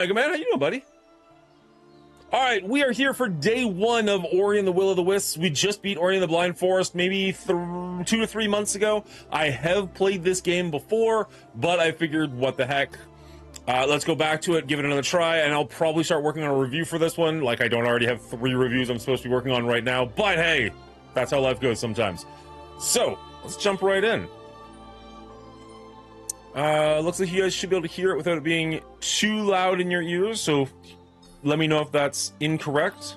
Mega Man, how you doing, buddy? All right, we are here for day one of Ori and the Will of the Wisps. We just beat Ori and the Blind Forest maybe 2 to 3 months ago. I have played this game before, but I figured, what the heck? Let's go back to it, give it another try, and I'll probably start working on a review for this one. Like, I don't already have 3 reviews I'm supposed to be working on right now, but hey, that's how life goes sometimes. So, let's jump right in. Looks like you guys should be able to hear it without it being too loud in your ears, so let me know if that's incorrect.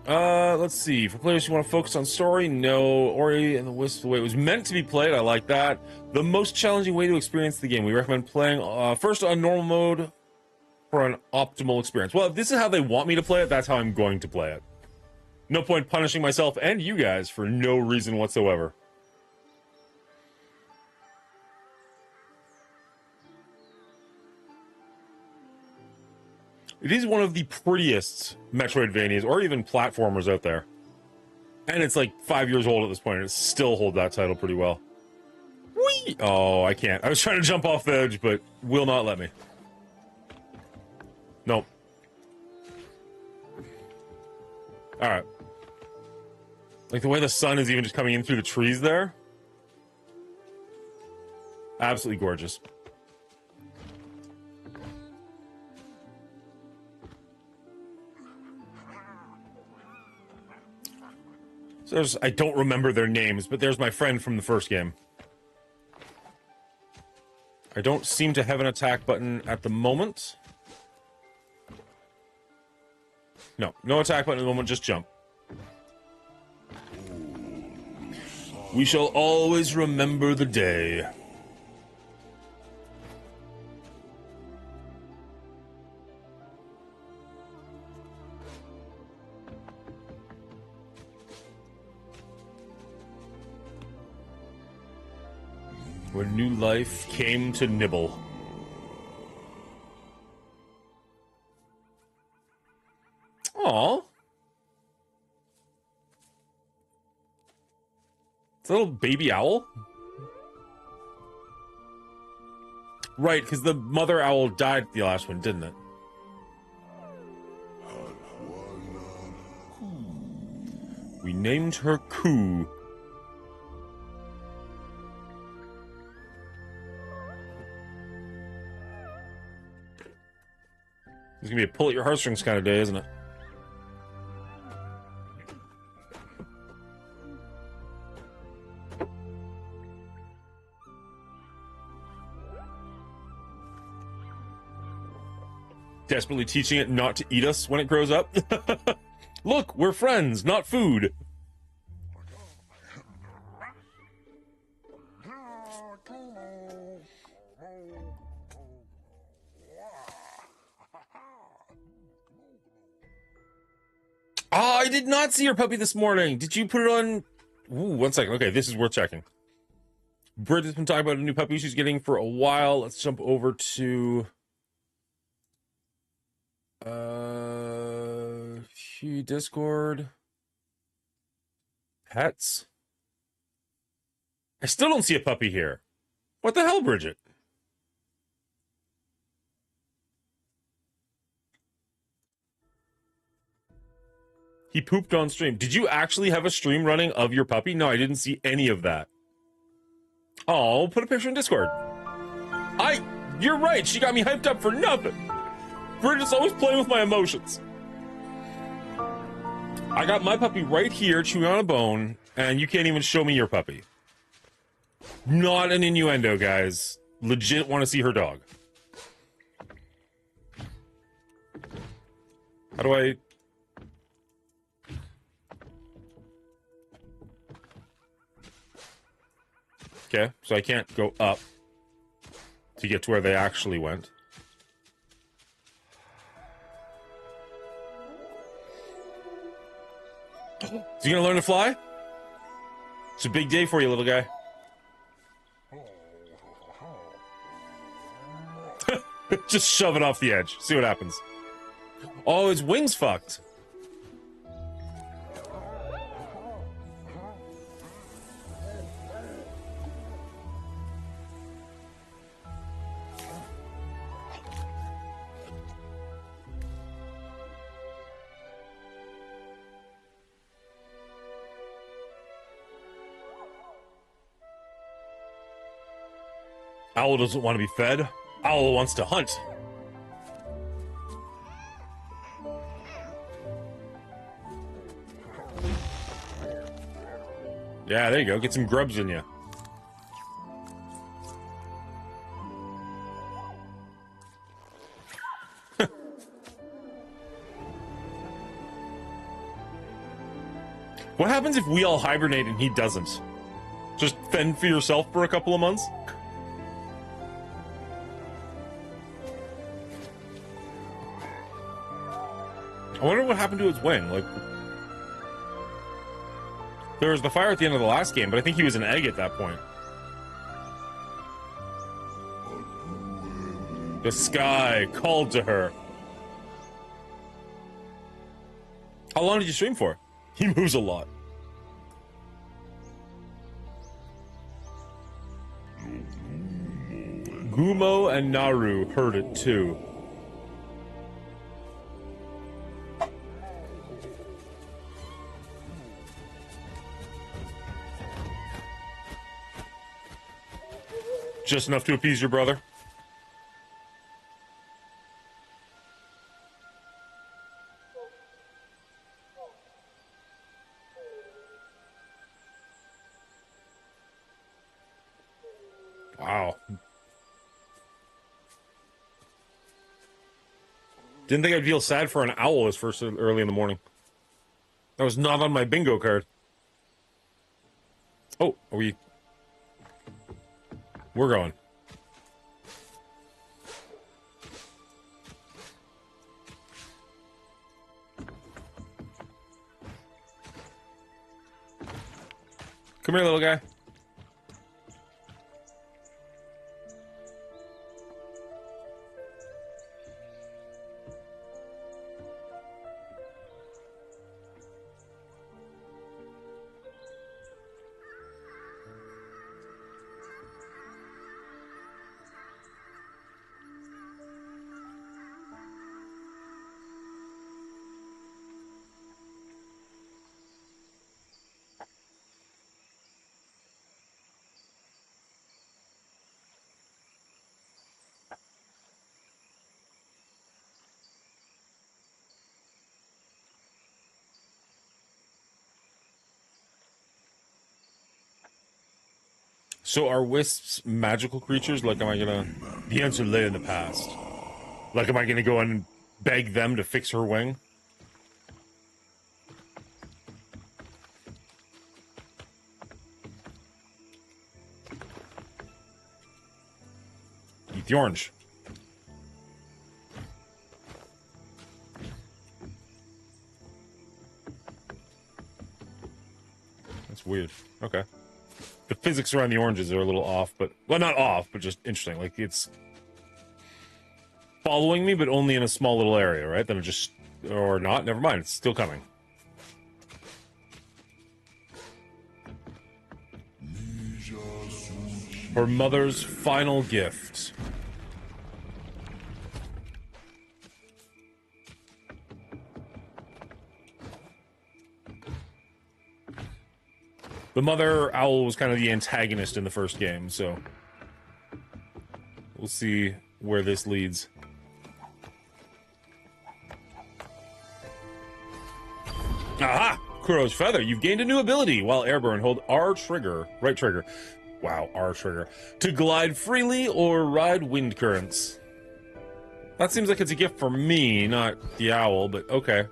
Let's see. For players who want to focus on story, no. Ori and the Wisps, the way it was meant to be played, I like that. The most challenging way to experience the game. We recommend playing first on normal mode for an optimal experience. Well, if this is how they want me to play it, that's how I'm going to play it. No point punishing myself and you guys for no reason whatsoever. It is one of the prettiest Metroidvanias, or even platformers out there. And it's like 5 years old at this point, and it still holds that title pretty well. Whee! Oh, I can't. I was trying to jump off the edge, but will not let me. Nope. Alright. Like the way the sun is even just coming in through the trees there. Absolutely gorgeous. So I don't remember their names, but there's my friend from the first game. I don't seem to have an attack button at the moment. No, no attack button at the moment, just jump. We shall always remember the day. When new life came to nibble. Aww. It's a little baby owl? Right, because the mother owl died the last one, didn't it? We named her Ku. It's gonna be a pull at your heartstrings kind of day, isn't it? Desperately teaching it not to eat us when it grows up. Look, we're friends, not food. Oh, I did not see your puppy this morning. Did you put it on? Ooh, 1 second. Okay, this is worth checking. Brit has been talking about a new puppy she's getting for a while. Let's jump over to Discord. Pets. I still don't see a puppy here. What the hell, Bridget? He pooped on stream. Did you actually have a stream running of your puppy? No, I didn't see any of that. Oh, put a picture in Discord. You're right. She got me hyped up for nothing. Bridget's always playing with my emotions. I got my puppy right here chewing on a bone, and you can't even show me your puppy. Not an innuendo, guys. Legit want to see her dog. How do I... Okay, so I can't go up to get to where they actually went. Is he gonna learn to fly? It's a big day for you, little guy. Just shove it off the edge. See what happens. Oh, his wing's fucked. Owl doesn't want to be fed. Owl wants to hunt. Yeah, there you go. Get some grubs in you. What happens if we all hibernate and he doesn't? Just fend for yourself for a couple of months? I wonder what happened to his wing. Like, there was the fire at the end of the last game, but I think he was an egg at that point. The sky called to her. How long did you stream for? He moves a lot. Gumo and Naru heard it too. Just enough to appease your brother? Wow. Didn't think I'd feel sad for an owl this first early in the morning. That was not on my bingo card. Oh, are we... We're going. Come here, little guy. So are wisps magical creatures? Like, am I gonna... The answer lay in the past. Like, am I gonna go and beg them to fix her wing? Eat the orange. That's weird. Okay. The physics around the oranges are a little off, but... Well, not off, but just interesting. Like, it's... following me, but only in a small little area, right? Then it just... Or not, never mind. It's still coming. Her mother's final gift. The mother owl was kind of the antagonist in the first game, so... We'll see where this leads. Aha! Kuro's Feather. You've gained a new ability. While airborne, hold R trigger. Right trigger. Wow, R trigger. To glide freely or ride wind currents. That seems like it's a gift for me, not the owl, but okay.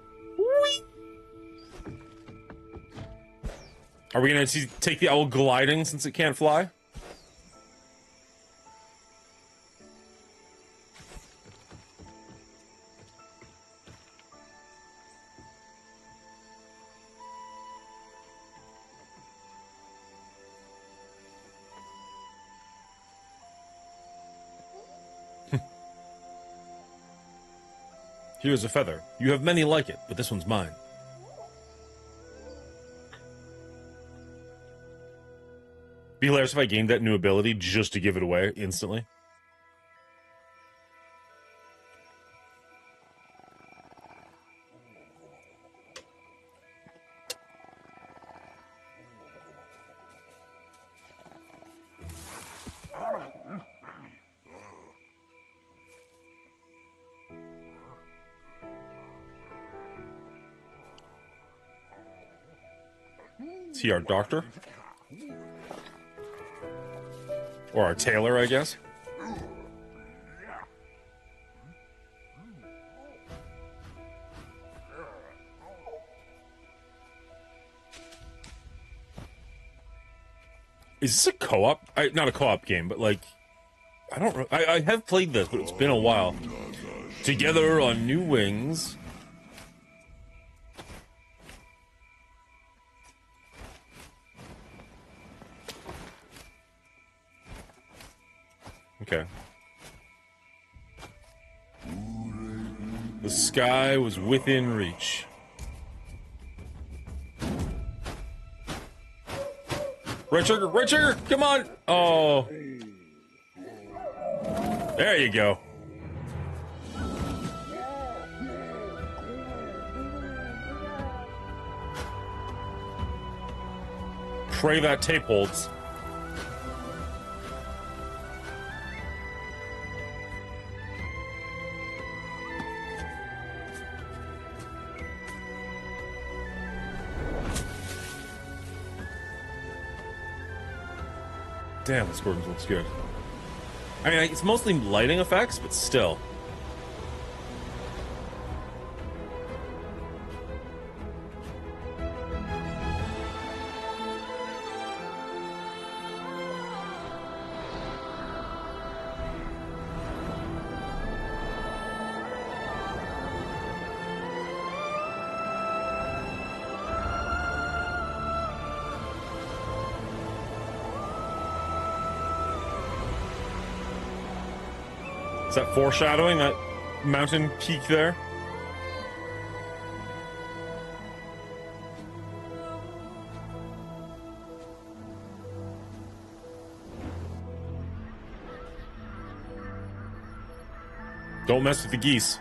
Are we gonna take the owl gliding since it can't fly? Here's a feather. You have many like it, but this one's mine. Be hilarious if I gained that new ability just to give it away instantly. he our doctor? Or our tailor, I guess? Is this a co-op? Not a co-op game, but like... I don't... I have played this, but it's been a while. Together on New Wings... Okay. The sky was within reach. Right trigger, come on! Oh. There you go. Pray that tape holds. Damn, this Gordon's looks good. I mean, it's mostly lighting effects, but still. Is that foreshadowing, that mountain peak there? Don't mess with the geese.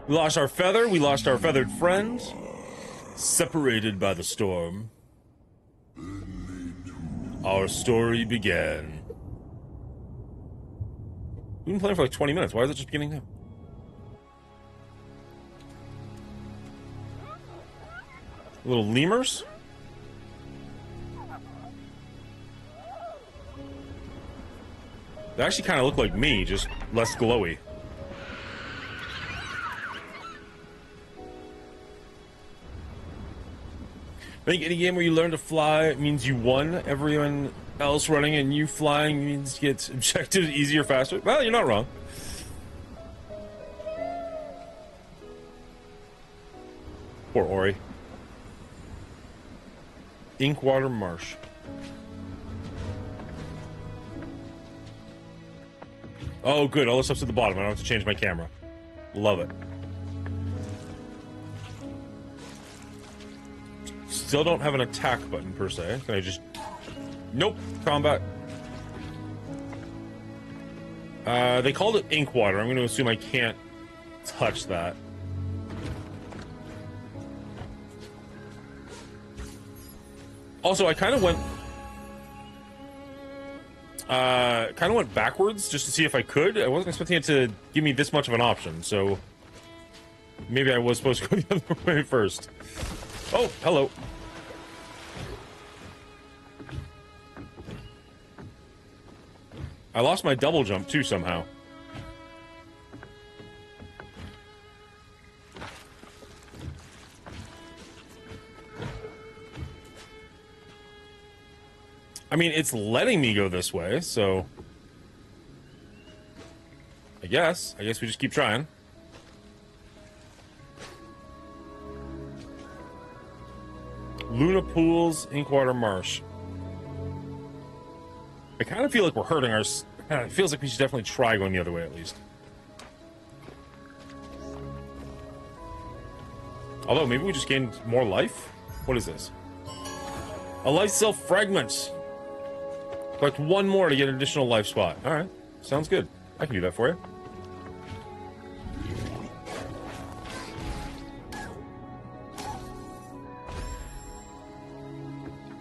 We lost our feather, we lost our feathered friends, separated by the storm. Our story began. We've been playing for like 20 minutes, why is it just beginning now? Little lemurs? They actually kind of look like me, just less glowy. I think any game where you learn to fly means you won. Everyone else running and you flying means you get objectives easier, faster. Well, you're not wrong. Poor Ori. Inkwater Marsh. Oh, good. All this stuff's at the bottom. I don't have to change my camera. Love it. Still don't have an attack button, per se. Can I just... Nope. Combat. They called it Inkwater. I'm going to assume I can't touch that. Also, I kind of went backwards just to see if I could. I wasn't expecting it to give me this much of an option, so... Maybe I was supposed to go the other way first. Oh, hello. I lost my double jump, too, somehow. I mean, it's letting me go this way, so... I guess we just keep trying. Luna Pools, Inkwater Marsh. I kind of feel like we're hurting our... It feels like we should definitely try going the other way, at least. Although, maybe we just gained more life? What is this? A life cell fragment. Collect one more to get an additional life spot. Alright, sounds good. I can do that for you.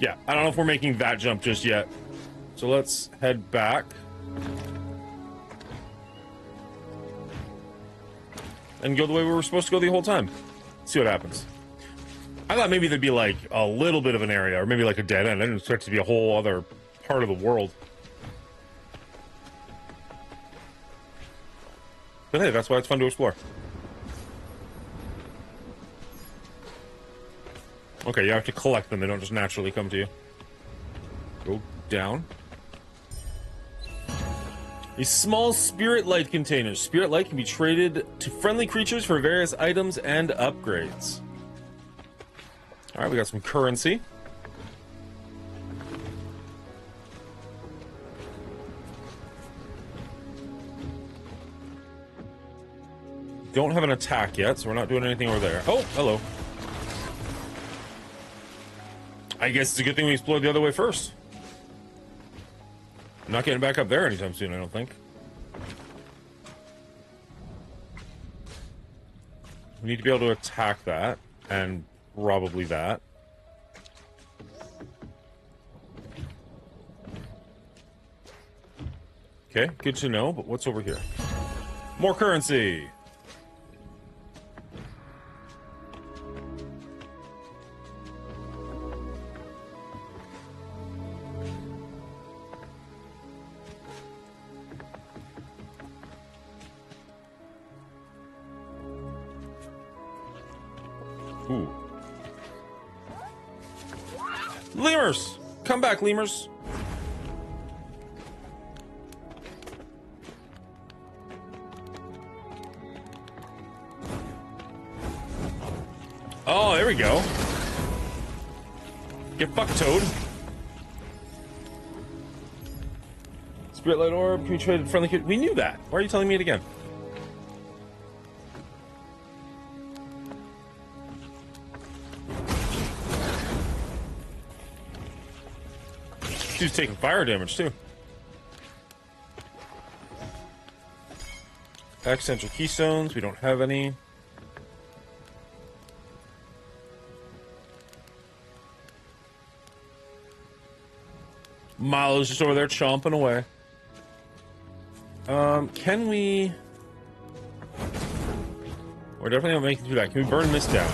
Yeah, I don't know if we're making that jump just yet. So let's head back. And go the way we were supposed to go the whole time. See what happens. I thought maybe there'd be like a little bit of an area, or maybe like a dead end. I didn't expect it to be a whole other part of the world. But hey, that's why it's fun to explore. Okay, you have to collect them. They don't just naturally come to you. Go down. These small spirit light containers. Spirit light can be traded to friendly creatures for various items and upgrades. Alright, we got some currency. Don't have an attack yet, so we're not doing anything over there. Oh, hello. I guess it's a good thing we explored the other way first. I'm not getting back up there anytime soon, I don't think. We need to be able to attack that, and probably that. Okay, good to know, but what's over here? More currency! Ooh. Lemurs! Come back, lemurs! Oh, there we go. Get fucked, Toad. Spirit light orb can be traded friendly kid. We knew that. Why are you telling me it again? She's taking fire damage too. Eccentric keystones, we don't have any. Milo's just over there chomping away. Can we... We're definitely not making it through that. Can we burn this down?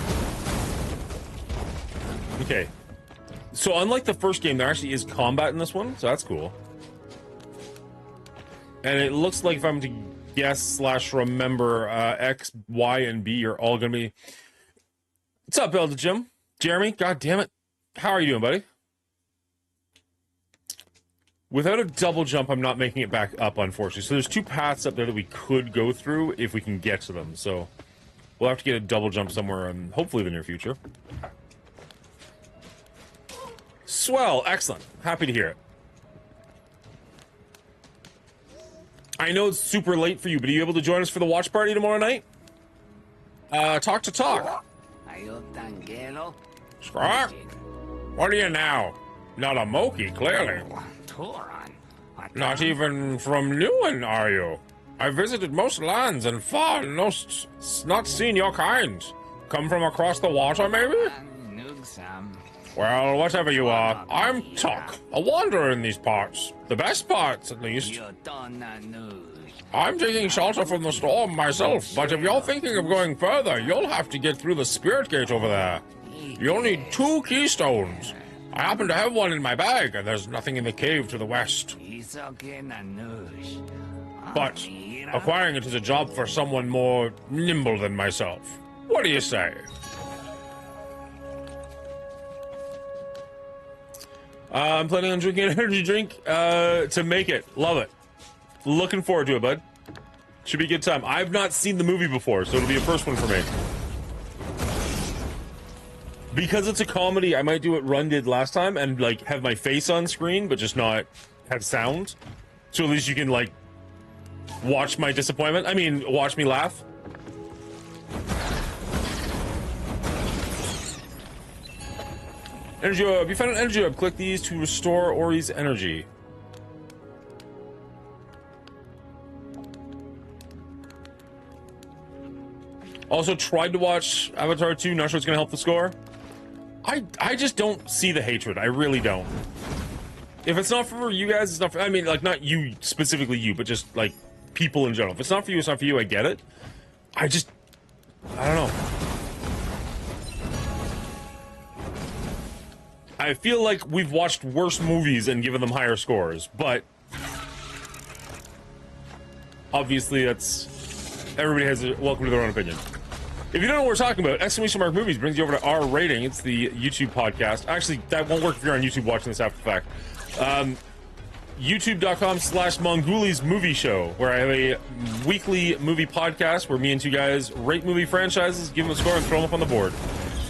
Okay. So unlike the first game, there actually is combat in this one, so that's cool. And it looks like, if I'm to guess / remember, X, Y, and B are all gonna be... What's up, Elder Jim? Jeremy, god damn it. How are you doing, buddy? Without a double jump, I'm not making it back up, unfortunately. So there's two paths up there that we could go through if we can get to them. So we'll have to get a double jump somewhere in hopefully the near future. Swell, excellent. Happy to hear it. I know it's super late for you, but are you able to join us for the watch party tomorrow night? Talk to talk. Scrock? What are you now? Not a Moki, clearly. Not even from Newen, are you? I visited most lands and far not seen your kind. Come from across the water, maybe? Well, whatever you are, I'm Tuck, a wanderer in these parts. The best parts, at least. I'm taking shelter from the storm myself, but if you're thinking of going further, you'll have to get through the spirit gate over there. You'll need 2 keystones. I happen to have one in my bag, and there's nothing in the cave to the west. But acquiring it is a job for someone more nimble than myself. What do you say? I'm planning on drinking an energy drink to make it. Love it. Looking forward to it, bud. Should be a good time. I've not seen the movie before, so it'll be a first one for me. Because it's a comedy, I might do what Run did last time and, like, have my face on screen, but just not have sound. So at least you can, like, watch my disappointment. I mean, watch me laugh. Energy orb. You found an energy orb. Click these to restore Ori's energy. Also tried to watch Avatar 2. Not sure it's going to help the score. I just don't see the hatred. I really don't. If it's not for you guys, it's not for... I mean, like, not you, specifically you, but just, like, people in general. If it's not for you, it's not for you. I get it. I don't know. I feel like we've watched worse movies and given them higher scores, but... obviously, that's... everybody has a welcome to their own opinion. If you don't know what we're talking about, exclamation mark movies brings you over to our rating. It's the YouTube podcast. Actually, that won't work if you're on YouTube watching this after the fact. YouTube.com/Mongooli's movie show, where I have a weekly movie podcast where me and two guys rate movie franchises, give them a score, and throw them up on the board.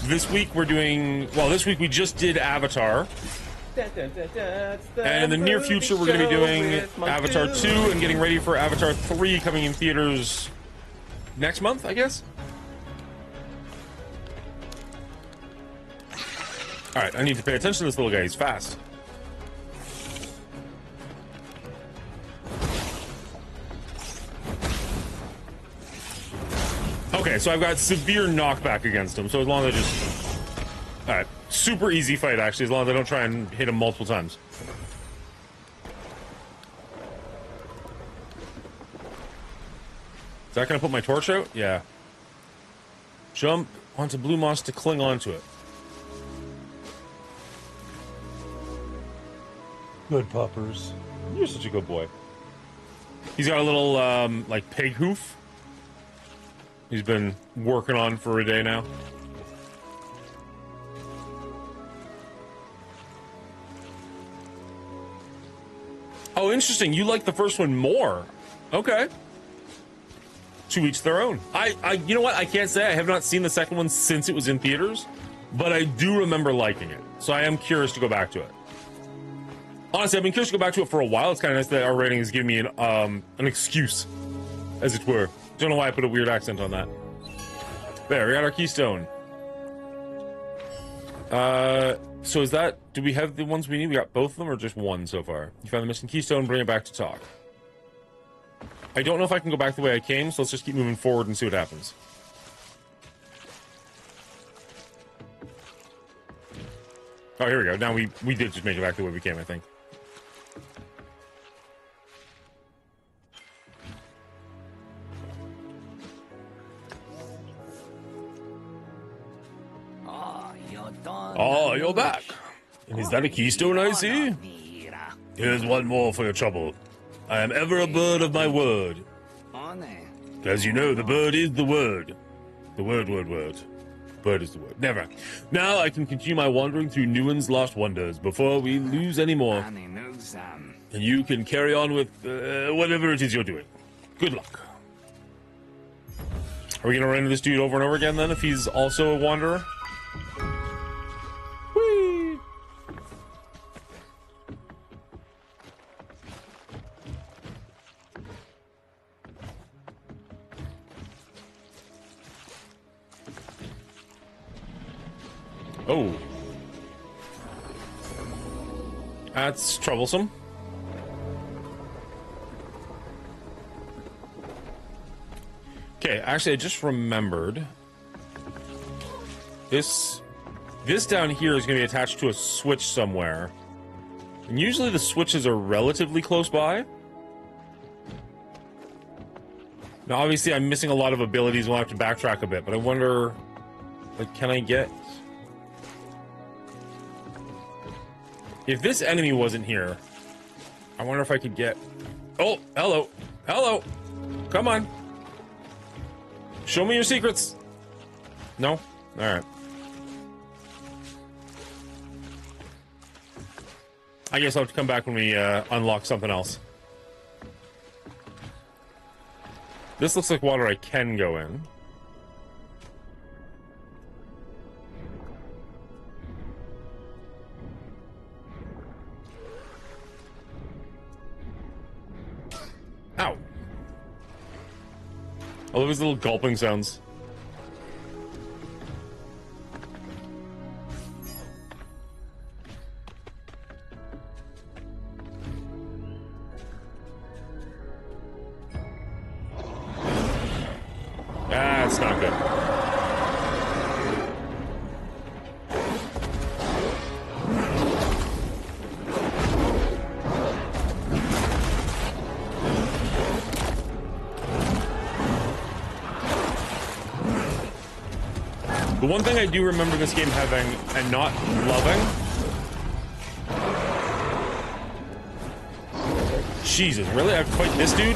This week we're doing, well, this week we just did Avatar. And in the near future we're going to be doing Avatar 2 and getting ready for Avatar 3 coming in theaters next month, I guess. Alright, I need to pay attention to this little guy. He's fast. Okay, so I've got severe knockback against him, so as long as I just... Alright, super easy fight, actually, as long as I don't try and hit him multiple times. Is that gonna put my torch out? Yeah. Jump onto blue moss to cling onto it. Good puppers. You're such a good boy. He's got a little, like, pig hoof. He's been working on for a day now. Oh, interesting. You like the first one more. Okay. To each their own. You know what? I can't say I have not seen the second one since it was in theaters, but I do remember liking it. So I am curious to go back to it. Honestly, I've been curious to go back to it for a while. It's kind of nice that our rating is giving me an excuse, as it were. Don't know why I put a weird accent on that. There, we got our keystone. So is that... do we have the ones we need? We got both of them or just one so far? You found the missing keystone, bring it back to talk. I don't know if I can go back the way I came, so let's just keep moving forward and see what happens. Oh, here we go. Now we did just make it back the way we came, I think. Oh, you're back. And is that a keystone I see? Here's one more for your trouble. I am ever a bird of my word. As you know, the bird is the word. The word. Bird is the word. Never. Now I can continue my wandering through Newen's lost wonders before we lose any more. And you can carry on with whatever it is you're doing. Good luck. Are we going to run into this dude over and over again then if he's also a wanderer? Whee! Oh. That's troublesome. Okay, actually I just remembered. This down here is going to be attached to a switch somewhere. And usually the switches are relatively close by. Now obviously I'm missing a lot of abilities, we'll have to backtrack a bit, but I wonder, like, can I get... If this enemy wasn't here, I wonder if I could get... Oh, hello. Hello. Come on. Show me your secrets. No? Alright. I guess I'll have to come back when we unlock something else. This looks like water I can go in. Ow. I love his little gulping sounds. That's not good. The one thing I do remember this game having and not loving... Jesus, really? I have to fight this dude?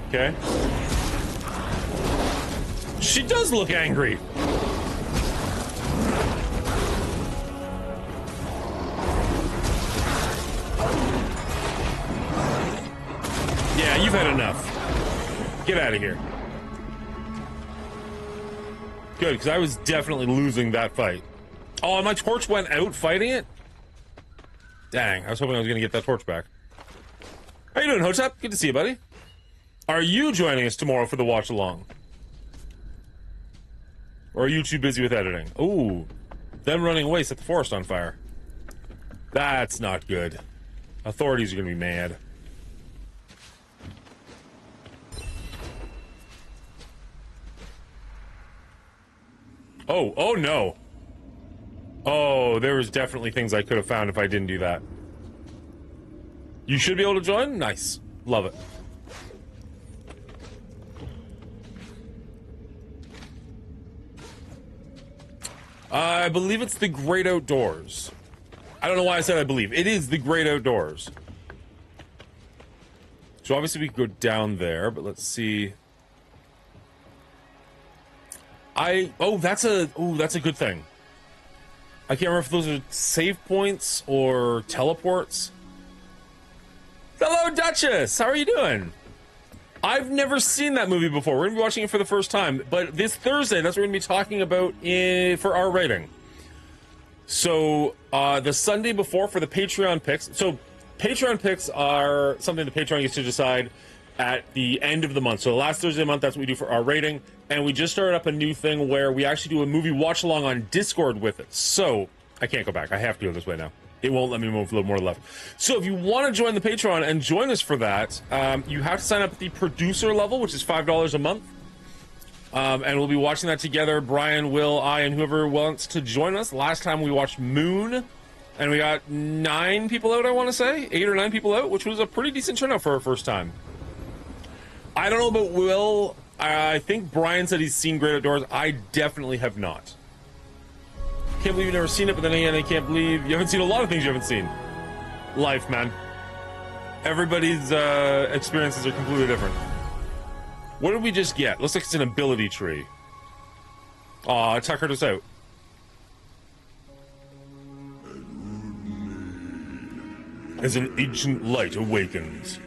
Okay. She does look angry. Yeah, you've had enough. Get out of here. Good, because I was definitely losing that fight. Oh, and my torch went out fighting it? Dang, I was hoping I was going to get that torch back. How you doing, Hotep? Good to see you, buddy. Are you joining us tomorrow for the watch along? Or are you too busy with editing? Ooh, them running away set the forest on fire. That's not good. Authorities are gonna be mad. Oh no. Oh, there was definitely things I could have found if I didn't do that. You should be able to join? Nice. Love it. I believe it's the Great Outdoors. I don't know why I said I believe. It is the Great Outdoors. So obviously we could go down there, but let's see. Oh, that's a good thing. I can't remember if those are save points or teleports. Hello, Duchess! How are you doing? I've never seen that movie before. We're going to be watching it for the first time. But this Thursday, that's what we're going to be talking about for our rating. So, the Sunday before for the Patreon picks. So, Patreon picks are something the Patreon gets to decide at the end of the month. So, the last Thursday of the month, that's what we do for our rating. And we just started up a new thing where we actually do a movie watch-along on Discord with it. So, I can't go back. I have to go this way now. It won't let me move a little more left. So if you want to join the Patreon and join us for that, you have to sign up at the producer level, which is $5 a month. And we'll be watching that together. Brian, Will, I, and whoever wants to join us. Last time we watched Moon, and we got 9 people out, I want to say. 8 or 9 people out, which was a pretty decent turnout for our first time. I don't know about Will. I think Brian said he's seen Great Outdoors. I definitely have not. Can't believe you've never seen it, but then again, I can't believe you haven't seen a lot of things you haven't seen. Life, man. Everybody's experiences are completely different. What did we just get? Looks like it's an ability tree. Aw, it tuckered us out. As an ancient light awakens.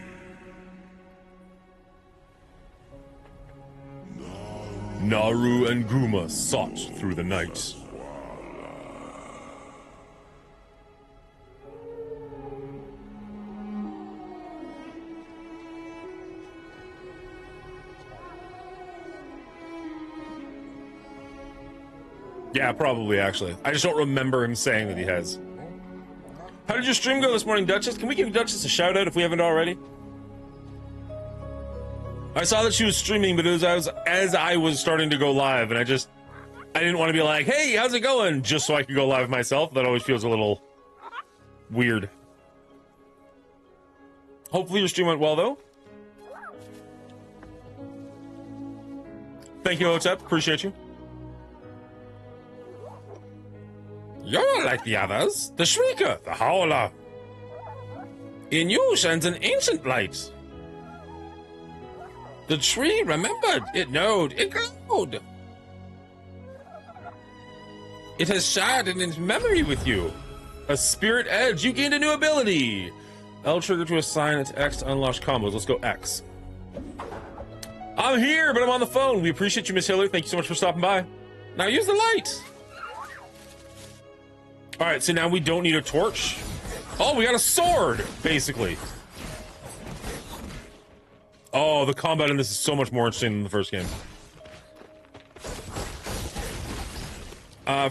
Naru and Guma sought through the night. Yeah, probably, actually. I just don't remember him saying that he has. How did your stream go this morning, Duchess? Can we give Duchess a shout-out if we haven't already? I saw that she was streaming, but it was as I was starting to go live, and I didn't want to be like, hey, how's it going? Just so I could go live myself. That always feels a little weird. Hopefully your stream went well, though. Thank you, Otep. Appreciate you. You're not like the others. The Shrieker, the Howler. In you shines an ancient light. The tree remembered, it knowed, it glowed. It has shared in its memory with you. A spirit edge, you gained a new ability. L trigger to assign its X to unlock combos. Let's go X. I'm here, but I'm on the phone. We appreciate you, Miss Hiller. Thank you so much for stopping by. Now use the light. All right, so now we don't need a torch. Oh, we got a sword, basically. Oh, the combat in this is so much more interesting than the first game.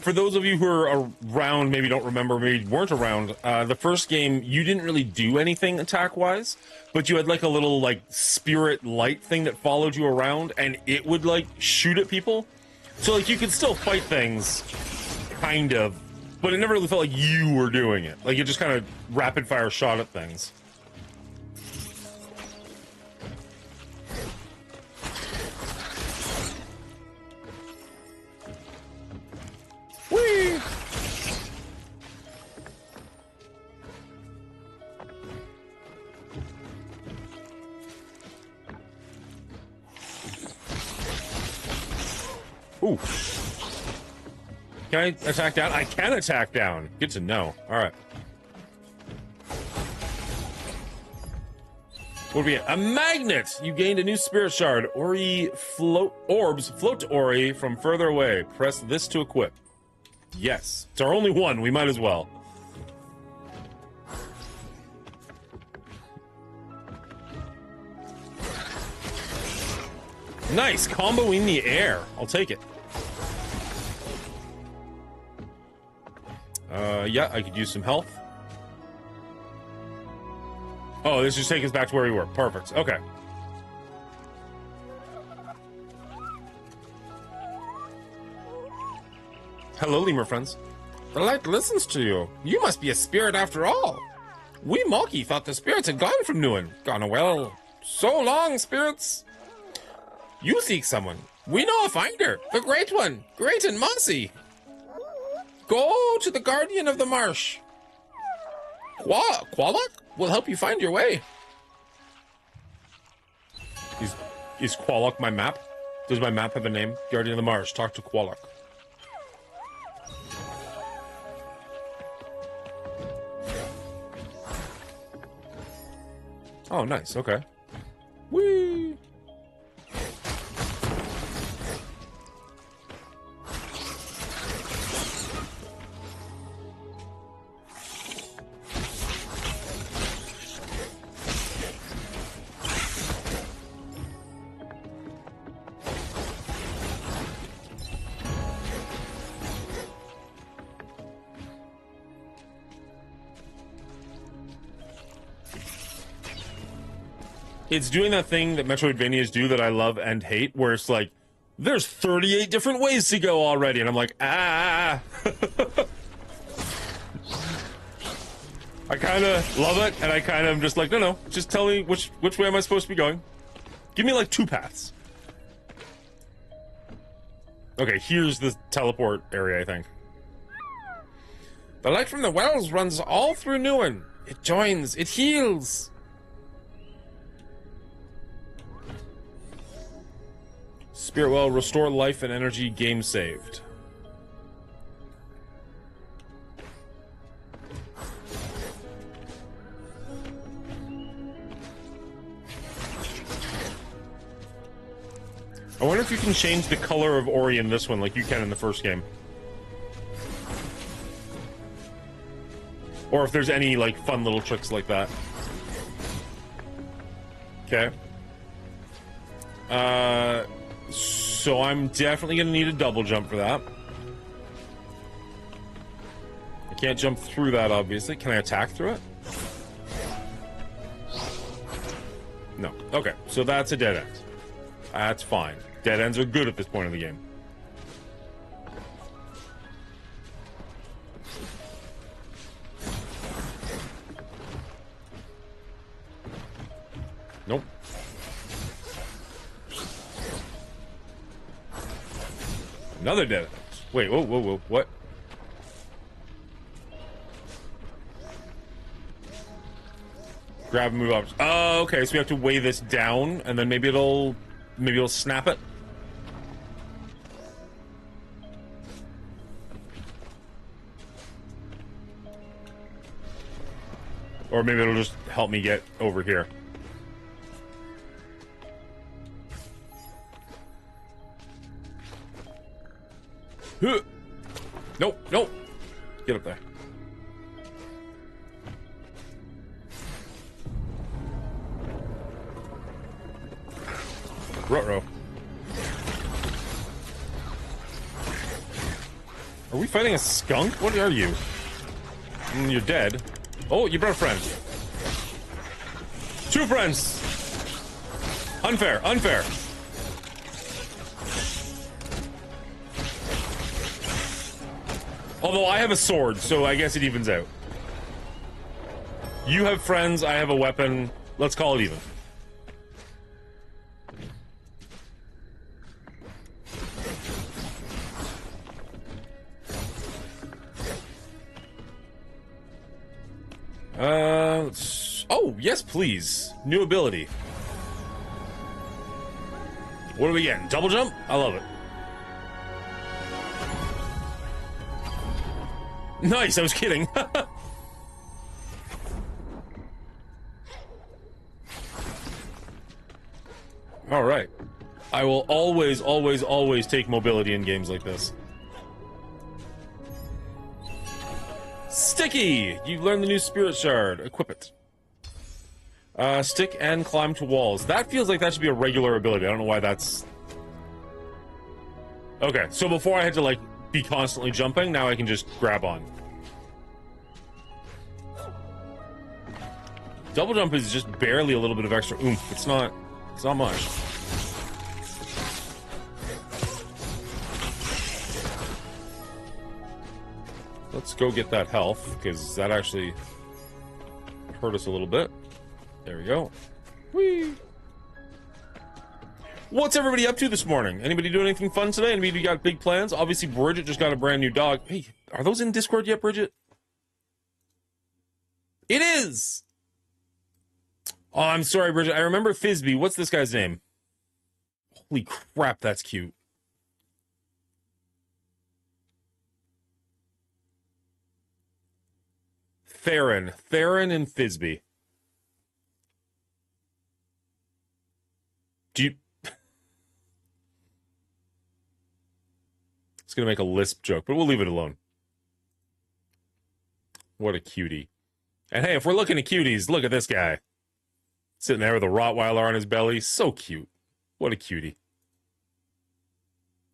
For those of you who are around, maybe don't remember, maybe weren't around, the first game, you didn't really do anything attack-wise, but you had like a little like spirit light thing that followed you around, and it would like shoot at people. So like you could still fight things, kind of, but it never really felt like you were doing it. Like it just kind of rapid-fire shot at things. Whee! Ooh. Can I attack down? I can attack down. Good to know. All right. What do we get? A magnet! You gained a new spirit shard. ORI orbs float to ORI from further away. Press this to equip. Yes. It's our only one. We might as well. Nice. Combo in the air. I'll take it. Yeah, I could use some health. Oh, this just takes us back to where we were. Perfect. Okay. Hello, lemur friends. The light listens to you. You must be a spirit after all. We Moki thought the spirits had gone from Nuin. Gone well. So long, spirits. You seek someone. We know a finder. The great one. Great and mossy. Go to the guardian of the marsh. Qualak will help you find your way. Is Qualak my map? Does my map have a name? Guardian of the marsh. Talk to Qualak. Oh, nice. Okay. Whee! It's doing that thing that Metroidvanias do that I love and hate, where it's like, there's 38 different ways to go already, and I'm like, ah. I kind of love it, and I kind of am just like, no, just tell me which way am I supposed to be going? Give me like 2 paths. Okay, here's the teleport area, I think. The light from the wells runs all through Nuin. It joins, it heals. Spirit well, restore life and energy, game saved. I wonder if you can change the color of Ori in this one like you can in the first game. Or if there's any, like, fun little tricks like that. Okay. So I'm definitely gonna need a double jump for that. I can't jump through that, obviously. Can I attack through it? No. Okay, so that's a dead end. That's fine. Dead ends are good at this point in the game. Nope. Another dead end. Wait, whoa, what? Grab and move up. Oh, okay, so we have to weigh this down, and then maybe it'll snap it. Or maybe it'll just help me get over here. Nope, nope. Get up there. Ruh-roh. Are we fighting a skunk? What are you? You're dead. Oh, you brought a friend. Two friends. Unfair, unfair. Although I have a sword, so I guess it evens out. You have friends, I have a weapon. Let's call it even. Oh, yes, please. New ability. What are we getting? Double jump? I love it. Nice, I was kidding. All right. I will always, always, always take mobility in games like this. Sticky! You've learned the new spirit shard. Equip it. Stick and climb to walls. That feels like that should be a regular ability. I don't know why that's... Okay, so before I had to, like, be constantly jumping, now I can just grab on. Double jump is just barely a little bit of extra oomph. It's not much. Let's go get that health, because that actually hurt us a little bit. There we go. Whee! What's everybody up to this morning? Anybody doing anything fun today? Anybody got big plans? Obviously, Bridget just got a brand new dog. Hey, are those in Discord yet, Bridget? It is! Oh, I'm sorry, Bridget. I remember Fizby. What's this guy's name? Holy crap, that's cute. Theron and Fizby. Do you... It's gonna make a lisp joke, but we'll leave it alone. What a cutie. And hey, if we're looking at cuties, look at this guy. Sitting there with a Rottweiler on his belly. So cute. What a cutie.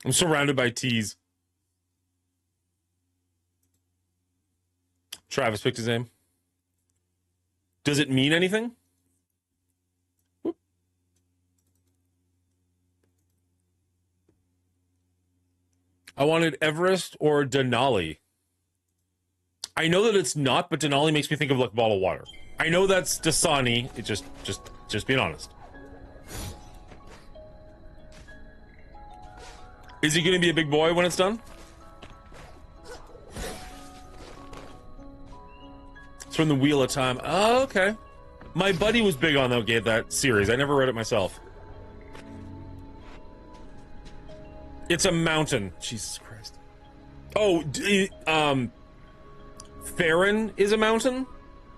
I'm surrounded by teas. Travis picked his name. Does it mean anything? Whoop. I wanted Everest or Denali. I know that it's not, but Denali makes me think of like a bottle of water. I know that's Dasani. It just being honest. Is he going to be a big boy when it's done? It's from the Wheel of Time. Oh, okay. My buddy was big on that series. I never read it myself. It's a mountain. Jesus Christ. Oh, Theron is a mountain?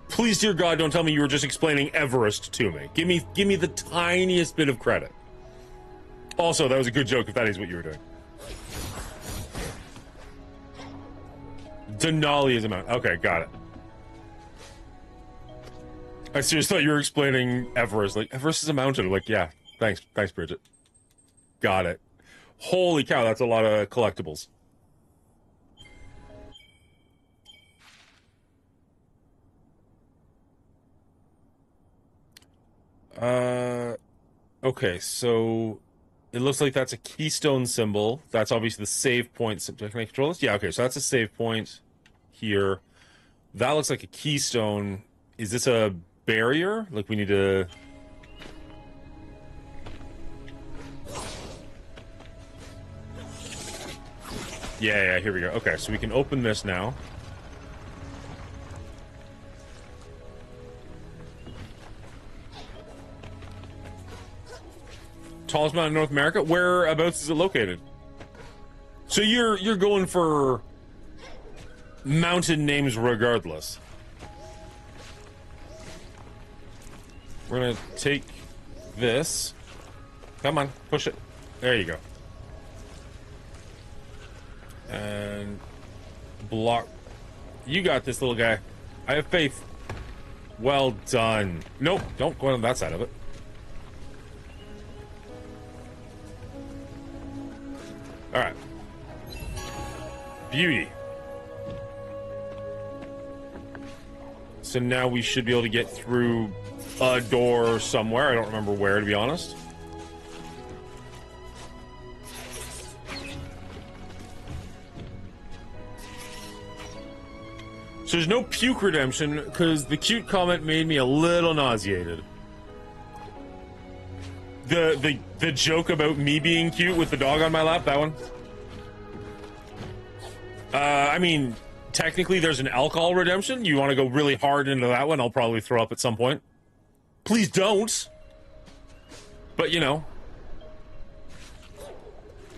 Please, dear God, don't tell me you were just explaining Everest to me. Give me the tiniest bit of credit. Also, that was a good joke if that is what you were doing. Denali is a mountain. Okay, got it. I seriously thought you were explaining Everest. Like, Everest is a mountain. Like, yeah. Thanks, Bridget. Got it. Holy cow, that's a lot of collectibles. Okay, so it looks like that's a keystone symbol. That's obviously the save point. Can I control this? Yeah, okay, so that's a save point here. That looks like a keystone. Is this a barrier? Like we need to... Yeah, here we go. Okay, so we can open this now. tallest mountain in North America. Whereabouts is it located? So you're going for mountain names regardless. We're gonna take this. Come on, push it. There you go. And block. You got this, little guy. I have faith. Well done. Nope, don't go on that side of it. Alright. Beauty. So now we should be able to get through a door somewhere. I don't remember where, to be honest. So there's no puke redemption, because the cute comment made me a little nauseated. The joke about me being cute with the dog on my lap, that one. I mean, technically there's an alcohol redemption. You want to go really hard into that one, I'll probably throw up at some point. Please don't. But, you know.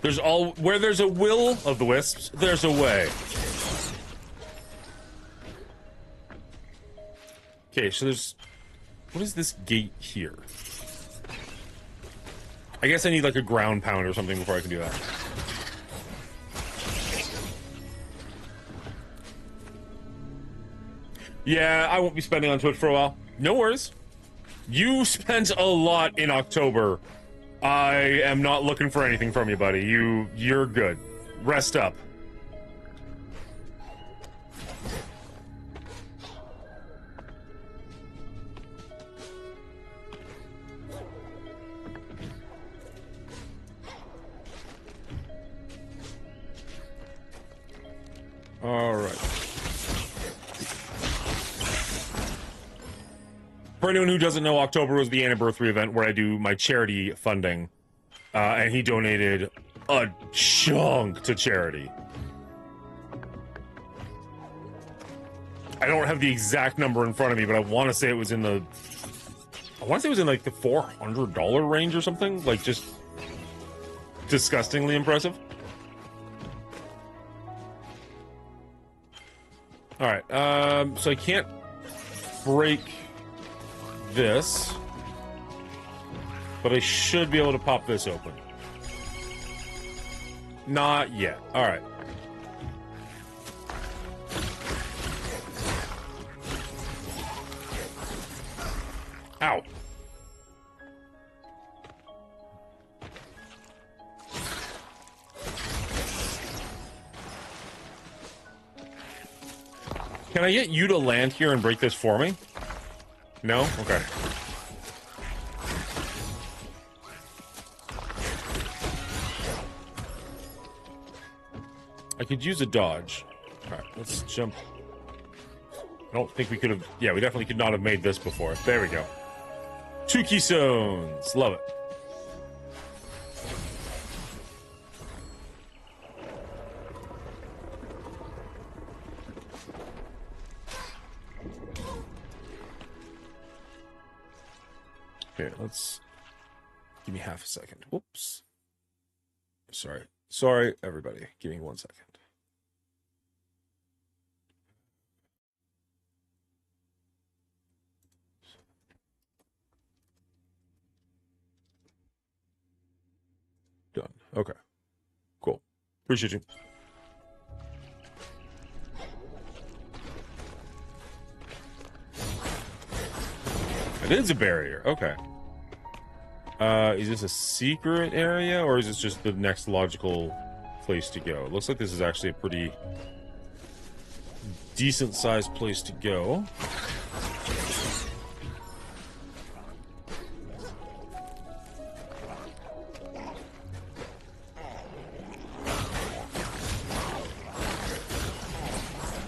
Where there's a will of the Wisps, there's a way. Okay, so there's... What is this gate here? I guess I need like a ground pound or something before I can do that. Yeah, I won't be spending on Twitch for a while. No worries. You spent a lot in October. I am not looking for anything from you, buddy. You're good. Rest up. All right. For anyone who doesn't know, October was the anniversary event where I do my charity funding, and he donated a chunk to charity. I don't have the exact number in front of me, but I want to say it was in the... I want to say it was in like the $400 range or something. Like, just disgustingly impressive. Alright, so I can't break this, but I should be able to pop this open. Not yet. Alright. Ow. Can I get you to land here and break this for me? No? Okay. I could use a dodge. Alright, let's jump. I don't think we could have... Yeah, we definitely could not have made this before. There we go. 2 keystones. Love it. Okay, let's... Give me half a second. Whoops. Sorry. Sorry, everybody. Give me 1 second. Done. Okay. Cool. Appreciate you. It is a barrier. Okay. Is this a secret area, or is this just the next logical place to go? It looks like this is actually a pretty decent-sized place to go.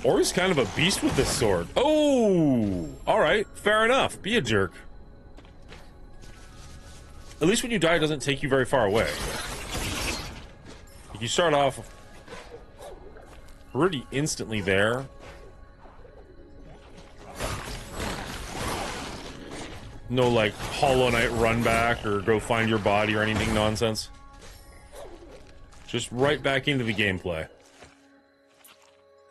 Ori's kind of a beast with this sword. Oh! Alright, fair enough. Be a jerk. At least when you die, it doesn't take you very far away. You start off pretty instantly there. No, like, Hollow Knight run back or go find your body or anything nonsense. Just right back into the gameplay.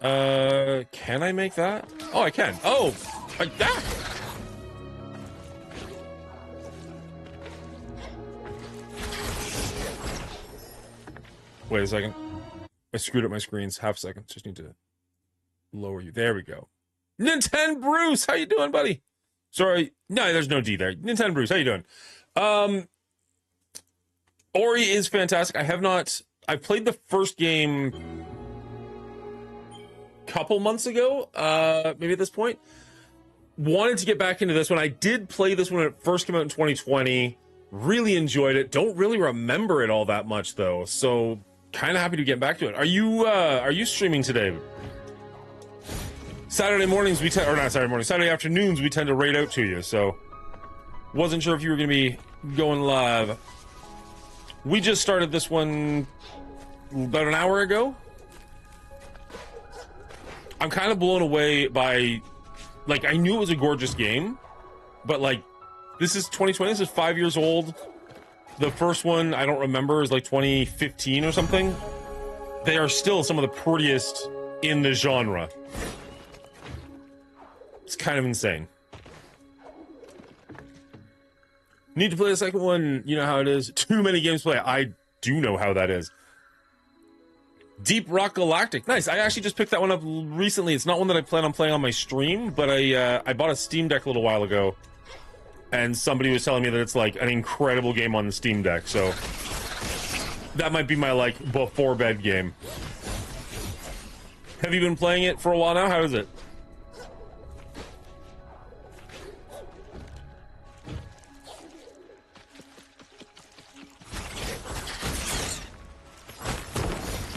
Can I make that? Oh, I can. Oh, like that. Wait a second. I screwed up my screens. Half a second. Just need to lower you. There we go. Nintendo Bruce, how you doing, buddy? Sorry. No, there's no D there. Nintendo Bruce, how you doing? Ori is fantastic. I played the first game a couple months ago, maybe at this point. Wanted to get back into this one. I did play this when it first came out in 2020. Really enjoyed it. Don't really remember it all that much, though. So, kind of happy to get back to it. Are you streaming today? Saturday mornings, or not Saturday mornings, Saturday afternoons, we tend to raid out to you, so wasn't sure if you were going to be going live. We just started this one about an hour ago. I'm kind of blown away by, like, I knew it was a gorgeous game, but, like, this is 2020, this is 5 years old. The first one, I don't remember, is like 2015 or something. They are still some of the prettiest in the genre. It's kind of insane. Need to play the second one. You know how it is. Too many games to play. I do know how that is. Deep Rock Galactic. Nice. I actually just picked that one up recently. It's not one that I plan on playing on my stream, but I bought a Steam Deck a little while ago, and somebody was telling me that it's like an incredible game on the Steam Deck, so that might be my, like, before bed game. Have you been playing it for a while now? How is it?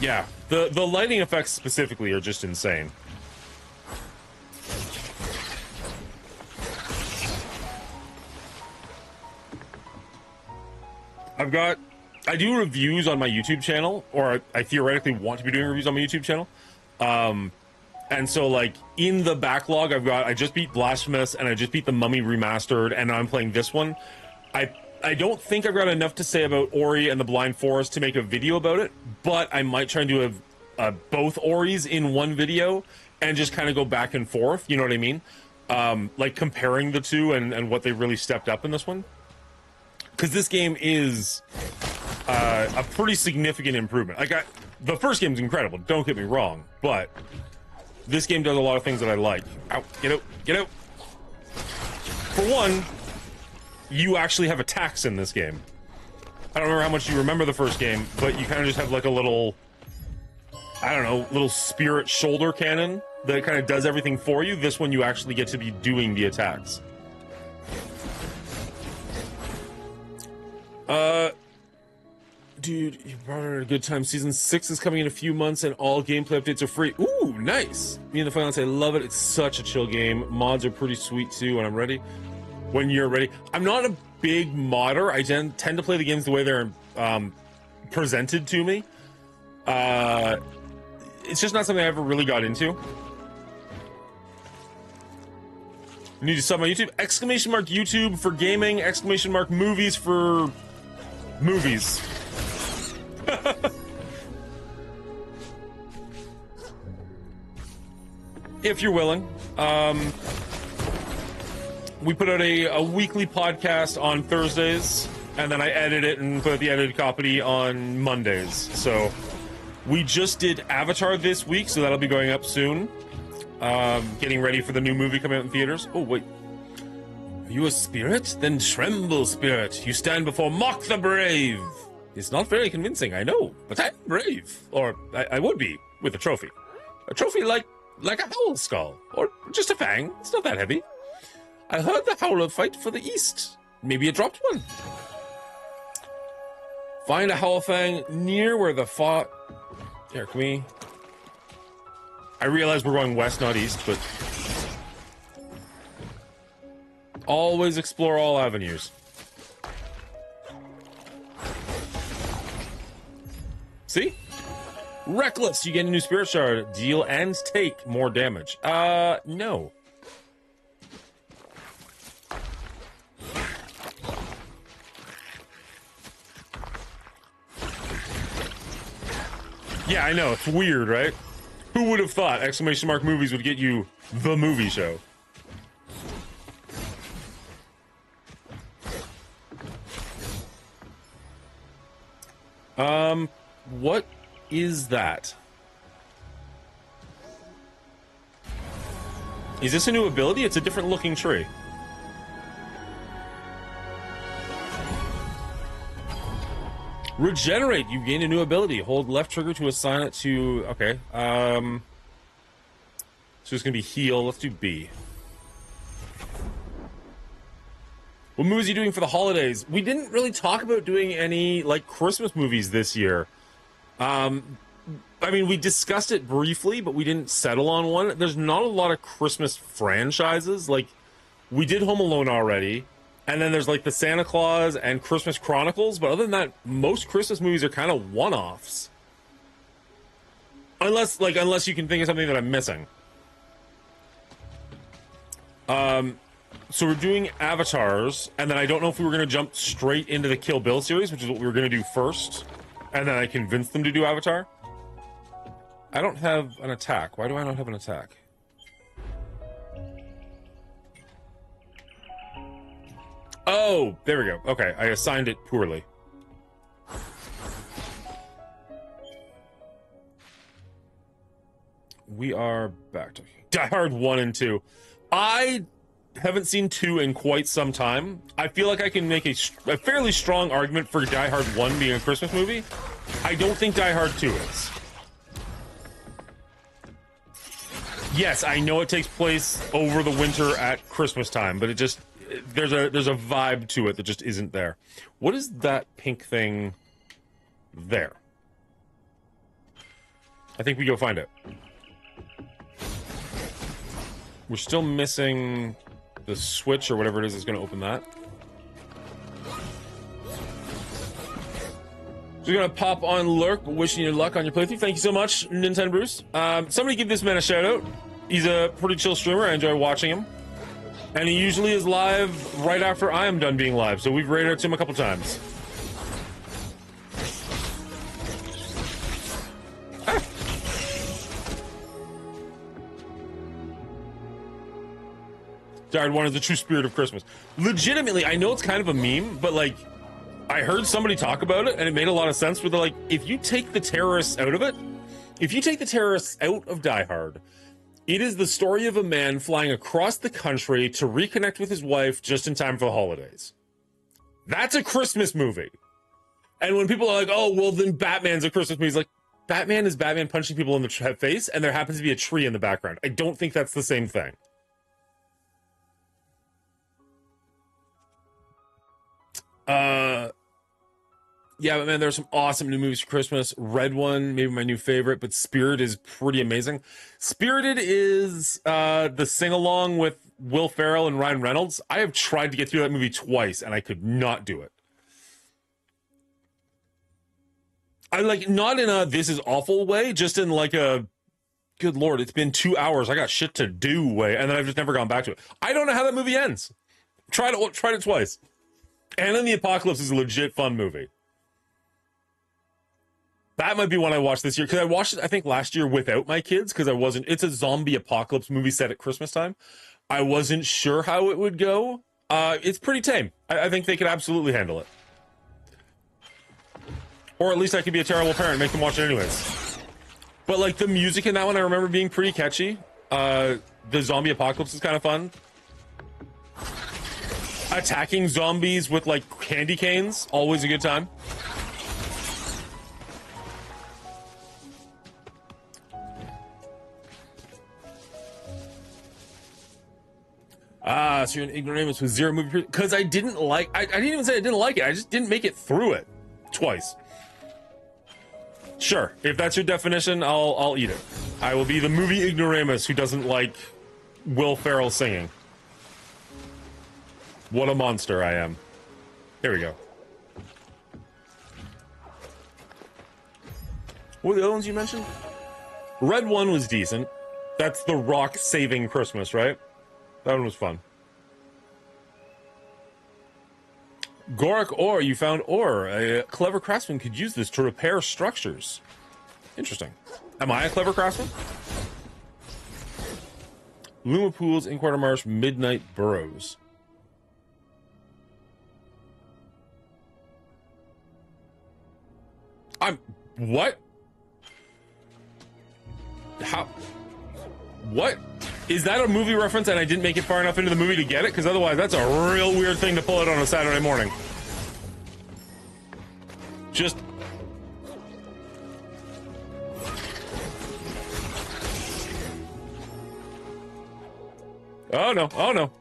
Yeah, the lighting effects specifically are just insane. I do reviews on my YouTube channel, or I theoretically want to be doing reviews on my YouTube channel. And so, like, in the backlog, I just beat Blasphemous, and I just beat the Mummy Remastered, and now I'm playing this one. I don't think I've got enough to say about Ori and the Blind Forest to make a video about it, but I might try and do both Oris in one video and just kind of go back and forth, you know what I mean? Like, comparing the two and what they really stepped up in this one. Because this game is a pretty significant improvement. Like, the first game's incredible, don't get me wrong, but this game does a lot of things that I like. Ow, get out, get out. For one, you actually have attacks in this game. I don't remember how much you remember the first game, but you kind of just have like a little, I don't know, little spirit shoulder cannon that kind of does everything for you. This one you actually get to be doing the attacks. Dude, you brought it at a good time. Season 6 is coming in a few months and all gameplay updates are free. Ooh, nice. Me and the finance, I love it. It's such a chill game. Mods are pretty sweet too when I'm ready. When you're ready. I'm not a big modder. I tend to play the games the way they're presented to me. It's just not something I ever really got into. You need to sub my YouTube. Exclamation mark YouTube for gaming. Exclamation mark movies for movies. If you're willing. We put out a weekly podcast on Thursdays, and then I edit it and put out the edited copy on Mondays. So we just did Avatar this week, so that'll be going up soon. Getting ready for the new movie coming out in theaters. Oh, wait. Are you a spirit? Then tremble, spirit. You stand before Mock the Brave. It's not very convincing, I know, but I'm brave. Or I would be, with a trophy. A trophy like a howl skull, or just a fang. It's not that heavy. I heard the howler fight for the east. Maybe it dropped one. Find a howl fang near where the fought. Here, can we? I realize we're going west, not east, but always explore all avenues. See? Reckless, you get a new spirit shard. Deal and take more damage. No. Yeah, I know, it's weird, right? Who would have thought exclamation mark movies would get you the movie show? What is that? Is this a new ability? It's a different looking tree. Regenerate. You gain a new ability. Hold left trigger to assign it to... Okay. So it's going to be heal. Let's do B. What movies are you doing for the holidays? We didn't really talk about doing any, like, Christmas movies this year. I mean, we discussed it briefly, but we didn't settle on one. There's not a lot of Christmas franchises. Like, we did Home Alone already. And then there's, like, the Santa Claus and Christmas Chronicles. But other than that, most Christmas movies are kind of one-offs. Unless you can think of something that I'm missing. So we're doing Avatars, and then I don't know if we were going to jump straight into the Kill Bill series, which is what we were going to do first, and then I convinced them to do Avatar. I don't have an attack. Why do I not have an attack? Oh, there we go. Okay, I assigned it poorly. We are back to Die Hard 1 and 2. I haven't seen 2 in quite some time. I feel like I can make a fairly strong argument for Die Hard 1 being a Christmas movie. I don't think Die Hard 2 is. Yes, I know it takes place over the winter at Christmas time, but it just... There's a vibe to it that just isn't there. What is that pink thing there? I think we go find it. We're still missing the switch or whatever it is that's going to open that. So we're going to pop on Lurk, wishing you luck on your playthrough. Thank you so much, Nintendo Bruce. Somebody give this man a shout out. He's a pretty chill streamer. I enjoy watching him. And he usually is live right after I am done being live, so we've raided out to him a couple times. Ah. Die Hard 1 is the true spirit of Christmas. Legitimately, I know it's kind of a meme, but like, I heard somebody talk about it, and it made a lot of sense where they're like, if you take the terrorists out of it, if you take the terrorists out of Die Hard, it is the story of a man flying across the country to reconnect with his wife just in time for the holidays. That's a Christmas movie. And when people are like, oh, well, then Batman's a Christmas movie, it's like, Batman is Batman punching people in the face, and there happens to be a tree in the background. I don't think that's the same thing. Yeah, but man, there's some awesome new movies for Christmas. Red One, maybe my new favorite, but Spirit is pretty amazing. Spirited is the sing-along with Will Ferrell and Ryan Reynolds. I have tried to get through that movie twice, and I could not do it. I like, not in a this is awful way, just in like a good lord, it's been 2 hours, I got shit to do way, and then I've just never gone back to it. I don't know how that movie ends. Tried it twice. Anna and the Apocalypse is a legit fun movie. That might be one I watched this year, because I watched it, I think, last year without my kids, because it's a zombie apocalypse movie set at Christmas time. I wasn't sure how it would go. It's pretty tame. I think they could absolutely handle it. Or at least I could be a terrible parent and make them watch it anyways. But, like, the music in that one I remember being pretty catchy. The zombie apocalypse is kind of fun. Attacking zombies with, like, candy canes, always a good time. So you're an ignoramus with 0 movie... Because I didn't like... I didn't even say I didn't like it. I just didn't make it through it. Twice. Sure. If that's your definition, I'll eat it. I will be the movie ignoramus who doesn't like Will Ferrell singing. What a monster I am. Here we go. What were the other ones you mentioned? Red One was decent. That's The Rock saving Christmas, right? That one was fun. Gorak ore, you found ore. A clever craftsman could use this to repair structures. Interesting. Am I a clever craftsman? Luma Pools, Inkwater Marsh, Midnight Burrows. What? How? What? Is that a movie reference and I didn't make it far enough into the movie to get it? Because otherwise that's a real weird thing to pull out on a Saturday morning. Just... Oh no, oh no.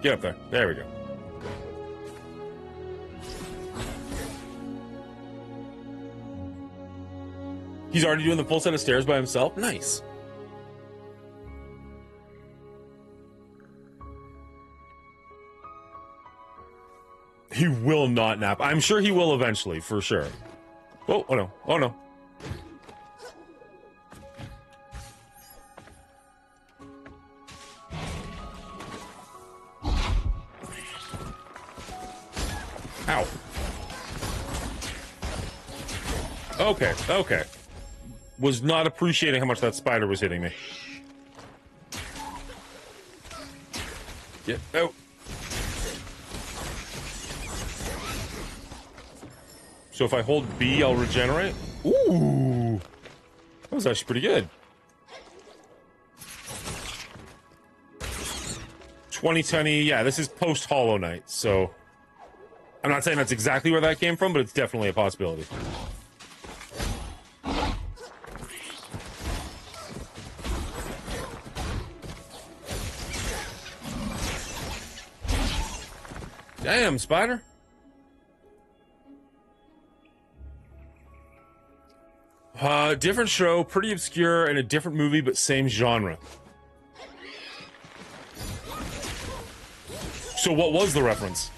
Get up there. There we go. He's already doing the full set of stairs by himself? Nice. He will not nap. I'm sure he will eventually, for sure. Oh, oh no. Oh no. Ow. Okay, okay. Was not appreciating how much that spider was hitting me. Get out. So if I hold B, I'll regenerate? Ooh! That was actually pretty good. 2020, yeah, this is post Hollow Knight, so... I'm not saying that's exactly where that came from, but it's definitely a possibility. Damn, spider. Different show, pretty obscure, and a different movie, but same genre. So what was the reference?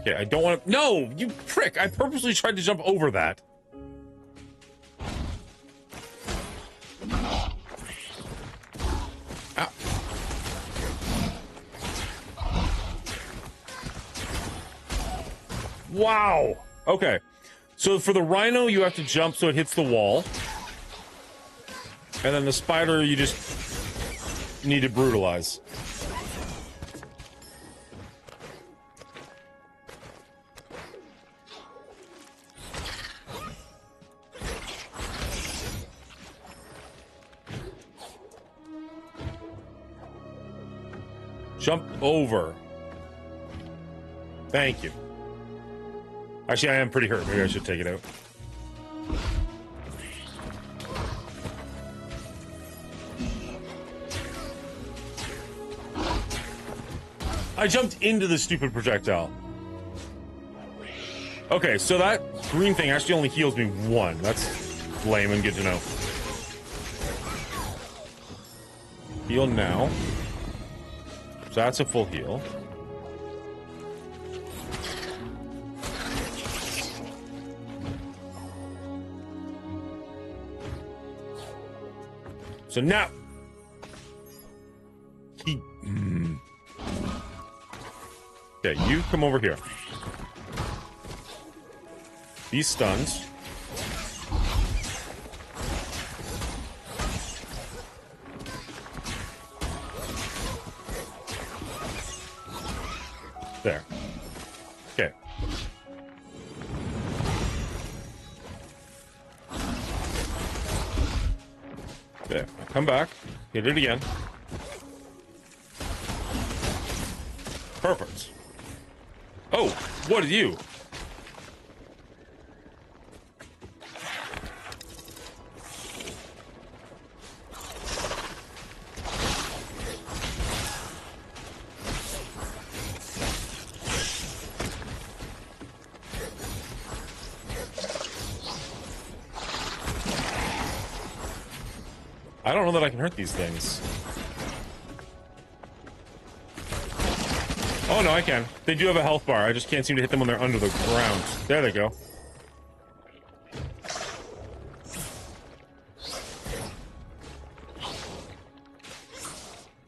Okay, I don't want to... No, you prick! I purposely tried to jump over that. Ow. Wow! Okay. So for the rhino, you have to jump so it hits the wall. And then the spider, you just need to brutalize. Jump over. Thank you. Actually, I am pretty hurt. Maybe I should take it out. I jumped into the stupid projectile. Okay, so that green thing actually only heals me one. That's lame and good to know. Heal now. So that's a full heal. So now... Okay, you come over here. These stuns. There. Okay. There. Come back. Hit it again. Perfect. Oh, what are you? I don't know that I can hurt these things. Oh, no, I can. They do have a health bar. I just can't seem to hit them when they're under the ground. There they go.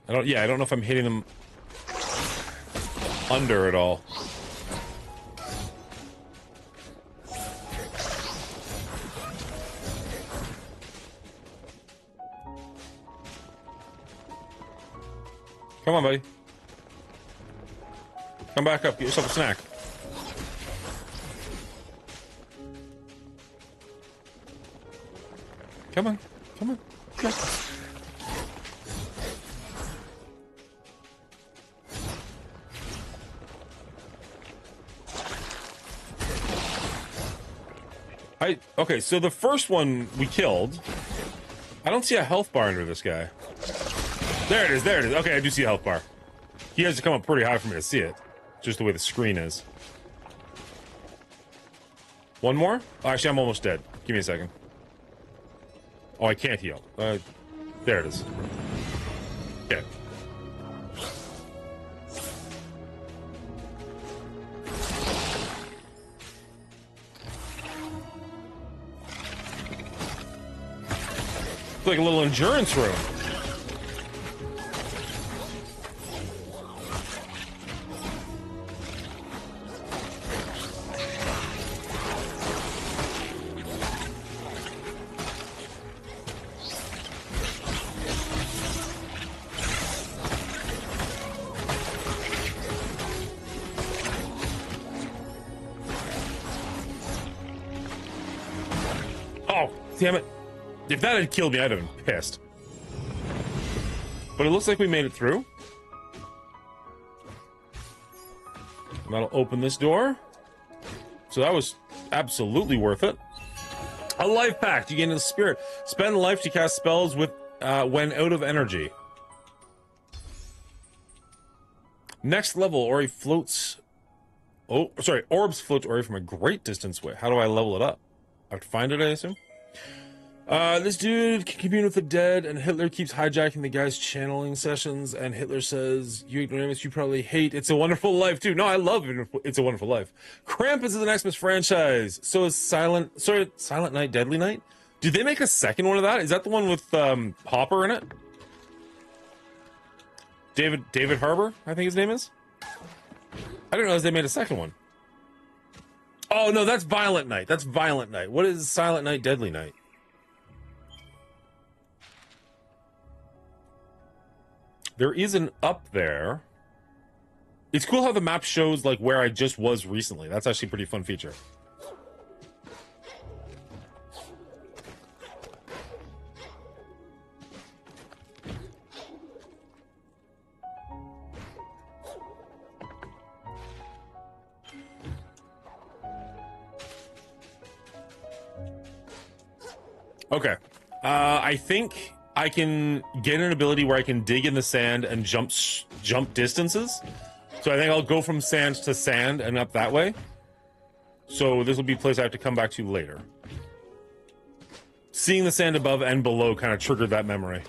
I don't know if I'm hitting them under at all. Come on, buddy. Come back up. Get yourself a snack. Come on. Come on. Come on. Okay, so the first one we killed. I don't see a health bar under this guy. There it is, there it is. Okay, I do see a health bar. He has to come up pretty high for me to see it. Just the way the screen is. One more? Oh, actually, I'm almost dead. Give me a second. Oh, I can't heal. There it is. Okay. It's like a little endurance room. Oh, damn it. If that had killed me, I'd have been pissed. But it looks like we made it through. And that'll open this door. So that was absolutely worth it. A life pact. You gain the spirit. Spend life to cast spells with when out of energy. Next level, Ori floats. Oh, sorry. Orbs float Ori from a great distance away. How do I level it up? I have to find it, I assume. This dude can commune with the dead, and Hitler keeps hijacking the guy's channeling sessions, and Hitler says, "You ignoramus, you probably hate It's a Wonderful Life, too." No, I love It's a Wonderful Life. Krampus is the Xmas franchise. So is Silent Night, Deadly Night? Did they make a second one of that? Is that the one with, Hopper in it? David Harbour, I think his name is? I didn't realize they made a second one. Oh, no, that's Violent Night. That's Violent Night. What is Silent Night, Deadly Night? There is an up there. It's cool how the map shows like where I just was recently. That's actually a pretty fun feature. Okay. I think I can get an ability where I can dig in the sand and jump distances. So I think I'll go from sand to sand and up that way. So this will be a place I have to come back to later. Seeing the sand above and below kind of triggered that memory.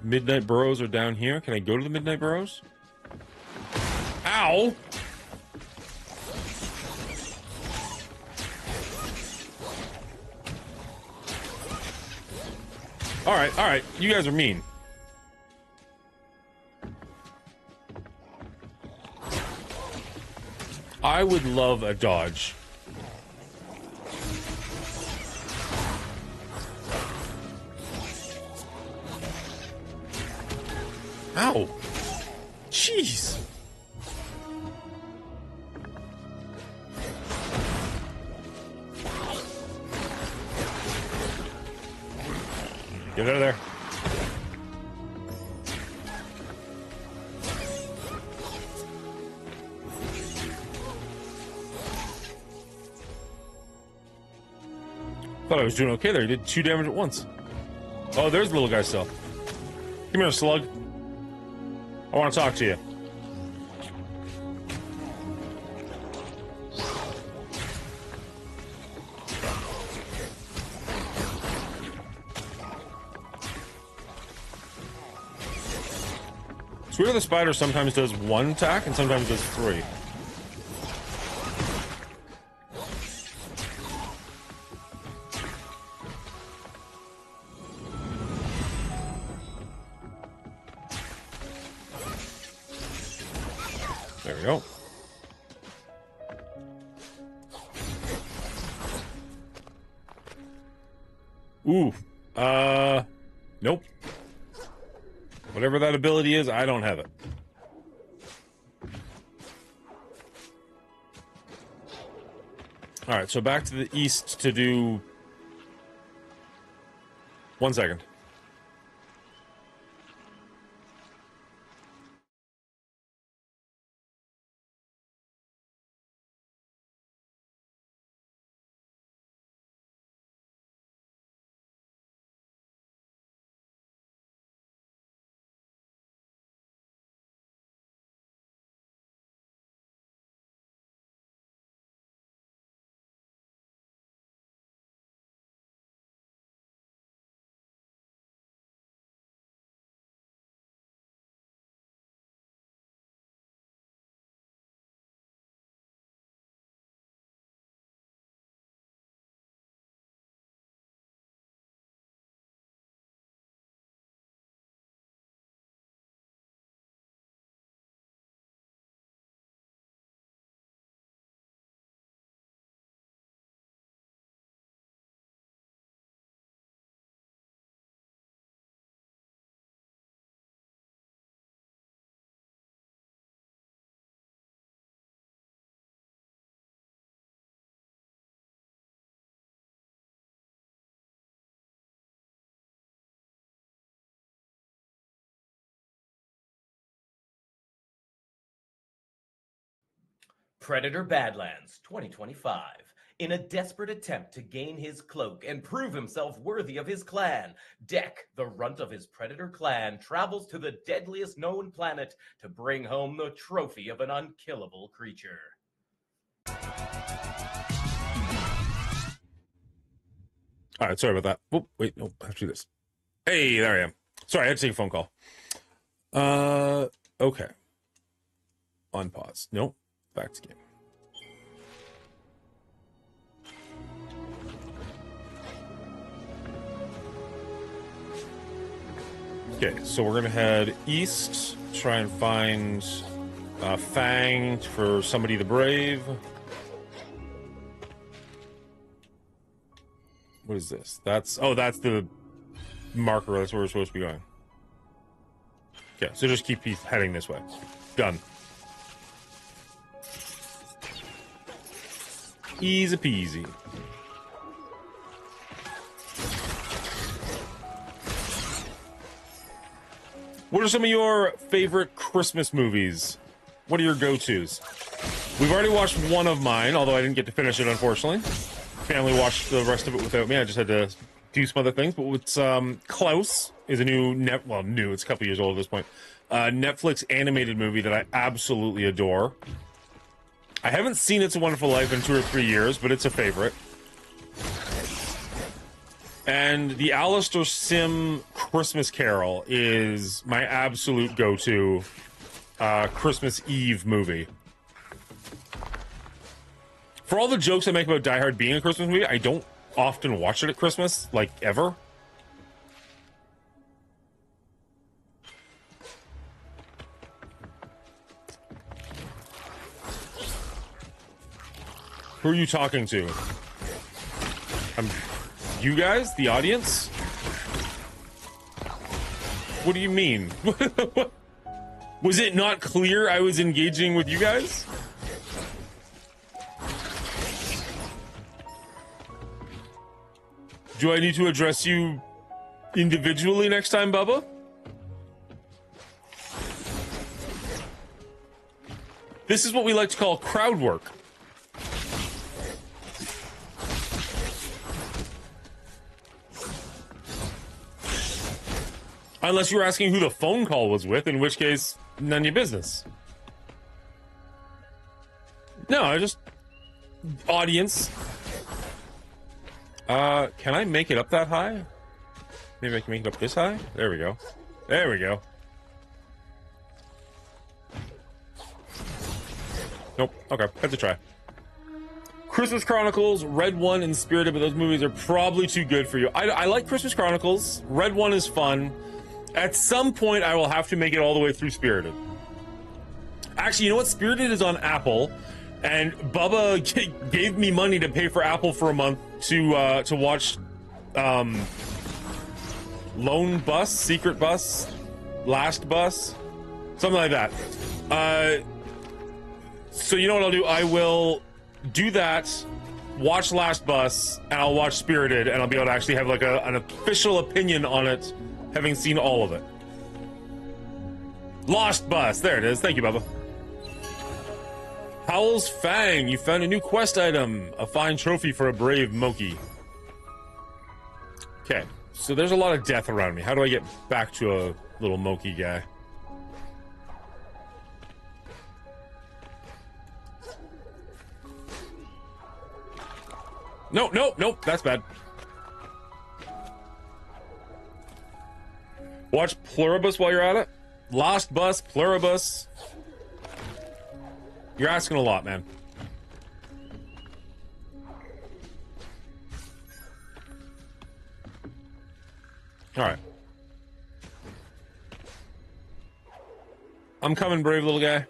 Midnight Burrows are down here. Can I go to the Midnight Burrows? Ow! All right. You guys are mean. I would love a dodge. Ow. Jeez. Get out of there. Thought I was doing okay there. He did 2 damage at once. Oh, there's the little guy still. Come here, slug. I want to talk to you. Swear the spider sometimes does 1 attack and sometimes does 3. go. Ooh. Nope. Whatever that ability is, I don't have it. All right, so back to the east to do... 1 second. Predator Badlands 2025. In a desperate attempt to gain his cloak and prove himself worthy of his clan, Deck, the runt of his Predator clan, travels to the deadliest known planet to bring home the trophy of an unkillable creature. All right, sorry about that. Oh, wait, no, I have to do this. Hey, there I am. Sorry, I had to take a phone call. Okay. Unpause. Nope. Back to game. Okay, so we're gonna head east, try and find Fang for somebody the brave. What is this? That's the marker. That's where we're supposed to be going. Okay, so just keep heading this way. Done. Easy peasy. What are some of your favorite Christmas movies? What are your go-tos? We've already watched one of mine, although I didn't get to finish it, unfortunately. Family watched the rest of it without me. I just had to do some other things. But it's Klaus is a new, it's a couple years old at this point. Netflix animated movie that I absolutely adore. I haven't seen It's a Wonderful Life in 2 or 3 years, but it's a favorite. And the Alistair Sim Christmas Carol is my absolute go-to Christmas Eve movie. For all the jokes I make about Die Hard being a Christmas movie, I don't often watch it at Christmas, like, ever. Who are you talking to? You guys? The audience? What do you mean? Was it not clear I was engaging with you guys? Do I need to address you individually next time, Bubba? This is what we like to call crowd work. Unless you were asking who the phone call was with, in which case, none of your business. No, I just... Audience. Can I make it up that high? Maybe I can make it up this high? There we go. There we go. Nope. Okay, had to try. Christmas Chronicles, Red One, and Spirited, but those movies are probably too good for you. I like Christmas Chronicles. Red One is fun. At some point, I will have to make it all the way through Spirited. Actually, you know what? Spirited is on Apple, and Bubba gave me money to pay for Apple for a month to watch Lone Bus, Secret Bus, Last Bus, something like that. So you know what I'll do? I will do that, watch Last Bus, and I'll watch Spirited, and I'll be able to actually have like an official opinion on it, having seen all of it. Lost Bus, there it is. Thank you, Bubba. Howl's Fang, you found a new quest item. A fine trophy for a brave Moki. Okay, so there's a lot of death around me. How do I get back to a little Moki guy? No, no, nope, that's bad. Watch Pluribus while you're at it. Lost Bus, Pluribus. You're asking a lot, man. All right. I'm coming, brave little guy.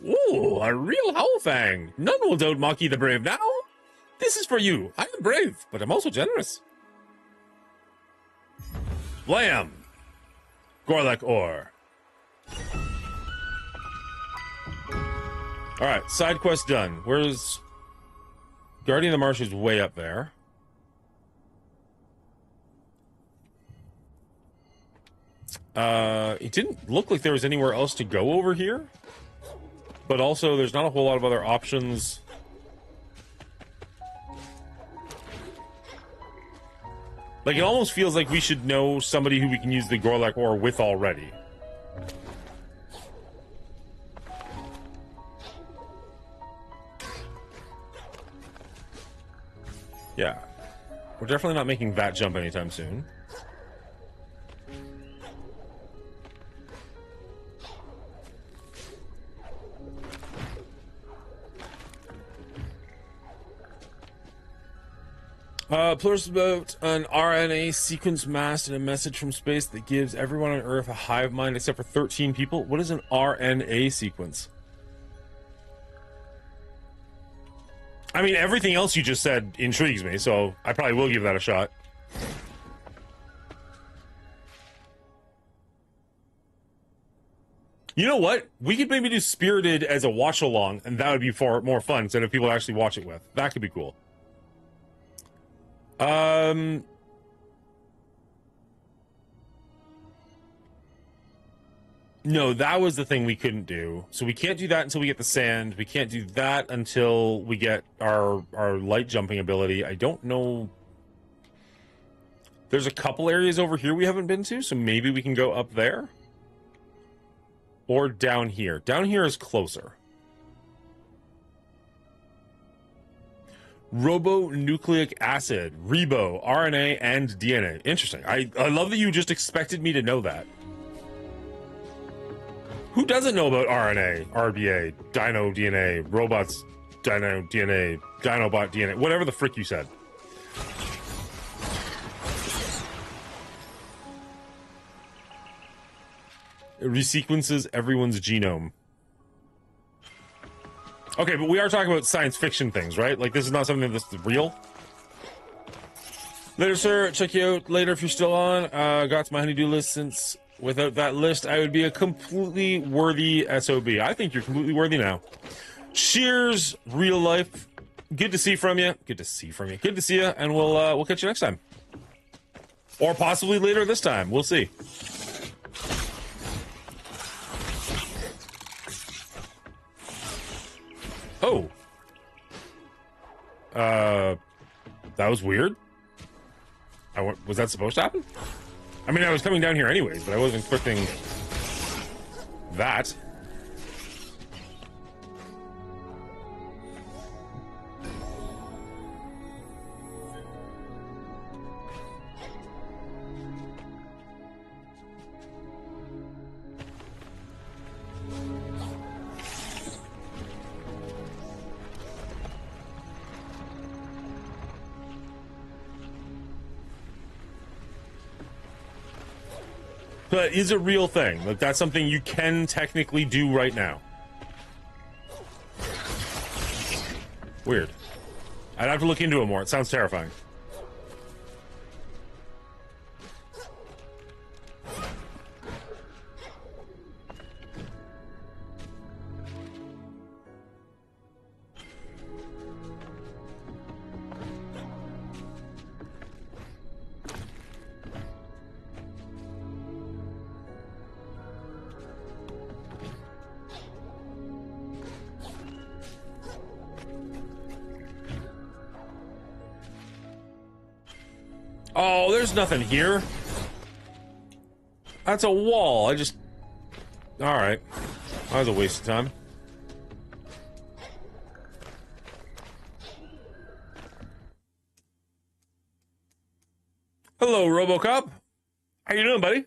Ooh, a real Howlfang. None will doubt Maki the Brave now. This is for you. I am brave, but I'm also generous. Blam! Gorlek Ore. Alright, side quest done. Where's... Guardian of the Marsh is way up there. It didn't look like there was anywhere else to go over here. But also, there's not a whole lot of other options. Like, it almost feels like we should know somebody who we can use the Gorlek Ore with already. Yeah. We're definitely not making that jump anytime soon. Pluribus about an RNA sequence mast and a message from space that gives everyone on Earth a hive mind except for 13 people. What is an RNA sequence? I mean, everything else you just said intrigues me, so I probably will give that a shot. You know what? We could maybe do Spirited as a watch-along, and that would be far more fun instead of people to actually watch it with. That could be cool. No, that was the thing we couldn't do. So we can't do that until we get the sand. We can't do that until we get our light jumping ability. I don't know. There's a couple areas over here we haven't been to, so maybe we can go up there. Or down here. Down here is closer. Ribonucleic acid, Ribo, RNA, and DNA. Interesting. I love that you just expected me to know that. Who doesn't know about RNA, RBA, Dino DNA, robots, Dino DNA, Dinobot DNA, whatever the frick you said? It resequences everyone's genome. Okay, but we are talking about science fiction things, right? Like, this is not something that's real. Later, sir. Check you out later if you're still on. Got to my honey-do list since without that list, I would be a completely worthy SOB. I think you're completely worthy now. Cheers, real life. Good to see from you. Good to see from you. Good to see you, and we'll catch you next time. Or possibly later this time. We'll see. Oh. That was weird. Was that supposed to happen? I mean, I was coming down here anyways, but I wasn't expecting that. that is a real thing. Like, that's something you can technically do right now. Weird. I'd have to look into it more. It sounds terrifying. Oh, there's nothing here. That's a wall. I just... Alright. That was a waste of time. Hello, RoboCop. How you doing, buddy?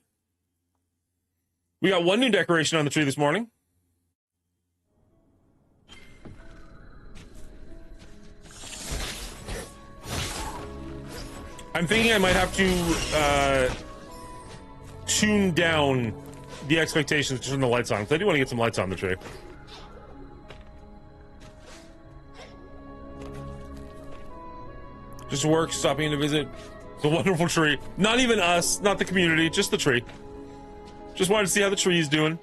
We got one new decoration on the tree this morning. I'm thinking I might have to tune down the expectations to turn the lights on, because I do want to get some lights on the tree. Just work, stopping to visit the wonderful tree. Not even us, not the community, just the tree. Just wanted to see how the tree is doing.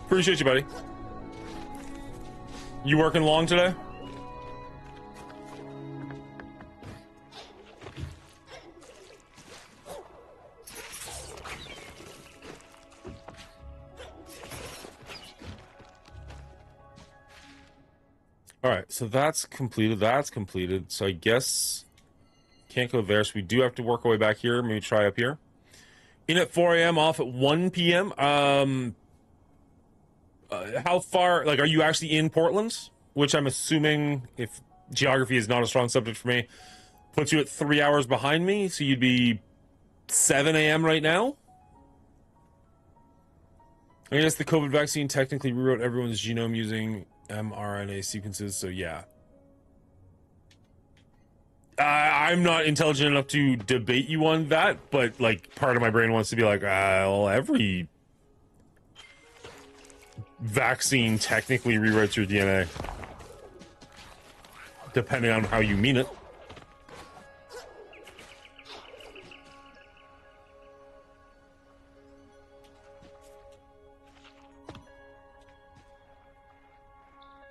Appreciate you, buddy. You working long today? All right, so that's completed. That's completed. So I guess can't go there. So we do have to work our way back here. Maybe try up here. In at 4 a.m., off at 1 p.m. How far? Like, are you actually in Portland? Which I'm assuming, if geography is not a strong subject for me, puts you at 3 hours behind me. So you'd be 7 a.m. right now. I guess the COVID vaccine technically rewrote everyone's genome using mRNA sequences, so yeah. I'm not intelligent enough to debate you on that, but, like, part of my brain wants to be like, well, every vaccine technically rewrites your DNA. Depending on how you mean it.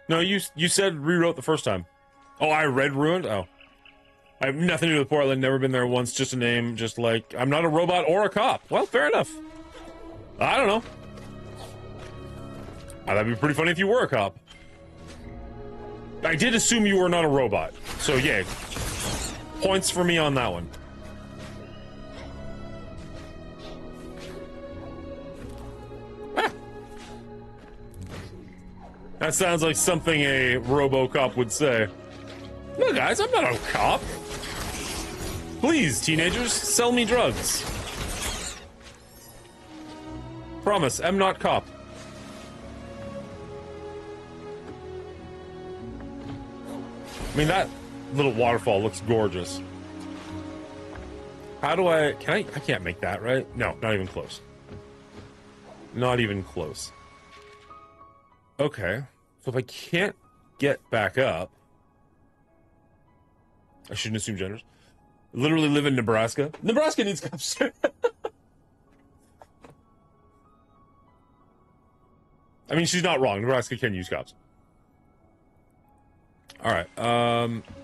No, you said rewrote the first time. Oh, I read ruined? Oh. I have nothing to do with Portland, never been there once, just a name, just like, I'm not a robot or a cop. Well, fair enough. I don't know. That'd be pretty funny if you were a cop. I did assume you were not a robot, so yay. Points for me on that one. That sounds like something a RoboCop would say. No, guys, I'm not a cop. Please, teenagers, sell me drugs. Promise, I'm not cop. I mean, that little waterfall looks gorgeous. How do I can't make that, right? No, not even close. Not even close. Okay. So if I can't get back up, I shouldn't assume genders. I literally live in Nebraska. Nebraska needs cops. I mean, she's not wrong. Nebraska can use cops. All right.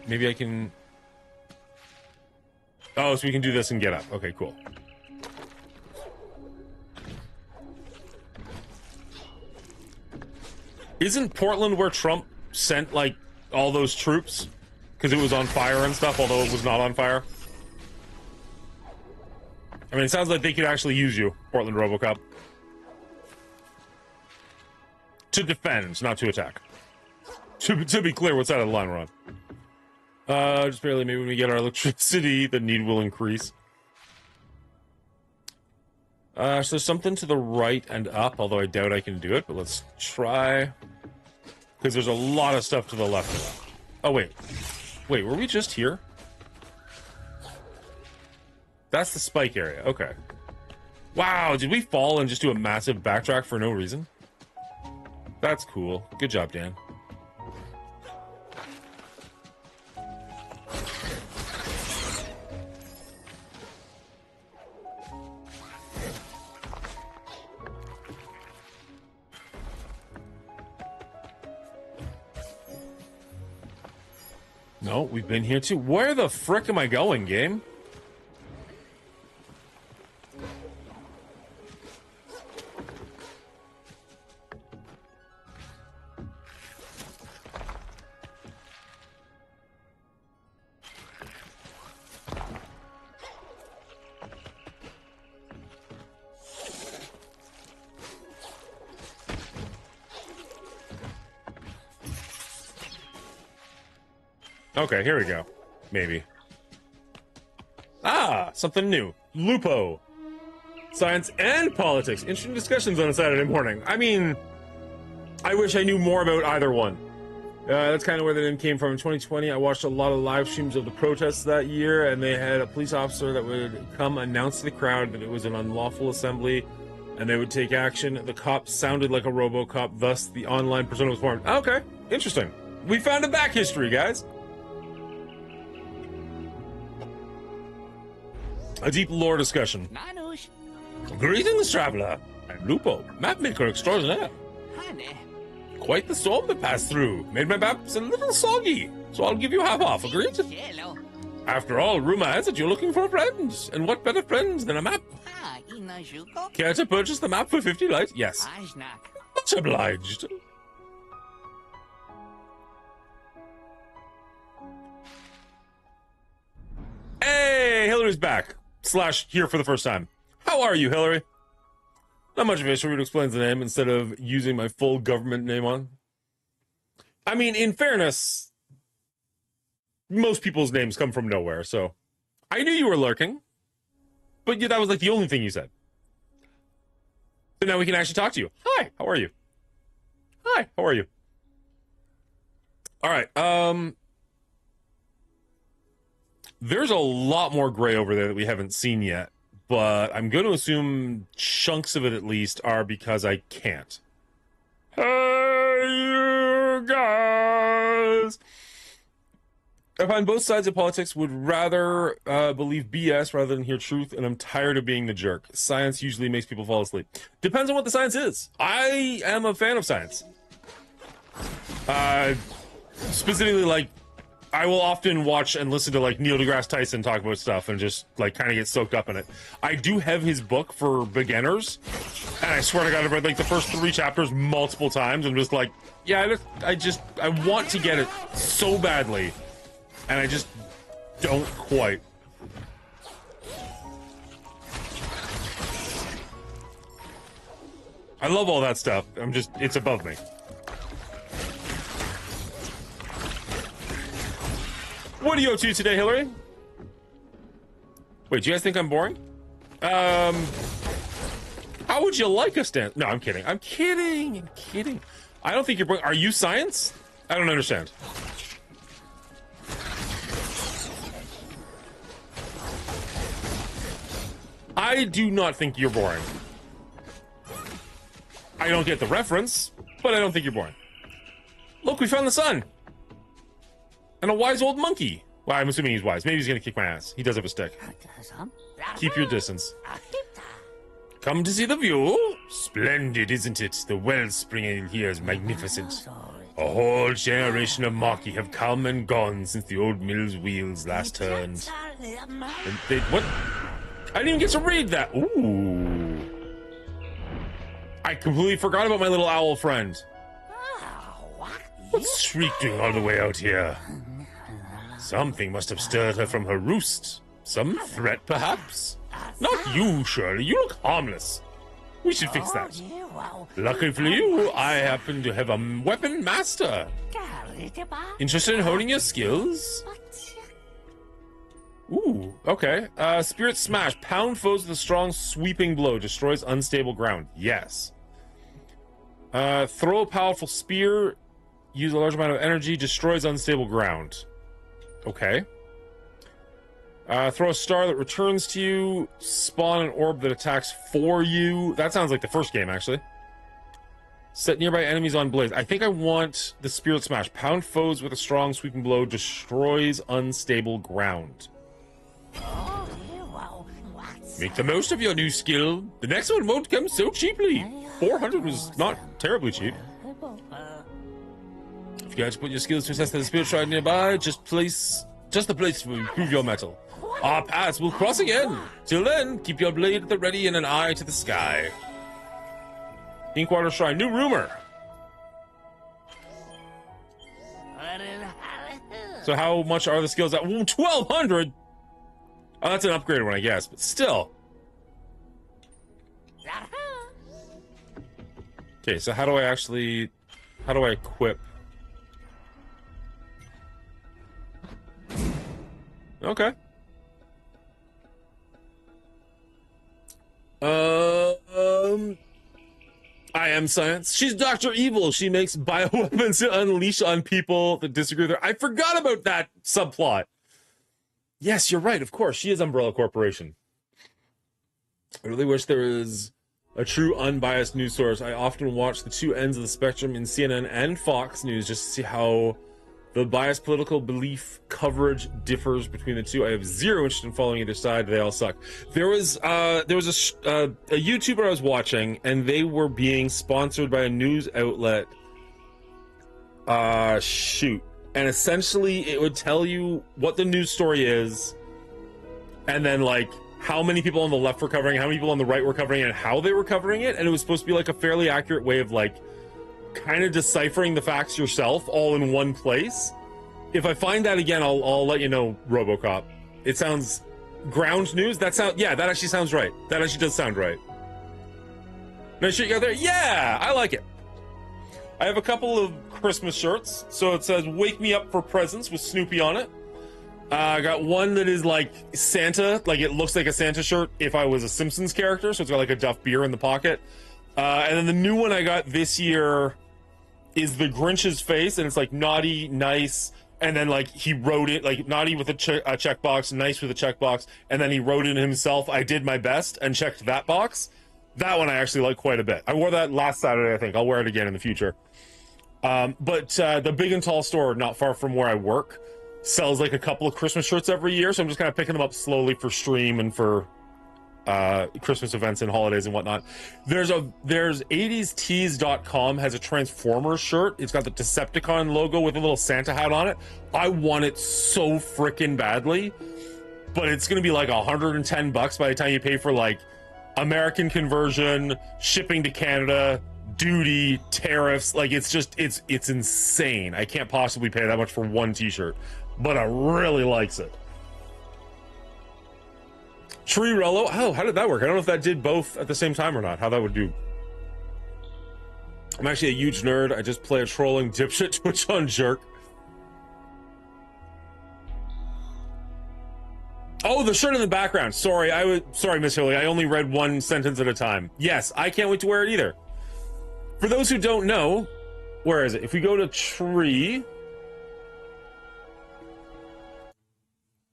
Maybe I can. Oh, so we can do this and get up. Okay, cool. Isn't Portland where Trump sent, like, all those troops? Because it was on fire and stuff, although it was not on fire? I mean, it sounds like they could actually use you, Portland RoboCop. To defend, not to attack. To be clear, what side of the line we're on. Just barely, maybe when we get our electricity, the need will increase. So something to the right and up, although I doubt I can do it, but let's try. Because there's a lot of stuff to the left of that. Oh, wait. Wait, were we just here? That's the spike area. Okay. Wow, did we fall and just do a massive backtrack for no reason? That's cool. Good job, Dan. No, we've been here too. Where the frick am I going, game? Okay, here we go. Maybe. Ah, something new. Lupo. Science and politics. Interesting discussions on a Saturday morning. I mean, I wish I knew more about either one. That's kind of where the name came from. In 2020, I watched a lot of live streams of the protests that year, and they had a police officer that would come announce to the crowd that it was an unlawful assembly, and they would take action. The cop sounded like a RoboCop, thus the online persona was formed. Okay, interesting. We found a back history, guys. A deep lore discussion. Nanush. Greetings, traveler. I'm Lupo, mapmaker extraordinaire. Honey. Quite the storm that passed through. Made my maps a little soggy, so I'll give you half off, agreed? Cielo. After all, rumor has it you're looking for friends, and what better friends than a map? Ah, inajuko. Care to purchase the map for 50 light? Yes. Ajnak. Much obliged. Hey, Hillary's back. / here for the first time. How are you, Hillary? Not much of a issue to explain the name instead of using my full government name on. I mean, in fairness, most people's names come from nowhere, so I knew you were lurking, but yeah, that was like the only thing you said. So now we can actually talk to you. Hi, how are you? Hi, how are you? All right, there's a lot more gray over there that we haven't seen yet, but I'm going to assume chunks of it at least are because I can't. Hey, you guys! I find both sides of politics would rather believe BS rather than hear truth, and I'm tired of being the jerk. Science usually makes people fall asleep. Depends on what the science is. I am a fan of science. Specifically, like, I will often watch and listen to like Neil deGrasse Tyson talk about stuff and just like kind of get soaked up in it. I do have his book for beginners, and I swear to God, I've read like the first 3 chapters multiple times. I'm just like, yeah, I want to get it so badly, and I just don't quite. I love all that stuff. It's above me. What are you up to today, Hillary? Wait, do you guys think I'm boring? How would you like us to... No, I'm kidding. I'm kidding. I don't think you're boring. Are you science? I don't understand. I do not think you're boring. I don't get the reference, but I don't think you're boring. Look, we found the sun. And a wise old monkey. Well, I'm assuming he's wise. Maybe he's gonna kick my ass. He does have a stick. Keep your distance. Come to see the view? Splendid, isn't it? The wellspring in here is magnificent. A whole generation of Maki have come and gone since the old mill's wheels last turned. And what? I didn't even get to read that. Ooh. I completely forgot about my little owl friend. What's Shriek doing all the way out here? Something must have stirred her from her roost. Some threat, perhaps? Not you, Shirley. You look harmless. We should fix that. Lucky for you, I happen to have a weapon master. Interested in honing your skills? Ooh, okay. Spirit Smash. Pound foes with a strong sweeping blow. Destroys unstable ground. Yes. Throw a powerful spear. Use a large amount of energy. Destroys unstable ground. Okay. Throw a star that returns to you. Spawn an orb that attacks for you. That sounds like the first game, actually. Set nearby enemies on blaze. I think I want the Spirit Smash. Pound foes with a strong sweeping blow. Destroys unstable ground. Make the most of your new skill. The next one won't come so cheaply. 400 was not terribly cheap. If you guys put your skills to assess the Spirit Shrine nearby, just the place to improve your metal. Our paths will cross again. Till then, keep your blade at the ready and an eye to the sky. Inkwater Shrine, new rumor. So how much are the skills at? 1,200? Oh, that's an upgraded one, I guess, but still. Okay, so how do I equip? Okay. I am science. She's Dr. Evil. She makes bioweapons to unleash on people that disagree with her. I forgot about that subplot. Yes, you're right. Of course, she is Umbrella Corporation. I really wish there was a true unbiased news source. I often watch the two ends of the spectrum in CNN and Fox News just to see how the biased political belief coverage differs between the two. I have zero interest in following either side. They all suck. There was a YouTuber I was watching, and they were being sponsored by a news outlet. And essentially, it would tell you what the news story is, and then like how many people on the left were covering, how many people on the right were covering it, and how they were covering it. And it was supposed to be like a fairly accurate way of like kind of deciphering the facts yourself all in one place. If I find that again, I'll let you know, RoboCop. It sounds ground news. That actually sounds right. That actually does sound right. Nice shirt you got there. Yeah, I like it. I have a couple of Christmas shirts. So it says "Wake Me Up for Presents" with Snoopy on it. I got one that is like Santa, like it looks like a Santa shirt if I was a Simpsons character. So it's got like a Duff beer in the pocket. And then the new one I got this year is the Grinch's face, and it's like naughty, nice, and then like he wrote it like naughty with a checkbox, nice with a checkbox, and then he wrote it himself. I did my best and checked that box. That one I actually like quite a bit. I wore that last Saturday, I think. I'll wear it again in the future. But the Big and Tall store, not far from where I work, sells like a couple of Christmas shirts every year, so I'm just kind of picking them up slowly for stream and for Christmas events and holidays and whatnot. There's 80stees.com has a Transformers shirt. It's got the Decepticon logo with a little Santa hat on it. I want it so freaking badly, but it's gonna be like $110 by the time you pay for like American conversion, shipping to Canada, duty, tariffs. Like it's insane. I can't possibly pay that much for one t-shirt, but I really likes it. Tree Rello. Oh, how did that work? I don't know if that did both at the same time or not. How that would do. I'm actually a huge nerd. I just play a trolling dipshit Twitch on Jerk. Oh, the shirt in the background. Sorry, Miss Hilly. I only read one sentence at a time. Yes, I can't wait to wear it either. For those who don't know, where is it? If we go to Tree,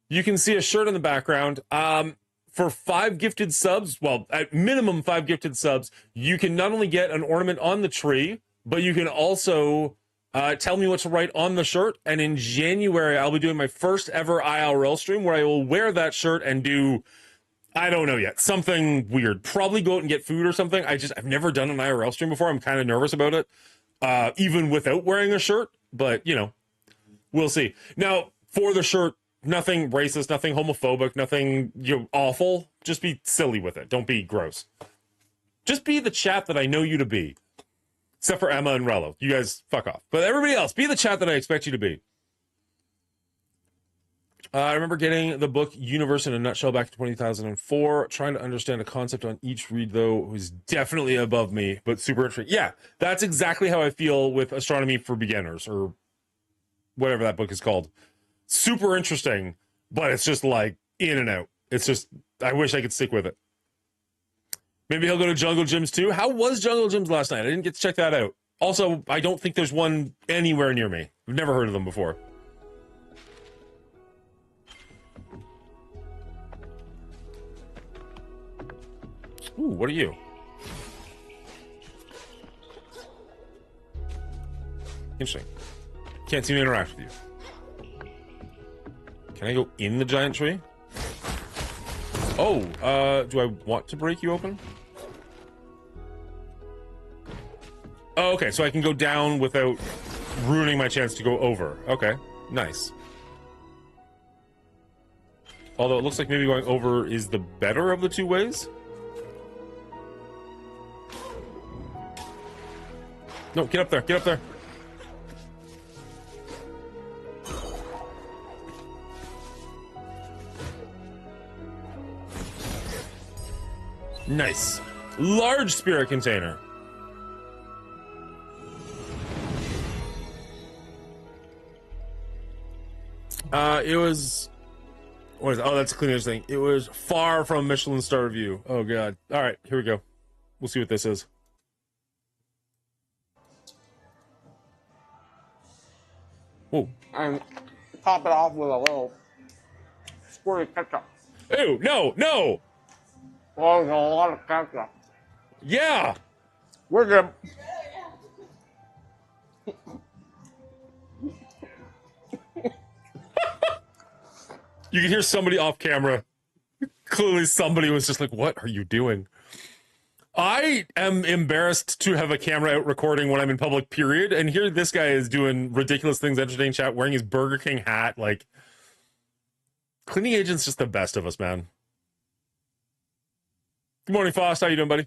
you can see a shirt in the background. For 5 gifted subs, well, at minimum 5 gifted subs, you can not only get an ornament on the tree, but you can also tell me what to write on the shirt. And in January, I'll be doing my first ever IRL stream where I will wear that shirt and do, I don't know yet, something weird. Probably go out and get food or something. I've never done an IRL stream before. I'm kind of nervous about it, even without wearing a shirt. But, you know, we'll see. Now, for the shirt, nothing racist, nothing homophobic, nothing awful. Just be silly with it. Don't be gross. Just be the chat that I know you to be. Except for Emma and Rello. You guys fuck off. But everybody else, be the chat that I expect you to be. I remember getting the book Universe in a Nutshell back in 2004. Trying to understand a concept on each read, though, was definitely above me, but super interesting. Yeah, that's exactly how I feel with Astronomy for Beginners, or whatever that book is called. Super interesting, but it's just like in and out. It's just, I wish I could stick with it. Maybe he'll go to Jungle Gyms too. How was Jungle Gyms last night? I didn't get to check that out. Also, I don't think there's one anywhere near me. I've never heard of them before. Ooh, what are you? Interesting. Can't seem to interact with you. Can I go in the giant tree? Oh, do I want to break you open? Oh, okay, so I can go down without ruining my chance to go over. Okay, nice. Although it looks like maybe going over is the better of the two ways. No, get up there, get up there. Nice. Large spirit container. It was... What is it? Oh, that's a cleaner's thing. It was far from Michelin star review. Oh, God. All right, here we go. We'll see what this is. Whoa. And top it off with a little squirty ketchup. Ew, no, no! Oh, there's a lot of ketchup. Yeah! We're good. You can hear somebody off camera. Clearly somebody was just like, what are you doing? I am embarrassed to have a camera out recording when I'm in public, period. And here this guy is doing ridiculous things, entertaining chat, wearing his Burger King hat. Like, cleaning agent's just the best of us, man. Good morning, Foss. How you doing, buddy?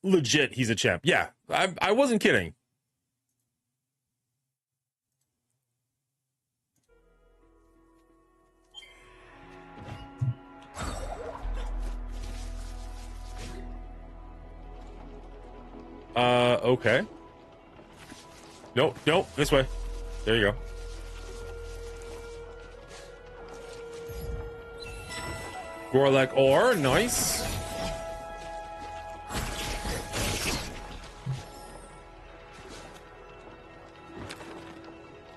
Legit, he's a champ. Yeah, I wasn't kidding. Okay. Nope, nope, this way. There you go. Gorlek ore, nice.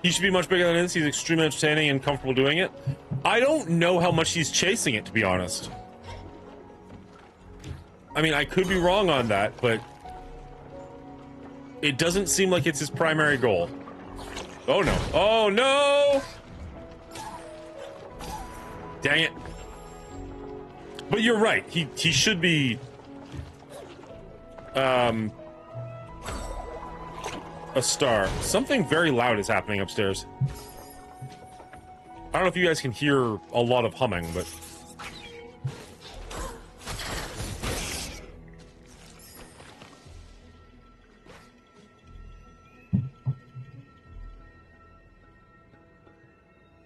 He should be much bigger than this. He's extremely entertaining and comfortable doing it. I don't know how much he's chasing it, to be honest. I mean, I could be wrong on that, but it doesn't seem like it's his primary goal. Oh, no. Oh, no! Dang it. But you're right. He should be... a star. Something very loud is happening upstairs. I don't know if you guys can hear a lot of humming, but...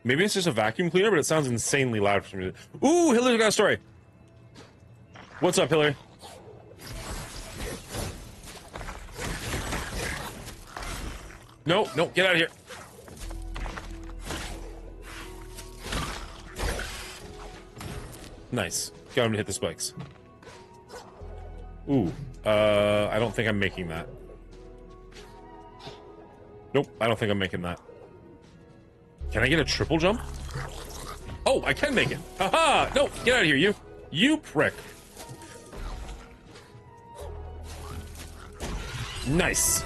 Maybe it's just a vacuum cleaner, but it sounds insanely loud for me. Ooh, Hillary's got a story. What's up, Hillary? No, no, get out of here. Nice. Got him to hit the spikes. Ooh, I don't think I'm making that. Nope, I don't think I'm making that. Can I get a triple jump? Oh, I can make it. Haha! No, get out of here, you. You prick. Nice.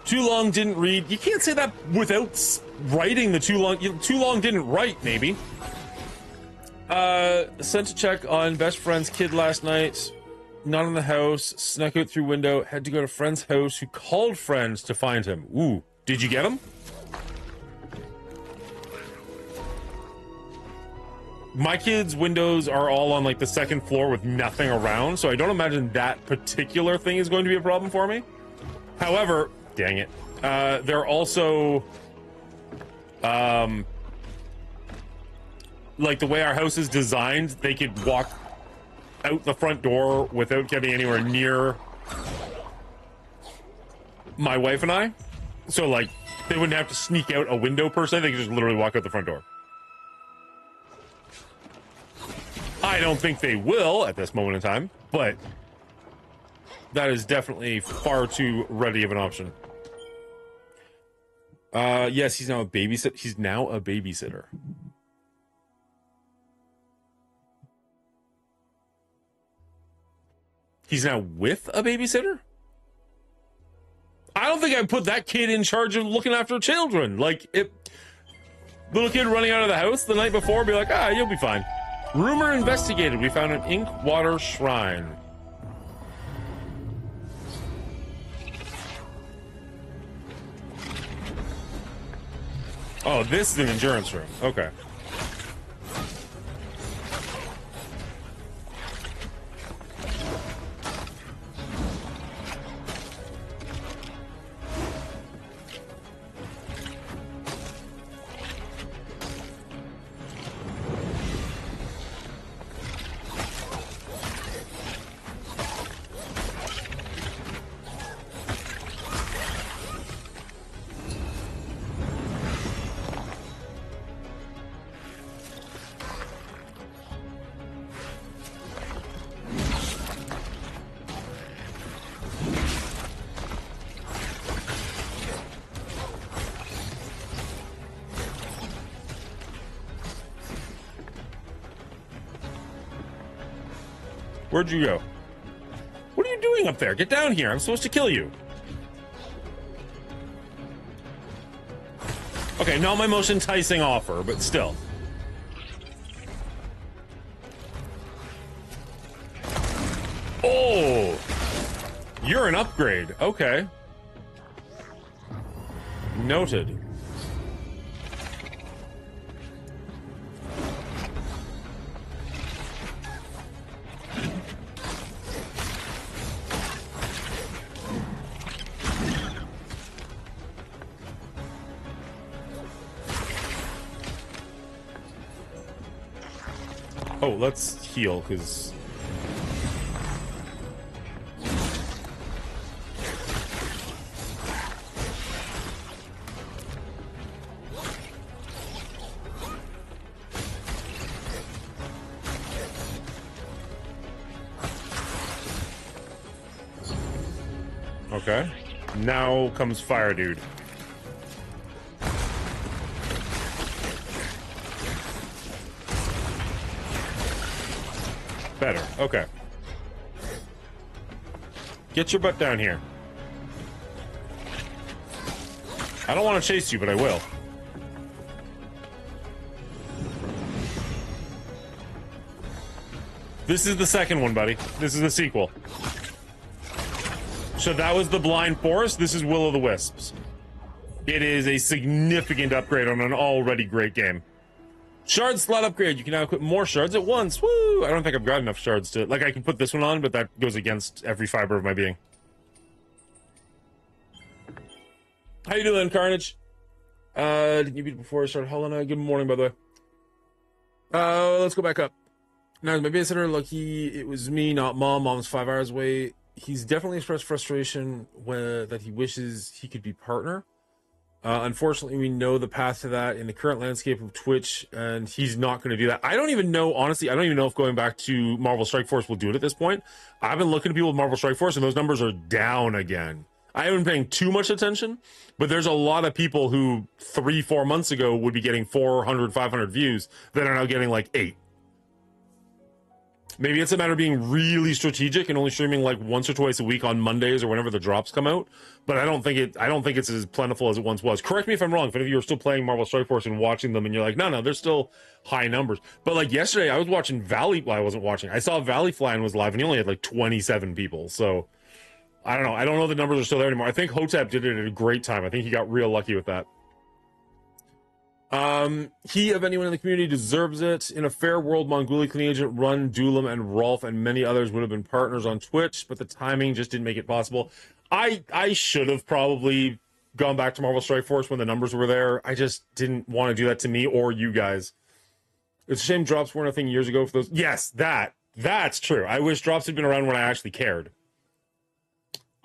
Too long didn't read. You can't say that without writing the too long. Too long didn't write, maybe. Sent a check on best friend's kid last night. Not in the house. Snuck out through window. Had to go to friend's house who called friends to find him. Ooh. Did you get him? My kids' windows are all on like the second floor with nothing around, so I don't imagine that particular thing is going to be a problem for me. However, dang it. They're also, like the way our house is designed, they could walk out the front door without getting anywhere near my wife and I. So like, they wouldn't have to sneak out a window per se, they could just literally walk out the front door. I don't think they will at this moment in time, but that is definitely far too ready of an option. Yes, he's now a babysitter. He's now a babysitter. He's now with a babysitter? I don't think I'd put that kid in charge of looking after children. Like, little kid running out of the house the night before, be like, you'll be fine. Rumor investigated. We found an ink water shrine. Oh, this is an endurance room. Okay. Where'd you go? What are you doing up there? Get down here. I'm supposed to kill you. Okay, not my most enticing offer, but still. Oh! You're an upgrade. Okay. Noted. Oh, let's heal, because... Okay. Now comes Fire Dude. Better. Okay. Get your butt down here. I don't want to chase you, but I will. This is the second one, buddy. This is the sequel. So that was the Blind Forest. This is Will of the Wisps. It is a significant upgrade on an already great game. Shard slot upgrade. You can now equip more shards at once. Woo! I don't think I've got enough shards to... Like, I can put this one on, but that goes against every fiber of my being. How you doing, Carnage? Did you beat before I started Helena? Good morning, by the way. Let's go back up. Now, my babysitter, lucky it was me, not mom. Mom's 5 hours away. He's definitely expressed frustration that he wishes he could be partner. Unfortunately, we know the path to that in the current landscape of Twitch, and he's not going to do that. I don't even know, honestly, I don't even know if going back to Marvel Strike Force will do it at this point. I've been looking at people with Marvel Strike Force, and those numbers are down again. I haven't been paying too much attention, but there's a lot of people who 3-4 months ago would be getting 400, 500 views that are now getting like 8. Maybe it's a matter of being really strategic and only streaming like once or twice a week on Mondays or whenever the drops come out. But I don't think it's as plentiful as it once was. Correct me if I'm wrong. If any of you are still playing Marvel Strike Force and watching them and you're like, no, they're still high numbers. But like yesterday, I was watching Valley. Well, I wasn't watching. I saw Valley Fly and was live, and he only had like 27 people. So I don't know. I don't know if the numbers are still there anymore. I think Hotep did it at a great time. I think he got real lucky with that. He of anyone in the community deserves it. In a fair world, Mongooli, Clean Agent, Run, Duelam, and Rolf, and many others would have been partners on Twitch, but the timing just didn't make it possible. I should have probably gone back to Marvel Strike Force when the numbers were there. I just didn't want to do that to me or you guys. It's a shame drops weren't a thing years ago for those. Yes, that's true. I wish drops had been around when I actually cared.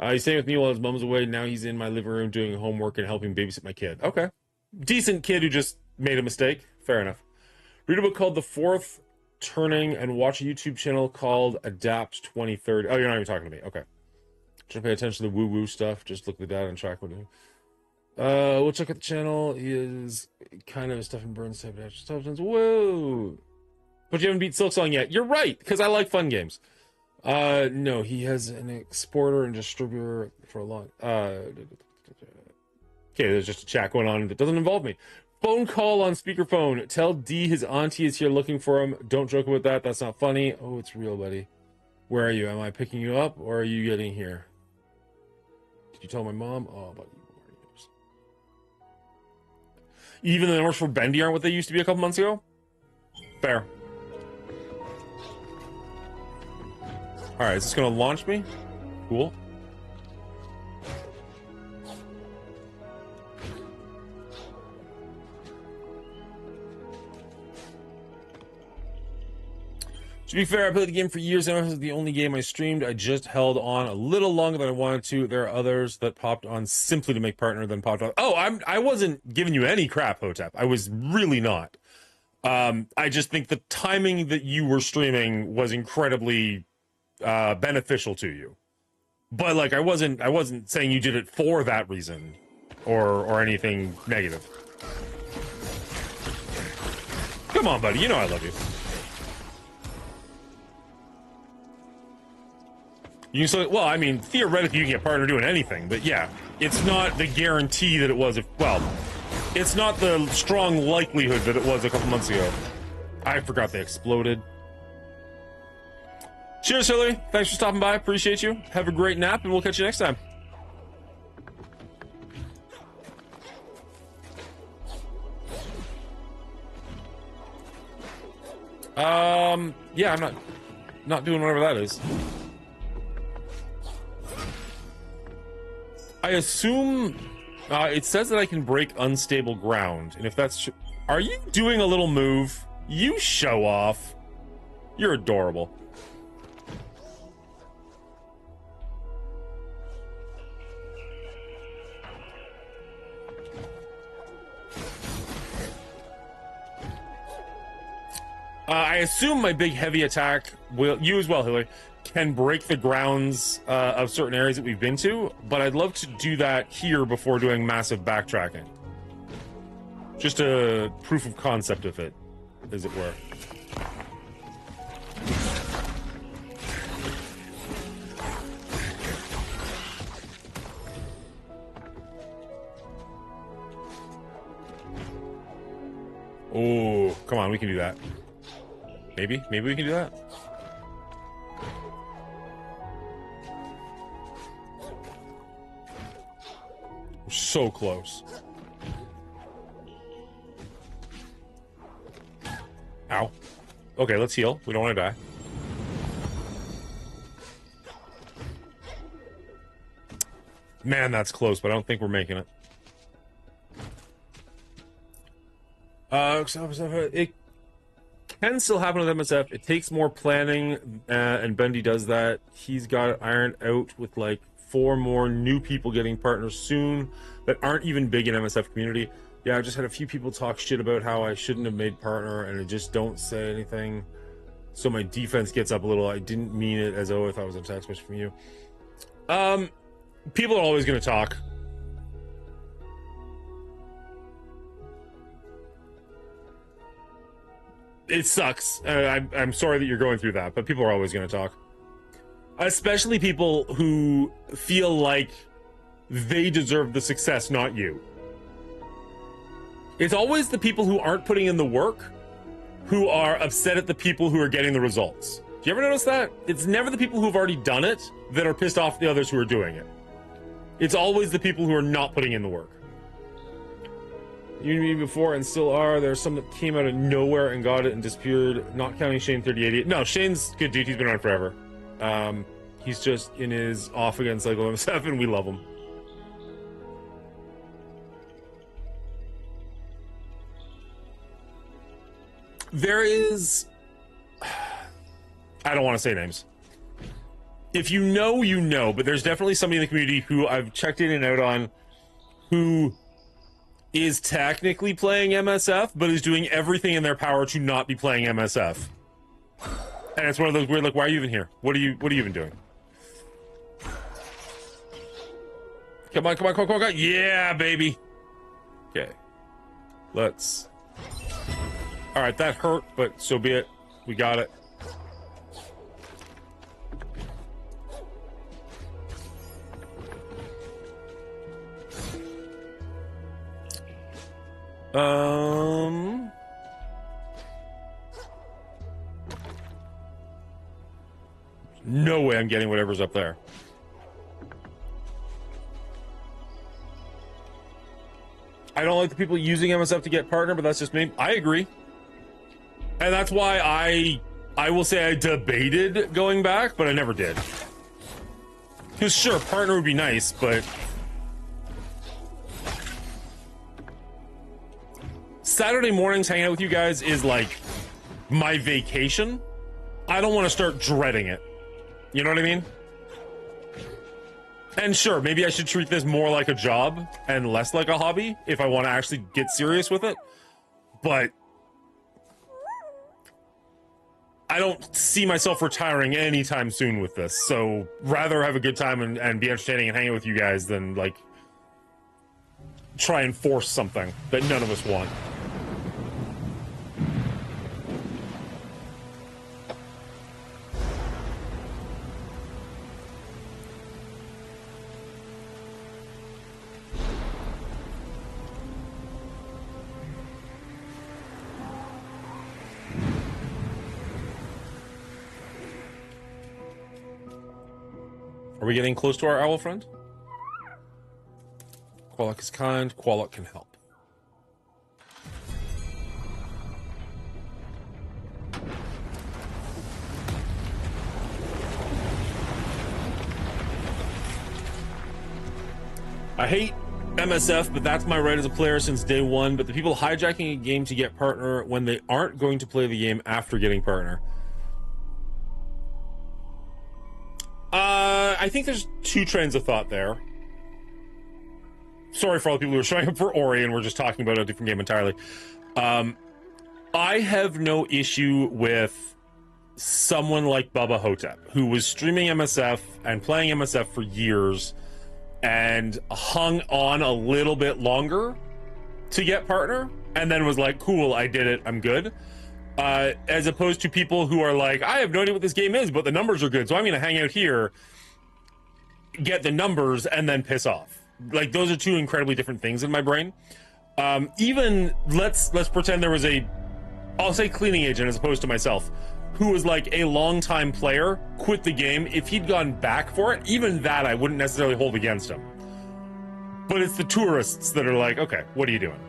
He's staying with me while his mom's away. Now he's in my living room doing homework and helping babysit my kid. Okay. Decent kid who just made a mistake. Fair enough. Read a book called The Fourth Turning and watch a YouTube channel called Adapt 2030. Oh, you're not even talking to me. Okay. Just pay attention to the woo-woo stuff. Just look at the data and track what it is. We'll check out the channel. He is kind of a stuff and burns type of action substance. Whoa. But you haven't beat Silksong yet. You're right, because I like fun games. No, he has an exporter and distributor for a long... Okay, there's just a chat going on that doesn't involve me. Phone call on speakerphone. Tell D his auntie is here looking for him. Don't joke about that. That's not funny. Oh, it's real, buddy. Where are you? Am I picking you up, or are you getting here? Did you tell my mom? Oh, buddy. Even the numbers for Bendy aren't what they used to be a couple months ago? Fair. Alright, is this going to launch me? Cool. To be fair, I played the game for years, and it was the only game I streamed. I just held on a little longer than I wanted to. There are others that popped on simply to make partner, then popped on. Oh, I wasn't giving you any crap, Hotep. I was really not. I just think the timing that you were streaming was incredibly beneficial to you. But like, I wasn't saying you did it for that reason, or anything negative. Come on, buddy. You know I love you. You can say, well, I mean, theoretically, you can get partner doing anything, but yeah, it's not the guarantee that it was. Well, it's not the strong likelihood that it was a couple months ago. I forgot they exploded. Cheers, Hillary. Thanks for stopping by. Appreciate you. Have a great nap, and we'll catch you next time. Yeah, I'm not doing whatever that is. I assume it says that I can break unstable ground, and if that's are you doing a little move? You show off. You're adorable. I assume my big heavy attack will, you as well, Hillary, can break the grounds of certain areas that we've been to, but I'd love to do that here before doing massive backtracking. Just a proof of concept of it, as it were. Oh, come on, we can do that. Maybe we can do that. We're so close. Ow. Okay, let's heal. We don't want to die. Man, that's close, but I don't think we're making it. It can still happen with MSF. It takes more planning, and Bendy does that. He's got it ironed out with like 4 more new people getting partners soon that aren't even big in MSF community. Yeah, I just had a few people talk shit about how I shouldn't have made partner, and I just don't say anything. So my defense gets up a little. I didn't mean it as, oh, I thought it was a text message from you. People are always going to talk. It sucks. I'm sorry that you're going through that, but people are always going to talk. Especially people who feel like they deserve the success, not you. It's always the people who aren't putting in the work who are upset at the people who are getting the results. Do you ever notice that? It's never the people who've already done it that are pissed off at the others who are doing it. It's always the people who are not putting in the work. You knew me before and still are. There's some that came out of nowhere and got it and disappeared. Not counting Shane 3088. No, Shane's good dude. He's been on forever. He's just in his off against cycle himself, and we love him. There is... I don't want to say names. If you know, you know, but there's definitely somebody in the community who I've checked in and out on who is technically playing MSF, but is doing everything in their power to not be playing MSF. And it's one of those weird, like, why are you even here? What are you even doing? Come on. Yeah, baby. Okay. Let's... Alright, that hurt, but so be it. We got it. No way I'm getting whatever's up there. I don't like the people using MSF to get partner, but that's just me. I agree. And that's why I will say I debated going back, but I never did. Because sure, partner would be nice, but Saturday mornings hanging out with you guys is like my vacation. I don't want to start dreading it. You know what I mean? And sure, maybe I should treat this more like a job and less like a hobby if I want to actually get serious with it. But I don't see myself retiring anytime soon with this. So rather have a good time and be entertaining and hang out with you guys than like try and force something that none of us want. Are we getting close to our owl friend? Quallock is kind. Quallock can help. I hate MSF, but that's my right as a player since day one. But the people hijacking a game to get partner when they aren't going to play the game after getting partner. I think there's two trains of thought there. Sorry for all the people who are showing up for Ori and we're just talking about a different game entirely. I have no issue with someone like Bubba Hotep, who was streaming MSF and playing MSF for years and hung on a little bit longer to get partner and then was like, cool, I did it, I'm good. As opposed to people who are like, I have no idea what this game is, but the numbers are good, so I'm going to hang out here, get the numbers, and then piss off. Like, those are two incredibly different things in my brain. Even, let's pretend there was I'll say cleaning agent as opposed to myself, who was like a longtime player, quit the game. If he'd gone back for it, even that I wouldn't necessarily hold against him. But it's the tourists that are like, okay, what are you doing?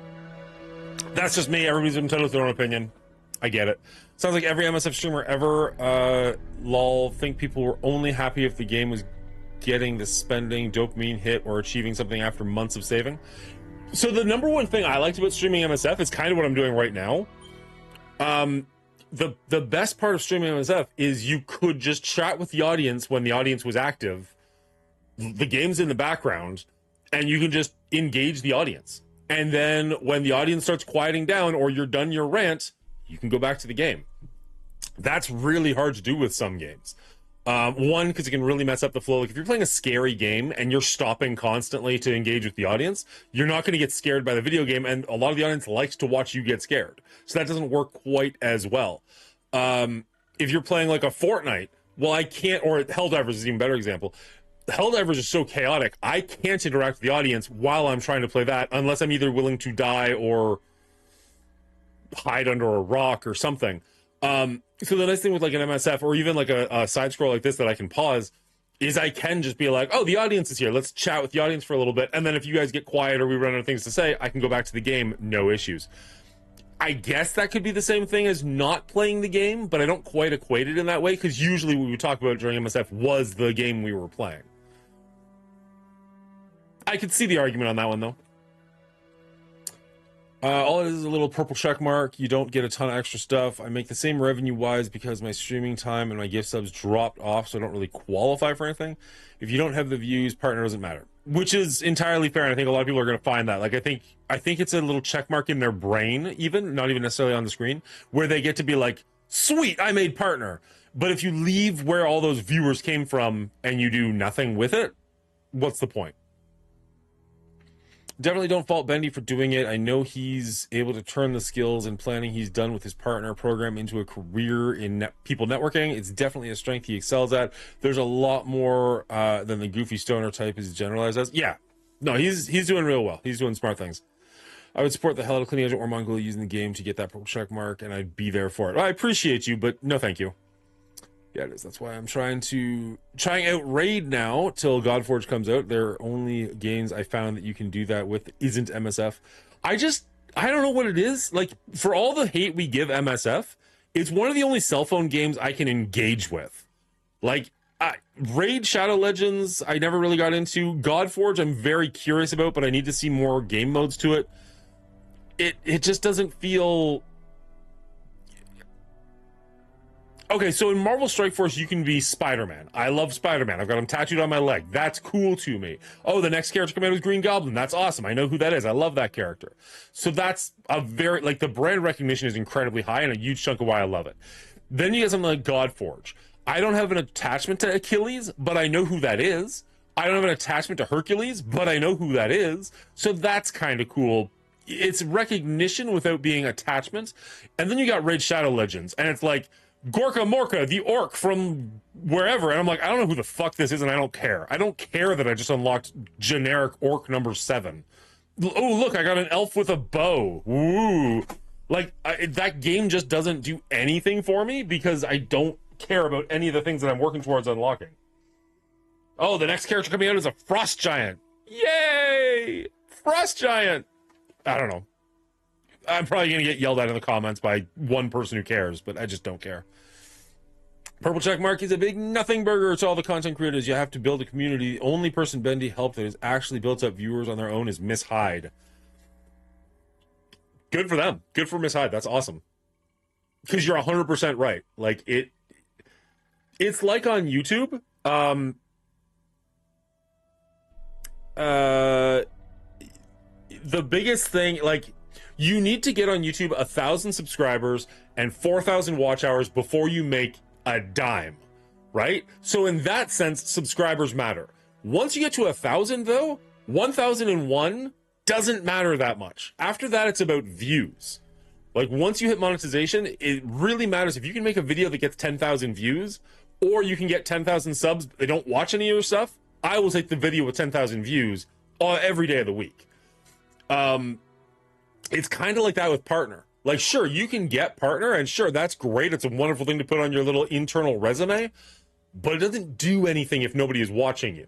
That's just me. Everybody's entitled to their own opinion. I get it. Sounds like every MSF streamer ever, lol, think people were only happy if the game was getting the spending dopamine hit or achieving something after months of saving. So the number one thing I liked about streaming MSF is kind of what I'm doing right now. The best part of streaming MSF is you could just chat with the audience when the audience was active. The game's in the background, and you can just engage the audience. And then when the audience starts quieting down or you're done your rant, you can go back to the game. That's really hard to do with some games. One, because it can really mess up the flow. Like if you're playing a scary game and you're stopping constantly to engage with the audience, you're not going to get scared by the video game, and a lot of the audience likes to watch you get scared. So that doesn't work quite as well. If you're playing like a Fortnite, well, I can't, or Helldivers is an even better example. Helldivers is so chaotic, I can't interact with the audience while I'm trying to play that unless I'm either willing to die or hide under a rock or something. So the nice thing with like an MSF or even like a side scroll like this that I can pause is I can just be like, oh, the audience is here, let's chat with the audience for a little bit, and then if you guys get quiet or we run out of things to say, I can go back to the game, no issues. I guess that could be the same thing as not playing the game, but I don't quite equate it in that way, because usually what we would talk about during MSF was the game we were playing. I could see the argument on that one, though. All it is a little purple check mark. You don't get a ton of extra stuff. I make the same revenue-wise because my streaming time and my gift subs dropped off, so I don't really qualify for anything. If you don't have the views, partner doesn't matter. Which is entirely fair, and I think a lot of people are going to find that. Like, I think it's a little check mark in their brain, even, not even necessarily on the screen, where they get to be like, sweet, I made partner. But if you leave where all those viewers came from and you do nothing with it, what's the point? Definitely don't fault Bendy for doing it. I know he's able to turn the skills and planning he's done with his partner program into a career in people networking. It's definitely a strength he excels at. There's a lot more than the goofy stoner type is generalized as. Yeah, no, he's doing real well. He's doing smart things. I would support the hell out of Clean Agent or Mongooli using the game to get that purple check mark, and I'd be there for it. I appreciate you, but no thank you. Yeah, it is. That's why I'm trying out Raid now till Godforge comes out. There are only games I found that you can do that with isn't MSF. I don't know what it is. Like, for all the hate we give MSF, it's one of the only cell phone games I can engage with. Like, Raid Shadow Legends, I never really got into. Godforge, I'm very curious about, but I need to see more game modes to it. It just doesn't feel... Okay, so in Marvel Strike Force, you can be Spider-Man. I love Spider-Man. I've got him tattooed on my leg. That's cool to me. Oh, the next character coming out is Green Goblin. That's awesome. I know who that is. I love that character. So that's a very, like, the brand recognition is incredibly high and a huge chunk of why I love it. Then you get something like Godforge. I don't have an attachment to Achilles, but I know who that is. I don't have an attachment to Hercules, but I know who that is. So that's kind of cool. It's recognition without being attachment. And then you got Raid Shadow Legends, and it's like, Gorka Morka, the orc from wherever. And I'm like, I don't know who the fuck this is, and I don't care. I don't care that I just unlocked generic orc number 7. Oh, look, I got an elf with a bow. Woo. Like, that game just doesn't do anything for me because I don't care about any of the things that I'm working towards unlocking. Oh, the next character coming out is a Frost Giant. Yay! Frost Giant! I don't know. I'm probably going to get yelled at in the comments by one person who cares, but I just don't care. Purple check mark is a big nothing burger to all the content creators. You have to build a community. The only person Bendy helped that has actually built up viewers on their own is Miss Hyde. Good for them. Good for Miss Hyde. That's awesome. Because you're 100% right. Like, it's like on YouTube. The biggest thing, like, you need to get on YouTube 1,000 subscribers and 4,000 watch hours before you make a dime, right? So in that sense, subscribers matter. Once you get to 1,000 though, 1,001 doesn't matter that much. After that, it's about views. Like, once you hit monetization, it really matters if you can make a video that gets 10,000 views, or you can get 10,000 subs, but they don't watch any of your stuff. I will take the video with 10,000 views every day of the week. It's kind of like that with partner. Like, sure, you can get partner, and sure, that's great. It's a wonderful thing to put on your little internal resume, but it doesn't do anything if nobody is watching you.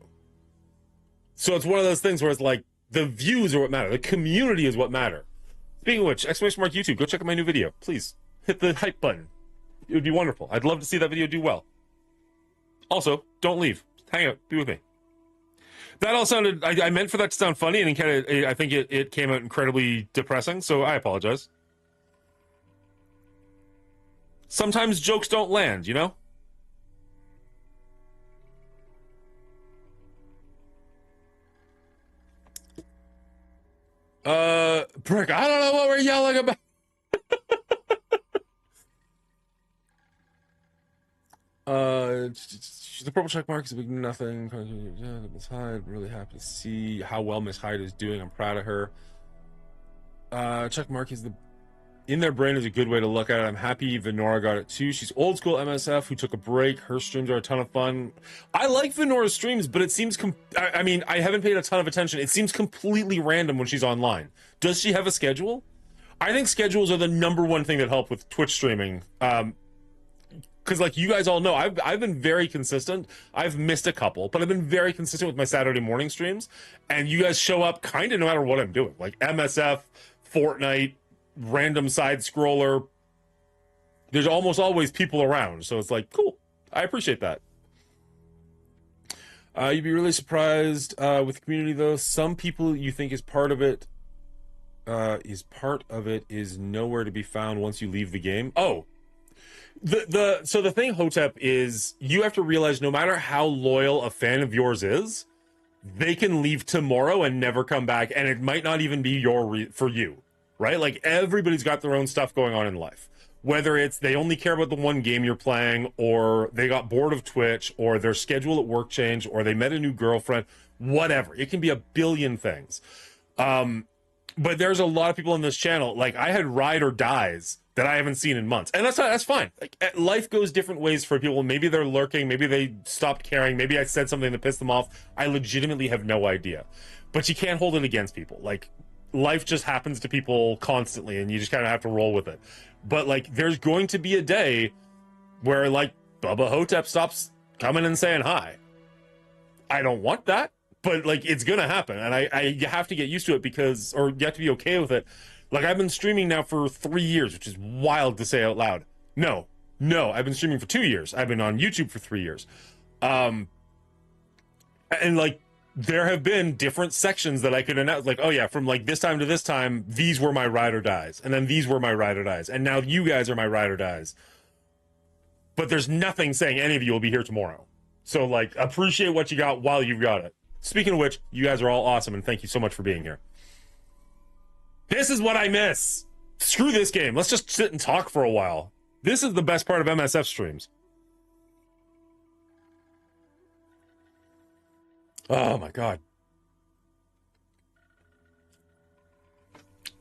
So it's one of those things where it's like, the views are what matter. The community is what matter. Speaking of which, exclamation mark YouTube, go check out my new video. Please, hit the hype button. It would be wonderful. I'd love to see that video do well. Also, don't leave. Hang out. Be with me. That all sounded, I meant for that to sound funny, and I think it came out incredibly depressing, so I apologize. Sometimes jokes don't land, you know? Brick, I don't know what we're yelling about. The purple check mark is a big nothing. Miss Hyde, really happy to see how well Miss Hyde is doing. I'm proud of her. Check mark is in their brain is a good way to look at it. I'm happy Venora got it too. She's old school MSF who took a break. Her streams are a ton of fun. I like Venora's streams, but it seems I mean, I haven't paid a ton of attention. It seems completely random when she's online. Does she have a schedule? I think schedules are the #1 thing that help with Twitch streaming. Because, like, you guys all know, I've been very consistent. I've missed a couple, but I've been very consistent with my Saturday morning streams. And you guys show up kind of no matter what I'm doing. Like MSF, Fortnite, random side scroller. There's almost always people around. So it's like, cool. I appreciate that. You'd be really surprised with the community, though. Some people you think is part of it is nowhere to be found once you leave the game. Oh. So the thing, Hotep, is you have to realize no matter how loyal a fan of yours is, they can leave tomorrow and never come back, and it might not even be for you, right? Like, everybody's got their own stuff going on in life. Whether it's they only care about the one game you're playing, or they got bored of Twitch, or their schedule at work changed, or they met a new girlfriend, whatever. It can be a billion things. But there's a lot of people on this channel. Like, I had ride or dies that I haven't seen in months, and that's fine. Like, life goes different ways for people. Maybe they're lurking, maybe they stopped caring, maybe I said something that pissed them off. I legitimately have no idea. But you can't hold it against people. Like, life just happens to people constantly, and you just kind of have to roll with it. But like, there's going to be a day where like Bubba Hotep stops coming and saying hi. I don't want that, but like, it's gonna happen, and you have to get used to it, because, or you have to be okay with it. Like, I've been streaming now for 3 years, which is wild to say out loud. No, I've been streaming for 2 years. I've been on YouTube for 3 years. And like, there have been different sections that I could announce, like, oh yeah, from like this time to this time, these were my ride or dies, and then these were my ride or dies, and now you guys are my ride or dies. But there's nothing saying any of you will be here tomorrow. So like, appreciate what you got while you've got it. Speaking of which, you guys are all awesome, and thank you so much for being here. This is what I miss. Screw this game. Let's just sit and talk for a while. This is the best part of MSF streams. Oh my god.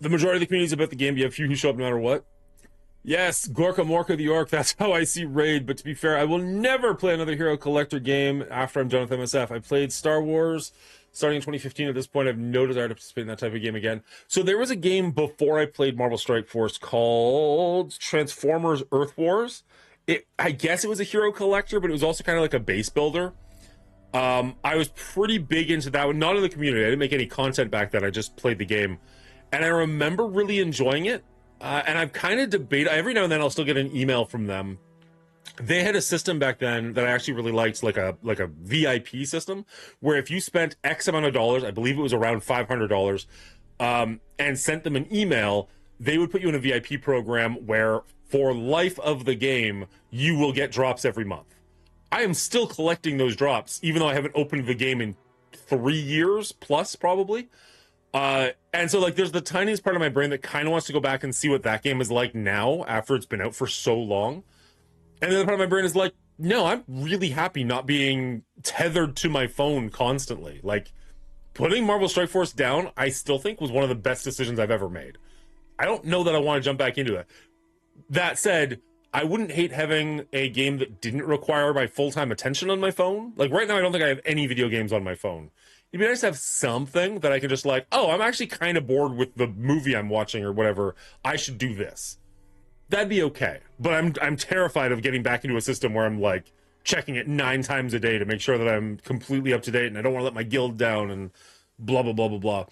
The majority of the community is about the game, but you have few who show up no matter what. Yes, Gorka Morka the Orc, that's how I see Raid, but to be fair, I will never play another Hero Collector game after I'm done with MSF. I played Star Wars starting in 2015. At this point, I have no desire to participate in that type of game again. So there was a game before I played Marvel Strike Force called Transformers Earth Wars. I guess it was a Hero Collector, but it was also kind of like a base builder. I was pretty big into that one, not in the community. I didn't make any content back then. I just played the game. And I remember really enjoying it. And I've kind of debated, every now and then I'll still get an email from them. They had a system back then that I actually really liked, like a VIP system, where if you spent X amount of dollars, I believe it was around $500, and sent them an email, they would put you in a VIP program where for life of the game, you will get drops every month. I am still collecting those drops, even though I haven't opened the game in 3 years plus, probably. And so like, there's the tiniest part of my brain that kind of wants to go back and see what that game is like now after it's been out for so long. And the other part of my brain is like, no, I'm really happy not being tethered to my phone constantly. Like, putting Marvel Strike Force down, I still think was one of the best decisions I've ever made. I don't know that I want to jump back into it. That said, I wouldn't hate having a game that didn't require my full-time attention on my phone. Like, right now, I don't think I have any video games on my phone. It'd be nice to have something that I can just like, oh, I'm actually kind of bored with the movie I'm watching or whatever. I should do this. That'd be okay. But I'm terrified of getting back into a system where I'm like checking it 9 times a day to make sure that I'm completely up to date and I don't want to let my guild down and blah, blah, blah, blah, blah.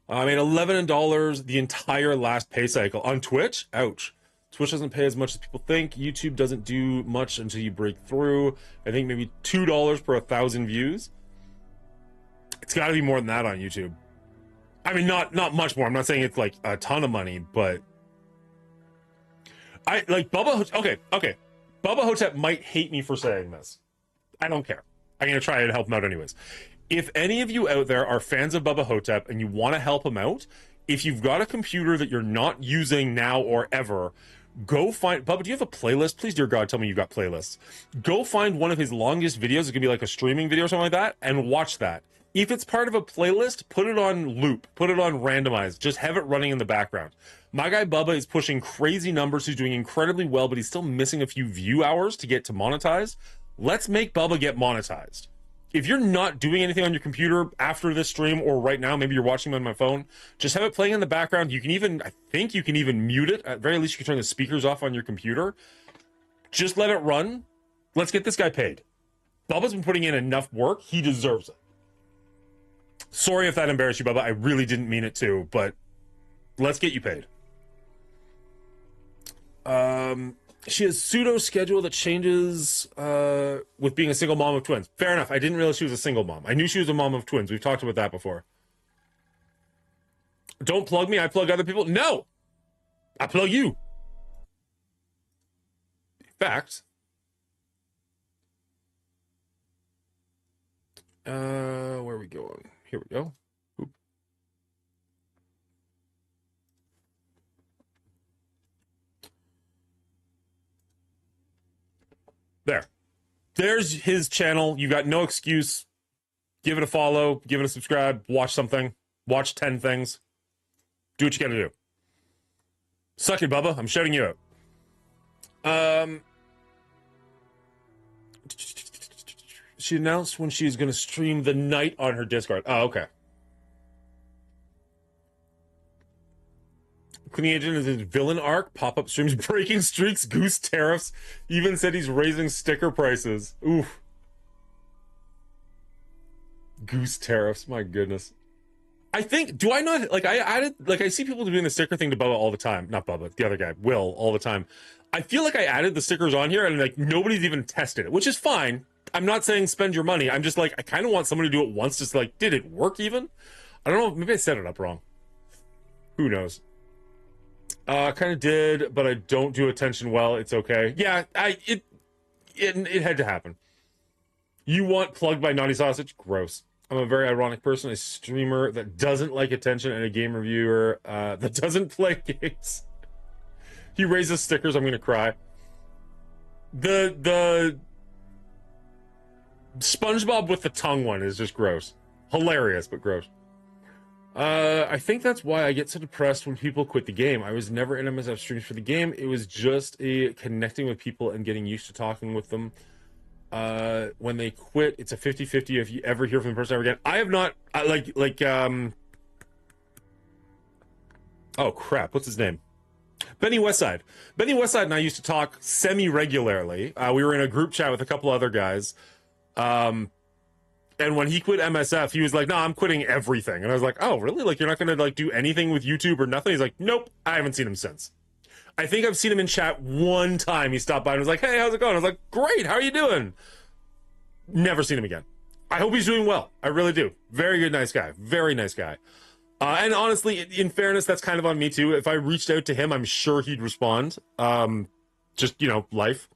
I made $11 the entire last pay cycle on Twitch. Ouch. Twitch doesn't pay as much as people think. YouTube doesn't do much until you break through. I think maybe $2 per 1,000 views. It's got to be more than that on YouTube. I mean, not much more. I'm not saying it's like a ton of money, but I like Bubba. Okay. Bubba Hotep might hate me for saying this. I don't care. I'm gonna try and help him out anyways. If any of you out there are fans of Bubba Hotep and you want to help him out, if you've got a computer that you're not using now or ever, go find Bubba. Do you have a playlist? Please, dear God, tell me you've got playlists. Go find one of his longest videos. It could be like a streaming video or something like that, and watch that. If it's part of a playlist, put it on loop, put it on randomized, just have it running in the background. My guy Bubba is pushing crazy numbers. He's doing incredibly well, but he's still missing a few view hours to get to monetized. Let's make Bubba get monetized. If you're not doing anything on your computer after this stream or right now, maybe you're watching on my phone, just have it playing in the background. You can even, I think you can even mute it. At very least, you can turn the speakers off on your computer. Just let it run. Let's get this guy paid. Bubba's been putting in enough work. He deserves it. Sorry if that embarrassed you, Bubba. I really didn't mean it to, but let's get you paid. She has pseudo schedule that changes with being a single mom of twins. Fair enough. I didn't realize she was a single mom. I knew she was a mom of twins. We've talked about that before. Don't plug me. I plug other people. No, I plug you. In fact, where are we going? Here we go. Oop. There's his channel. You got no excuse. Give it a follow, give it a subscribe, watch something, watch 10 things. Do what you gotta do. Suck it, Bubba. I'm shouting you out. She announced when she was going to stream the night on her Discord. Oh, okay. Cleaning Agent is his villain arc. Pop-up streams, breaking streaks, goose tariffs. Even said he's raising sticker prices. Oof. Goose tariffs. My goodness. I think, do I not, like, I added, like, I see people doing the sticker thing to Bubba all the time. Not Bubba, the other guy, Will, all the time. I feel like I added the stickers on here and, like, nobody's even tested it, which is fine. I'm not saying spend your money. I'm just like, I kind of want somebody to do it once, just like, did it work even? I don't know, maybe I set it up wrong. Who knows? Kind of did, but I don't do attention well. It's okay. Yeah, it had to happen. You want plugged by Naughty Sausage? Gross. I'm a very ironic person, a streamer that doesn't like attention and a game reviewer that doesn't play games. He raises stickers, I'm gonna cry. The SpongeBob with the tongue one is just gross. Hilarious, but gross. I think that's why I get so depressed when people quit the game. I was never in MSF streams for the game. It was just a connecting with people and getting used to talking with them. When they quit, it's a 50-50 if you ever hear from the person ever again. I have not, oh crap, what's his name? Benny Westside. Benny Westside and I used to talk semi-regularly. We were in a group chat with a couple other guys. And when he quit MSF, he was like, no, I'm quitting everything. And I was like, oh, really? Like, you're not going to, like, do anything with YouTube or nothing? He's like, nope, I haven't seen him since. I think I've seen him in chat one time. He stopped by and was like, hey, how's it going? I was like, great, how are you doing? Never seen him again. I hope he's doing well. I really do. Very good, nice guy. Very nice guy. And honestly, in fairness, that's kind of on me too. If I reached out to him, I'm sure he'd respond. Just, you know, life.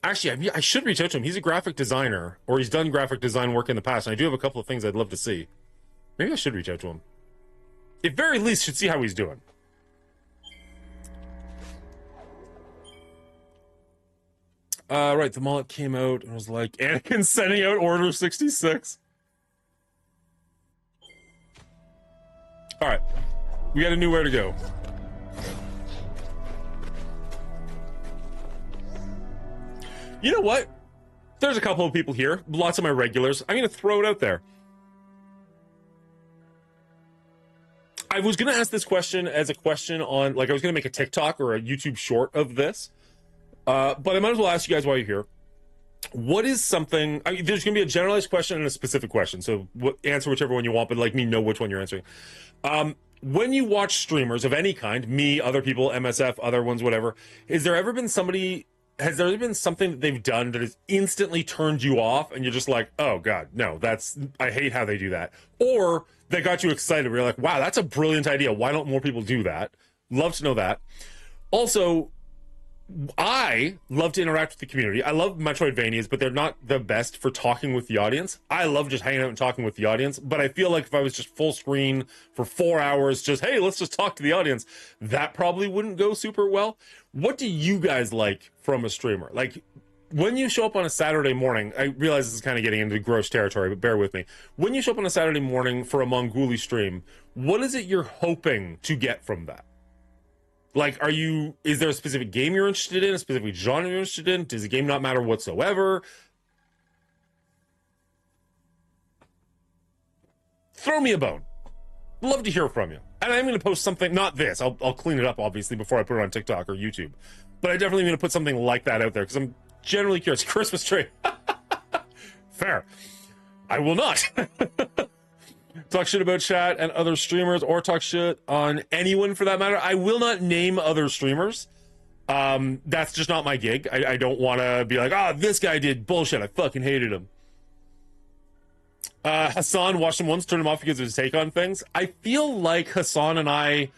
Actually, I should reach out to him. He's a graphic designer, or he's done graphic design work in the past, and I do have a couple of things I'd love to see. Maybe I should reach out to him. At very least, should see how he's doing. Right, the mullet came out and was like, Anakin sending out Order 66. Alright, we got a new where to go. You know what? There's a couple of people here, lots of my regulars. I'm going to throw it out there. I was going to ask this question as a question on, like, I was going to make a TikTok or a YouTube short of this. But I might as well ask you guys while you're here. What is something, there's going to be a generalized question and a specific question. So answer whichever one you want, but let me know which one you're answering. When you watch streamers of any kind, me, other people, MSF, other ones, whatever, has there ever been something that they've done that has instantly turned you off and you're just like, oh God, no, I hate how they do that. Or they got you excited where you're like, wow, that's a brilliant idea. Why don't more people do that? Love to know that. Also, I love to interact with the community. I love Metroidvanias, but they're not the best for talking with the audience. I love just hanging out and talking with the audience, but I feel like if I was just full screen for 4 hours, just, hey, let's just talk to the audience, that probably wouldn't go super well. What do you guys like from a streamer? Like, when you show up on a Saturday morning, I realize this is kind of getting into gross territory, but bear with me. When you show up on a Saturday morning for a Mongooli stream, what is it you're hoping to get from that? Like, is there a specific game you're interested in, a specific genre you're interested in? Does the game not matter whatsoever? Throw me a bone. Love to hear from you. And I'm going to post something, not this, I'll clean it up, obviously, before I put it on TikTok or YouTube. But I definitely going to put something like that out there, because I'm generally curious. Christmas tree. Fair. I will not. Talk shit about chat and other streamers, or talk shit on anyone for that matter. I will not name other streamers. That's just not my gig. I don't want to be like, this guy did bullshit. I fucking hated him. Hassan watched him once, turned him off because of his take on things. I feel like Hassan and I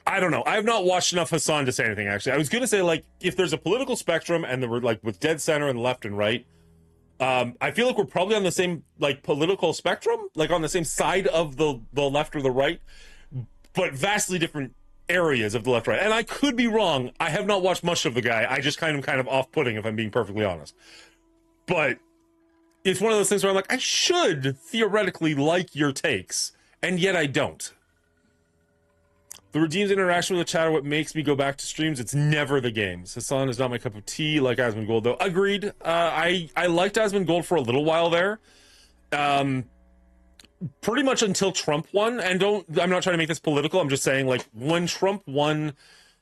don't know. I have not watched enough Hassan to say anything, actually. I was going to say, like, if there's a political spectrum and there were, like, with dead center and left and right, I feel like we're probably on the same, like, political spectrum, like on the same side of the left or the right, but vastly different areas of the left right. And I could be wrong. I have not watched much of the guy. I just kind of off-putting, if I'm being perfectly honest. But it's one of those things where I'm like, I should theoretically like your takes, and yet I don't. The redeems interaction with the chat are what makes me go back to streams. It's never the games. Hassan is not my cup of tea, like Asmongold, though. Agreed. I liked Asmongold for a little while there. Pretty much until Trump won. And I'm not trying to make this political. I'm just saying, like, when Trump won,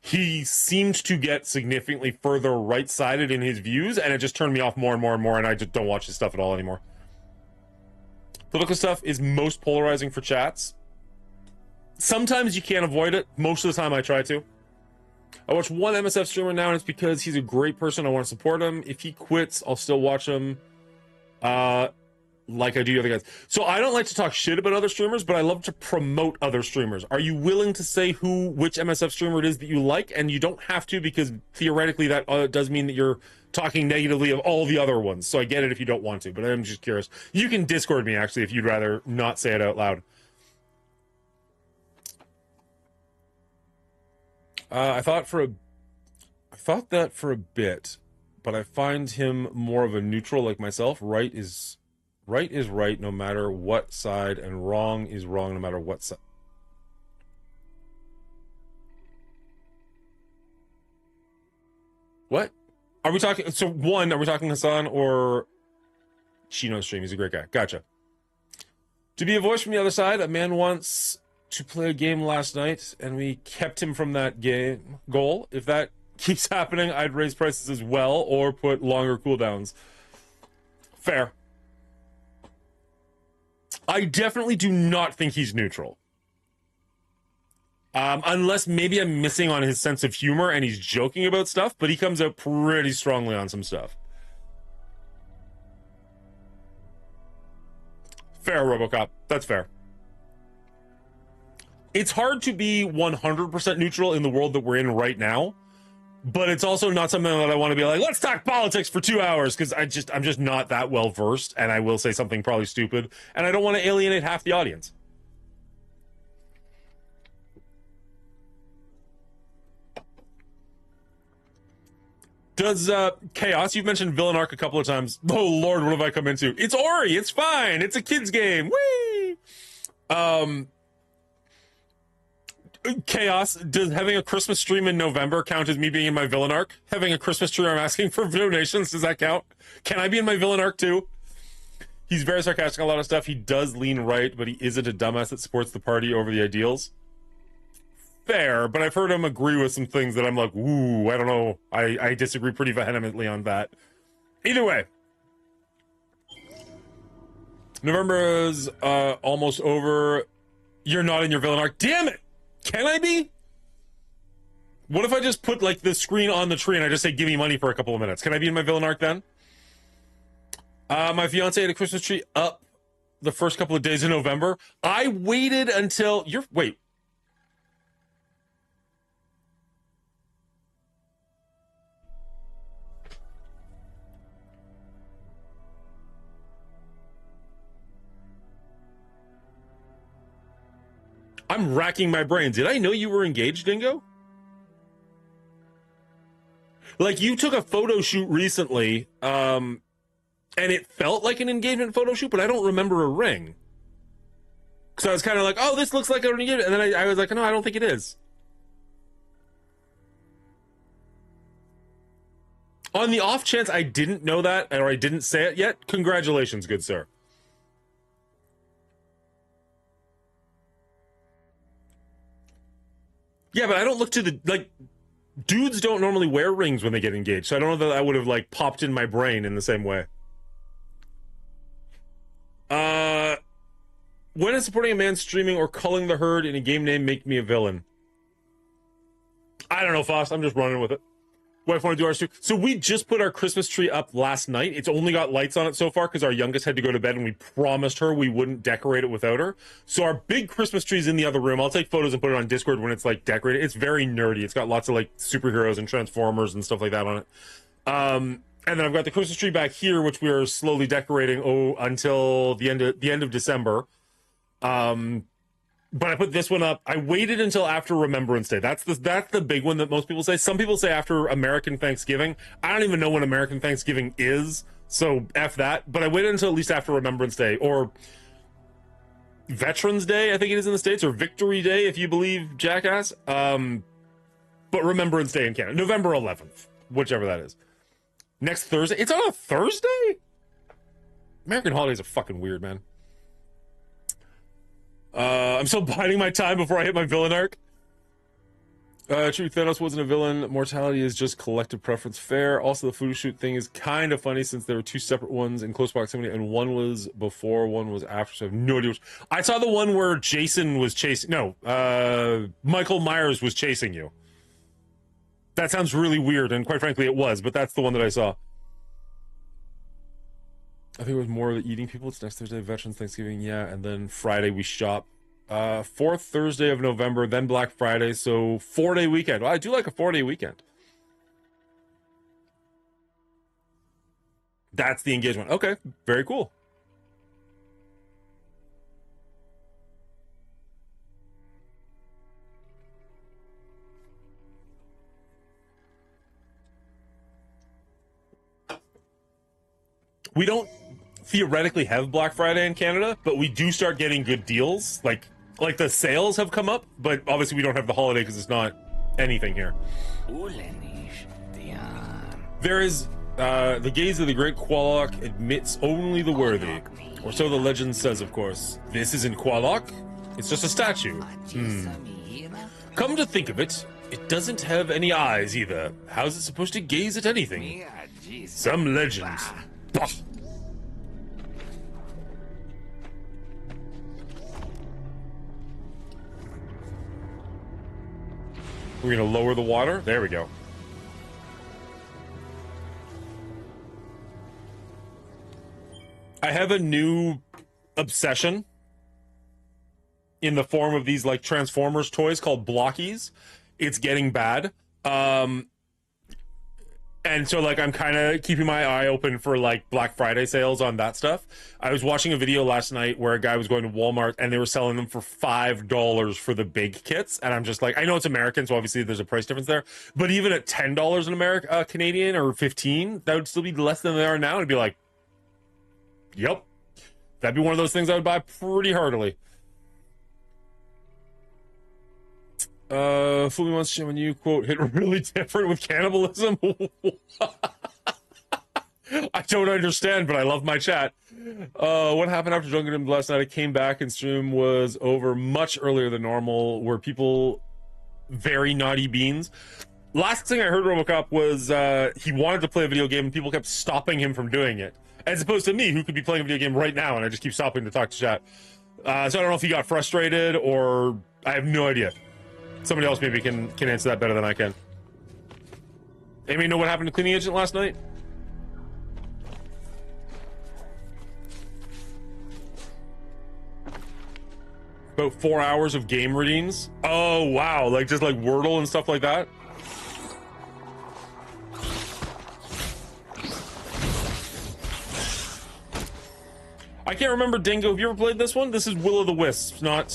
he seemed to get significantly further right-sided in his views, and it just turned me off more and more and more, and I just don't watch his stuff at all anymore. Political stuff is most polarizing for chats. Sometimes you can't avoid it. Most of the time I try to. I watch one MSF streamer now, and it's because he's a great person. I want to support him. If he quits, I'll still watch him. Like I do other guys. So I don't like to talk shit about other streamers, but I love to promote other streamers. Are you willing to say which MSF streamer it is that you like? And you don't have to, because theoretically that does mean that you're talking negatively of all the other ones. So I get it if you don't want to, but I'm just curious. You can Discord me, actually, if you'd rather not say it out loud. I thought that for a bit, but I find him more of a neutral like myself. Right is right no matter what side, and wrong is wrong no matter what side. What? Are we talking? So one, are we talking Hassan or Chino's stream? He's a great guy. Gotcha. To be a voice from the other side, a man wants to play a game last night, and we kept him from that game goal. If that keeps happening, I'd raise prices as well, or put longer cooldowns. Fair. I definitely do not think he's neutral. Unless maybe I'm missing on his sense of humor and he's joking about stuff, but he comes out pretty strongly on some stuff. Fair, RoboCop. That's fair. It's hard to be 100% neutral in the world that we're in right now, but it's also not something that I want to be like, let's talk politics for 2 hours, because I'm just not that well versed, and I will say something probably stupid, and I don't want to alienate half the audience. Does Chaos, you've mentioned Villain Arc a couple of times. Oh Lord, what have I come into? It's Ori, it's fine, it's a kid's game. Whee! Chaos, does having a Christmas stream in November count as me being in my villain arc? Having a Christmas stream, I'm asking for donations, does that count? Can I be in my villain arc too? He's very sarcastic on a lot of stuff. He does lean right, but he isn't a dumbass that supports the party over the ideals. Fair, but I've heard him agree with some things that I'm like, ooh, I don't know. I disagree pretty vehemently on that. Either way. November is almost over. You're not in your villain arc. Damn it! Can I be? What if I just put, like, the screen on the tree and I just say, give me money for a couple of minutes? Can I be in my villain arc then? My fiance had a Christmas tree up the first couple of days in November. I waited until... Wait. I'm racking my brain. Did I know you were engaged, Dingo? Like, you took a photo shoot recently, and it felt like an engagement photo shoot, but I don't remember a ring. So I was kind of like, oh, this looks like an engagement. And then I was like, no, I don't think it is. On the off chance I didn't know that, or I didn't say it yet, congratulations, good sir. Yeah, but I don't look to the, like, dudes don't normally wear rings when they get engaged, so I don't know that I would have, like, popped in my brain in the same way. When is supporting a man streaming or culling the herd in a game name make me a villain? I don't know, Foss. I'm just running with it. Wife want to do ours too. So we just put our Christmas tree up last night. It's only got lights on it so far because our youngest had to go to bed and we promised her we wouldn't decorate it without her. So our big Christmas tree's in the other room. I'll take photos and put it on Discord when it's like decorated. It's very nerdy. It's got lots of like superheroes and Transformers and stuff like that on it. And then I've got the Christmas tree back here, which we are slowly decorating until the end of December. but I put this one up. I waited until after Remembrance Day. That's the big one that most people say. Some people say after American Thanksgiving. I don't even know when American Thanksgiving is, so F that. But I waited until at least after Remembrance Day, or Veterans Day, I think it is in the States, or Victory Day, if you believe Jackass. But Remembrance Day in Canada. November 11th, whichever that is. Next Thursday. It's on a Thursday? American holidays are fucking weird, man. I'm still biding my time before I hit my villain arc. True, Thanos wasn't a villain. Mortality is just collective preference. Fair. Also, the photo shoot thing is kind of funny since there were two separate ones in close proximity, and one was before, one was after. So I have no idea which. I saw the one where Jason was chasing. No, Michael Myers was chasing you. That sounds really weird, and quite frankly, it was. But that's the one that I saw. I think it was more of the eating people. It's next Thursday, Veterans Thanksgiving, yeah, and then Friday we shop. Fourth Thursday of November, then Black Friday, so 4-day weekend. Well, I do like a 4-day weekend. That's the engagement. Okay, very cool. We don't theoretically have Black Friday in Canada, but we do start getting good deals. Like the sales have come up, but obviously we don't have the holiday because it's not anything here. There is the gaze of the great Qualoc admits only the worthy, or so the legend says, of course. This isn't Qualoc, it's just a statue. Come to think of it, it doesn't have any eyes either. How's it supposed to gaze at anything? Some legend. Bah. We're gonna lower the water. There we go. I have a new obsession in the form of these like Transformers toys called Blockies. It's getting bad. And so, like, I'm kind of keeping my eye open for, like, Black Friday sales on that stuff. I was watching a video last night where a guy was going to Walmart and they were selling them for $5 for the big kits. And I'm just like, I know it's American, so obviously there's a price difference there. But even at $10 in America, Canadian, or 15, that would still be less than they are now. It'd be like, yep. That'd be one of those things I would buy pretty heartily. Fumi wants to when you quote hit really different with cannibalism. I don't understand, but I love my chat. What happened after Jungle last night? I came back and stream was over much earlier than normal. Were people very naughty beans? Last thing I heard Robocop was he wanted to play a video game and people kept stopping him from doing it. As opposed to me, who could be playing a video game right now and I just keep stopping to talk to chat. So I don't know if he got frustrated or I have no idea. Somebody else maybe can answer that better than I can. Amy, know what happened to Cleaning Agent last night? About 4 hours of game redeems. Oh, wow. Like, just like Wordle and stuff like that? I can't remember, Dingo. Have you ever played this one? This is Will of the Wisps, not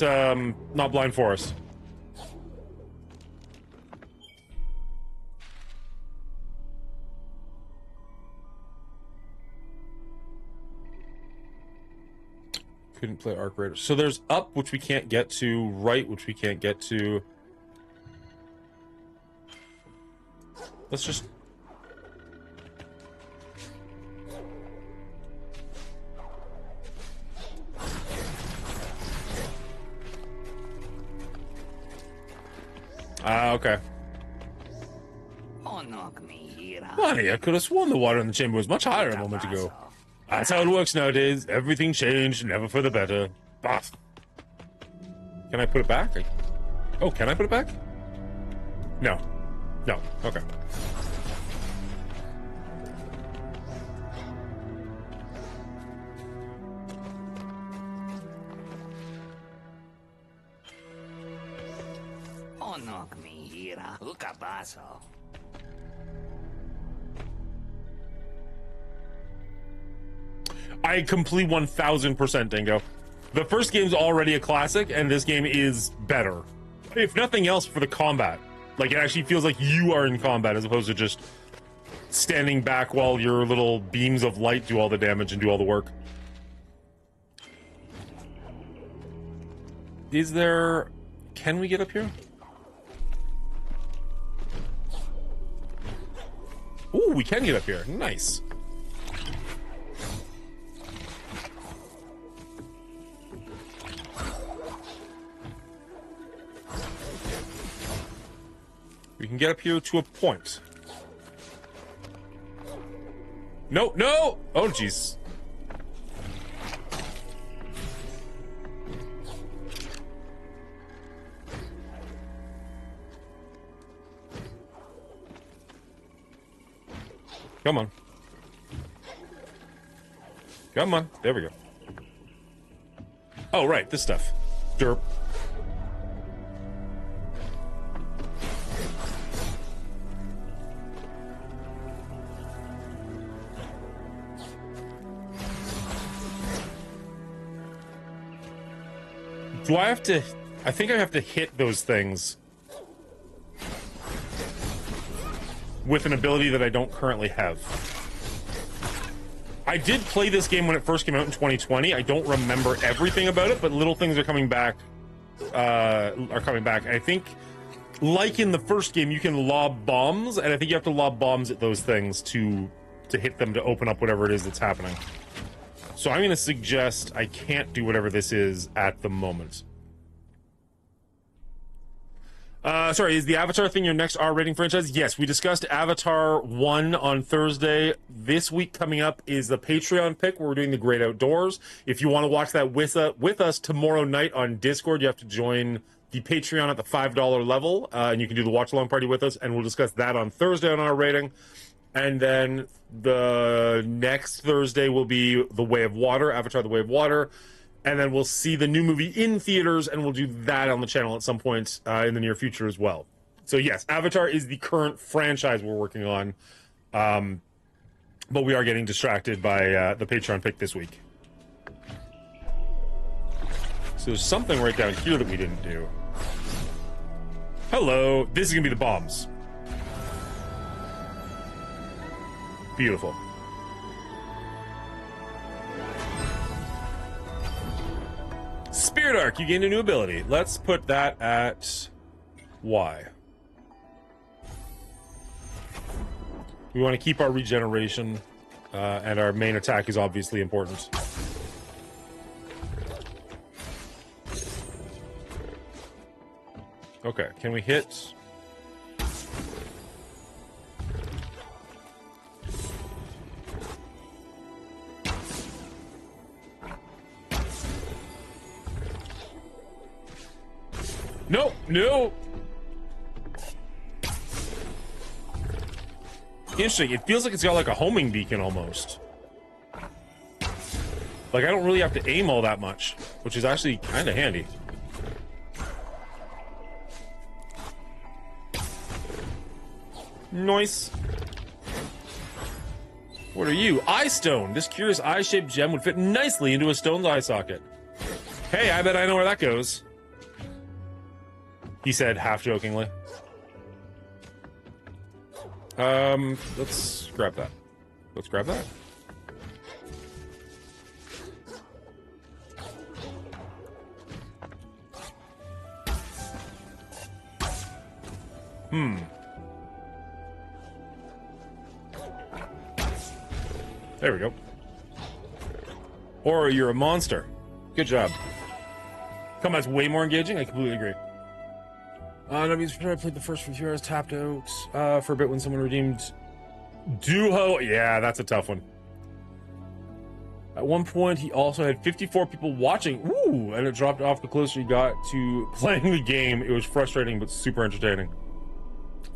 Blind Forest. Couldn't play Arc Raider. So there's up, which we can't get to, right, which we can't get to. Let's just... okay. Funny, I could have sworn the water in the chamber was much higher a moment ago. That's how it works nowadays. Everything changed, never for the better. Boss. Can I put it back? Oh, can I put it back? No. No. Okay. I complete 1000%, Dingo. The first game's already a classic, and this game is better. If nothing else, for the combat. Like, it actually feels like you are in combat as opposed to just standing back while your little beams of light do all the damage and do all the work. Is there... Can we get up here? Ooh, we can get up here. Nice. We can get up here to a point. No, no! Oh, jeez. Come on. Come on. There we go. Oh, right. This stuff. Derp. Do I have to... I think I have to hit those things with an ability that I don't currently have. I did play this game when it first came out in 2020. I don't remember everything about it, but little things are coming back. I think, like in the first game, you can lob bombs, and I think you have to lob bombs at those things to hit them to open up whatever it is that's happening. So I'm going to suggest I can't do whatever this is at the moment. Sorry, is the Avatar thing your next R-rating franchise? Yes, we discussed Avatar 1 on Thursday. This week coming up is the Patreon pick, where we're doing The Great Outdoors. If you want to watch that with us tomorrow night on Discord, you have to join the Patreon at the $5 level, and you can do the watch-along party with us, and we'll discuss that on Thursday on R-rating. And then the next Thursday will be The Way of Water, Avatar The Way of Water. And then we'll see the new movie in theaters, and we'll do that on the channel at some point in the near future as well. So yes, Avatar is the current franchise we're working on. But we are getting distracted by the Patreon pick this week. So there's something right down here that we didn't do. Hello. This is going to be the bombs. Beautiful. Spirit Arc, you gained a new ability. Let's put that at Y. We want to keep our regeneration, and our main attack is obviously important. Okay, can we hit... No, no. Interesting. It feels like it's got like a homing beacon almost. Like I don't really have to aim all that much, which is actually kind of handy. Nice. What are you? Eye stone. This curious eye-shaped gem would fit nicely into a stone's eye socket. Hey, I bet I know where that goes. He said, half-jokingly. Let's grab that. Let's grab that. There we go. Or you're a monster. Good job. Combat's way more engaging. I completely agree. I played the first few hours, tapped out for a bit when someone redeemed Duho. Yeah, that's a tough one. At one point, he also had 54 people watching. Ooh, and it dropped off the closer he got to playing the game. It was frustrating, but super entertaining.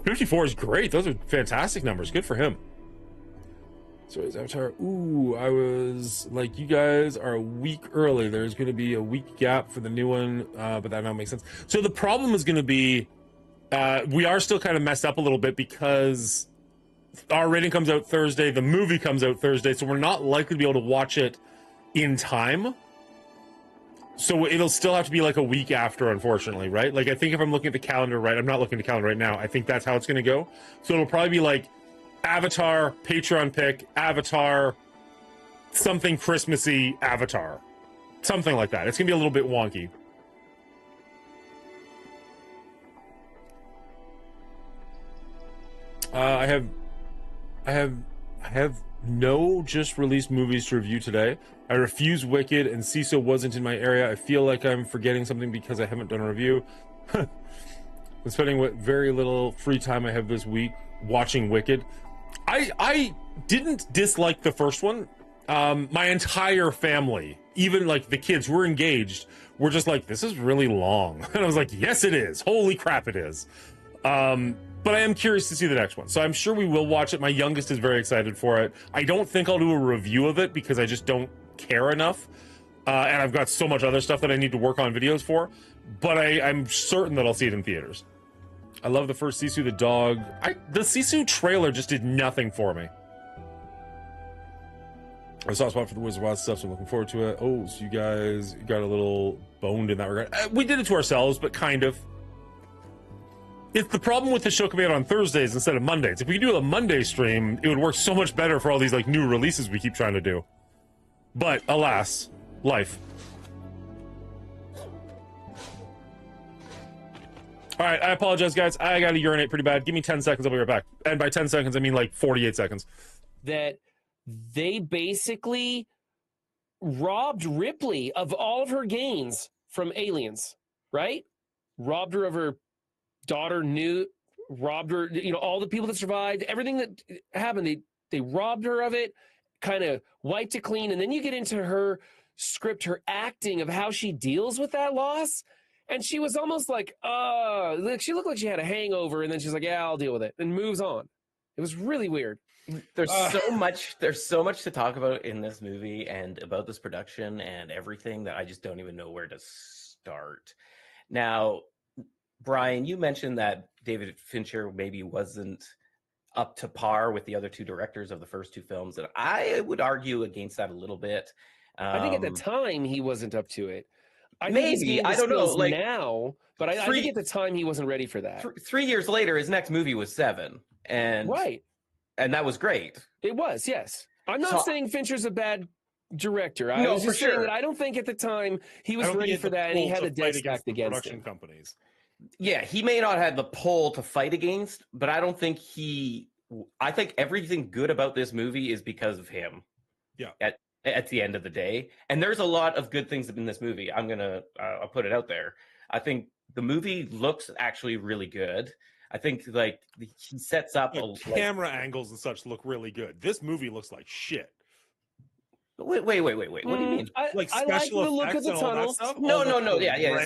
54 is great. Those are fantastic numbers. Good for him. So his Avatar. Ooh, I was like, you guys are a week early. There's going to be a week gap for the new one, but that now makes sense. So the problem is going to be, we are still kind of messed up a little bit because our rating comes out Thursday, the movie comes out Thursday, so we're not likely to be able to watch it in time. So it'll still have to be like a week after, unfortunately, right? Like, I think if I'm looking at the calendar right, I'm not looking at the calendar right now. I think that's how it's going to go. So it'll probably be like Avatar, Patreon pick, Avatar, something Christmassy, Avatar. Something like that. It's going to be a little bit wonky. I have no just released movies to review today. I refuse Wicked, and CISO wasn't in my area. I feel like I'm forgetting something because I haven't done a review. I'm spending what very little free time I have this week watching Wicked. I didn't dislike the first one. My entire family, even like the kids who were engaged, were just like, this is really long. And I was like, yes, it is. Holy crap, it is. But I am curious to see the next one. So I'm sure we will watch it. My youngest is very excited for it. I don't think I'll do a review of it because I just don't care enough. And I've got so much other stuff that I need to work on videos for. But I'm certain that I'll see it in theaters. I love the first Sisu the dog. The Sisu trailer just did nothing for me. I saw a spot for the Wizard of Oz stuff, so I'm looking forward to it. Oh, so you guys got a little boned in that regard. We did it to ourselves, but kind of. It's the problem with the show coming out on Thursdays instead of Mondays. If we could do a Monday stream, it would work so much better for all these like new releases we keep trying to do. But alas, life. All right, I apologize, guys. I got to urinate pretty bad. Give me 10 seconds. I'll be right back. And by 10 seconds, I mean like 48 seconds. That they basically robbed Ripley of all of her gains from aliens, right? Robbed her of her daughter, robbed her, all the people that survived, everything that happened, they robbed her of it, kind of wiped it clean. And then you get into her script, her acting of how she deals with that loss. And she was almost like, she looked like she had a hangover. And then she's like, yeah, I'll deal with it, and moves on. It was really weird. There's so much to talk about in this movie and about this production and everything that I just don't even know where to start. Now, Brian, you mentioned that David Fincher maybe wasn't up to par with the other two directors of the first two films, and I would argue against that a little bit. I think at the time he wasn't up to it. I don't know, like now, but I think at the time he wasn't ready for that. 3 years later, his next movie was Seven, and that was great. It was, yes. I'm not saying Fincher's a bad director. I was just saying that I don't think at the time he was ready for that, and he had a deck stacked against him. Companies. Yeah, he may not have the pull to fight against, but I don't think I think everything good about this movie is because of him. Yeah. At the end of the day. And there's a lot of good things in this movie. I'll put it out there. I think the movie looks actually really good. I think like he sets up camera angles and such look really good. This movie looks like shit. Wait. What do you mean? Like special effects and all that stuff? No. Yeah.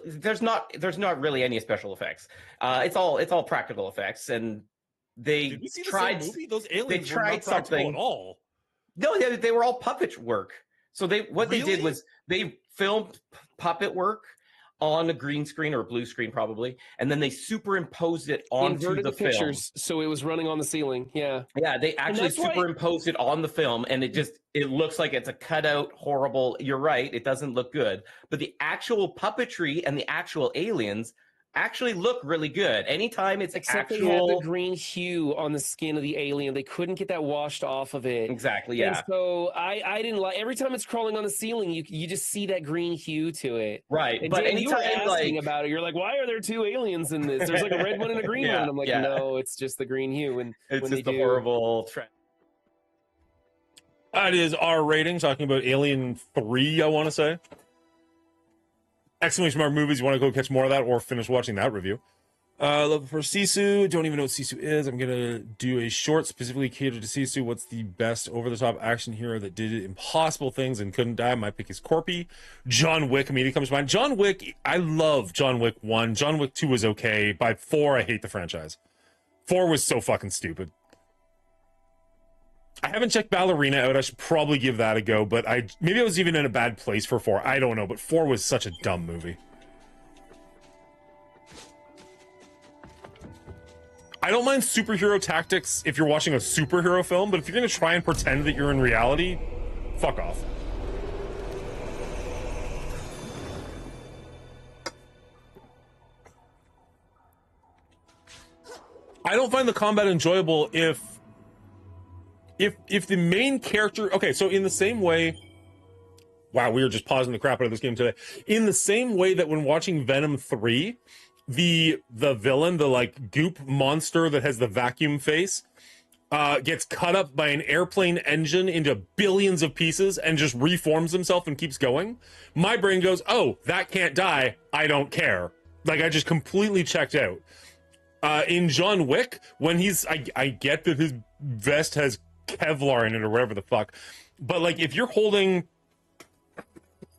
There's not really any special effects. It's all practical effects, and they tried. Those aliens they tried were not something at all. No, they were all puppet work. So they did was they filmed puppet work on a green screen or a blue screen probably, and then they superimposed it onto the pictures, so it was running on the ceiling. Yeah, they actually superimposed it on the film, and it looks like it's a cutout, horrible. You're right, it doesn't look good, but the actual puppetry and the actual aliens actually look really good. Anytime it's except they had the green hue on the skin of the alien, they couldn't get that washed off of it. Exactly, yeah. And so I didn't like every time it's crawling on the ceiling, you just see that green hue to it. Right, and but Dan, anytime you were asking about it, you're like, why are there two aliens in this? There's like a red one and a green one. And I'm like, no, it's just the green hue. And it's just the horrible trend. It is our rating, talking about Alien 3, I want to say. Exclamation mark movies. You want to go catch more of that or finish watching that review. Love the first Sisu. Don't even know what Sisu is. I'm going to do a short specifically catered to Sisu. What's the best over-the-top action hero that did impossible things and couldn't die? My pick is Corpy. John Wick immediately comes to mind. John Wick, I love John Wick 1. John Wick 2 was okay. By 4, I hate the franchise. 4 was so fucking stupid. I haven't checked Ballerina out. I should probably give that a go, but maybe I was even in a bad place for 4. I don't know, but 4 was such a dumb movie. I don't mind superhero tactics if you're watching a superhero film, but if you're going to try and pretend that you're in reality, fuck off. I don't find the combat enjoyable if the main character, okay, so in the same way, wow, we were just pausing the crap out of this game today. In the same way that when watching Venom 3, the villain, the like goop monster that has the vacuum face, gets cut up by an airplane engine into billions of pieces and just reforms himself and keeps going, my brain goes, oh, that can't die, I don't care. Like, I just completely checked out. In John Wick, when he's, I get that his vest has Kevlar in it or whatever the fuck, but like, if you're holding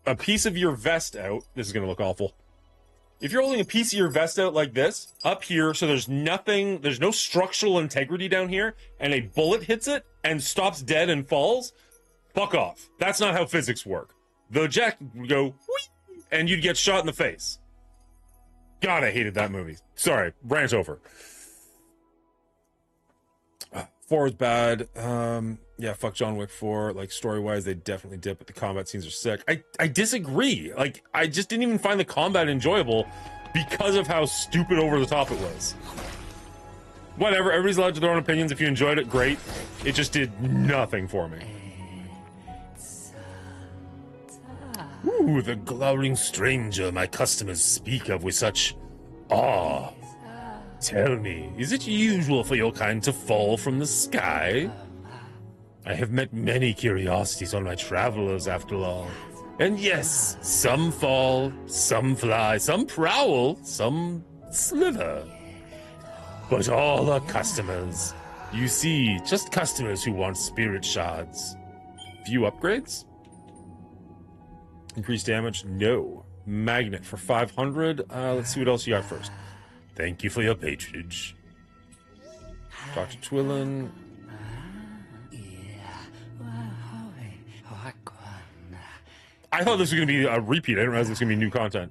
a piece of your vest out, this is gonna look awful. If you're holding a piece of your vest out like this, up here, so there's nothing, there's no structural integrity down here, and a bullet hits it and stops dead and falls, fuck off. That's not how physics work. The jet would go, whee, and you'd get shot in the face. God, I hated that movie. Sorry, rant over. 4 is bad. Yeah, fuck John Wick 4. Like, story-wise, they definitely dip, but the combat scenes are sick. I disagree. Like, I just didn't even find the combat enjoyable because of how stupid over the top it was. Whatever, everybody's allowed to their own opinions. If you enjoyed it, great. It just did nothing for me. Ooh, the glowering stranger my customers speak of with such awe. Tell me, is it usual for your kind to fall from the sky? I have met many curiosities on my travels, after all. And yes, some fall, some fly, some prowl, some slither. But all are customers. You see, just customers who want spirit shards. Few upgrades? Increased damage? No. Magnet for 500. Let's see what else you got first. Thank you for your patronage. Dr. Twillin. I thought this was going to be a repeat. I didn't realize this was going to be new content.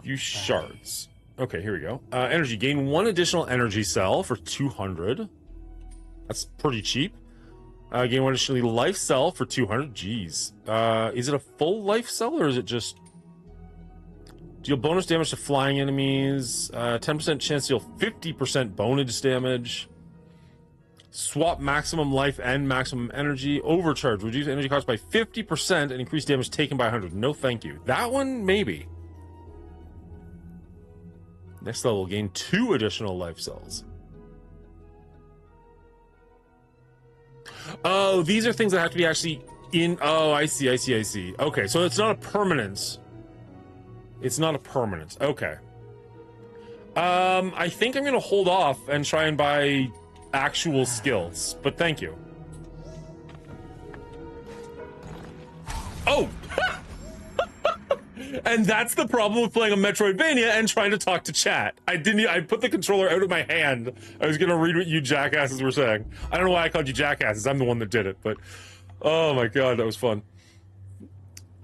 Few shards. Okay, here we go. Energy. Gain 1 additional energy cell for 200. That's pretty cheap. Gain 1 additional life cell for 200. Jeez. Is it a full life cell or is it just... Deal bonus damage to flying enemies. 10% chance to deal 50% bonus damage. Swap maximum life and maximum energy. Overcharge. Reduce energy cost by 50% and increase damage taken by 100. No thank you. That one, maybe. Next level, gain 2 additional life cells. Oh, these are things that have to be actually in... Oh, I see. Okay, so it's not a permanence. It's not a permanent. Okay. I think I'm gonna hold off and try and buy actual skills, but thank you. Oh! And that's the problem with playing a Metroidvania and trying to talk to chat. I put the controller out of my hand. I was gonna read what you jackasses were saying. I don't know why I called you jackasses. I'm the one that did it, but... Oh my god, that was fun.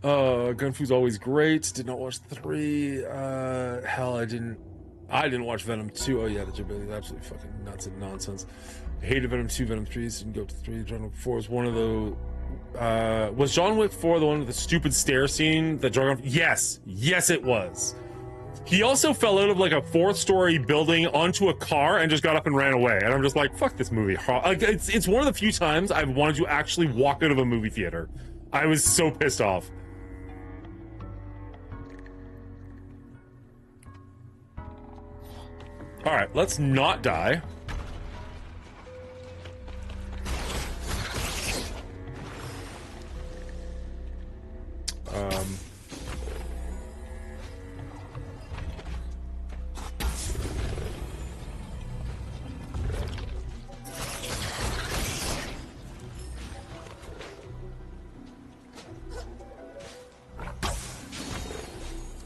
Gunfu's always great. Did not watch 3. Hell, I didn't watch Venom 2. Oh yeah, the Jubilee is absolutely fucking nuts and nonsense. I hated Venom 2, Venom 3, so didn't go to 3. John Wick 4 was one of the... was John Wick 4 the one with the stupid stair scene that drug on? Yes, it was. He also fell out of like a 4th-story building onto a car and just got up and ran away. And I'm just like, fuck this movie. Like, it's one of the few times I've wanted to actually walk out of a movie theater. I was so pissed off. All right, let's not die.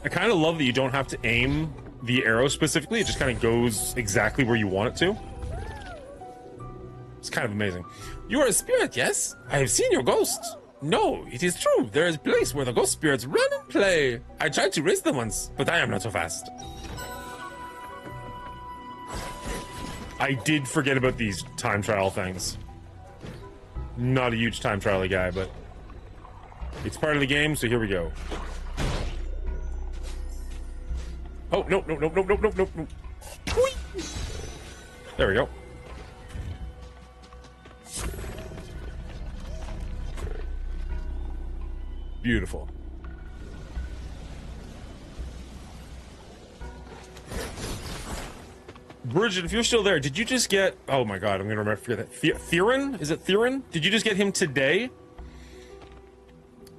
I kind of love that you don't have to aim the arrow specifically. It just kind of goes exactly where you want it to. It's kind of amazing. You are a spirit, yes? I have seen your ghosts. No, it is true. There is a place where the ghost spirits run and play. I tried to race them once, but I am not so fast. I did forget about these time trial things. Not a huge time trial guy, but it's part of the game, so here we go. Oh, no. There we go. Beautiful. Bridget, if you're still there, did you just get... Oh my god, I'm gonna remember, forget that. Theron? Is it Theron? Did you just get him today?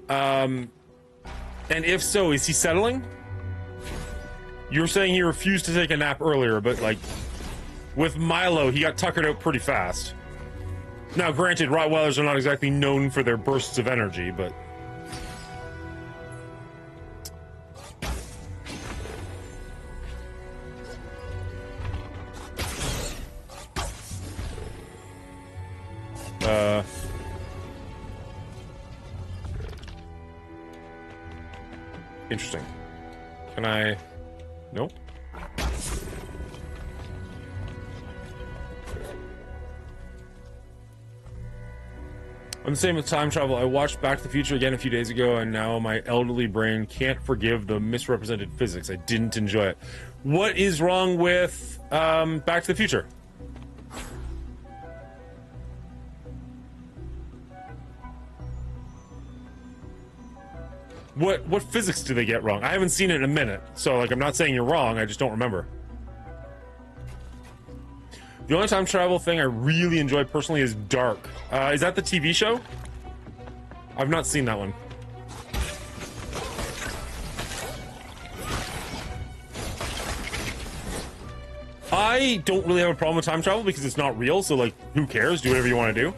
And if so, is he settling? You were saying he refused to take a nap earlier, but like... With Milo, he got tuckered out pretty fast. Now, granted, Rottweilers are not exactly known for their bursts of energy, but... Interesting. Can I... Nope. I'm the same with time travel. I watched Back to the Future again a few days ago, and now my elderly brain can't forgive the misrepresented physics. I didn't enjoy it. What is wrong with Back to the Future? What physics do they get wrong? I haven't seen it in a minute, so like I'm not saying you're wrong, I just don't remember. The only time travel thing I really enjoy personally is Dark. Is that the TV show? I've not seen that one. I don't really have a problem with time travel because it's not real, so like, who cares? Do whatever you want to do.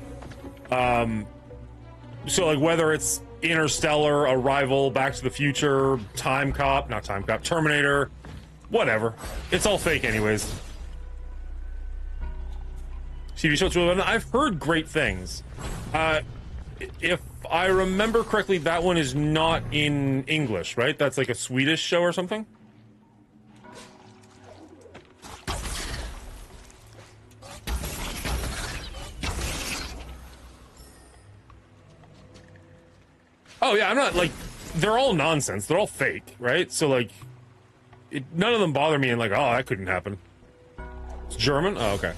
So like, whether it's Interstellar, Arrival, Back to the Future, Time Cop, not Time Cop, Terminator, whatever. It's all fake anyways. TV show, it's really fun. I've heard great things. If I remember correctly, that one is not in English, right? That's like a Swedish show or something? Oh yeah, I'm not like, they're all nonsense. They're all fake, right? So like, none of them bother me and like, oh, that couldn't happen. It's German? Oh, okay.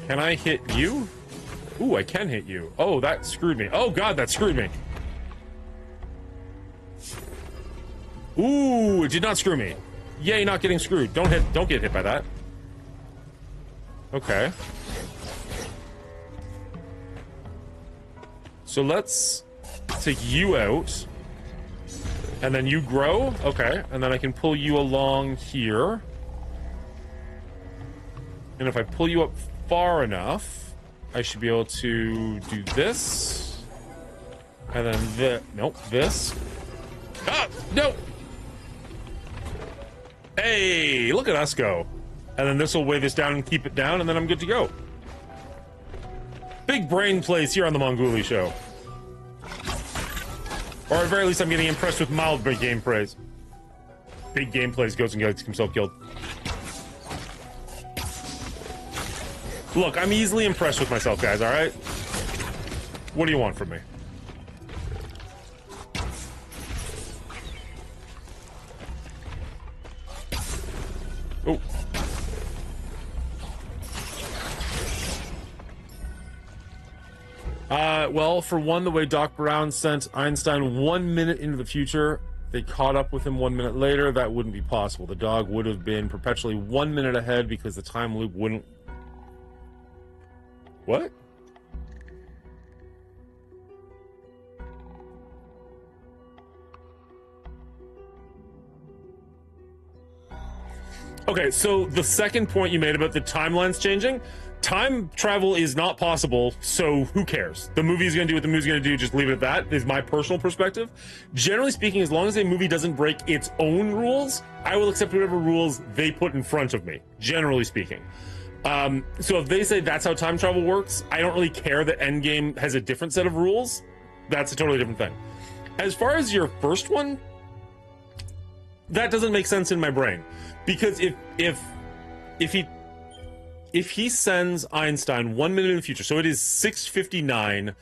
Can I hit you? Ooh, I can hit you. Oh, that screwed me. Oh god, that screwed me. Ooh, it did not screw me. Yay, not getting screwed. Don't get hit by that. Okay. So let's take you out. And then you grow. Okay. And then I can pull you along here. And if I pull you up far enough, I should be able to do this. And then nope, this. Ah, no! Hey, look at us go. And then this will weigh this down and keep it down, and then I'm good to go. Big brain plays here on the Mongooli show. Or at very least, I'm getting impressed with mild big game plays. Big game plays goes and gets himself killed. Look, I'm easily impressed with myself, guys, alright? What do you want from me? Oh. Well, for one, the way Doc Brown sent Einstein 1 minute into the future, they caught up with him 1 minute later. That wouldn't be possible. The dog would have been perpetually 1 minute ahead because the time loop wouldn't... What? Okay, so the second point you made about the timelines changing, time travel is not possible, so who cares? The movie is going to do what the movie's going to do, just leave it at that, is my personal perspective. Generally speaking, as long as a movie doesn't break its own rules, I will accept whatever rules they put in front of me, generally speaking. So if they say that's how time travel works, I don't really care that Endgame has a different set of rules. That's a totally different thing. As far as your first one, that doesn't make sense in my brain. Because if if he sends Einstein 1 minute in the future, so it is 6:59,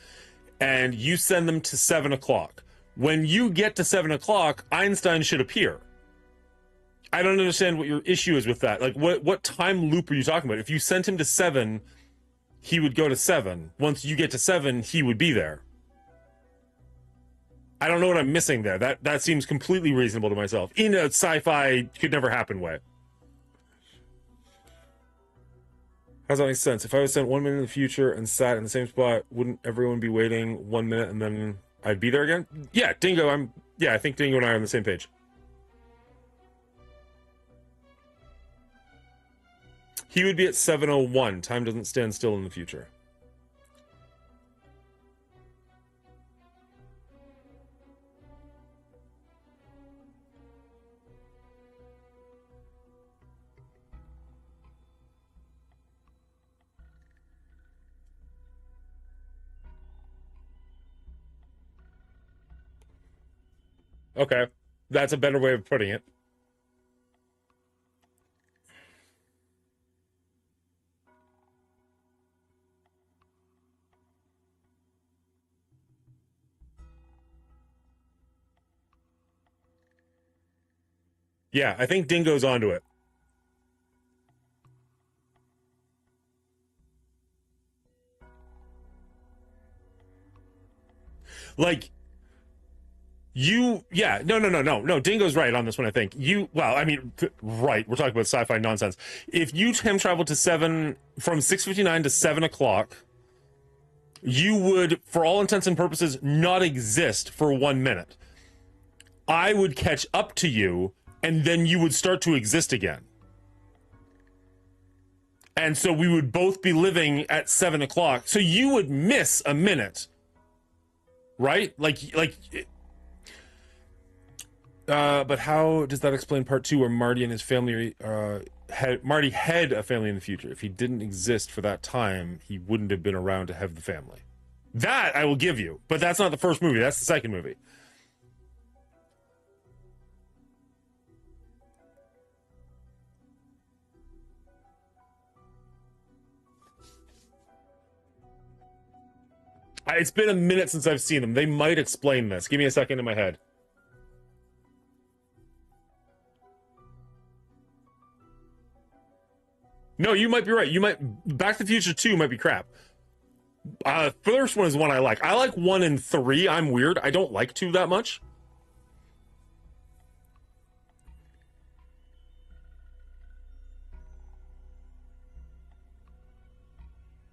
and you send them to 7 o'clock. When you get to 7 o'clock, Einstein should appear. I don't understand what your issue is with that. Like, what time loop are you talking about? If you sent him to 7, he would go to 7. Once you get to 7, he would be there. I don't know what I'm missing there. That seems completely reasonable to myself. In a sci-fi could never happen way. How does that make sense? If I was sent 1 minute in the future and sat in the same spot, wouldn't everyone be waiting 1 minute and then I'd be there again? Yeah, Dingo, I think Dingo and I are on the same page. He would be at 7:01. Time doesn't stand still in the future. Okay, that's a better way of putting it. Yeah, I think Dingo's onto it. Like, no, Dingo's right on this one, I think. Right, we're talking about sci-fi nonsense. If you time travel to 6:59 to 7 o'clock, you would, for all intents and purposes, not exist for 1 minute. I would catch up to you, and then you would start to exist again. And so we would both be living at 7 o'clock. So you would miss a minute, right? But how does that explain part 2 where Marty and his family Marty had a family in the future? If he didn't exist for that time, he wouldn't have been around to have the family. That I will give you, but that's not the first movie. That's the second movie. It's been a minute since I've seen them. They might explain this. Give me a second in my head. No, you might be right. Back to the Future 2 might be crap. First one is one I like. I like 1 and 3. I'm weird. I don't like 2 that much.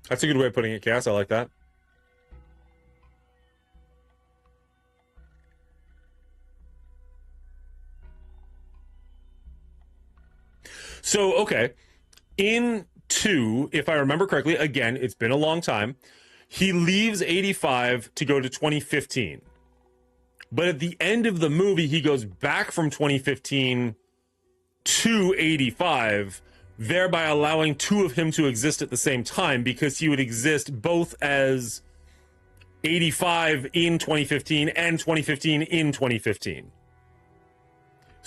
That's a good way of putting it, Cass. I like that. So, okay. In 2, if I remember correctly, again, it's been a long time, he leaves 85 to go to 2015. But at the end of the movie, he goes back from 2015 to 85, thereby allowing 2 of him to exist at the same time, because he would exist both as 85 in 2015 and 2015 in 2015.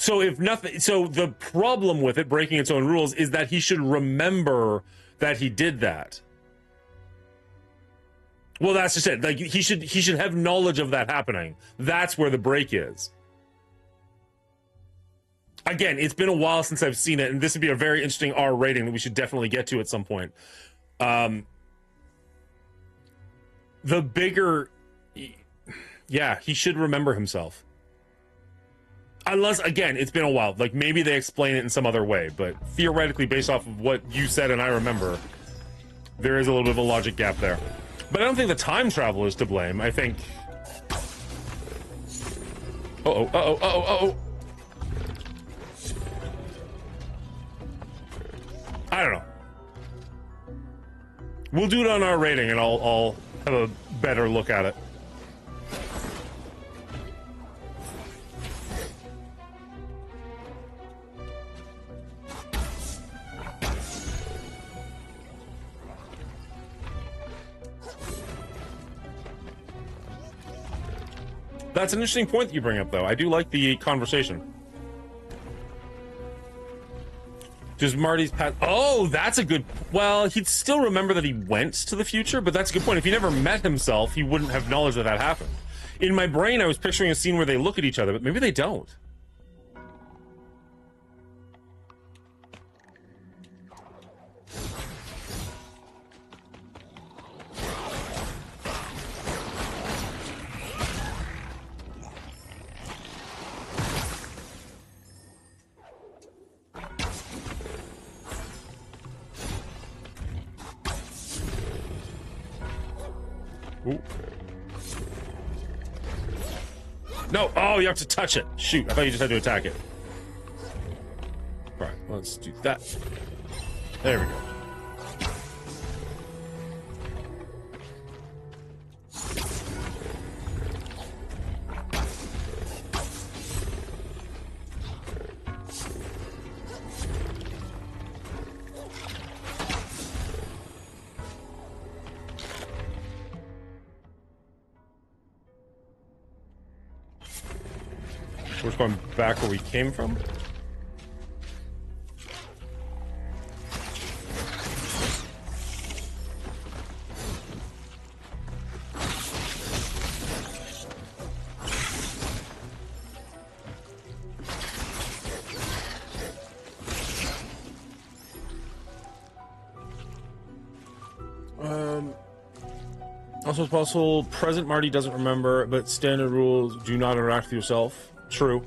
So the problem with it breaking its own rules is that he should remember that he did that. Well, that's just it. Like, he should have knowledge of that happening. That's where the break is. Again, it's been a while since I've seen it, and this would be a very interesting R rating that we should definitely get to at some point. The bigger, yeah, he should remember himself. Unless, again, it's been a while. Like, maybe they explain it in some other way. But theoretically, based off of what you said and I remember, there is a little bit of a logic gap there. But I don't think the time travel is to blame. I think... Uh-oh. I don't know. We'll do it on our rating, and I'll have a better look at it. That's an interesting point that you bring up, though. I do like the conversation. Does Marty's past... Oh, that's a good... Well, he'd still remember that he went to the future, but that's a good point. If he never met himself, he wouldn't have knowledge that that happened. In my brain, I was picturing a scene where they look at each other, but maybe they don't. Ooh. No! Oh, you have to touch it. Shoot, I thought you just had to attack it. Right, let's do that. There we go. We're going back where we came from. Also, it's possible present Marty doesn't remember, but standard rules do not interact with yourself. True.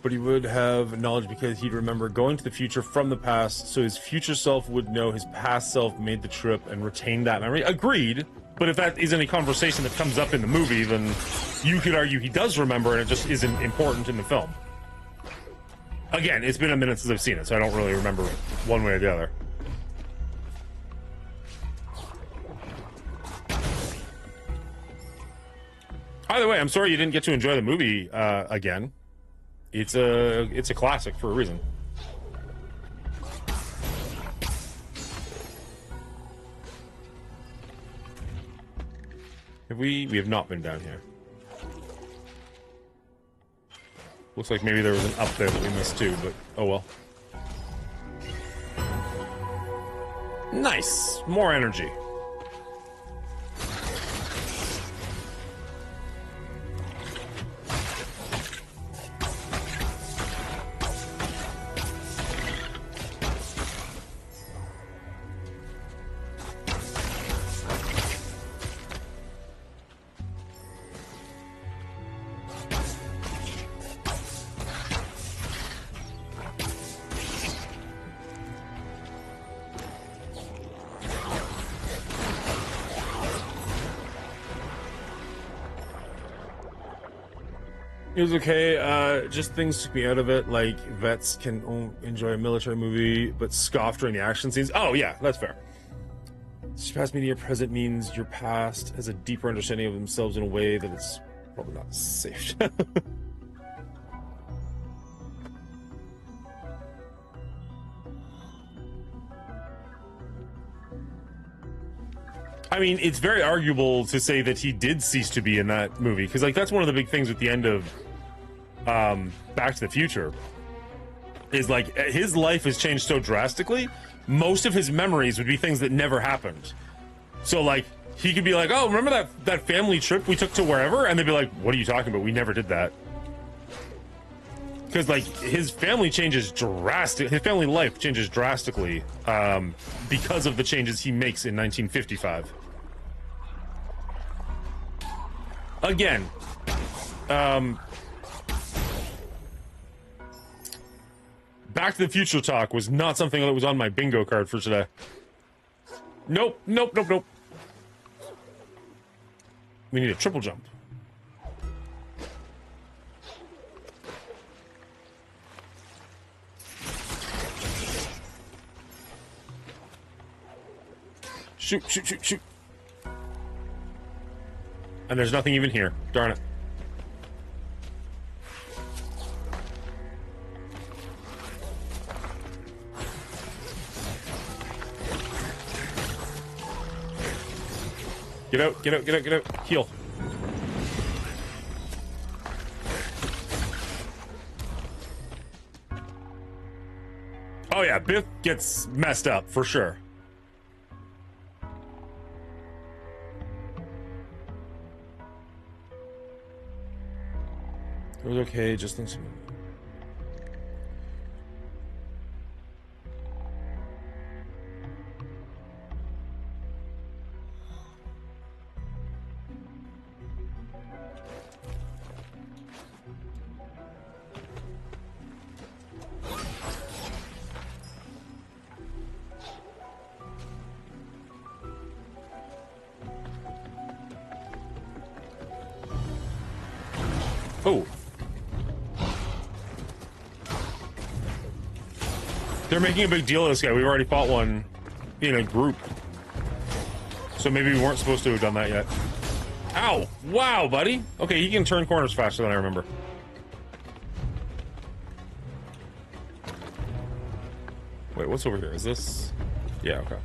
But he would have knowledge because he'd remember going to the future from the past, so his future self would know his past self made the trip and retain that memory. Agreed. But if that isn't a conversation that comes up in the movie, then you could argue he does remember and it just isn't important in the film. Again, it's been a minute since I've seen it, so I don't really remember one way or the other. Either way, I'm sorry you didn't get to enjoy the movie again. It's a classic for a reason. We have not been down here. Looks like maybe there was an up there that we missed too, but oh well. Nice, more energy. It was okay, just things took me out of it, like vets can enjoy a military movie, but scoff during the action scenes. Oh yeah, that's fair. Past meaning your present means your past has a deeper understanding of themselves in a way that it's probably not safe. I mean, it's very arguable to say that he did cease to be in that movie, because like that's one of the big things with the end of Back to the Future is like his life has changed so drastically. Most of his memories would be things that never happened. So like he could be like, oh, remember that family trip we took to wherever? And they'd be like, what are you talking about? We never did that. Because like his family changes drastic, his family life changes drastically because of the changes he makes in 1955. Again, Back to the Future talk was not something that was on my bingo card for today. Nope, nope, nope, nope. We need a triple jump. Shoot, shoot, shoot, shoot. And there's nothing even here. Darn it. Get out, get out, get out, get out. Heal. Oh yeah, yeah, Biff gets messed up for sure. It was okay, just thinks. Oh. They're making a big deal of this guy. We've already fought one in a group. So maybe we weren't supposed to have done that yet. Ow! Wow, buddy! Okay, he can turn corners faster than I remember. Wait, what's over here? Is this... Yeah, okay.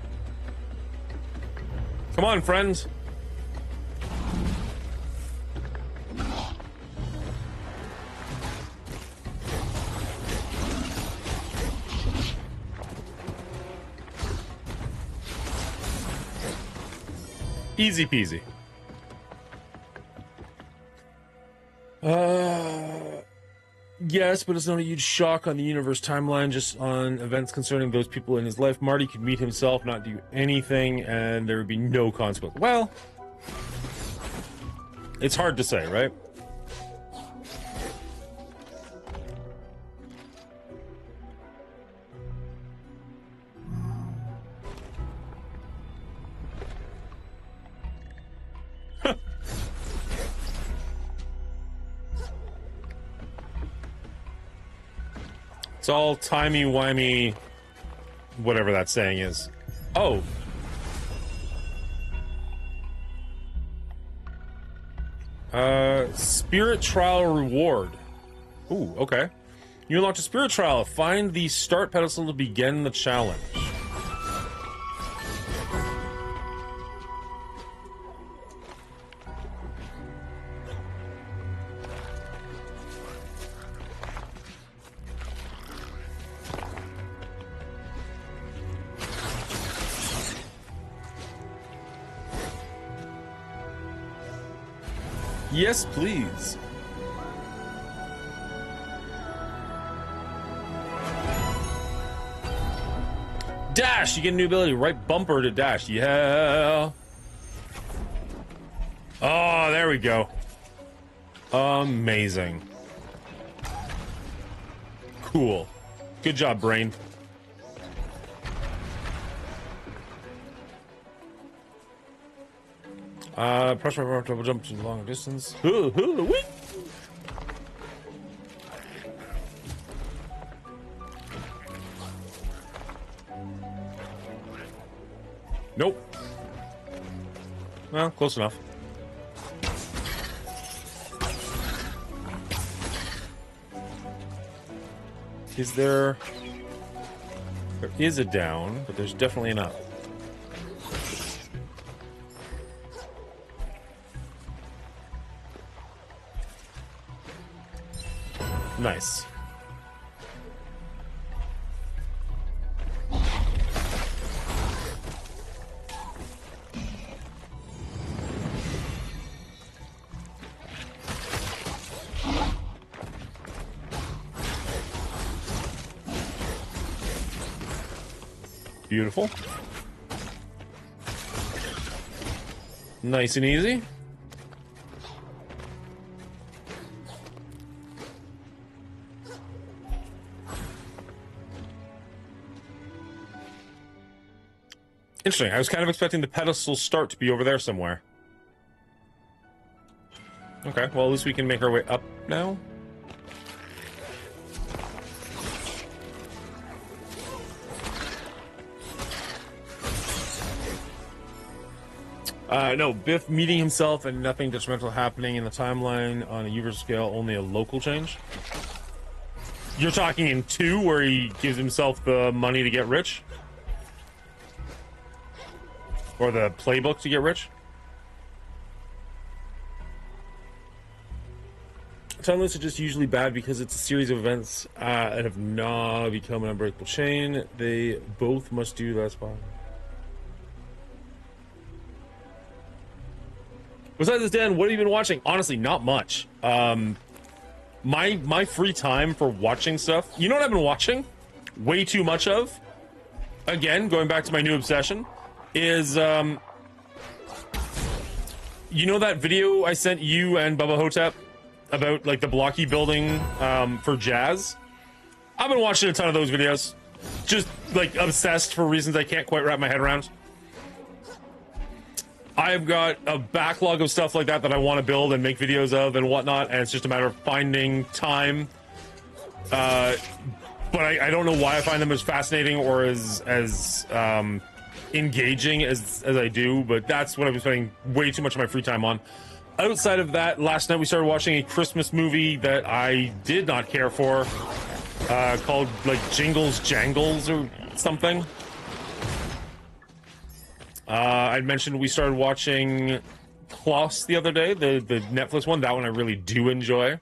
Come on, friends! Easy peasy. Yes, but it's not a huge shock on the universe timeline, just on events concerning those people in his life. Marty could meet himself, not do anything, and there would be no consequence. Well, it's hard to say, right? It's all timey-wimey, whatever that saying is. Oh. Spirit trial reward. Ooh, okay. You unlocked a spirit trial. Find the start pedestal to begin the challenge. Yes, please. Dash! You get a new ability. Right bumper to dash. Yeah. Oh, there we go. Amazing. Cool. Good job, brain. Press my button, double jump to long distance. Whee! Nope. Well, close enough. Is there... There is a down, but there's definitely an up. Nice. Beautiful. Nice and easy. Interesting. I was kind of expecting the pedestal start to be over there somewhere. Okay, well, at least we can make our way up now. No, Biff meeting himself and nothing detrimental happening in the timeline on a universal scale, only a local change. You're talking in 2, where he gives himself the money to get rich? Or the playbook to get rich? Time limits are just usually bad because it's a series of events that have not become an unbreakable chain. They both must do that spot. Besides this, Dan, what have you been watching? Honestly, not much. My free time for watching stuff, you know what I've been watching? Way too much of? Again, going back to my new obsession, is, you know that video I sent you and Bubba Hotep about, like, the blocky building for jazz? I've been watching a ton of those videos. Just, like, obsessed for reasons I can't quite wrap my head around. I've got a backlog of stuff like that that I want to build and make videos of and whatnot, and it's just a matter of finding time. But I don't know why I find them as fascinating or as engaging as I do, but that's what I've been spending way too much of my free time on. Outside of that, last night we started watching a Christmas movie that I did not care for, called, like, Jingles Jangles or something. I'd mentioned we started watching Klaus the other day, the Netflix one. That one I really do enjoy.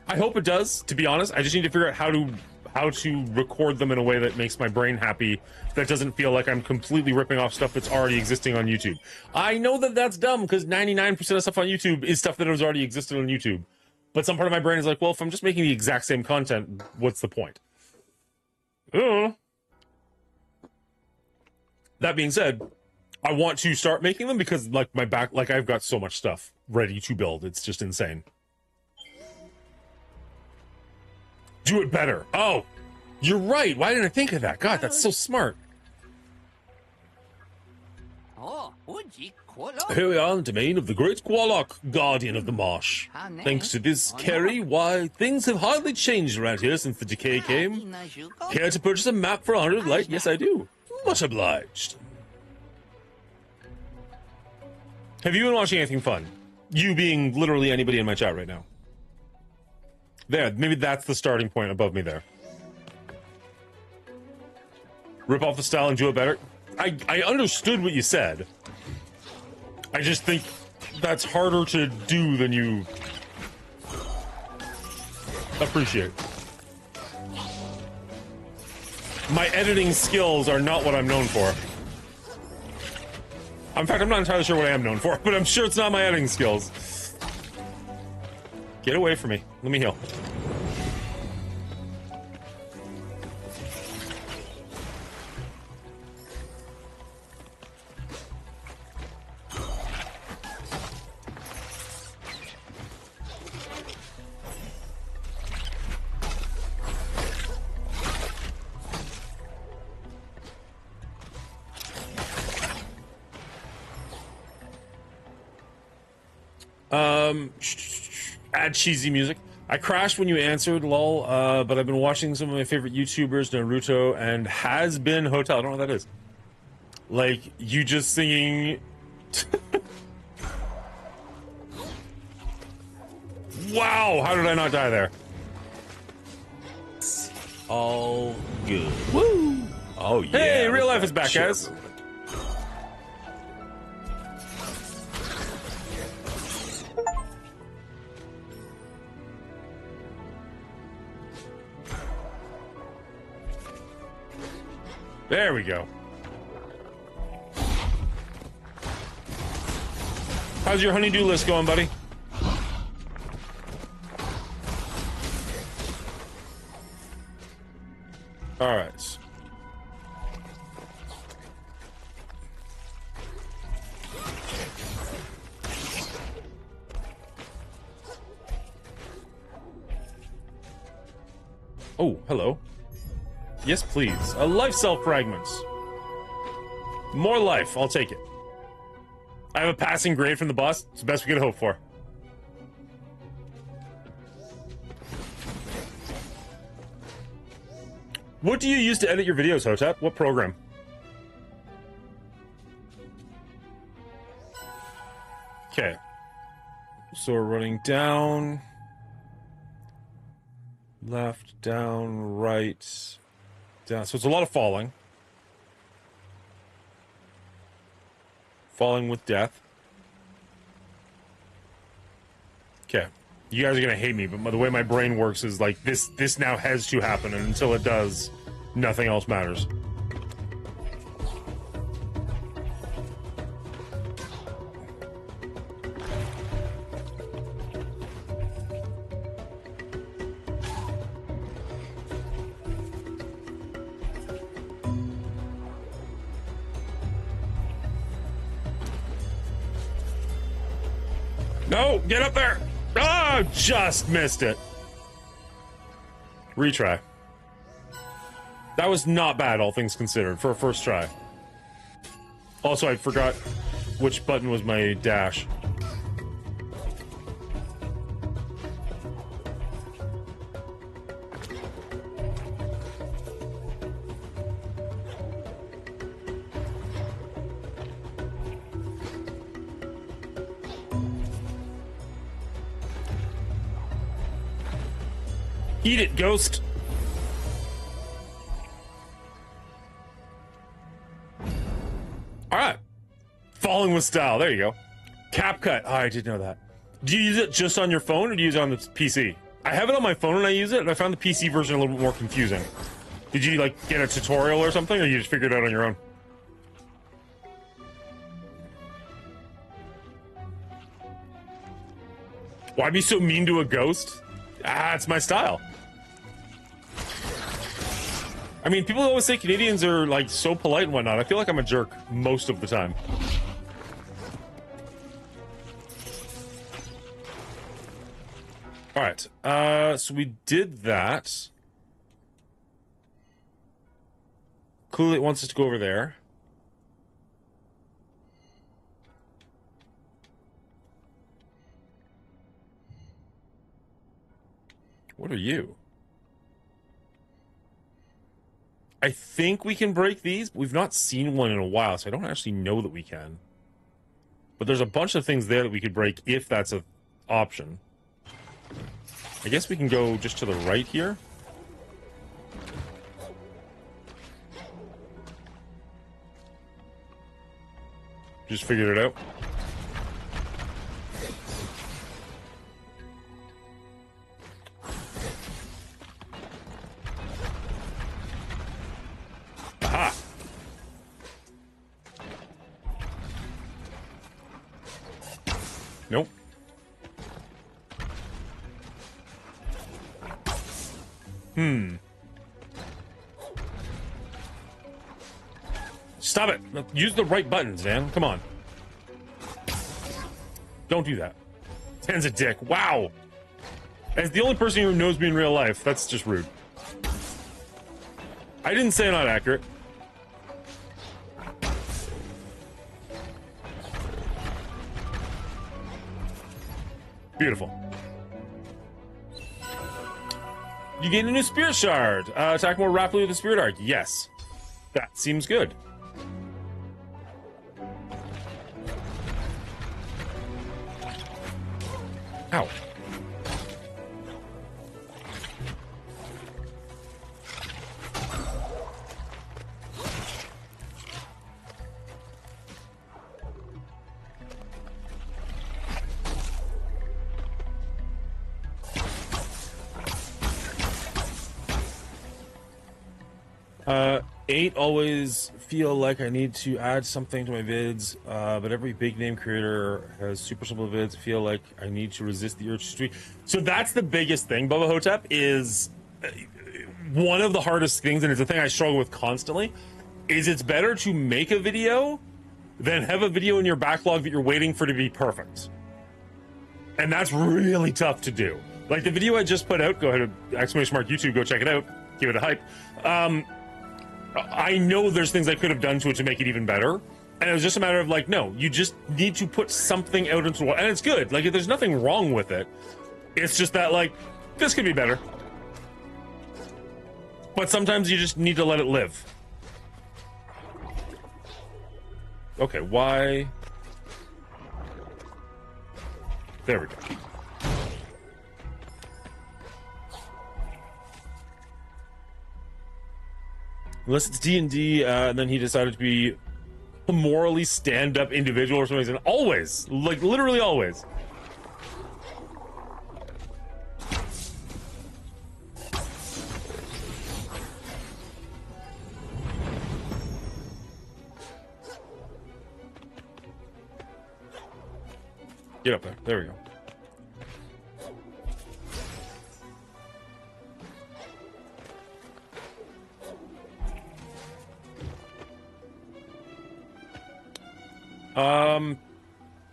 I hope it does, to be honest. I just need to figure out how to record them in a way that makes my brain happy, that doesn't feel like I'm completely ripping off stuff that's already existing on YouTube. I know that that's dumb, because 99% of stuff on YouTube is stuff that has already existed on YouTube. But some part of my brain is like, well, if I'm just making the exact same content, what's the point? That being said, I want to start making them because, like, I've got so much stuff ready to build. It's just insane. Do it better. Oh, you're right. Why didn't I think of that? God, that's so smart. Oh, Here we are in the domain of the great Qualok, guardian of the marsh. Thanks to this Kerry, why, things have hardly changed around here since the decay came. Care to purchase a map for 100 light? Yes, I do. Much obliged. Have you been watching anything fun? You being literally anybody in my chat right now. There, maybe that's the starting point above me there. Rip off the style and do it better? I understood what you said. I just think that's harder to do than you appreciate. My editing skills are not what I'm known for. In fact, I'm not entirely sure what I am known for, but I'm sure it's not my editing skills. Get away from me. Let me heal. Add cheesy music. I crashed when you answered, lol, but I've been watching some of my favorite YouTubers, Naruto and Has Been Hotel. I don't know what that is. Like, you just singing... Wow, how did I not die there? All good. Woo! Oh, yeah. Hey, real life is back, guys. There we go. How's your honeydew list going, buddy? All right. Oh, hello. Yes, please. A life cell fragments. More life. I'll take it. I have a passing grade from the boss. It's the best we could hope for. What do you use to edit your videos, Hotep? What program? Okay. So we're running down. Left, down, right, down. So it's a lot of falling. Falling with death. Okay. You guys are gonna hate me, but the way my brain works is like this now has to happen, and until it does, nothing else matters. No, get up there! Ah, just missed it. Retry. That was not bad, all things considered, for a first try. Also, I forgot which button was my dash. Eat it, ghost! Alright. Falling with style, there you go. CapCut, oh, I did know that. Do you use it just on your phone, or do you use it on the PC? I have it on my phone when I use it, and I found the PC version a little bit more confusing. Did you, like, get a tutorial or something, or you just figured it out on your own? Why be so mean to a ghost? Ah, it's my style. I mean, people always say Canadians are, like, so polite and whatnot. I feel like I'm a jerk most of the time. Alright, so we did that. Clearly it wants us to go over there. What are you? I think we can break these, but we've not seen one in a while, so I don't actually know that we can. But there's a bunch of things there that we could break if that's an option. I guess we can go just to the right here. Just figured it out. Aha! Nope. Stop it! Use the right buttons, man. Come on. Don't do that. Dan's a dick. Wow! As the only person who knows me in real life, that's just rude. I didn't say not accurate. Beautiful. You gain a new Spirit Shard. Attack more rapidly with the Spirit Arc. Yes. That seems good. Ow. Always feel like I need to add something to my vids, but every big name creator has super simple vids. I feel like I need to resist the urge to tweet. So that's the biggest thing, Bubba Hotep, is one of the hardest things, and it's a thing I struggle with constantly, is it's better to make a video than have a video in your backlog that you're waiting for to be perfect. And that's really tough to do. Like the video I just put out, go ahead, exclamation mark YouTube, go check it out, give it a hype. I know there's things I could have done to it to make it even better. And it was just a matter of like, no, you just need to put something out into the world. And it's good. Like, there's nothing wrong with it. It's just that, like, this could be better. But sometimes you just need to let it live. Okay, why? There we go. Unless it's D&D, and then he decided to be a morally stand-up individual or something. And always, like literally always. Get up there. There we go.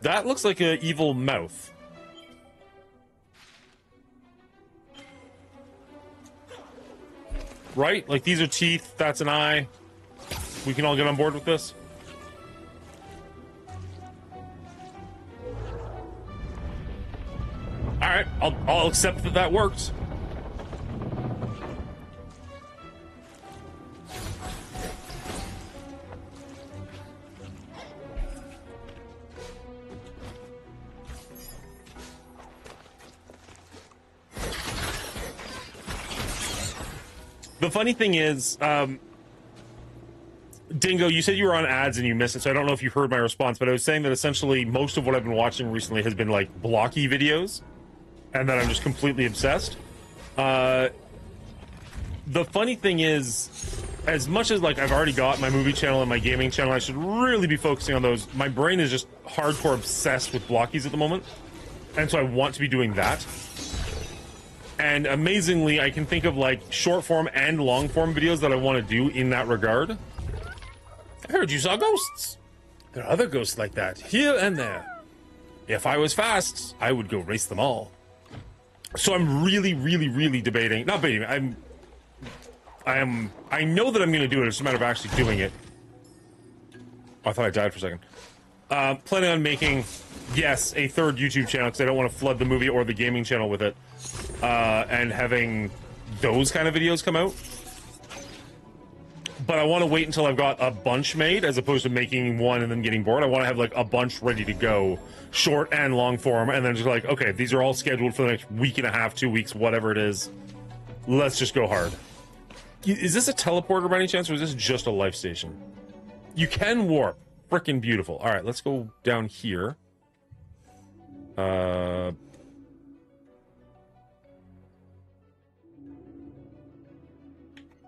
That looks like an evil mouth. Right? Like, these are teeth, that's an eye. We can all get on board with this? Alright, I'll accept that that works. The funny thing is, Dingo, you said you were on ads and you missed it, so I don't know if you heard my response, but I was saying that essentially most of what I've been watching recently has been like blocky videos, and that I'm just completely obsessed. The funny thing is, as much as like I've already got my movie channel and my gaming channel, I should really be focusing on those. My brain is just hardcore obsessed with blockies at the moment, and so I want to be doing that. And amazingly, I can think of like short form and long form videos that I want to do in that regard. I heard you saw ghosts. There are other ghosts like that, here and there. If I was fast, I would go race them all. So I'm really, really, really debating. Not debating. I know that I'm going to do it. It's a matter of actually doing it. Oh, I thought I died for a second. Planning on making, yes, a third YouTube channel because I don't want to flood the movie or the gaming channel with it. And having those kind of videos come out. But I want to wait until I've got a bunch made as opposed to making one and then getting bored. I want to have like a bunch ready to go, short and long form, and then just like, okay, these are all scheduled for the next week and a half, 2 weeks, whatever it is. Let's just go hard. Is this a teleporter by any chance, or is this just a life station? You can warp. Frickin' beautiful. All right, let's go down here.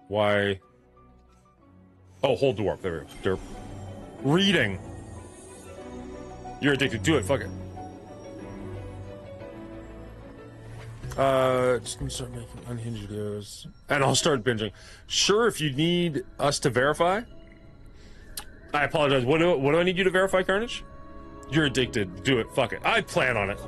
Why? Oh, hold dwarf. There we go. Derp. Reading. You're addicted. Do it. Fuck it. Just gonna start making unhinged videos. And I'll start binging. Sure, if you need us to verify. I apologize. What do I need you to verify, Carnage? You're addicted. Do it. Fuck it. I plan on it.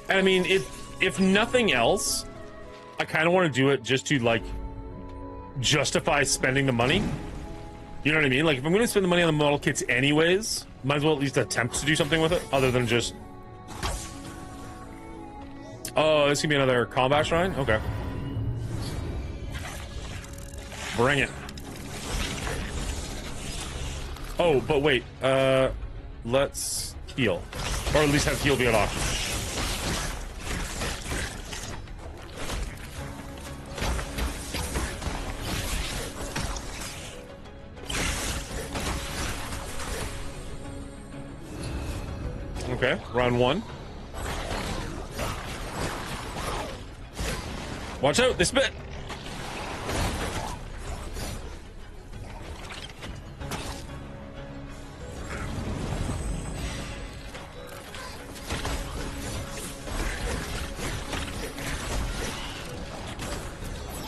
I mean, if nothing else, I kind of want to do it just to, like, justify spending the money. You know what I mean? Like, if I'm going to spend the money on the model kits anyways, might as well at least attempt to do something with it, other than just... Oh, this could be another combat shrine? Okay. Bring it. Oh, but wait. Let's heal. Or at least have heal be an option. Okay, round one. Watch out, they spit!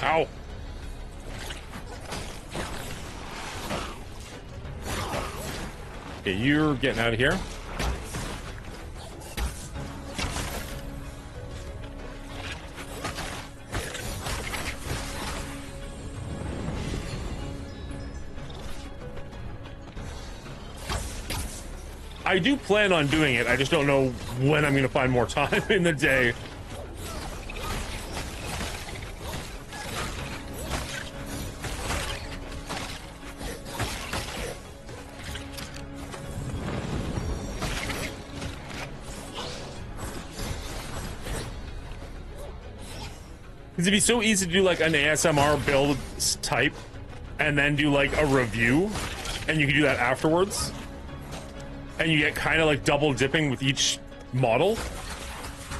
Ow. Okay, you're getting out of here. I do plan on doing it. I just don't know when I'm going to find more time in the day. Because it'd be so easy to do like an ASMR build type and then do like a review, and you can do that afterwards. And you get kind of like double dipping with each model,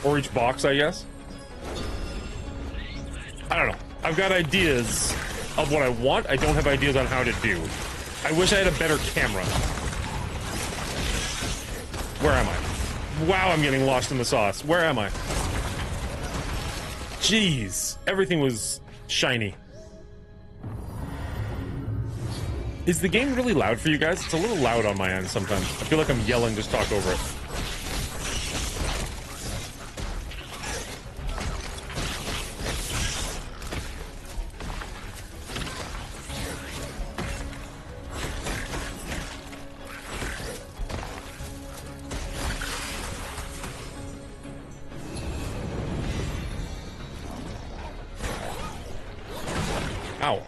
or each box, I guess. I don't know. I've got ideas of what I want. I don't have ideas on how to do. I wish I had a better camera. Where am I? Wow, I'm getting lost in the sauce. Where am I? Jeez. Everything was shiny. Is the game really loud for you guys? It's a little loud on my end sometimes. I feel like I'm yelling, just talk over it. Ow.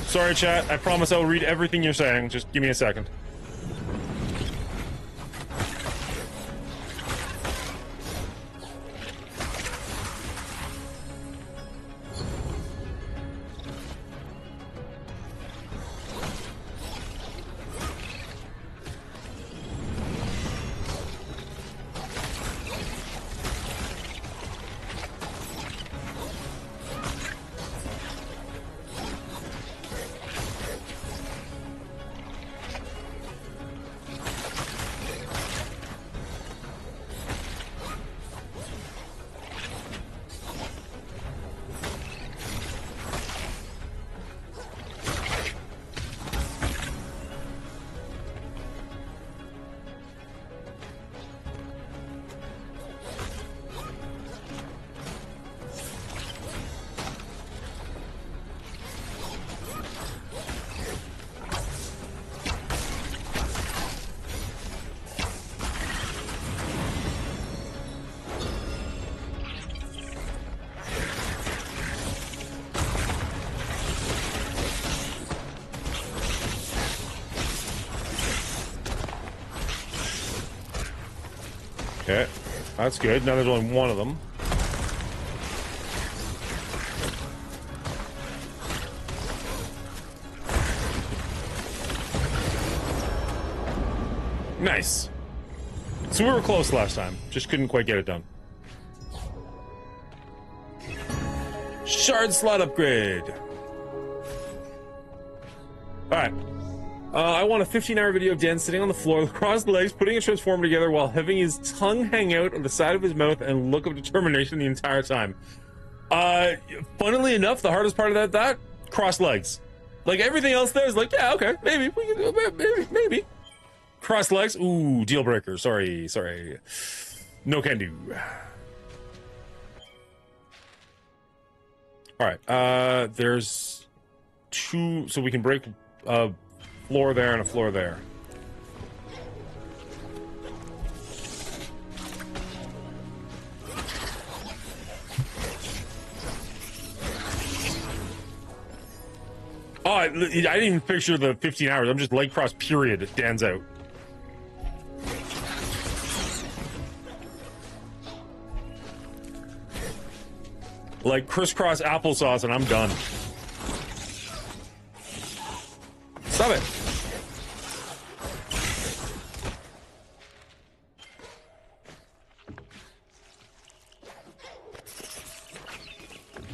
Sorry, chat. I promise I'll read everything you're saying. Just give me a second. Okay, that's good. Now there's only one of them. Nice. So we were close last time. Just couldn't quite get it done. Shard slot upgrade. Alright. I want a 15-hour video of Dan sitting on the floor with crossed legs, putting a transformer together while having his tongue hang out on the side of his mouth and look of determination the entire time. Funnily enough, the hardest part of that crossed legs. Like, everything else there is like, yeah, okay, maybe, we can do it, maybe. Crossed legs, ooh, deal breaker, sorry. No can do. Alright, there's two, so we can break, floor there and a floor there. Oh, I didn't even picture the 15 hours. I'm just leg cross period. Dan's out. Like crisscross applesauce and I'm done. Stop it.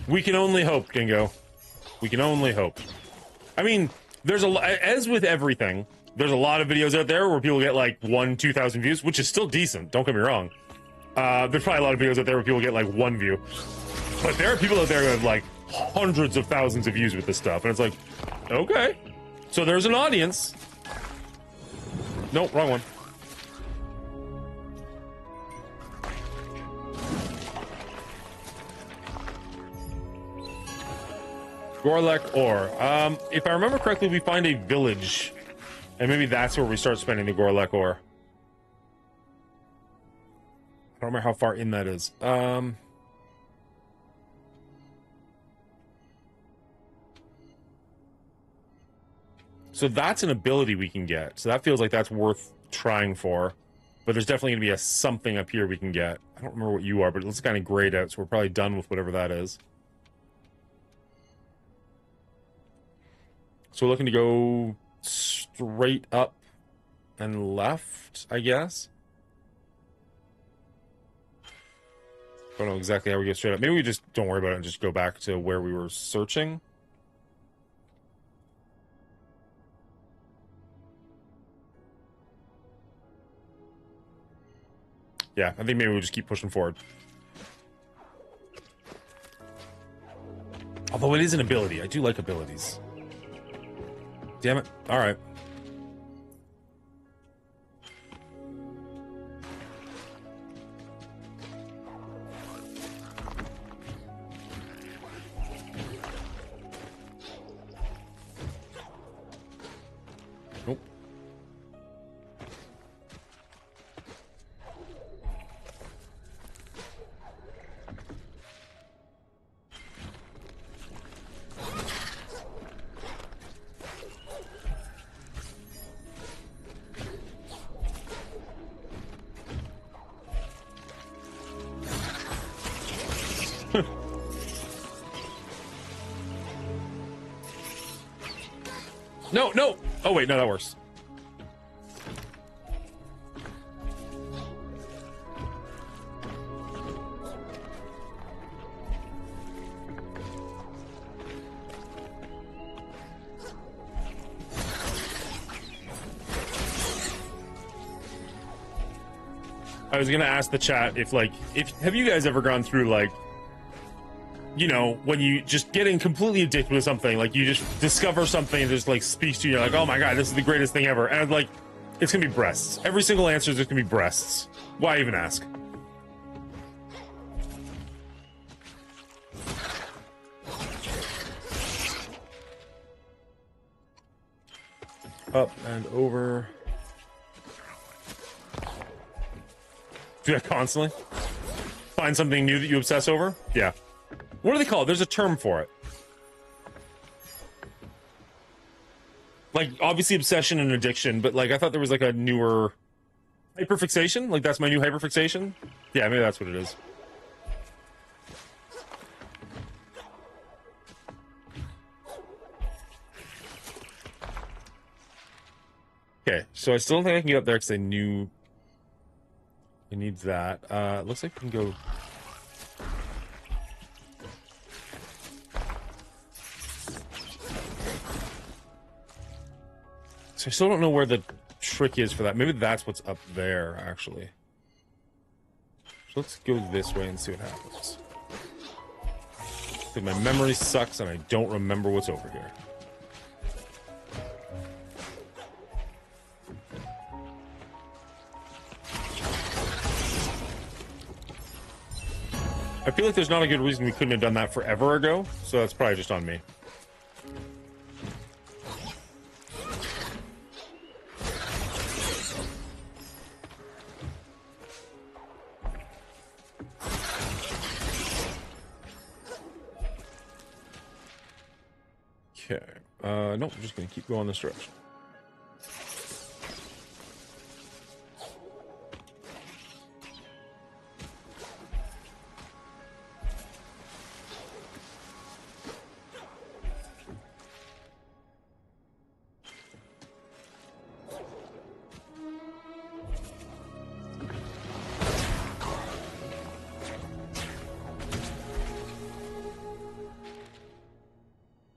We can only hope, Dingo. We can only hope. I mean, there's as with everything, there's a lot of videos out there where people get like 1,000-2,000 views, which is still decent. Don't get me wrong. There's probably a lot of videos out there where people get like 1 view, but there are people out there who have like hundreds of thousands of views with this stuff, and it's like, okay. So there's an audience. Nope, wrong one. Gorlek ore. If I remember correctly, we find a village, and maybe that's where we start spending the Gorlek ore. I don't remember how far in that is. So that's an ability we can get. So that feels like that's worth trying for. But there's definitely going to be a something up here we can get. I don't remember what you are, but it looks kind of grayed out, so we're probably done with whatever that is. So we're looking to go straight up and left, I guess. I don't know exactly how we get straight up. Maybe we just don't worry about it and just go back to where we were searching. Yeah, I think maybe we'll just keep pushing forward. Although it is an ability. I do like abilities. Damn it. All right. Nope. No, no. Oh, wait, no, that works. I was gonna ask the chat if have you guys ever gone through, like, you know, when you just getting completely addicted with something, like you just discover something and just like speaks to you, you're like, oh my god, this is the greatest thing ever, and like, it's gonna be breasts. Every single answer is just gonna be breasts. Why even ask? Up and over. Do that constantly? Find something new that you obsess over? Yeah. What do they call it? There's a term for it. Like, obviously obsession and addiction, but like, I thought there was like a newer... Hyperfixation? Like, that's my new hyperfixation? Yeah, maybe that's what it is. Okay, so I still don't think I can get up there because I knew... I need that. Looks like we can go... So I still don't know where the trick is for that. Maybe that's what's up there, actually. So let's go this way and see what happens. Because my memory sucks and I don't remember what's over here. I feel like there's not a good reason we couldn't have done that forever ago, so that's probably just on me. Okay. Nope, I'm just gonna keep going this direction.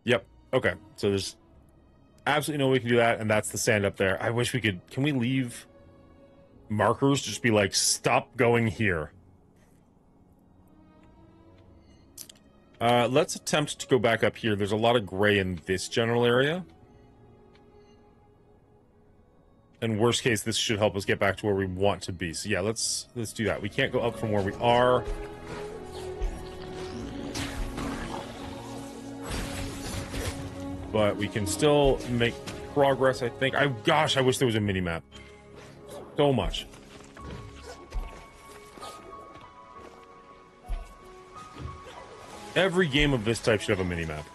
Yep. Okay. So there's absolutely no way we can do that, and that's the sand up there. I wish we could... Can we leave markers? Just be like, stop going here. Let's attempt to go back up here. There's a lot of gray in this general area. And worst case, this should help us get back to where we want to be. So yeah, let's do that. We can't go up from where we are. But we can still make progress, I think. Gosh, I wish there was a mini-map. So much. Every game of this type should have a mini-map.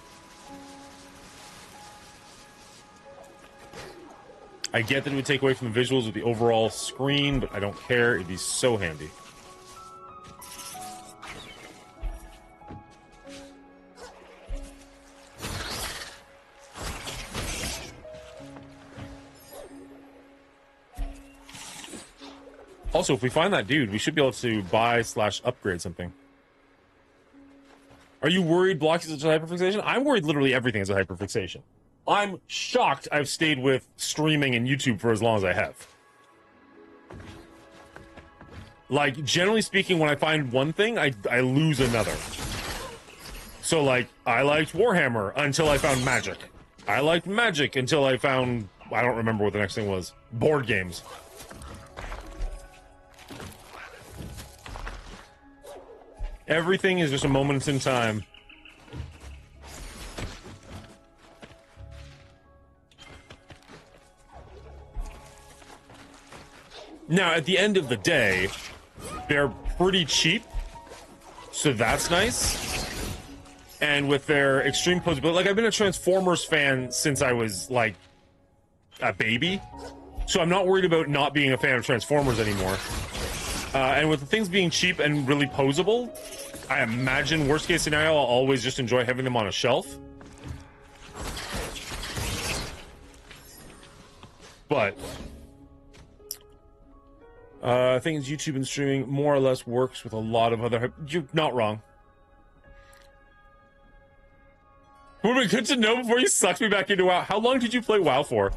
I get that it would take away from the visuals of the overall screen, but I don't care. It'd be so handy. Also, if we find that dude, we should be able to buy/upgrade something. Are you worried blocks is a hyperfixation? I'm worried literally everything is a hyperfixation. I'm shocked I've stayed with streaming and YouTube for as long as I have. Like, generally speaking, when I find one thing, I lose another. So, like, I liked Warhammer until I found Magic. I liked Magic until I found... I don't remember what the next thing was. Board games. Everything is just a moment in time. Now, at the end of the day, they're pretty cheap, so that's nice. And with their extreme posability, like, I've been a Transformers fan since I was, like, a baby, so I'm not worried about not being a fan of Transformers anymore. And with the things being cheap and really posable, I imagine worst case scenario, I'll always just enjoy having them on a shelf. But I think it's YouTube and streaming more or less works with a lot of other... You're not wrong. Would have been good to know before you sucked me back into WoW. How long did you play WoW for?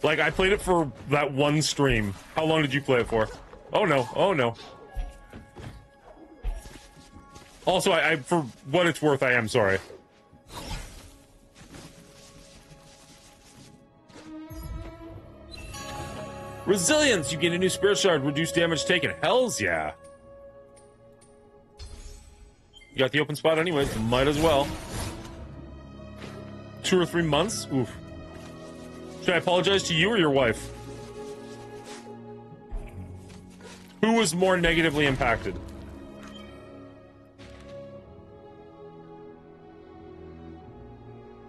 Like, I played it for that one stream. How long did you play it for? Oh, no. Oh, no. Also, I for what it's worth, I am sorry. Resilience! You get a new spirit shard, reduce damage taken. Hells yeah. You got the open spot anyways, might as well. 2 or 3 months? Oof. Should I apologize to you or your wife? Who was more negatively impacted?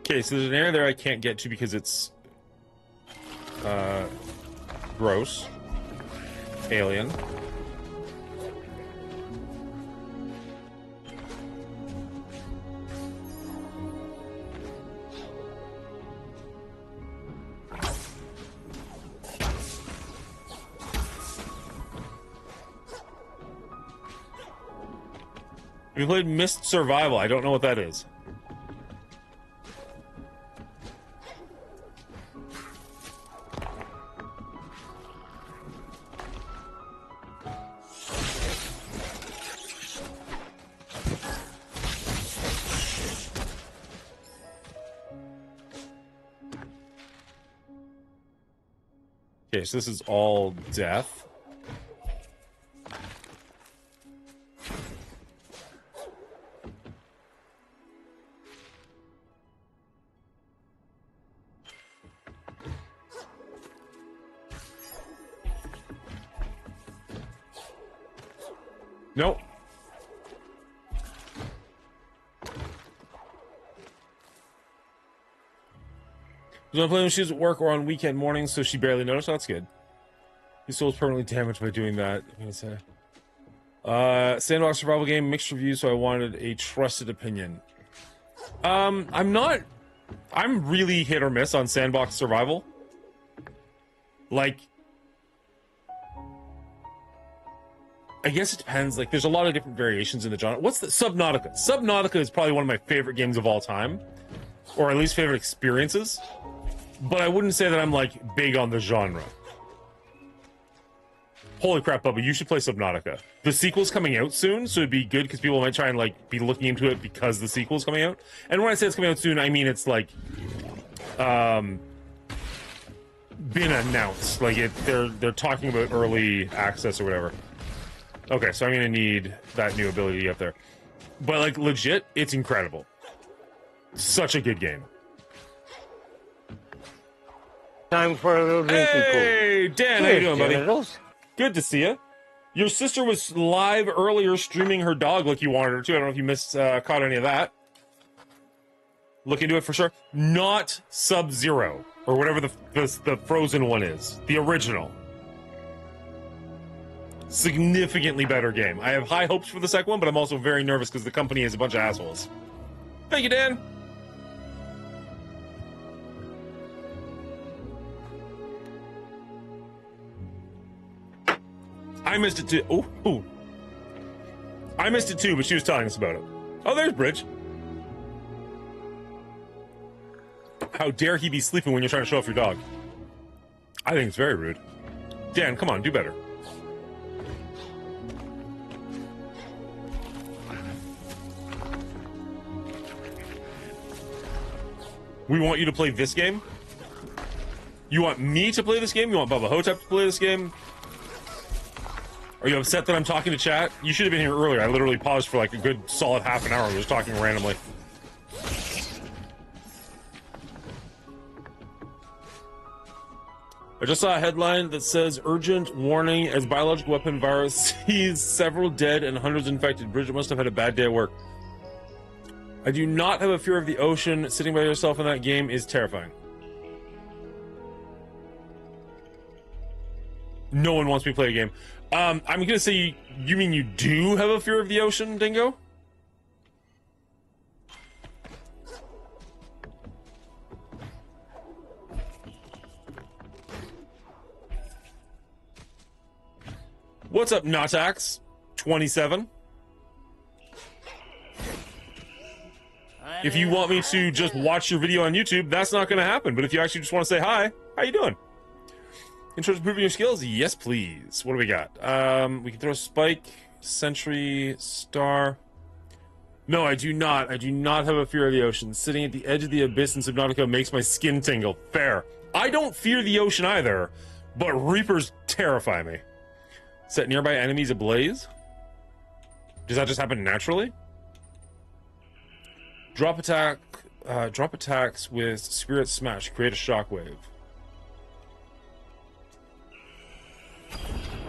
Okay, so there's an area there I can't get to because it's gross. Alien. We played Mist Survival. I don't know what that is. Okay, so this is all death. Nope. She's not playing when she's at work or on weekend mornings, so she barely noticed. That's good. His soul's permanently damaged by doing that. I'm gonna say. Sandbox survival game, mixed reviews, so I wanted a trusted opinion. I'm really hit or miss on sandbox survival. Like, I guess it depends. Like, there's a lot of different variations in the genre. What's the Subnautica? Subnautica is probably one of my favorite games of all time, or at least favorite experiences. But I wouldn't say that I'm like big on the genre. Holy crap, Bubba, you should play Subnautica. The sequel's coming out soon, so it'd be good because people might try and like be looking into it because the sequel's coming out. And when I say it's coming out soon, I mean it's like been announced. Like they're talking about early access or whatever. Okay, so I'm gonna need that new ability up there. But like legit, it's incredible. Such a good game. Time for a little drinking. Hey, Dan, how you doing, buddy? Good to see you. Your sister was live earlier streaming her dog like you wanted her to. I don't know if you caught any of that. Look into it for sure. Not Sub-Zero, or whatever the frozen one is. The original. Significantly better game. I have high hopes for the second one, but I'm also very nervous because the company is a bunch of assholes. Thank you, Dan. I missed it too. Ooh. I missed it too, but she was telling us about it. Oh, there's Bridge. How dare he be sleeping when you're trying to show off your dog? I think it's very rude. Dan, come on, do better. We want you to play this game? You want me to play this game? You want Bubba Hotep to play this game? Are you upset that I'm talking to chat? You should have been here earlier. I literally paused for like a good solid half an hour and was talking randomly. I just saw a headline that says, urgent warning, as biological weapon virus sees several dead and hundreds infected. Bridget must have had a bad day at work. I do not have a fear of the ocean. Sitting by yourself in that game is terrifying. No one wants me to play a game. I'm gonna say, you mean you do have a fear of the ocean, Dingo? What's up, Notax? 27. If you want me to just watch your video on YouTube, that's not going to happen. But if you actually just want to say hi, how you doing? In terms of improving your skills, yes, please. What do we got? We can throw Spike, Sentry, Star. No, I do not. I do not have a fear of the ocean. Sitting at the edge of the abyss in Subnautica makes my skin tingle. Fair. I don't fear the ocean either, but Reapers terrify me. Set nearby enemies ablaze? Does that just happen naturally? Drop attacks with Spirit Smash. Create a shockwave.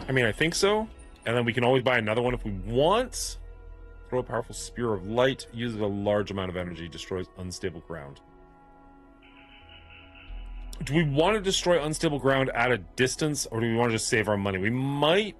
I mean, I think so. And then we can always buy another one if we want. Throw a powerful Spear of Light. Uses a large amount of energy. Destroys unstable ground. Do we want to destroy unstable ground at a distance, or do we want to just save our money? We might...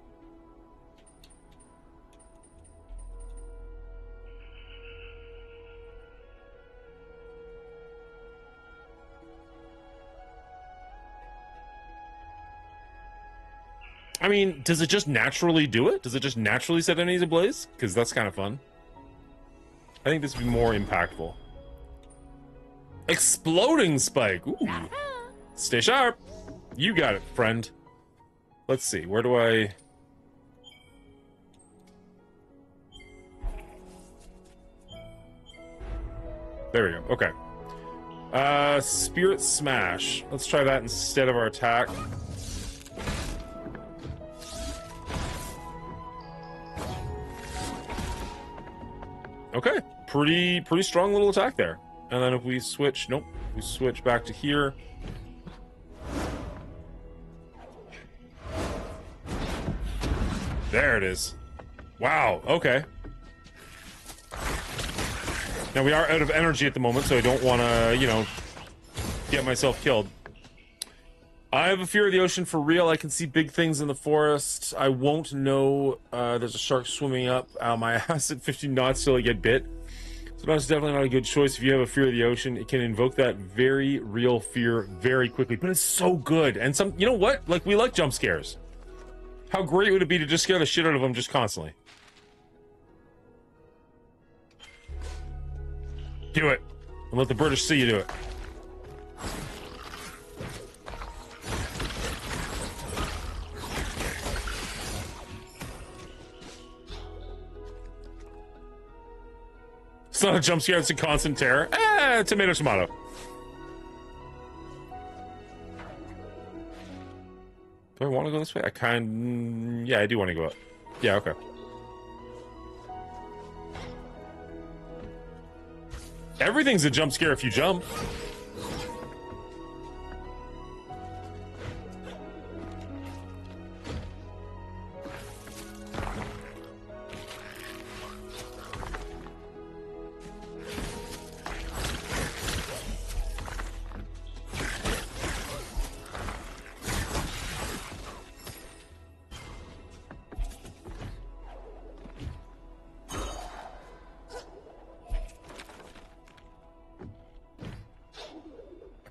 I mean, does it just naturally do it? Does it just naturally set enemies ablaze? Because that's kind of fun. I think this would be more impactful. Exploding Spike. Ooh. Stay sharp. You got it, friend. Let's see. Where do I... There we go. Okay. Spirit Smash. Let's try that instead of our attack. Okay, pretty strong little attack there. And then if we switch, nope, we switch back to here. There it is. Wow, okay. Now we are out of energy at the moment, so I don't want to, you know, get myself killed. I have a fear of the ocean for real. I can see big things in the forest. I won't know there's a shark swimming up my ass at 50 knots till I get bit. So that's definitely not a good choice. If you have a fear of the ocean, it can invoke that very real fear very quickly. But it's so good. And some, you know what? Like, we like jump scares. How great would it be to just scare the shit out of them just constantly? Do it. And let the British see you do it. It's not a jump scare, it's a constant terror. Tomato, tomato. Do I want to go this way? Yeah, I do want to go up. Yeah, okay. Everything's a jump scare if you jump.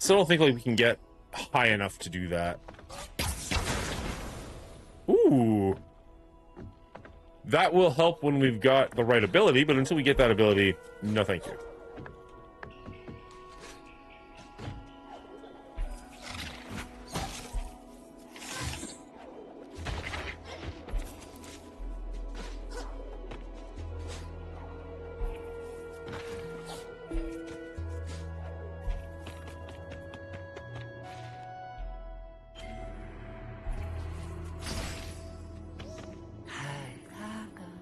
Still don't think like we can get high enough to do that. Ooh. That will help when we've got the right ability, but until we get that ability, no thank you.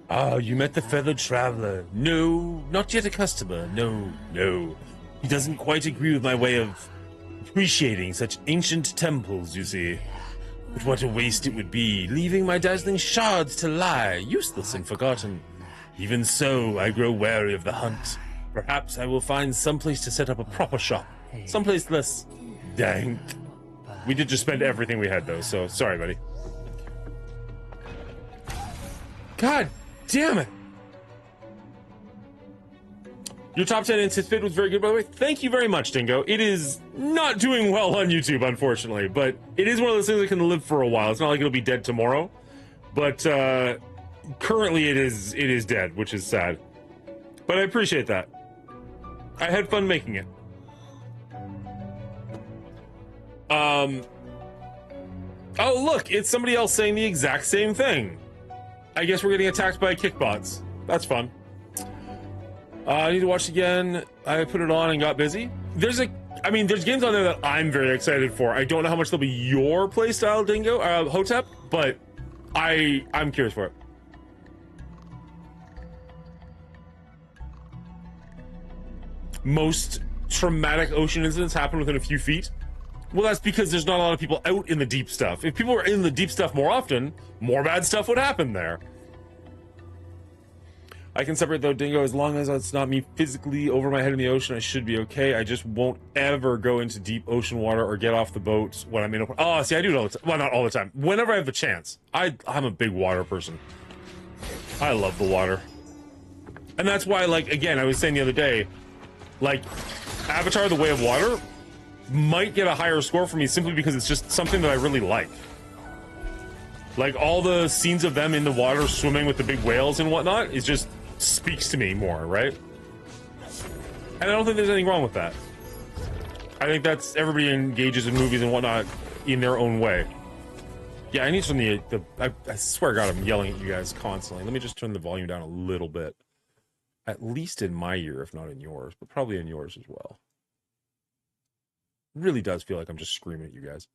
Ah, you met the feathered traveler. No, not yet a customer. No, no. He doesn't quite agree with my way of appreciating such ancient temples, you see. But what a waste it would be, leaving my dazzling shards to lie, useless and forgotten. Even so, I grow wary of the hunt. Perhaps I will find someplace to set up a proper shop. Someplace less dank. We did just spend everything we had, though, so sorry, buddy. God damn it! Your top 10 instant fit was very good, by the way. Thank you very much, Dingo. It is not doing well on YouTube, unfortunately, but it is one of those things that can live for a while. It's not like it'll be dead tomorrow, but currently it is dead, which is sad. But I appreciate that. I had fun making it. Oh, look, it's somebody else saying the exact same thing. I guess we're getting attacked by kickbots. That's fun. I need to watch again. I put it on and got busy. There's games on there that I'm very excited for. I don't know how much they'll be your playstyle, Dingo, Hotep, but I'm curious for it. Most traumatic ocean incidents happen within a few feet. Well, that's because there's not a lot of people out in the deep stuff. If people were in the deep stuff more often, more bad stuff would happen there. I can separate though, Dingo, as long as it's not me physically over my head in the ocean, I should be okay. I just won't ever go into deep ocean water or get off the boat when I'm in open. Oh, see, I do it all the time. Well, not all the time. Whenever I have the chance. I'm a big water person. I love the water. And that's why, like, again, I was saying the other day, like, Avatar: The Way of Water might get a higher score for me simply because it's just something that I really like. Like, all the scenes of them in the water swimming with the big whales and whatnot, it just speaks to me more, right? And I don't think there's anything wrong with that. I think that's, everybody engages in movies and whatnot in their own way. Yeah, I need to turn I swear to God, I'm yelling at you guys constantly. Let me just turn the volume down a little bit. At least in my ear, if not in yours, but probably in yours as well. It really does feel like I'm just screaming at you guys.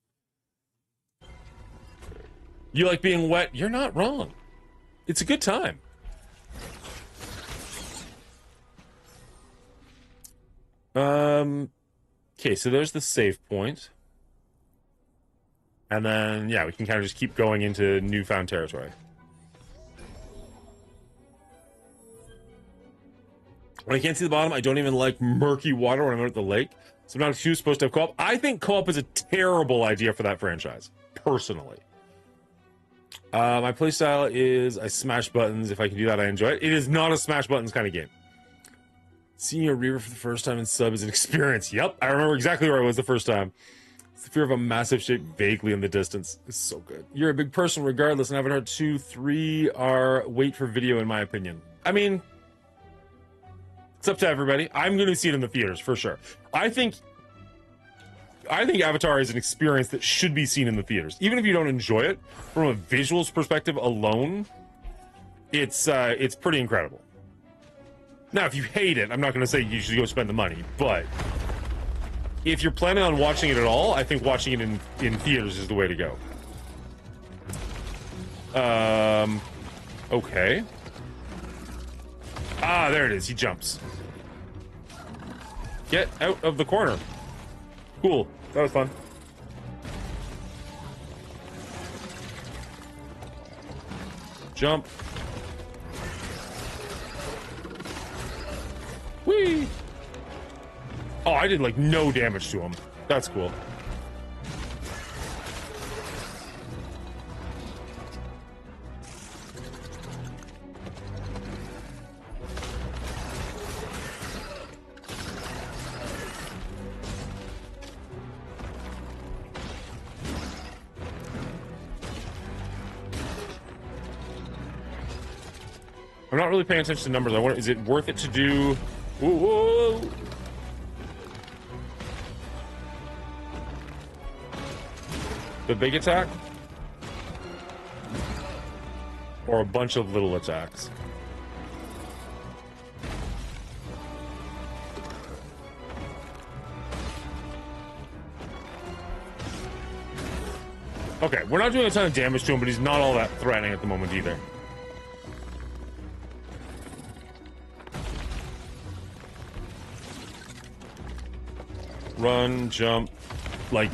You like being wet? You're not wrong. It's a good time. Okay, so there's the save point. And then, yeah, we can kind of just keep going into newfound territory. When I can't see the bottom, I don't even like murky water when I'm out at the lake. So I'm not too supposed to have co-op. I think co-op is a terrible idea for that franchise, personally. My playstyle is I smash buttons. If I can do that, I enjoy it. It is not a smash buttons kind of game. Seeing a Reaver for the first time in sub is an experience. Yep, I remember exactly where I was the first time. It's the fear of a massive shape vaguely in the distance. It's so good. You're a big person regardless, and Avatar 2, 3 are wait for video in my opinion. I mean, it's up to everybody. I'm going to see it in the theaters for sure. I think Avatar is an experience that should be seen in the theaters. Even if you don't enjoy it, from a visuals perspective alone, it's pretty incredible. Now, if you hate it, I'm not going to say you should go spend the money, but if you're planning on watching it at all, I think watching it in theaters is the way to go. Okay. Ah, there it is. He jumps. Get out of the corner. Cool. That was fun. Jump. Whee! Oh, I did like no damage to him. That's cool. I'm not really paying attention to numbers. I wonder, is it worth it to do... Whoa. The big attack? Or a bunch of little attacks? Okay, we're not doing a ton of damage to him, but he's not all that threatening at the moment either. Run, jump, like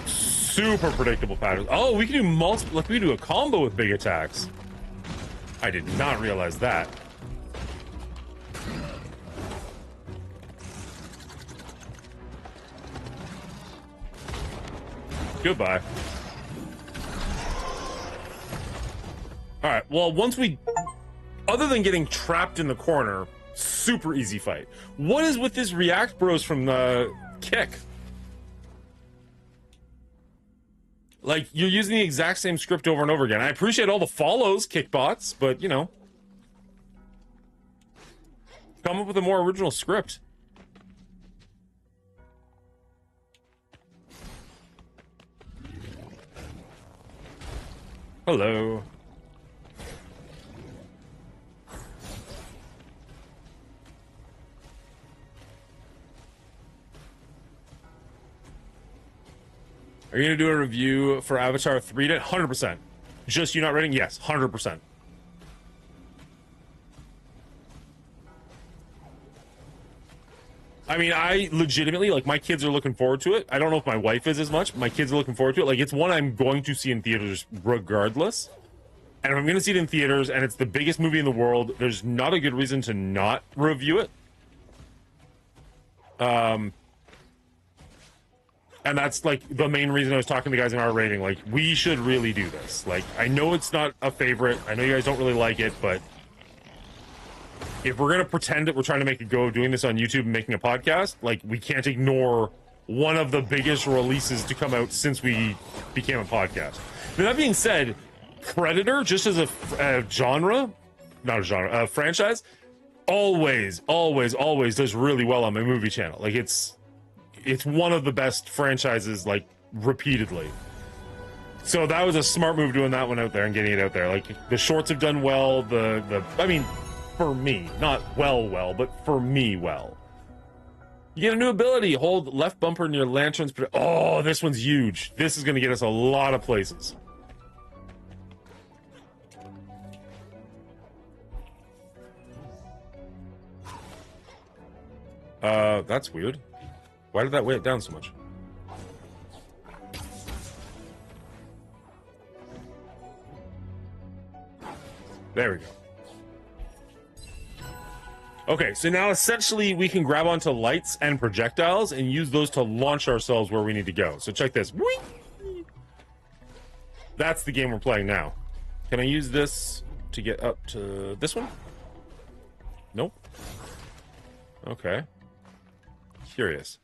super predictable patterns. Oh, we can do multiple, like we can do a combo with big attacks. I did not realize that. Goodbye. All right, well, once we, other than getting trapped in the corner, super easy fight. What is with this React Bros from the kick? Like, you're using the exact same script over and over again. I appreciate all the follows, Kickbots, but, you know, come up with a more original script. Hello. Are you going to do a review for Avatar 3? 100%. Just you not rating? Yes, 100%. I mean, I legitimately, like, my kids are looking forward to it. I don't know if my wife is as much, but my kids are looking forward to it. Like, it's one I'm going to see in theaters regardless. And if I'm going to see it in theaters and it's the biggest movie in the world, there's not a good reason to not review it. And that's, like, the main reason I was talking to the guys in our rating. Like, we should really do this. Like, I know it's not a favorite. I know you guys don't really like it, but if we're going to pretend that we're trying to make a go of doing this on YouTube and making a podcast, like, we can't ignore one of the biggest releases to come out since we became a podcast. Now, that being said, Predator, just as a franchise, always does really well on my movie channel. Like, it's one of the best franchises, like, repeatedly. So that was a smart move doing that one out there and getting it out there. Like, the shorts have done well. I mean, for me, not well, but for me, well. You get a new ability. Hold left bumper near lanterns. Oh, this one's huge. This is going to get us a lot of places. That's weird. Why did that weigh it down so much? There we go. Okay, so now essentially we can grab onto lights and projectiles and use those to launch ourselves where we need to go. So check this. Whee! That's the game we're playing now. Can I use this to get up to this one? Nope. Okay. Curious.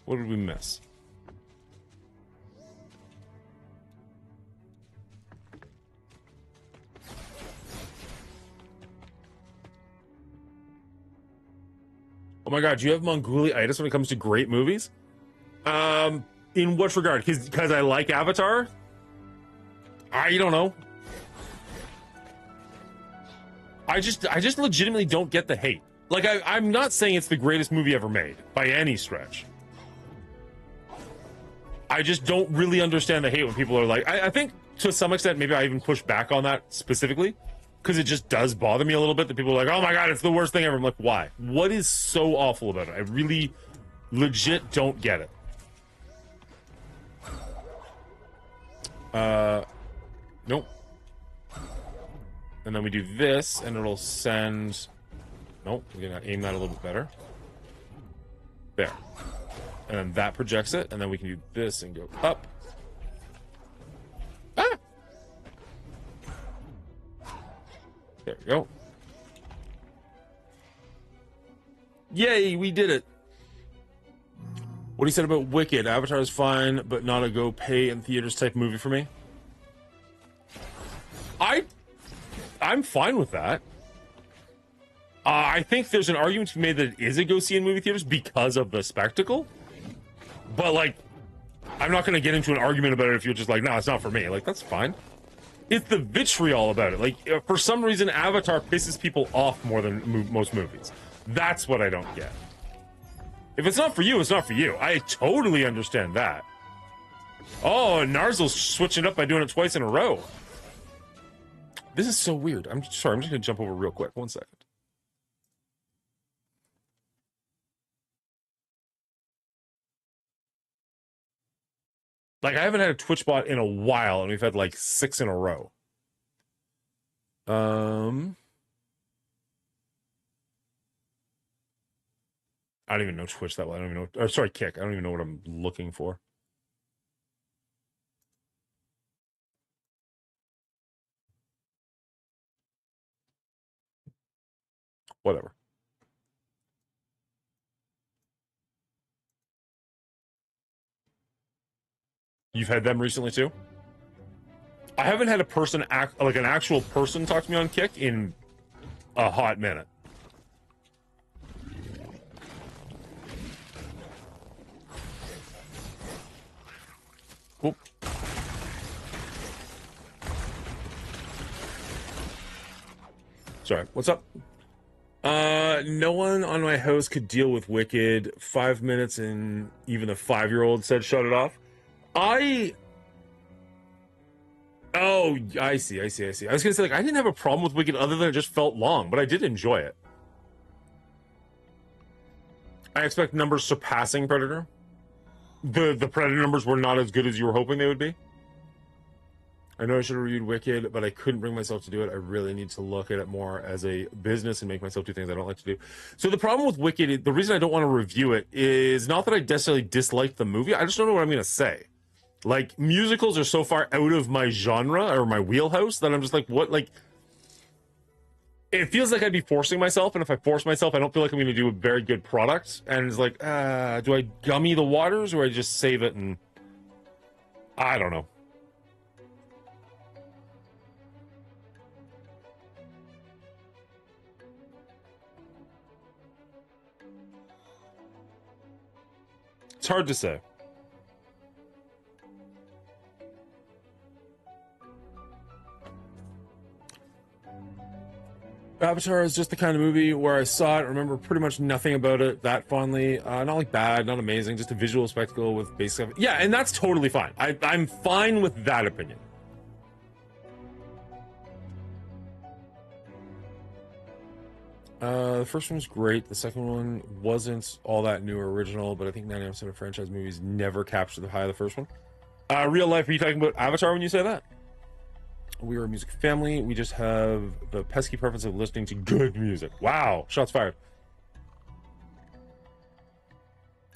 What did we miss? Oh my god, do you have Mongooli-itis when it comes to great movies? In what regard? Because I like Avatar? I don't know. I just legitimately don't get the hate. Like, I'm not saying it's the greatest movie ever made, by any stretch. I just don't really understand the hate when people are like... I think, to some extent, maybe I even push back on that specifically, because it just does bother me a little bit that people are like, oh my god, it's the worst thing ever. I'm like, why? What is so awful about it? I really, legit don't get it. Nope. And then we do this, and it'll send... Nope, we're gonna aim that a little bit better. There. And then that projects it, and then we can do this and go up. Ah! There we go. Yay, we did it. What he said about Wicked. Avatar is fine, but not a go pay in theaters type movie for me. I'm fine with that. I think there's an argument to be made that it is a go see in movie theaters because of the spectacle. But, like, I'm not going to get into an argument about it if you're just like, no, it's not for me. Like, that's fine. It's the vitriol about it. Like, for some reason, Avatar pisses people off more than most movies. That's what I don't get. If it's not for you, it's not for you. I totally understand that. Oh, Narzel's switching it up by doing it twice in a row. This is so weird. I'm sorry. I'm just going to jump over real quick. 1 second. Like, I haven't had a Twitch bot in a while, and we've had, like, 6 in a row. I don't even know Twitch that well. I don't even know. Or, sorry, Kick. I don't even know what I'm looking for. Whatever. You've had them recently too? I haven't had a person like an actual person talk to me on Kick in a hot minute. Oop. Sorry, what's up? No one on my house could deal with Wicked. 5 minutes and even the 5-year-old said shut it off. Oh, I see. I was gonna say, like, I didn't have a problem with Wicked other than it just felt long, but I did enjoy it. I expect numbers surpassing Predator. The Predator numbers were not as good as you were hoping they would be. I know I should have reviewed Wicked, but I couldn't bring myself to do it. I really need to look at it more as a business and make myself do things I don't like to do. So the problem with Wicked, the reason I don't want to review it is not that I necessarily dislike the movie. I just don't know what I'm going to say. Like, musicals are so far out of my genre or my wheelhouse that I'm just like, what? Like, it feels like I'd be forcing myself, and if I force myself, I don't feel like I'm going to do a very good product. And it's like, do I gummy the waters or I just save it and... I don't know. It's hard to say. Avatar is just the kind of movie where I saw it, remember pretty much nothing about it that fondly. Not like bad, not amazing, just a visual spectacle with basic stuff. Yeah, and that's totally fine. I'm fine with that opinion. The first one was great. The second one wasn't all that new or original, but I think 99% of franchise movies never capture the high of the first one. Real life, are you talking about Avatar when you say that? We are a music family. We just have the pesky preference of listening to good music. Wow. Shots fired.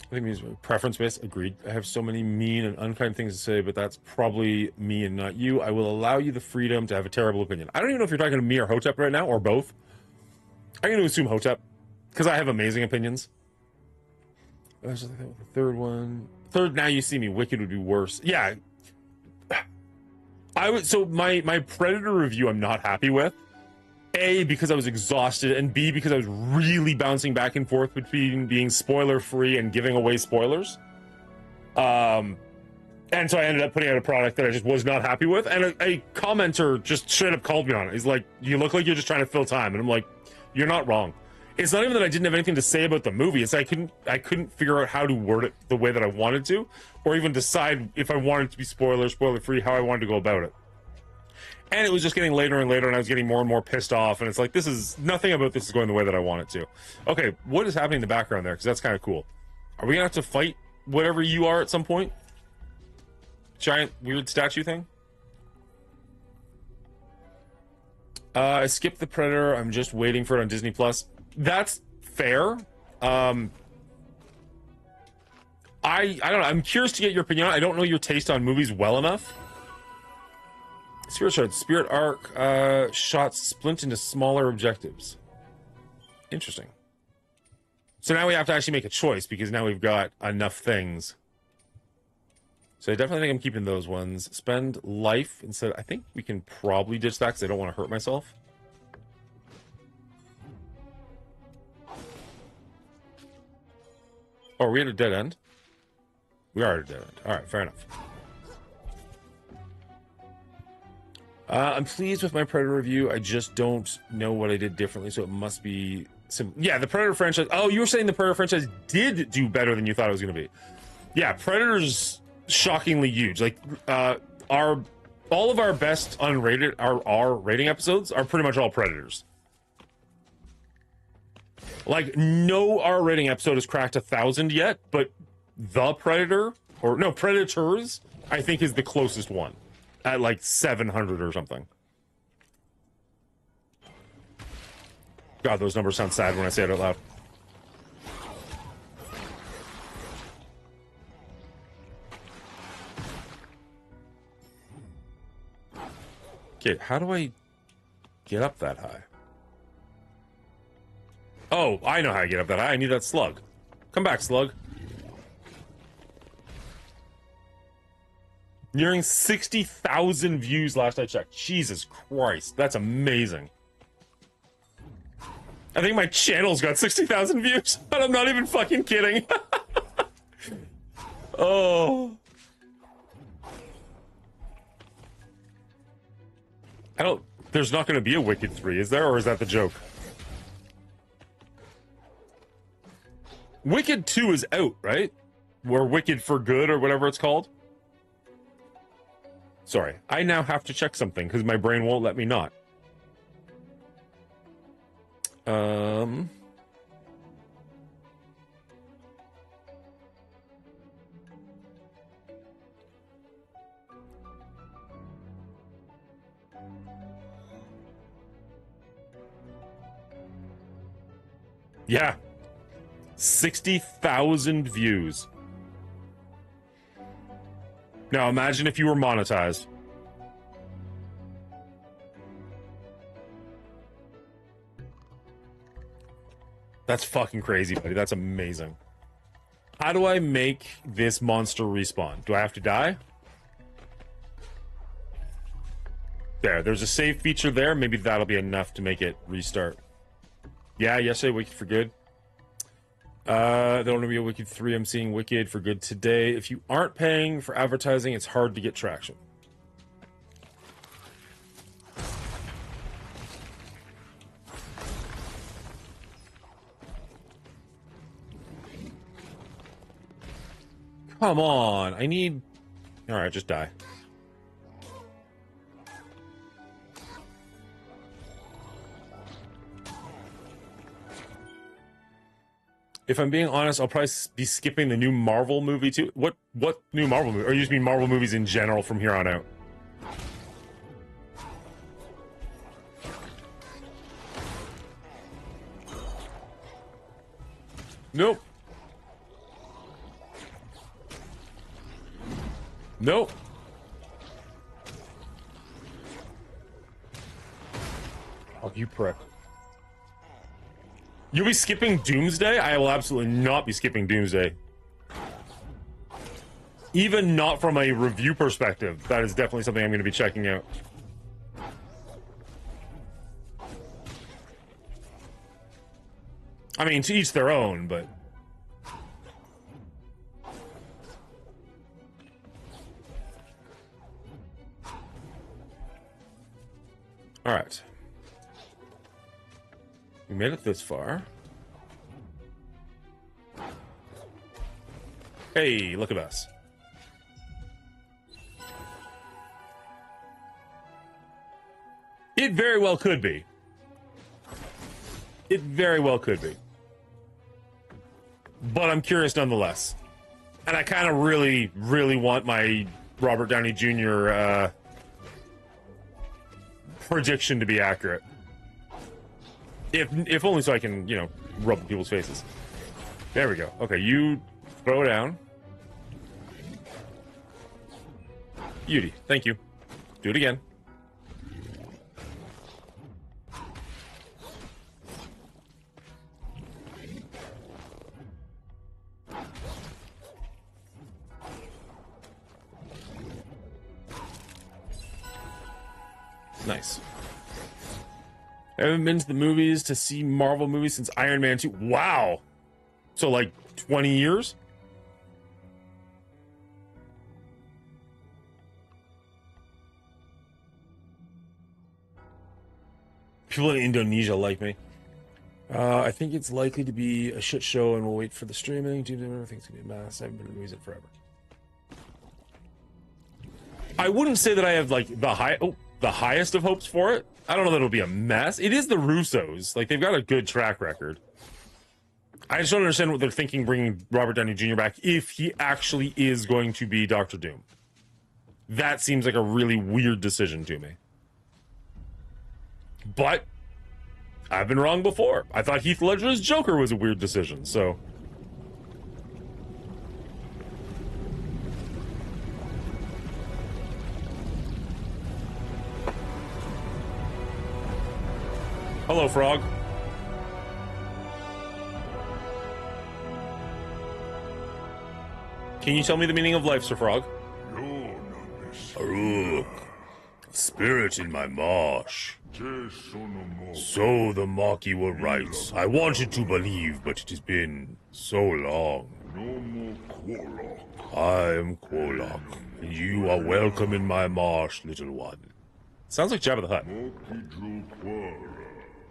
I think music preference-based. Agreed. I have so many mean and unkind things to say, but that's probably me and not you. I will allow you the freedom to have a terrible opinion. I don't even know if you're talking to me or Hotep right now, or both. I'm going to assume Hotep, because I have amazing opinions. The third one. Third, Now You See Me. Wicked would be worse. Yeah. So my Predator review I'm not happy with. A, because I was exhausted, and B, because I was really bouncing back and forth between being spoiler-free and giving away spoilers. And so I ended up putting out a product that I just was not happy with, and a commenter just straight up called me on it. He's like, you look like you're just trying to fill time. And I'm like, you're not wrong. It's not even that I didn't have anything to say about the movie. It's I couldn't figure out how to word it the way that I wanted to, or even decide if I wanted to be spoiler-free, how I wanted to go about it. And it was just getting later and later, and I was getting more and more pissed off, and it's like, nothing about this is going the way that I want it to. Okay, what is happening in the background there? Because that's kind of cool. Are we going to have to fight whatever you are at some point? Giant weird statue thing? I skipped the Predator. I'm just waiting for it on Disney+. That's fair. I don't know. I'm curious to get your opinion. I don't know your taste on movies well enough. Spirit Arc shots splint into smaller objectives. Interesting. So now we have to actually make a choice because now we've got enough things. So I definitely think I'm keeping those ones. Spend life instead. I think we can probably ditch that because I don't want to hurt myself. Oh, are we at a dead end? We are at a dead end. All right, fair enough. I'm pleased with my Predator review. I just don't know what I did differently, so it must be some. Yeah, the Predator franchise. Oh, you were saying the Predator franchise did do better than you thought it was going to be. Yeah, Predator's shockingly huge. Like, all of our best unrated, our R rating episodes are pretty much all Predators. Like, no R rating episode has cracked 1,000 yet, but the Predator, or no, Predators, I think is the closest one at like 700 or something. God, those numbers sound sad when I say it out loud. Okay, how do I get up that high? Oh, I know how to get up that high. I need that slug. Come back, slug. Nearing 60,000 views last I checked. Jesus Christ, that's amazing. I think my channel's got 60,000 views, and I'm not even fucking kidding. Oh. There's not going to be a Wicked 3, is there? Or is that the joke? Wicked 2 is out, right? Or Wicked for Good, or whatever it's called. Sorry, I now have to check something, because my brain won't let me not. Yeah. 60,000 views. Now imagine if you were monetized. That's fucking crazy, buddy. That's amazing. How do I make this monster respawn? Do I have to die? There's a save feature there. Maybe that'll be enough to make it restart. Yeah, yesterday, Wicked for Good. There'll only be a Wicked 3. I'm seeing Wicked for Good today. If you aren't paying for advertising, it's hard to get traction. Come on, I need... Alright, just die. If I'm being honest, I'll probably be skipping the new Marvel movie too. What new Marvel movie? Or you just mean Marvel movies in general from here on out? Nope. Nope. Oh, you prick. You'll be skipping Doomsday? I will absolutely not be skipping Doomsday. Even not from a review perspective. That is definitely something I'm going to be checking out. I mean, to each their own, but... Alright. We made it this far. Hey, look at us. It very well could be. It very well could be. But I'm curious nonetheless. And I kind of really, really want my Robert Downey Jr. Prediction to be accurate. If only so I can, you know, rub people's faces. There we go. Okay, you throw down. Beauty. Thank you. Do it again. Nice. I haven't been to the movies to see Marvel movies since Iron Man 2. Wow. So like 20 years? People in Indonesia like me. I think it's likely to be a shit show and we'll wait for the streaming. I think it's going to be a mess. I haven't been to movies in forever. I wouldn't say that I have like the highest of hopes for it. I don't know that it'll be a mess. It is the Russos. Like, they've got a good track record. I just don't understand what they're thinking bringing Robert Downey Jr. back if he actually is going to be Doctor Doom. That seems like a really weird decision to me. But I've been wrong before. I thought Heath Ledger's Joker was a weird decision, so... Hello, Frog. Can you tell me the meaning of life, Sir Frog? Aruk, spirit in my marsh. So the Maki were right. I wanted to believe, but it has been so long. I am Quolok, and you are welcome in my marsh, little one. Sounds like Jabba the Hutt.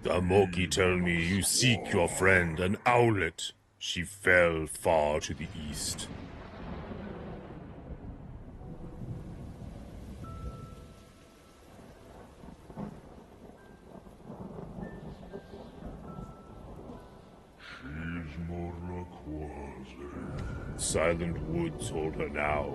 The Moki tell me you seek your friend, an owlet. She fell far to the east. Silent woods hold her now.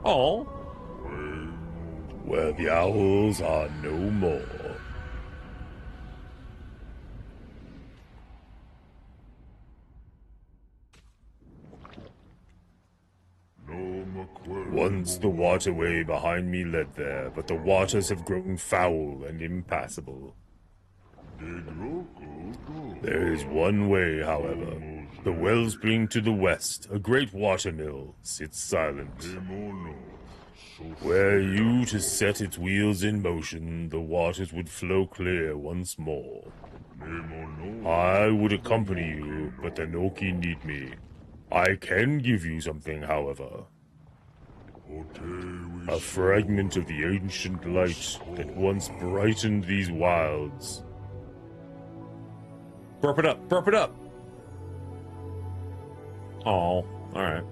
Oh. Where the owls are no more. Once the waterway behind me led there, but the waters have grown foul and impassable. There is one way, however. The wellspring to the west, a great watermill, sits silent. Were you to set its wheels in motion, the waters would flow clear once more. I would accompany you, but the Noki need me. I can give you something, however. A fragment of the ancient light that once brightened these wilds. Burp it up, burp it up. Oh, alright.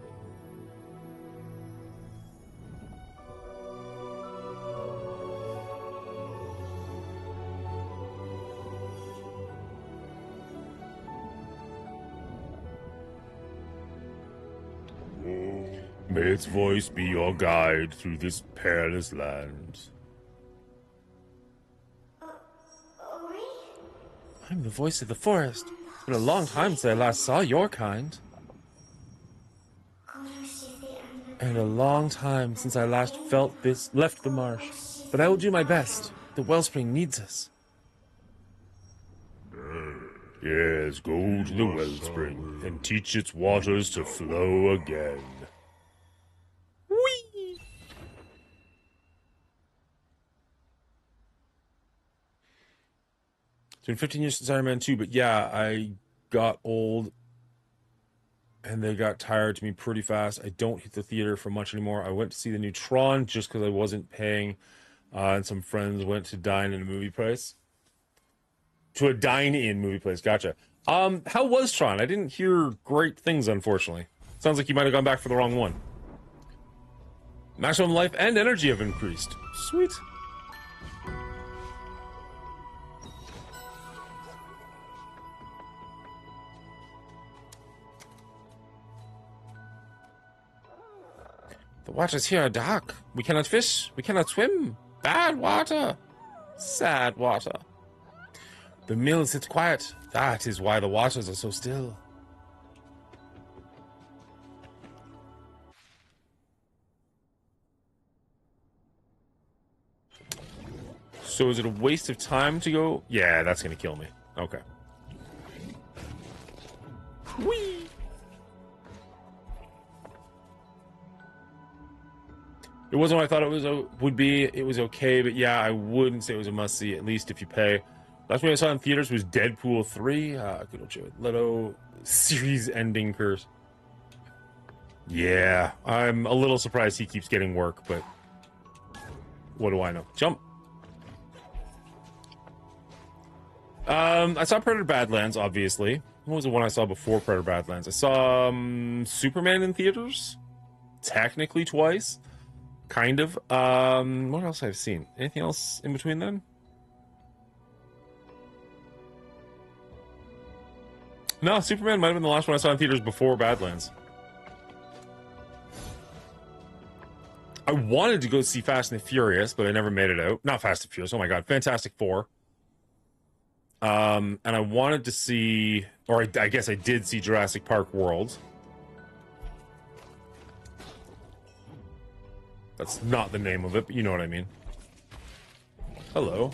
May its voice be your guide through this perilous land. ORI? I'm the voice of the forest. It's been a long time since I last saw your kind. And a long time since I last left the marsh. But I will do my best. The wellspring needs us. Yes, go to the wellspring and teach its waters to flow again. Whee! It's been 15 years since Iron Man 2, but yeah, I got old and they got tired to me pretty fast. I don't hit the theater for much anymore. I went to see the new Tron just because I wasn't paying, and some friends went to dine in a movie place. To a dine-in movie place, gotcha. How was Tron? I didn't hear great things, unfortunately. Sounds like you might have gone back for the wrong one. Maximum life and energy have increased. Sweet. The waters here are dark. We cannot fish. We cannot swim. Bad water. Sad water. The mill sits quiet. That is why the waters are so still. So is it a waste of time to go? Yeah, that's going to kill me. Okay. Whee! It wasn't what I thought it was would be. It was okay, but yeah, I wouldn't say it was a must-see, at least if you pay. Last one I saw in theaters was Deadpool 3. Good old Jared Leto series ending curse. Yeah, I'm a little surprised he keeps getting work, but what do I know? Jump. I saw Predator Badlands, obviously. What was the one I saw before Predator Badlands? I saw Superman in theaters. Technically twice. Kind of. What else have I seen? Anything else in between then? No, Superman might have been the last one I saw in theaters before Badlands. I wanted to go see Fast and the Furious, but I never made it out. Not Fast and Furious, oh my god, Fantastic Four. And I wanted to see, or I guess I did see Jurassic Park World. That's not the name of it, but you know what I mean. Hello.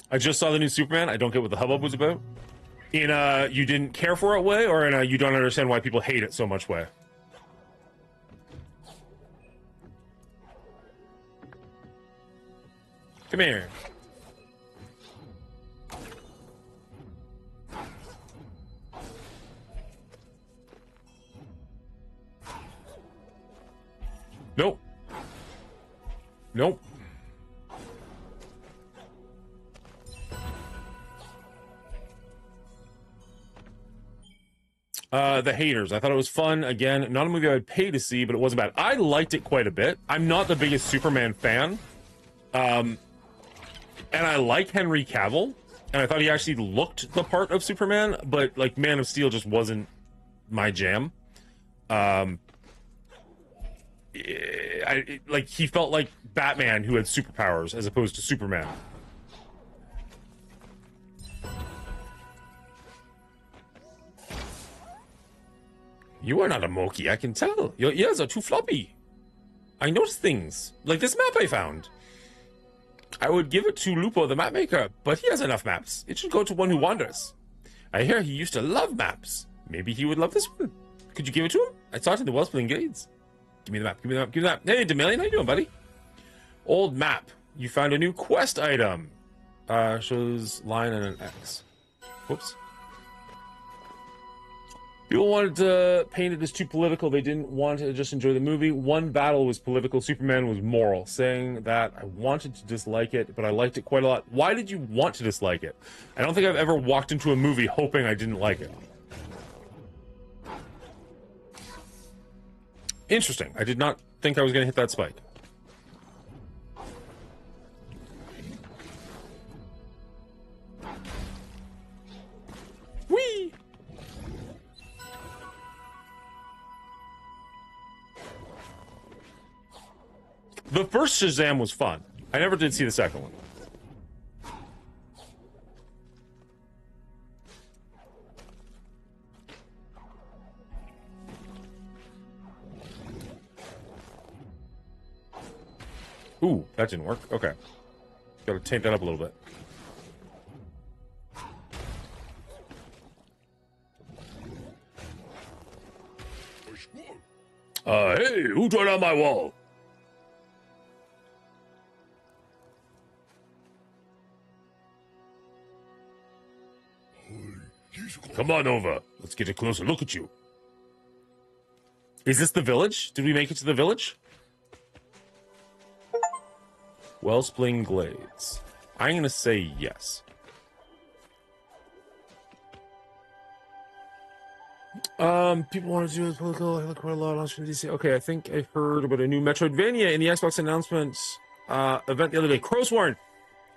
I just saw the new Superman. I don't get what the hubbub was about. In a you didn't care for it way, or in a you don't understand why people hate it so much way? Come here. Nope. Nope. The Haters. I thought it was fun. Again, not a movie I would pay to see, but it wasn't bad. I liked it quite a bit. I'm not the biggest Superman fan. And I like Henry Cavill. And I thought he actually looked the part of Superman, but like Man of Steel just wasn't my jam. Like he felt like Batman who had superpowers as opposed to Superman. You are not a Moki, I can tell. Your ears are too floppy. I noticed things, like this map I found. I would give it to Lupo, the map maker, but he has enough maps. It should go to one who wanders. I hear he used to love maps. Maybe he would love this one. Could you give it to him? I saw it in the Wellspring Glades. Give me the map, give me the map, give me the map. Hey, Demillion, how you doing, buddy? Old map. You found a new quest item. Shows line and an X. Whoops. People wanted to paint it as too political. They didn't want to just enjoy the movie. One battle was political. Superman was moral. Saying that I wanted to dislike it, but I liked it quite a lot. Why did you want to dislike it? I don't think I've ever walked into a movie hoping I didn't like it. Interesting. I did not think I was going to hit that spike. Whee! The first Shazam was fun. I never did see the second one. Ooh, that didn't work. Okay. Gotta taint that up a little bit. Hey, who tore down my wall? Come on over. Let's get a closer look at you. Is this the village? Did we make it to the village? Wellspring Glades. I'm going to say yes. People want to do it political. I look quite a lot on DC. Okay, I think I heard about a new Metroidvania in the Xbox announcements event the other day. Crowsworn.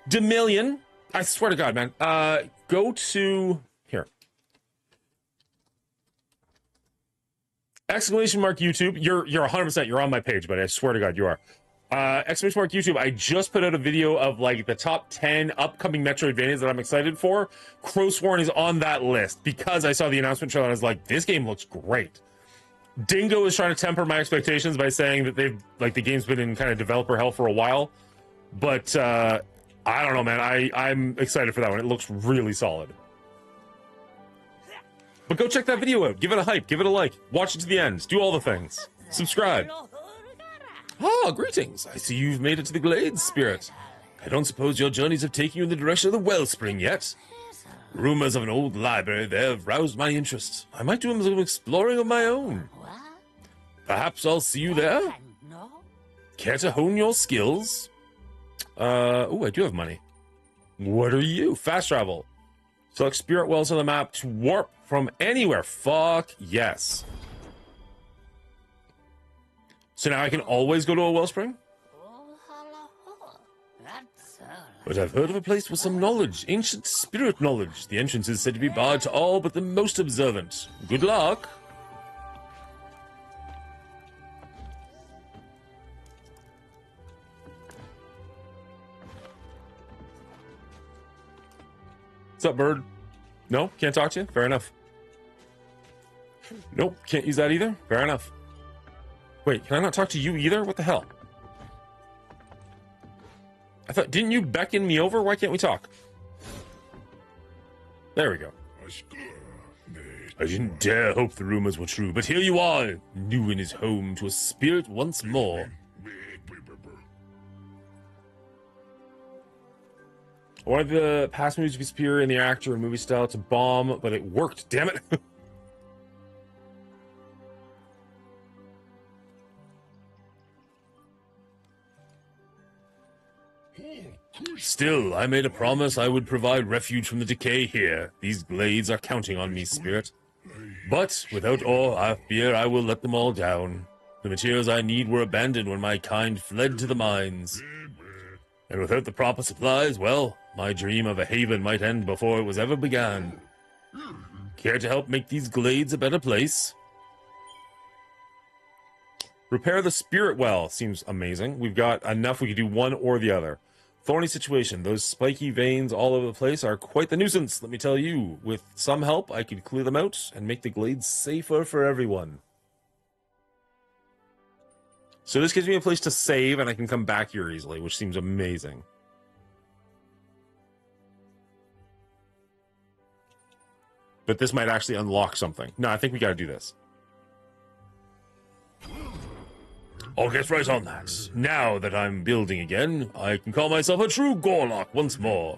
Demillion. I swear to God, man. Go to here. Exclamation mark YouTube. You're 100%. You're on my page, but I swear to God, you are. Exclamation mark YouTube, I just put out a video of like the top 10 upcoming Metroidvanias that I'm excited for. Crowsworn is on that list because I saw the announcement trailer and I was like, this game looks great. Dingo is trying to temper my expectations by saying that the game's been in kind of developer hell for a while. But I don't know, man. I'm excited for that one. It looks really solid. But go check that video out. Give it a hype. Give it a like. Watch it to the end. Do all the things. Subscribe. Ah, greetings. I see you've made it to the Glades, Spirit. I don't suppose your journeys have taken you in the direction of the Wellspring yet? Rumors of an old library there have roused my interest. I might do a little exploring of my own. Perhaps I'll see you there? Care to hone your skills? Oh, I do have money. What are you? Fast travel. Select Spirit Wells on the map to warp from anywhere. Fuck yes. So now I can always go to a wellspring? But I've heard of a place with some knowledge, ancient spirit knowledge. The entrance is said to be barred to all but the most observant. Good luck. What's up, bird? No? Can't talk to you? Fair enough. Nope, can't use that either? Fair enough. Wait, can I not talk to you either? What the hell? I thought, didn't you beckon me over? Why can't we talk? There we go. I didn't dare hope the rumors were true, but here you are, new in his home to a spirit once more. I wanted the past movies to be superior in the actor and movie style to bomb, but it worked, damn it. Still, I made a promise I would provide refuge from the decay here. These glades are counting on me, Spirit. But, without awe, I fear I will let them all down. The materials I need were abandoned when my kind fled to the mines. And without the proper supplies, well, my dream of a haven might end before it was ever began. Care to help make these glades a better place? Repair the Spirit Well seems amazing. We've got enough, we could do one or the other. Thorny situation. Those spiky veins all over the place are quite the nuisance, let me tell you. With some help, I could clear them out and make the glades safer for everyone. So this gives me a place to save, and I can come back here easily, which seems amazing. But this might actually unlock something. No, I think we gotta do this. I'll get right on that. Now that I'm building again, I can call myself a true Gorlock once more.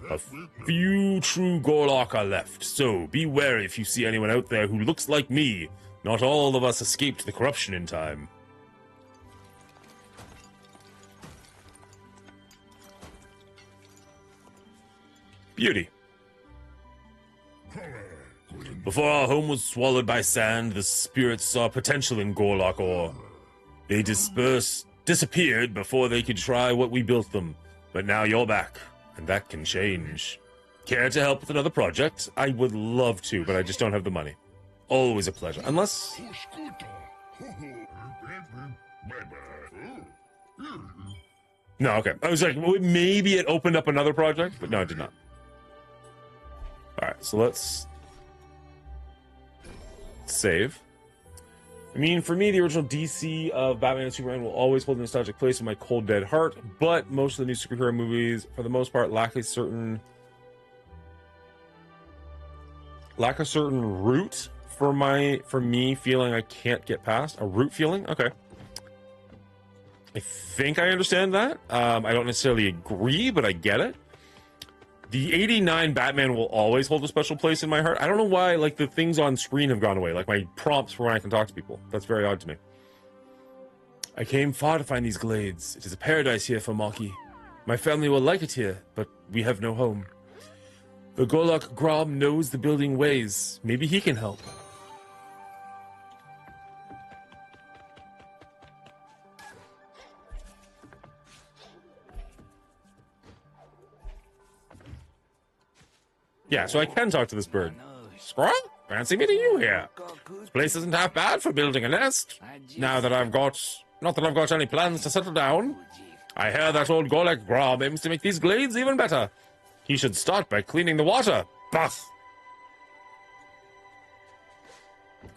A few true Gorlock are left, so be wary if you see anyone out there who looks like me. Not all of us escaped the corruption in time. Beauty. Before our home was swallowed by sand, the spirits saw potential in Gorlock ore. They disappeared before they could try what we built them. But now you're back, and that can change. Care to help with another project? I would love to, but I just don't have the money. Always a pleasure. Unless... No, okay. I was like, maybe it opened up another project, but no, it did not. Alright, so let's... save. I mean, for me, the original DC of Batman and Superman will always hold a nostalgic place in my cold, dead heart, but most of the new superhero movies, for the most part, lack a certain root for me feeling I can't get past. A root feeling? Okay. I think I understand that. I don't necessarily agree, but I get it. The 89 Batman will always hold a special place in my heart. I don't know why, like, the things on screen have gone away, like my prompts for when I can talk to people. That's very odd to me. I came far to find these glades. It is a paradise here for Maki. My family will like it here, but we have no home. The Gorlock Grom knows the building ways. Maybe he can help. Yeah, so I can talk to this bird. Squirrel? Fancy meeting you here. This place isn't half bad for building a nest. Now that I've got Not that I've got any plans to settle down. I hear that old Golek Grom aims to make these glades even better. He should start by cleaning the water. Bah!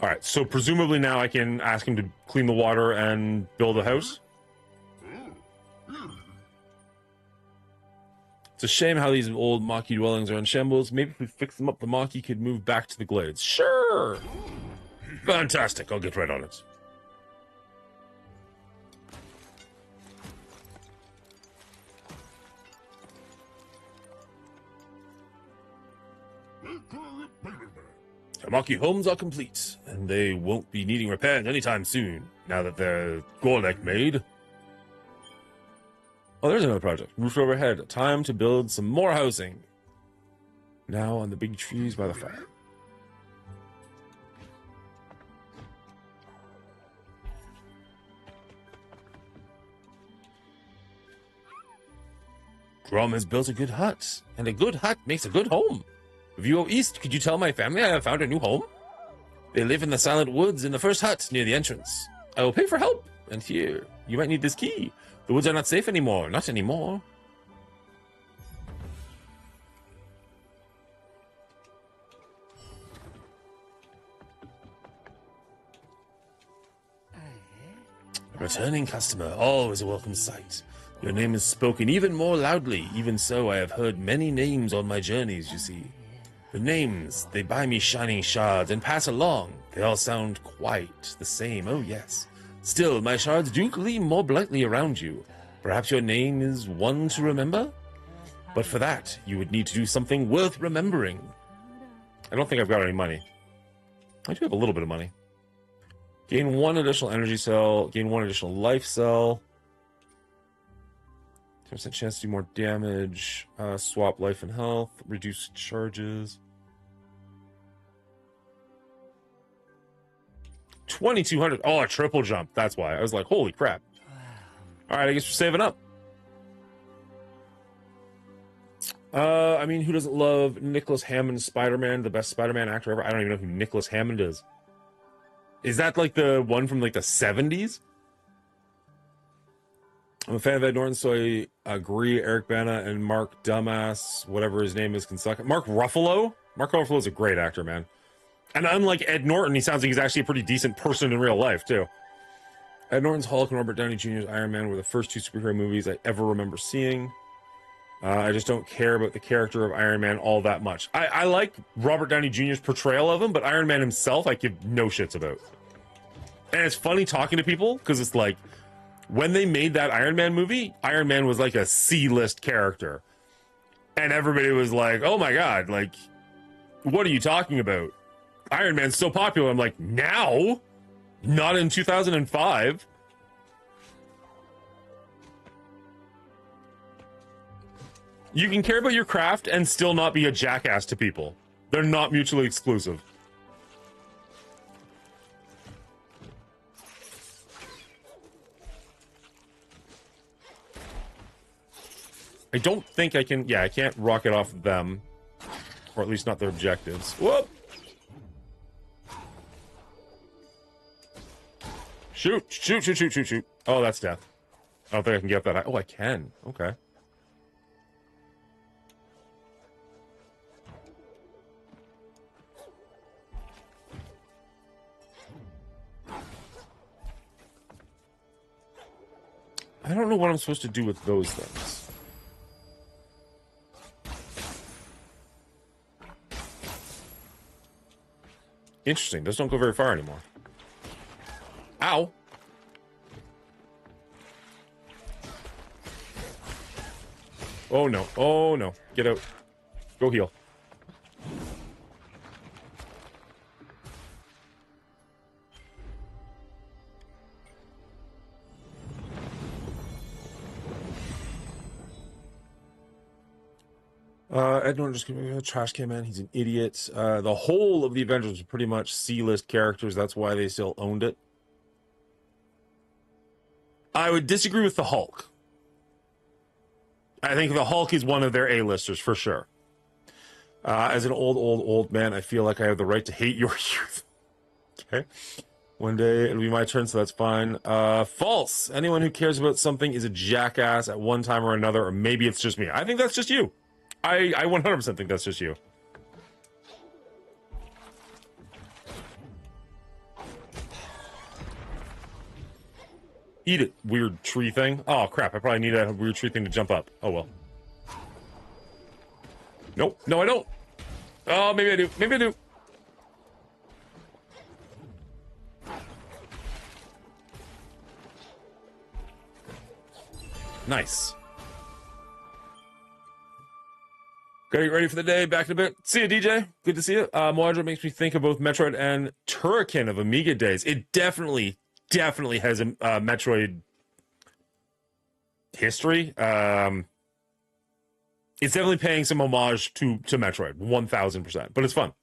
Alright, so presumably now I can ask him to clean the water and build a house? It's a shame how these old Maki dwellings are in shambles. Maybe if we fix them up, the Maki could move back to the glades. Sure! Fantastic, I'll get right on it. The Maki homes are complete, and they won't be needing repairs anytime soon, now that they're Golek made. Oh, there's another project. Roof overhead. Time to build some more housing. Now on the big trees by the fire. Grom has built a good hut, and a good hut makes a good home. View east, could you tell my family I have found a new home? They live in the silent woods in the first hut near the entrance. I will pay for help, and here, you might need this key. The woods are not safe anymore, not anymore. A returning customer, always a welcome sight. Your name is spoken even more loudly. Even so, I have heard many names on my journeys, you see. The names, they buy me shining shards and pass along. They all sound quite the same, oh yes. Still, my shards do gleam more brightly around you. Perhaps your name is one to remember? But for that, you would need to do something worth remembering. I don't think I've got any money. I do have a little bit of money. Gain 1 additional energy cell, gain 1 additional life cell. 10% chance to do more damage, swap life and health, reduce charges. 2,200. Oh, a triple jump. That's why. I was like, holy crap. All right, I guess we're saving up. I mean, who doesn't love Nicholas Hammond's Spider-Man, the best Spider-Man actor ever? I don't even know who Nicholas Hammond is. Is that like the one from like the 70s? I'm a fan of Ed Norton, so I agree. Eric Bana and Mark Dumbass, whatever his name is, can suck. Mark Ruffalo? Mark Ruffalo is a great actor, man. And unlike Ed Norton, he sounds like he's actually a pretty decent person in real life, too. Ed Norton's Hulk and Robert Downey Jr.'s Iron Man were the first 2 superhero movies I ever remember seeing. I just don't care about the character of Iron Man all that much. I like Robert Downey Jr.'s portrayal of him, but Iron Man himself, I give no shits about. And it's funny talking to people, because it's like, when they made that Iron Man movie, Iron Man was like a C-list character. And everybody was like, oh my god, like, what are you talking about? Iron Man's so popular. I'm like, now? Not in 2005. You can care about your craft and still not be a jackass to people. They're not mutually exclusive. I don't think I can... Yeah, I can't rocket off them. Or at least not their objectives. Whoop! Shoot! Shoot, shoot, shoot, shoot, shoot. Oh, that's death. I don't think I can get up that high. Oh, I can. Okay. I don't know what I'm supposed to do with those things. Interesting. Those don't go very far anymore. Ow. Oh, no. Oh, no. Get out. Go heal. Ed Norton just gave me a trash can man. He's an idiot. The whole of the Avengers are pretty much C-list characters. That's why they still owned it. I would disagree with the Hulk. I think the Hulk is one of their A-listers for sure. As an old man, I feel like I have the right to hate your youth. Okay. One day it'll be my turn, so that's fine. False. Anyone who cares about something is a jackass at one time or another, or maybe it's just me. I think that's just you. I 100% think that's just you. Eat it, weird tree thing. Oh, crap. I probably need a weird tree thing to jump up. Oh, well. Nope. No, I don't. Oh, maybe I do. Maybe I do. Nice. Gotta get ready for the day. Back in a bit. See you, DJ. Good to see you. Moadra makes me think of both Metroid and Turrican of Amiga days. It definitely has a Metroid history. It's definitely paying some homage to Metroid, 1000%. But it's fun.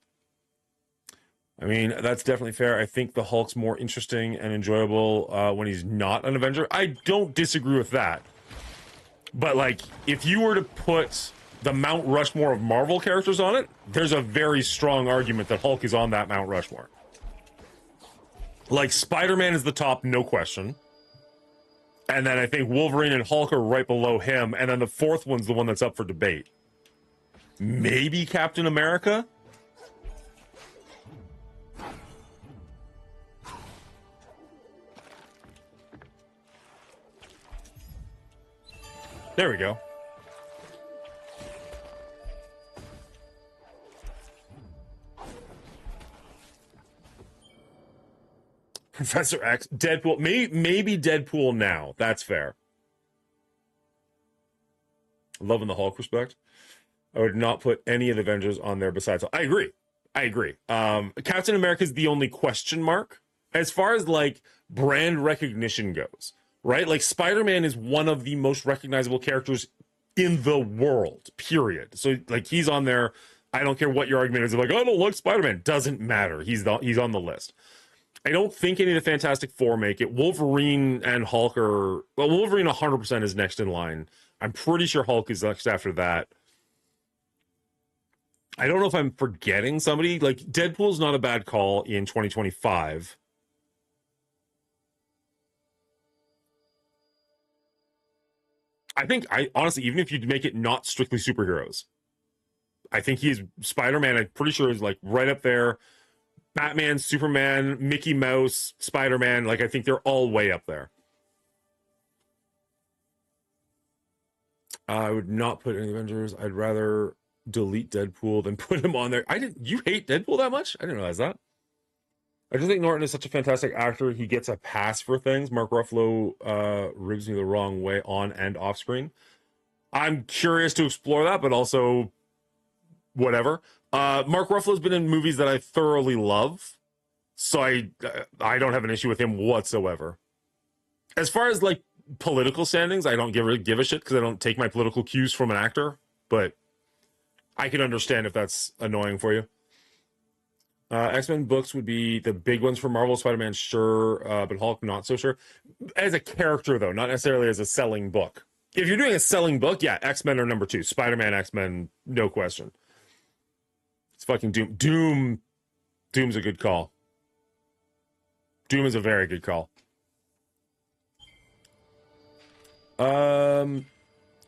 I mean, that's definitely fair. I think the Hulk's more interesting and enjoyable when he's not an Avenger. I don't disagree with that. But, like, if you were to put the Mount Rushmore of Marvel characters on it, there's a very strong argument that Hulk is on that Mount Rushmore. Like, Spider-Man is the top, no question. And then I think Wolverine and Hulk are right below him. And then the fourth one's the one that's up for debate. Maybe Captain America? There we go. Professor X, Deadpool, maybe Deadpool now. That's fair. Loving the Hulk respect. I would not put any of the Avengers on there besides. I agree. Captain America is the only question mark as far as like brand recognition goes, right? Like Spider-Man is one of the most recognizable characters in the world, period. So like he's on there. I don't care what your argument is. Like, oh, I don't like Spider-Man. Doesn't matter. He's on the list. I don't think any of the Fantastic Four make it. Wolverine and Hulk are... Well, Wolverine 100% is next in line. I'm pretty sure Hulk is next after that. I don't know if I'm forgetting somebody. Like, Deadpool's not a bad call in 2025. Honestly, even if you make it not strictly superheroes, I think he's Spider-Man, I'm pretty sure is, like, right up there. Batman, Superman, Mickey Mouse, Spider-Man, like I think they're all way up there. I would not put any Avengers. I'd rather delete Deadpool than put him on there. You hate Deadpool that much? I didn't realize that. I just think Norton is such a fantastic actor. He gets a pass for things. Mark Ruffalo ribs me the wrong way on and off screen. I'm curious to explore that, but also whatever. Mark Ruffalo's been in movies that I thoroughly love, so I don't have an issue with him whatsoever. As far as like political standings, I don't give a shit because I don't take my political cues from an actor, but I can understand if that's annoying for you. X-Men books would be the big ones for Marvel. Spider-Man, sure, but Hulk, not so sure. As a character, though, not necessarily as a selling book. If you're doing a selling book, yeah, X-Men are number 2. Spider-Man, X-Men, no question. It's fucking Doom. Doom's a good call. Doom is a very good call. The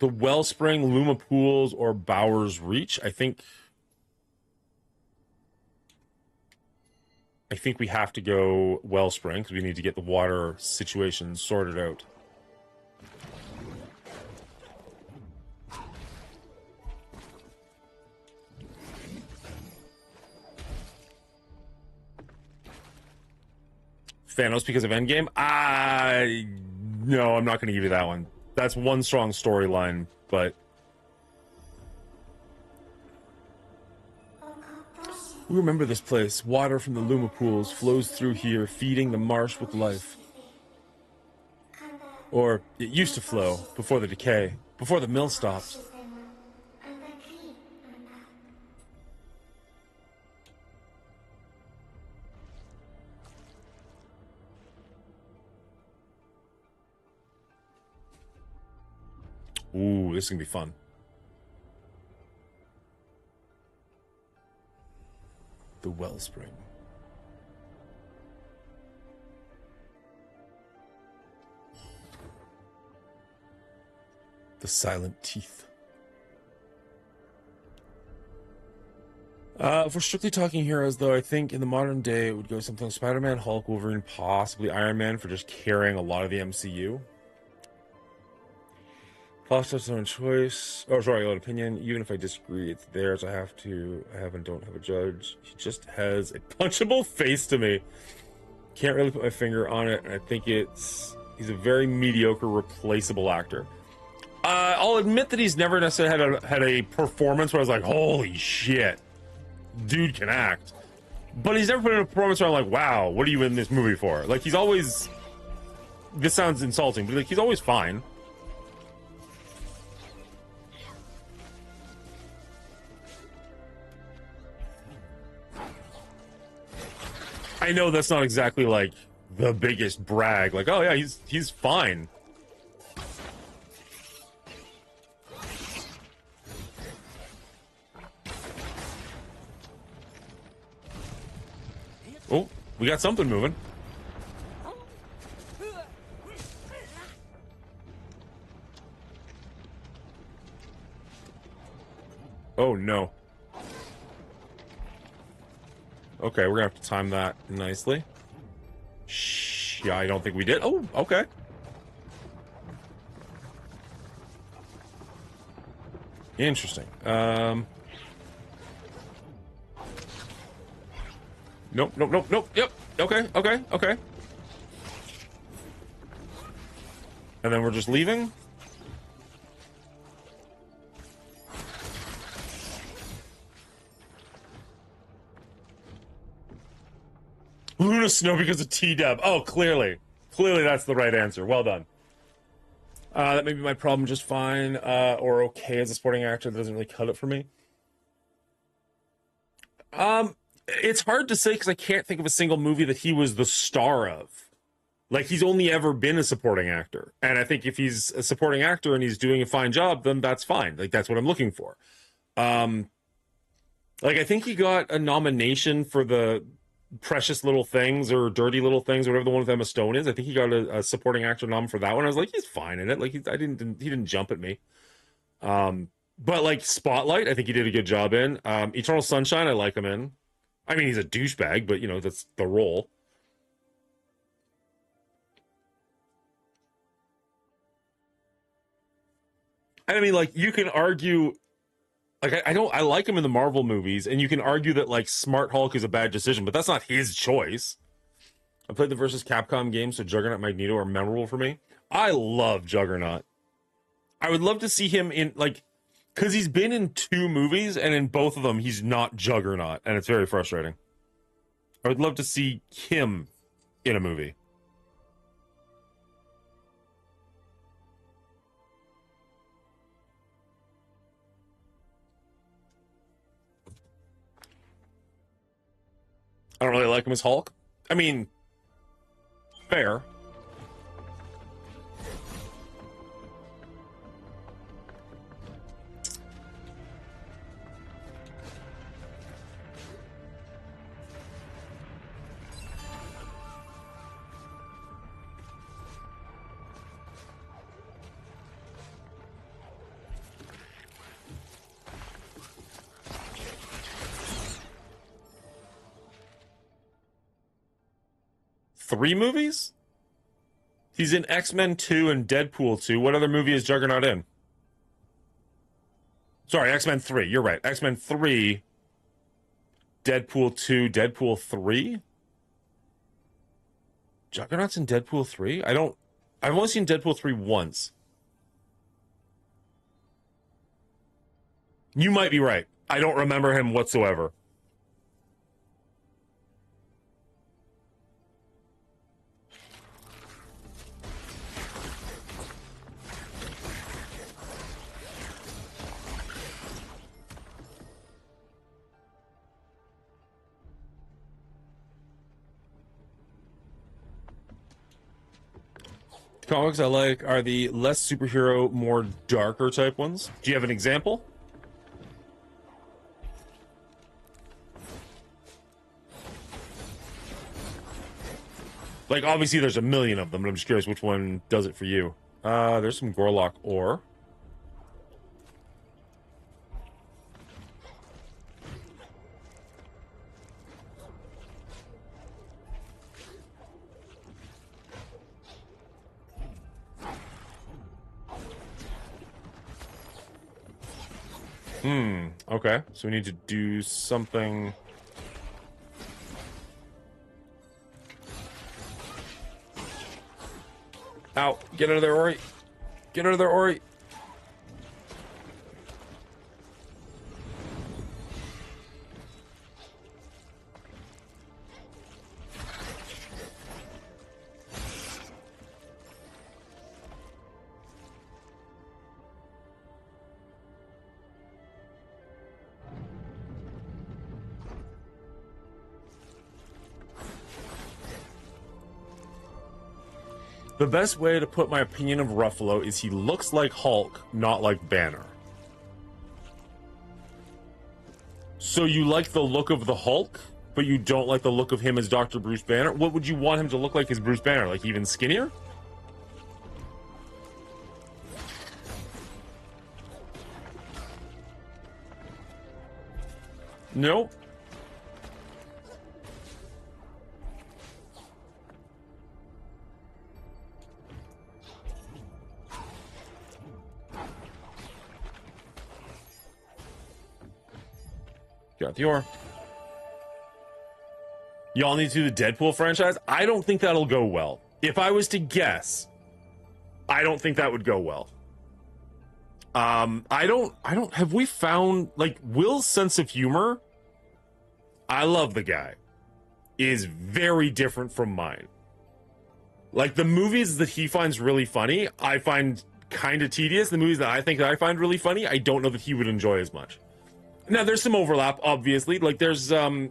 Wellspring, Luma Pools, or Bowers Reach. I think we have to go Wellspring because we need to get the water situation sorted out. Thanos because of Endgame? No, I'm not going to give you that one. That's one strong storyline, but... We remember this place. Water from the Luma pools flows through here, feeding the marsh with life. Or it used to flow before the decay, before the mill stopped. Ooh, this is gonna be fun. The Wellspring. The silent teeth. If we're strictly talking heroes, though, I think in the modern day it would go something like Spider-Man, Hulk, Wolverine, possibly Iron Man for just carrying a lot of the MCU. Fox has no choice. Oh, sorry, own opinion. Even if I disagree, it's theirs. I have and don't have a judge. He just has a punchable face to me. Can't really put my finger on it, and I think he's a very mediocre, replaceable actor. I'll admit that he's never necessarily had a performance where I was like, holy shit, dude can act. But he's never put in a performance where I'm like, wow, what are you in this movie for? Like, he's always, this sounds insulting, but like, he's always fine. I know that's not exactly like the biggest brag. Like, oh yeah, he's fine. Oh, we got something moving. Oh no. Okay, we're gonna have to time that nicely. Shh, yeah, I don't think we did. Oh, okay. Interesting. Nope, nope, nope, nope. Yep. Okay, okay, okay. And then we're just leaving. Luna Snow because of T-Dub. Oh, clearly. Clearly that's the right answer. Well done. That may be my problem just fine, or okay as a sporting actor. That doesn't really cut it for me. It's hard to say because I can't think of a single movie that he was the star of. Like, he's only ever been a supporting actor. And I think if he's a supporting actor and he's doing a fine job, then that's fine. Like, that's what I'm looking for. Like, I think he got a nomination for the Precious Little Things or Dirty Little Things or whatever the one with Emma Stone is. I think he got a supporting actor nom for that one. I was like, he's fine in it. Like, he didn't jump at me. But like Spotlight, I think he did a good job in. Eternal Sunshine, I like him in. I mean, he's a douchebag, but you know, that's the role. I mean, like, you can argue, like, I like him in the Marvel movies, and you can argue that, like, Smart Hulk is a bad decision, but that's not his choice. I played the versus Capcom games, so Juggernaut and Magneto are memorable for me. I love Juggernaut. I would love to see him in, like, because he's been in 2 movies, and in both of them, he's not Juggernaut, and it's very frustrating. I would love to see him in a movie. I don't really like him as Hulk. I mean, fair. Three movies? He's in X-Men 2 and Deadpool 2. What other movie is Juggernaut in? Sorry, X-Men 3. You're right. X-Men 3, Deadpool 2, Deadpool 3? Juggernaut's in Deadpool 3? I've only seen Deadpool 3 once. You might be right. I don't remember him whatsoever. Comics I like are the less superhero, more darker type ones. Do you have an example? Like, obviously there's a million of them, but I'm just curious which one does it for you. There's some Gorlock ore. Okay. So we need to do something. Ow. Get out of there, Ori. Get out of there, Ori. The best way to put my opinion of Ruffalo is he looks like Hulk, not like Banner. So you like the look of the Hulk, but you don't like the look of him as Dr. Bruce Banner? What would you want him to look like as Bruce Banner? Like even skinnier? No. Got the ore. Y'all need to do the Deadpool franchise? I don't think that'll go well. If I was to guess, I don't think that would go well. Have we found, like, Will's sense of humor, I love the guy, is very different from mine. Like, the movies that he finds really funny, I find kind of tedious. The movies that I find really funny, I don't know that he would enjoy as much. Now, there's some overlap, obviously. Like, there's, I'm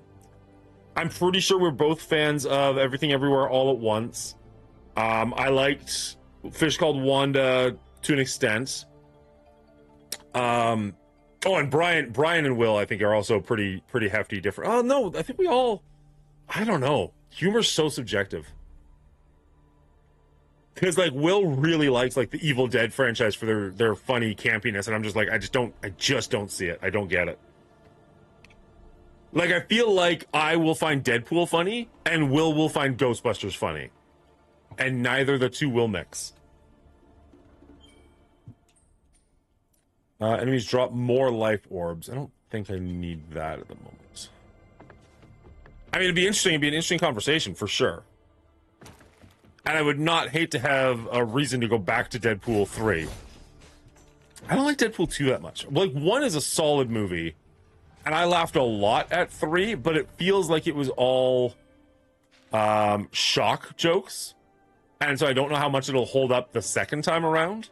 pretty sure we're both fans of Everything Everywhere All at Once. I liked Fish Called Wanda to an extent. Oh, and Brian and Will, I think, are also pretty hefty different. Oh, no, I think we all, I don't know. Humor's so subjective. Because, like, Will really likes, like, the Evil Dead franchise for their funny campiness, and I'm just like, I just don't see it. I don't get it. Like, I feel like I will find Deadpool funny, and Will find Ghostbusters funny. And neither the two will mix. Enemies drop more life orbs. I don't think I need that at the moment. I mean, it'd be interesting. It'd be an interesting conversation, for sure. And I would not hate to have a reason to go back to Deadpool 3. I don't like Deadpool 2 that much. Like, 1 is a solid movie. And I laughed a lot at 3, but it feels like it was all shock jokes. And so I don't know how much it'll hold up the second time around.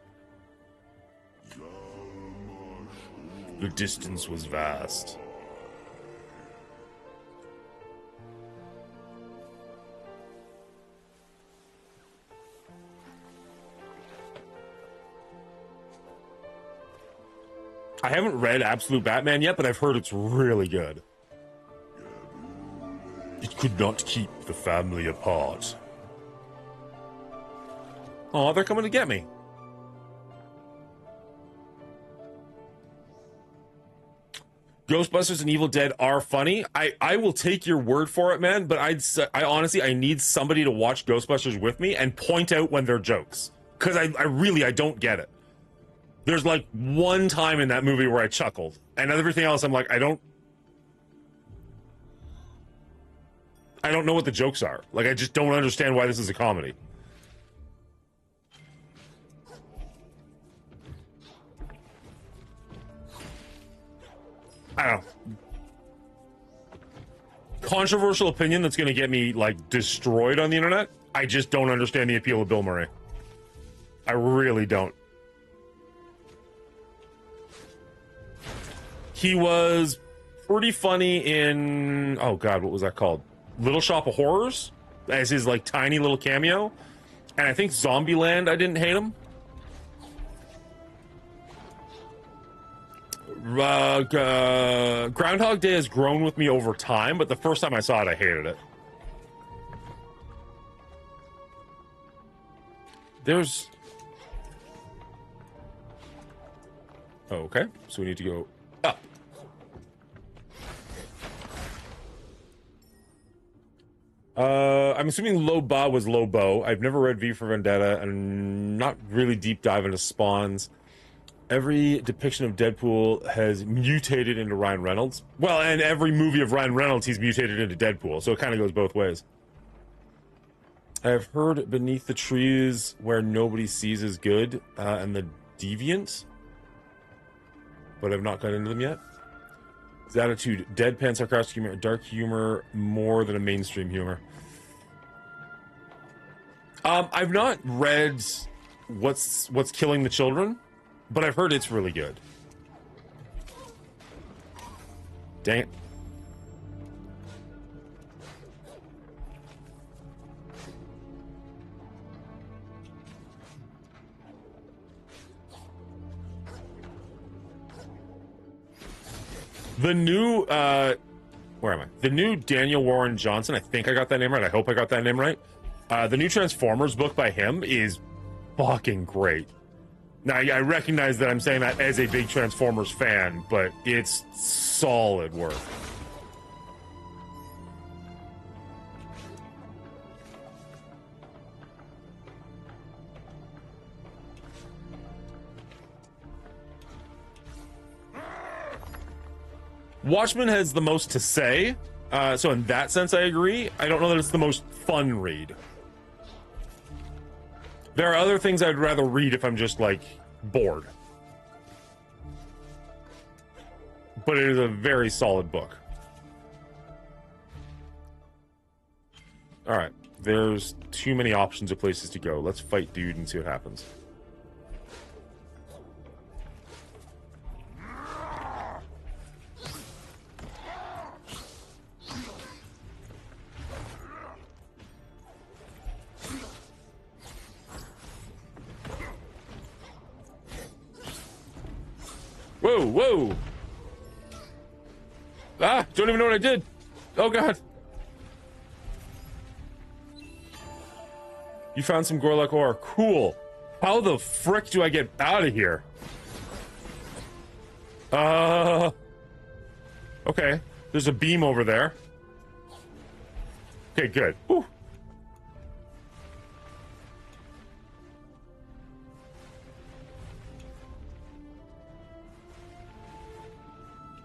The distance was vast. I haven't read Absolute Batman yet, but I've heard it's really good. It could not keep the family apart. Oh, they're coming to get me. Ghostbusters and Evil Dead are funny. I will take your word for it, man, but I honestly, I need somebody to watch Ghostbusters with me and point out when they're jokes. Because I really don't get it. There's like one time in that movie where I chuckled, and everything else I'm like, I don't know what the jokes are. Like, I just don't understand why this is a comedy. I don't know. Controversial opinion that's going to get me, like, destroyed on the internet. I just don't understand the appeal of Bill Murray. I really don't. He was pretty funny in, oh god, what was that called? Little Shop of Horrors, as his, like, tiny little cameo. And I think Zombieland, I didn't hate him. Groundhog Day has grown with me over time, but the first time I saw it, I hated it. There's... Oh, okay, so we need to go up. I'm assuming Loba was Lobo. I've never read V for Vendetta, and not really deep dive into spawns. Every depiction of Deadpool has mutated into Ryan Reynolds. Well, and every movie of Ryan Reynolds, he's mutated into Deadpool, so it kind of goes both ways. I've heard Beneath the Trees Where Nobody Sees is good, and The Deviant, but I've not got into them yet. His attitude, deadpan, sarcastic humor, dark humor, more than a mainstream humor. I've not read What's Killing the Children, but I've heard it's really good. Dang it. The new, where am I? The new Daniel Warren Johnson, I think I got that name right. I hope I got that name right. The new Transformers book by him is fucking great. Now, I recognize that I'm saying that as a big Transformers fan, but it's solid work. Watchmen has the most to say, so in that sense I agree. I don't know that it's the most fun read. There are other things I'd rather read if I'm just, like, bored. But it is a very solid book. Alright, there's too many options of places to go. Let's fight dude and see what happens. Whoa, whoa! Ah, don't even know what I did. Oh, God. You found some Gorlek ore. Cool. How the frick do I get out of here? Okay. There's a beam over there. Okay, good. Whew.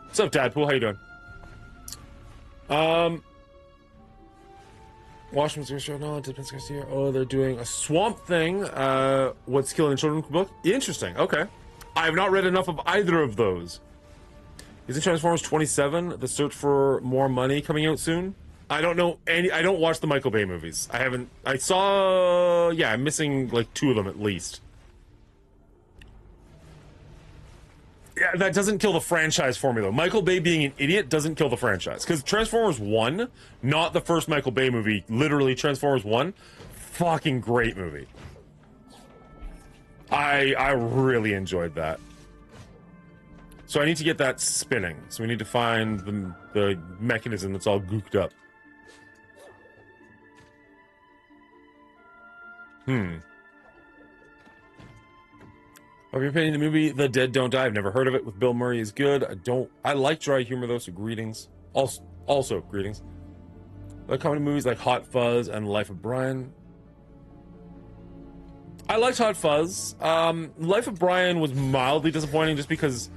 What's up, Dadpool? How you doing? Washington's show. No, it depends. Here. Oh, they're doing a Swamp Thing. What's Killing the Children book? Interesting. Okay, I have not read enough of either of those. Isn't Transformers 27 the search for more money coming out soon? I don't know any. I don't watch the Michael Bay movies. I haven't. I saw. Yeah, I'm missing like 2 of them at least. Yeah, that doesn't kill the franchise for me, though. Michael Bay being an idiot doesn't kill the franchise. Because Transformers 1, not the first Michael Bay movie, literally Transformers 1, fucking great movie. I really enjoyed that. So I need to get that spinning. So we need to find the mechanism that's all gooked up. Of your opinion, the movie The Dead Don't Die. I've never heard of it. With Bill Murray is good. I like dry humor though, so greetings. Also greetings. I like comedy movies like Hot Fuzz and Life of Brian. I liked Hot Fuzz. Life of Brian was mildly disappointing just because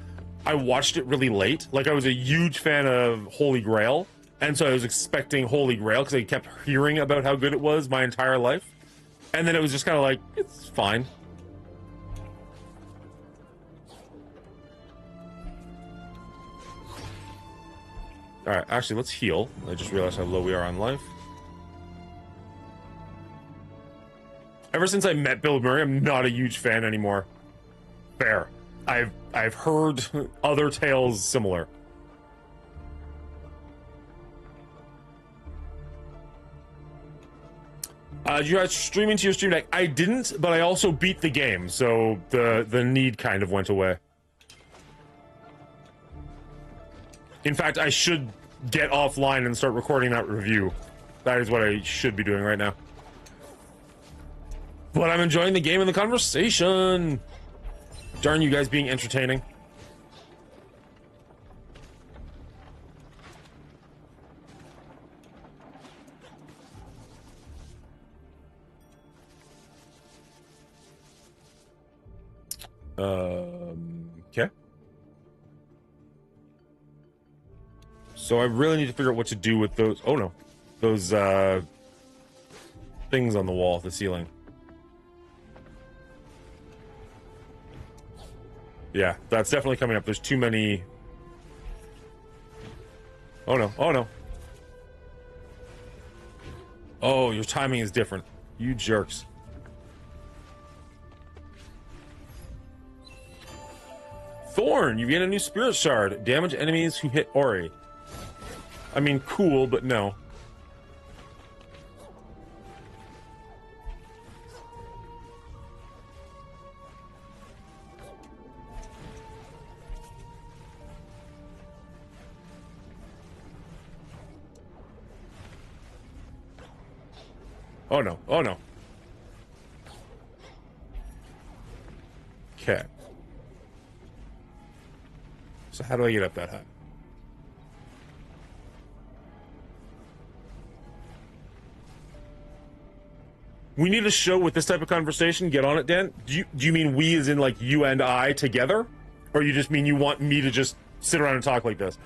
I watched it really late. Like, I was a huge fan of Holy Grail, and so I was expecting Holy Grail because I kept hearing about how good it was my entire life. And then it was just kind of like, it's fine. Alright, actually, let's heal. I just realized how low we are on life. Ever since I met Bill Murray, I'm not a huge fan anymore. Fair. I've heard other tales similar. Did you guys stream into your stream deck? I didn't, but I also beat the game, so the need kind of went away. In fact, I should get offline and start recording that review. That is what I should be doing right now. But I'm enjoying the game and the conversation. Darn you guys being entertaining. So I really need to figure out what to do with those. Oh no, those things on the wall, the ceiling. Yeah, that's definitely coming up. There's too many. Oh no, oh no. Oh, your timing is different. You jerks. Thorn, you gain a new spirit shard. Damage enemies who hit Ori. I mean, cool, but no. Oh no, oh no. Okay. So how do I get up that high? We need a show with this type of conversation. Get on it, Dan. Do you mean we as in like you and I together? Or you just mean you want me to just sit around and talk like this?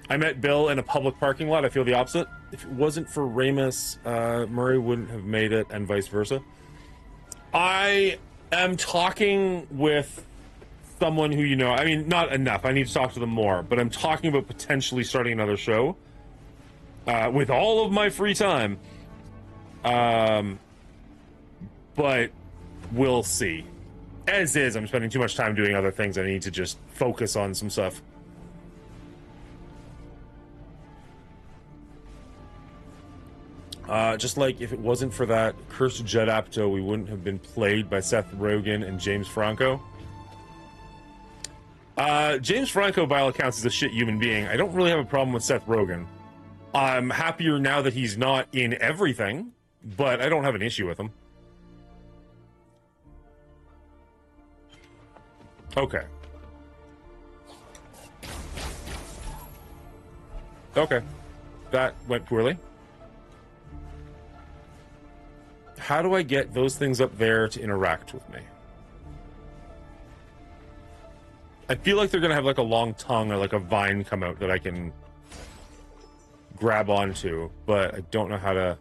I met Bill in a public parking lot. I feel the opposite. If it wasn't for Ramus, Murray wouldn't have made it, and vice versa. I am talking with someone who, you know, I mean, not enough. I need to talk to them more, but I'm talking about potentially starting another show with all of my free time. But we'll see. As is, I'm spending too much time doing other things. I need to just focus on some stuff. Just like if it wasn't for that cursed Judd Apatow, we wouldn't have been played by Seth Rogen and James Franco. James Franco, by all accounts, is a shit human being. I don't really have a problem with Seth Rogen. I'm happier now that he's not in everything, but I don't have an issue with him. Okay. Okay. That went poorly. How do I get those things up there to interact with me? I feel like they're going to have like a long tongue or like a vine come out that I can grab onto, but I don't know how to...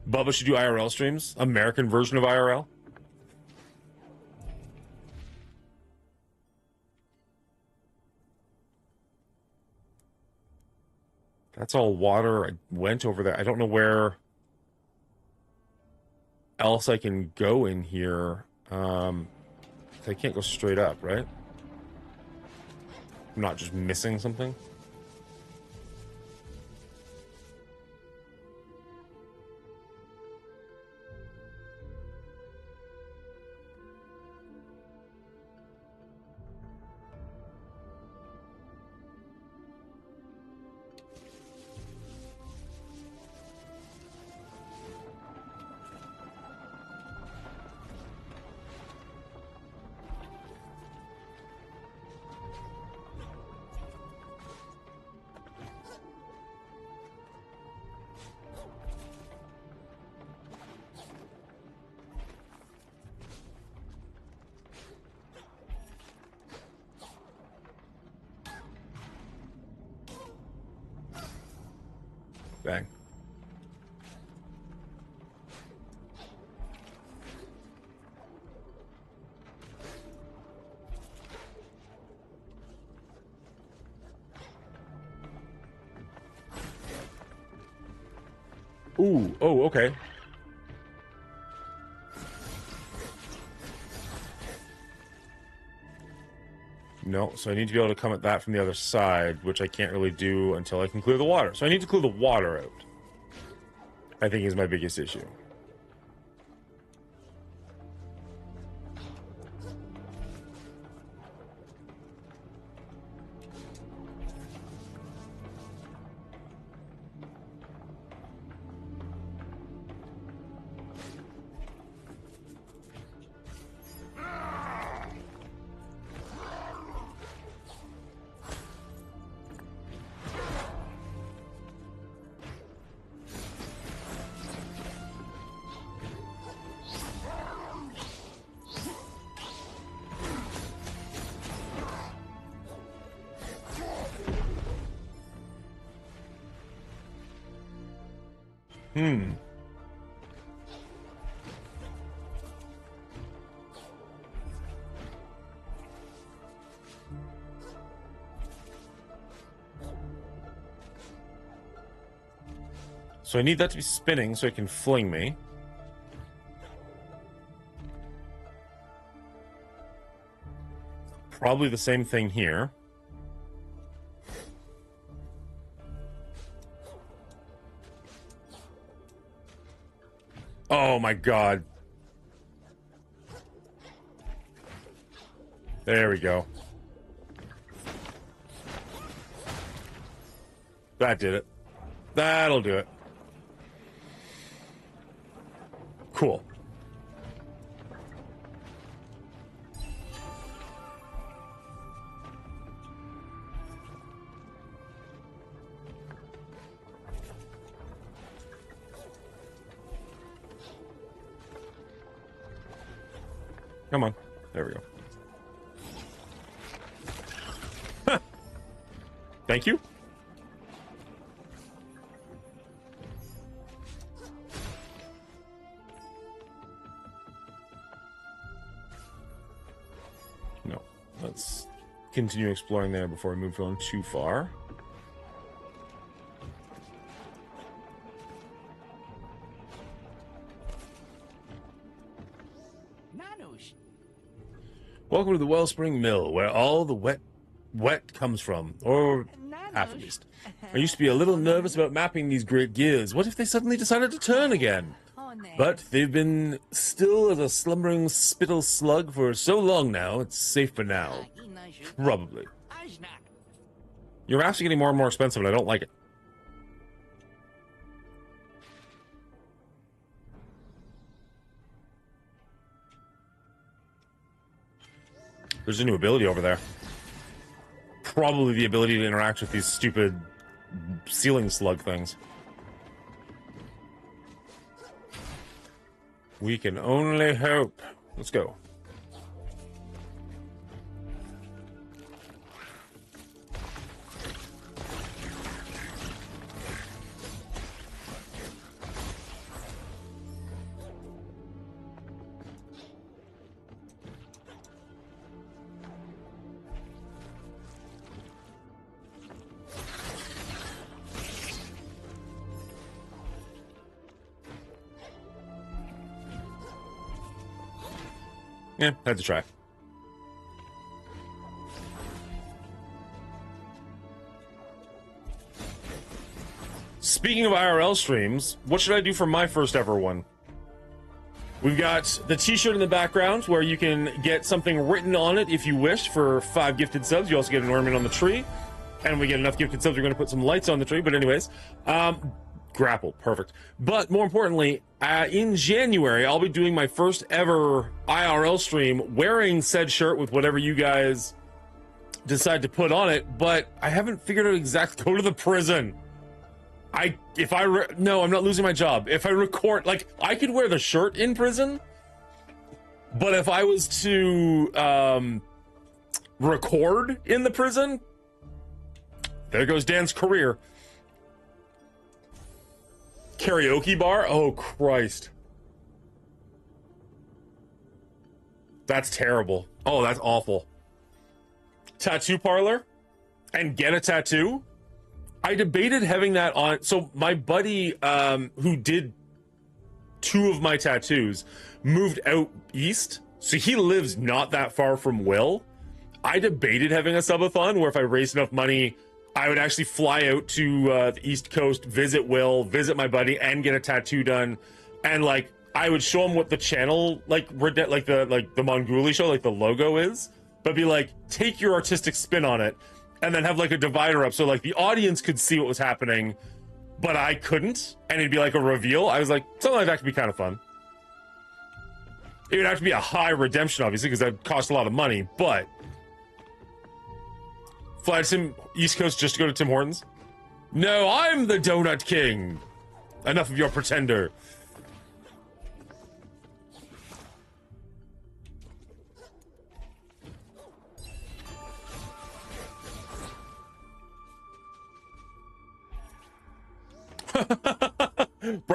Bubba should do IRL streams? American version of IRL? That's all water. I went over there. I don't know where else I can go in here. I can't go straight up, right? I'm not just missing something. Bang. Ooh, oh, okay. No, so I need to be able to come at that from the other side, which I can't really do until I can clear the water. So I need to clear the water out, I think, is my biggest issue. Hmm. So I need that to be spinning so it can fling me. Probably the same thing here. Oh my god. There we go. That did it. That'll do it. Cool. Come on. There we go. Huh. Thank you. No. Let's continue exploring there before we move on too far. Nanush. Welcome to the Wellspring Mill, where all the wet comes from, or half at least. I used to be a little nervous about mapping these great gears. What if they suddenly decided to turn again? But they've been still as a slumbering spittle slug for so long now, it's safe for now. Probably. Your maps are getting more and more expensive, and I don't like it. There's a new ability over there. Probably the ability to interact with these stupid ceiling slug things. We can only hope. Let's go. Yeah, had to try. Speaking of IRL streams, what should I do for my first ever one? We've got the t-shirt in the background where you can get something written on it if you wish for 5 gifted subs. You also get an ornament on the tree. And we get enough gifted subs, we're going to put some lights on the tree. But anyways, grapple, perfect. But more importantly, in January, I'll be doing my first ever IRL stream wearing said shirt with whatever you guys decide to put on it. But I haven't figured out exactly. Go to the prison. No, I'm not losing my job. If I record, like, I could wear the shirt in prison, but if I was to record in the prison, there goes Dan's career. Karaoke bar? Oh, Christ. That's terrible. Oh, that's awful. Tattoo parlor? And get a tattoo? I debated having that on. So my buddy who did 2 of my tattoos moved out east. So he lives not that far from Will. I debated having a subathon where if I raised enough money, I would actually fly out to the East Coast, visit Will, visit my buddy, and get a tattoo done. And like, I would show him what the channel, like the Mongooli show, like the logo is, but be like, take your artistic spin on it, and then have like a divider up so like the audience could see what was happening, but I couldn't, and it'd be like a reveal. I was like, something like that could be kind of fun. It would have to be a high redemption, obviously, because that would cost a lot of money, but fly to East Coast just to go to Tim Hortons? No, I'm the Donut King. Enough of your pretender.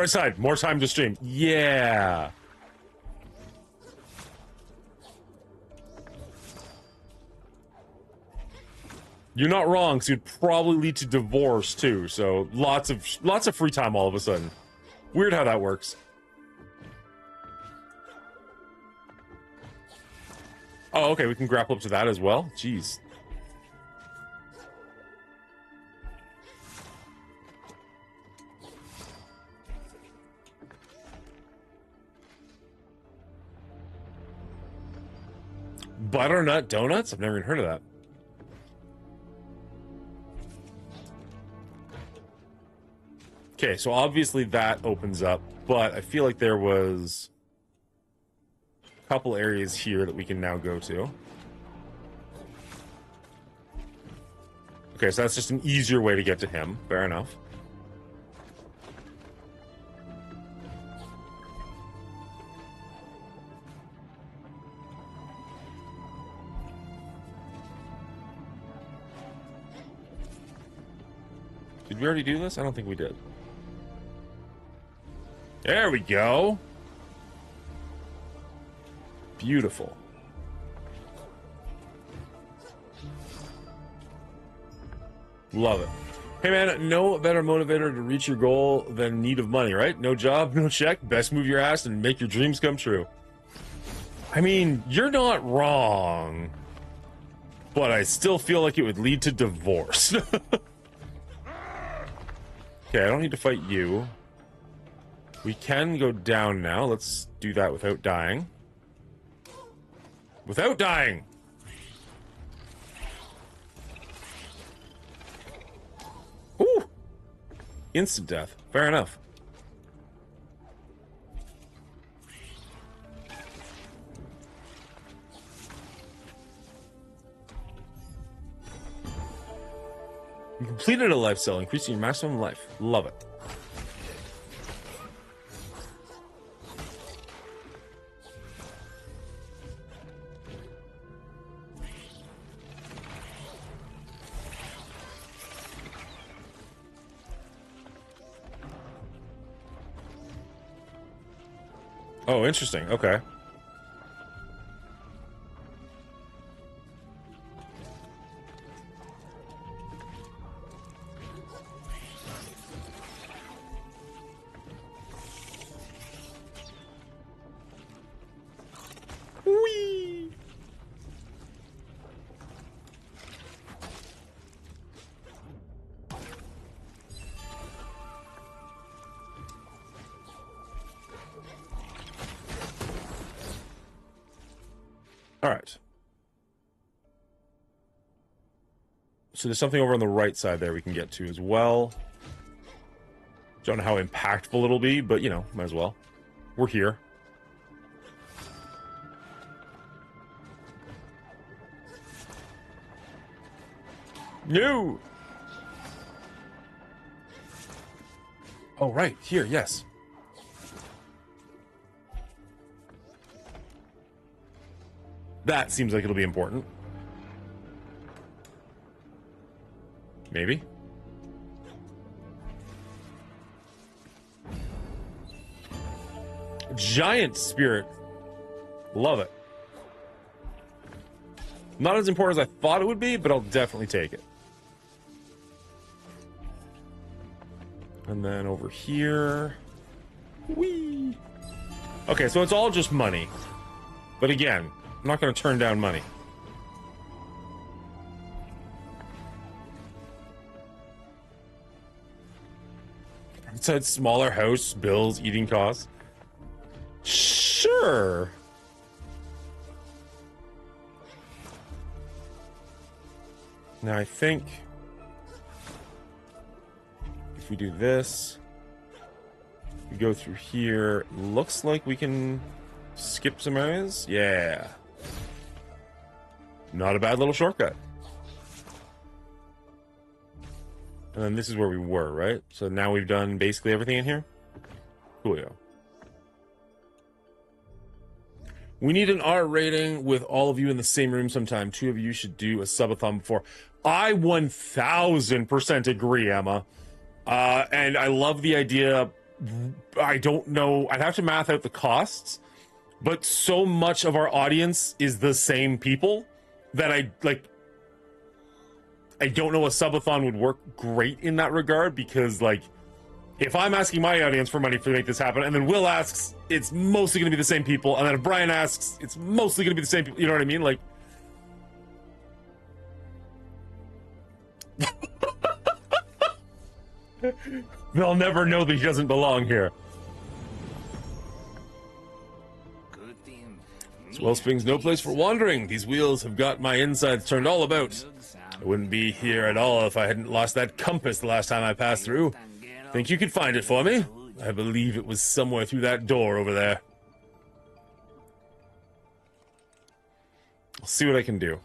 bright side, more time to stream. Yeah. You're not wrong, because it'd probably lead to divorce too. So lots of free time all of a sudden. Weird how that works. Oh, okay, we can grapple up to that as well. Jeez. Butternut donuts? I've never even heard of that. Okay, so obviously that opens up, but I feel like there was a couple areas here that we can now go to. Okay, so that's just an easier way to get to him. Fair enough. Did we already do this? I don't think we did. There we go. Beautiful. Love it. Hey man, no better motivator to reach your goal than need of money, right? No job, no check, best move your ass and make your dreams come true. I mean, you're not wrong, but I still feel like it would lead to divorce. Okay, I don't need to fight you. We can go down now. Let's do that without dying. Without dying! Ooh! Instant death. Fair enough. You completed a life cell, increasing your maximum life. Love it. Oh, interesting. Okay. Whee! All right. So there's something over on the right side there we can get to as well. Don't know how impactful it'll be, but, you know, might as well. We're here. No! Oh, right. Here, yes. That seems like it'll be important. Maybe. Giant spirit. Love it. Not as important as I thought it would be, but I'll definitely take it. And then over here. Whee! Okay, so it's all just money. But again, I'm not going to turn down money. It said smaller house, bills, eating costs. Sure. Now I think if we do this, we go through here, looks like we can skip some areas. Yeah. Not a bad little shortcut. And then this is where we were, right? So now we've done basically everything in here. Coolio. We need an R rating with all of you in the same room sometime. 2 of you should do a subathon before. I 1000% agree, Emma. And I love the idea I don't know. I'd have to math out the costs, but so much of our audience is the same people that I don't know a subathon would work great in that regard, because like if I'm asking my audience for money to make this happen, and then Will asks, it's mostly going to be the same people, and then if Brian asks, it's mostly going to be the same people. You know what I mean? Like, they'll never know that he doesn't belong here. This Wellspring's no place for wandering. These wheels have got my insides turned all about. I wouldn't be here at all if I hadn't lost that compass the last time I passed through. Think you could find it for me? I believe it was somewhere through that door over there. I'll see what I can do.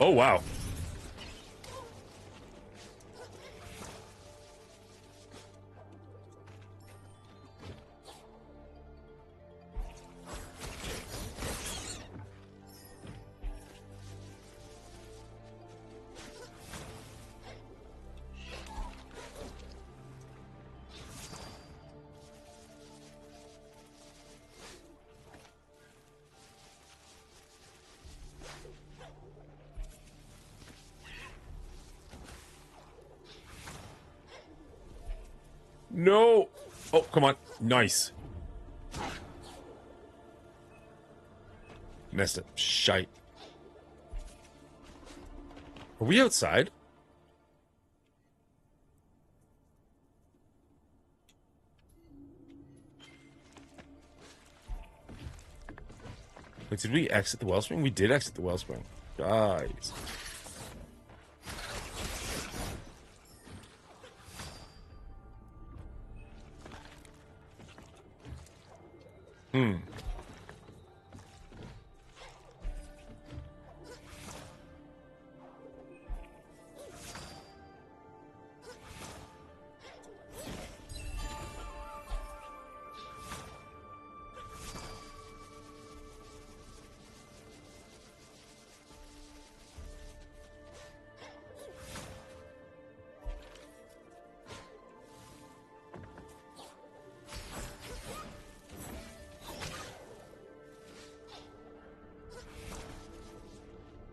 Oh, wow. No! Oh, come on. Nice. Messed up. Shite. Are we outside? Wait, did we exit the wellspring? We did exit the wellspring. Guys.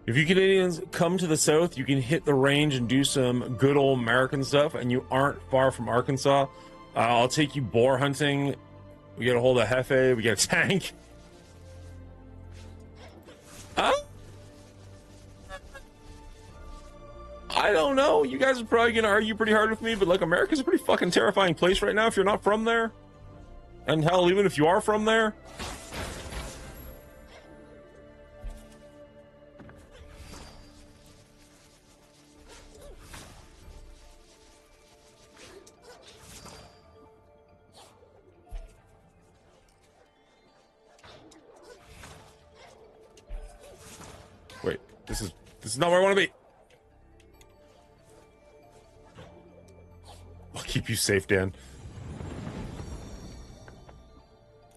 If you Canadians come to the south, you can hit the range and do some good old American stuff, and you aren't far from Arkansas. I'll take you boar hunting. We get a hold of Hefe. We get a tank. Huh? I don't know. You guys are probably going to argue pretty hard with me, but like, America's a pretty fucking terrifying place right now if you're not from there. And hell, even if you are from there. Wait, this is not where I want to be. I'll keep you safe, Dan.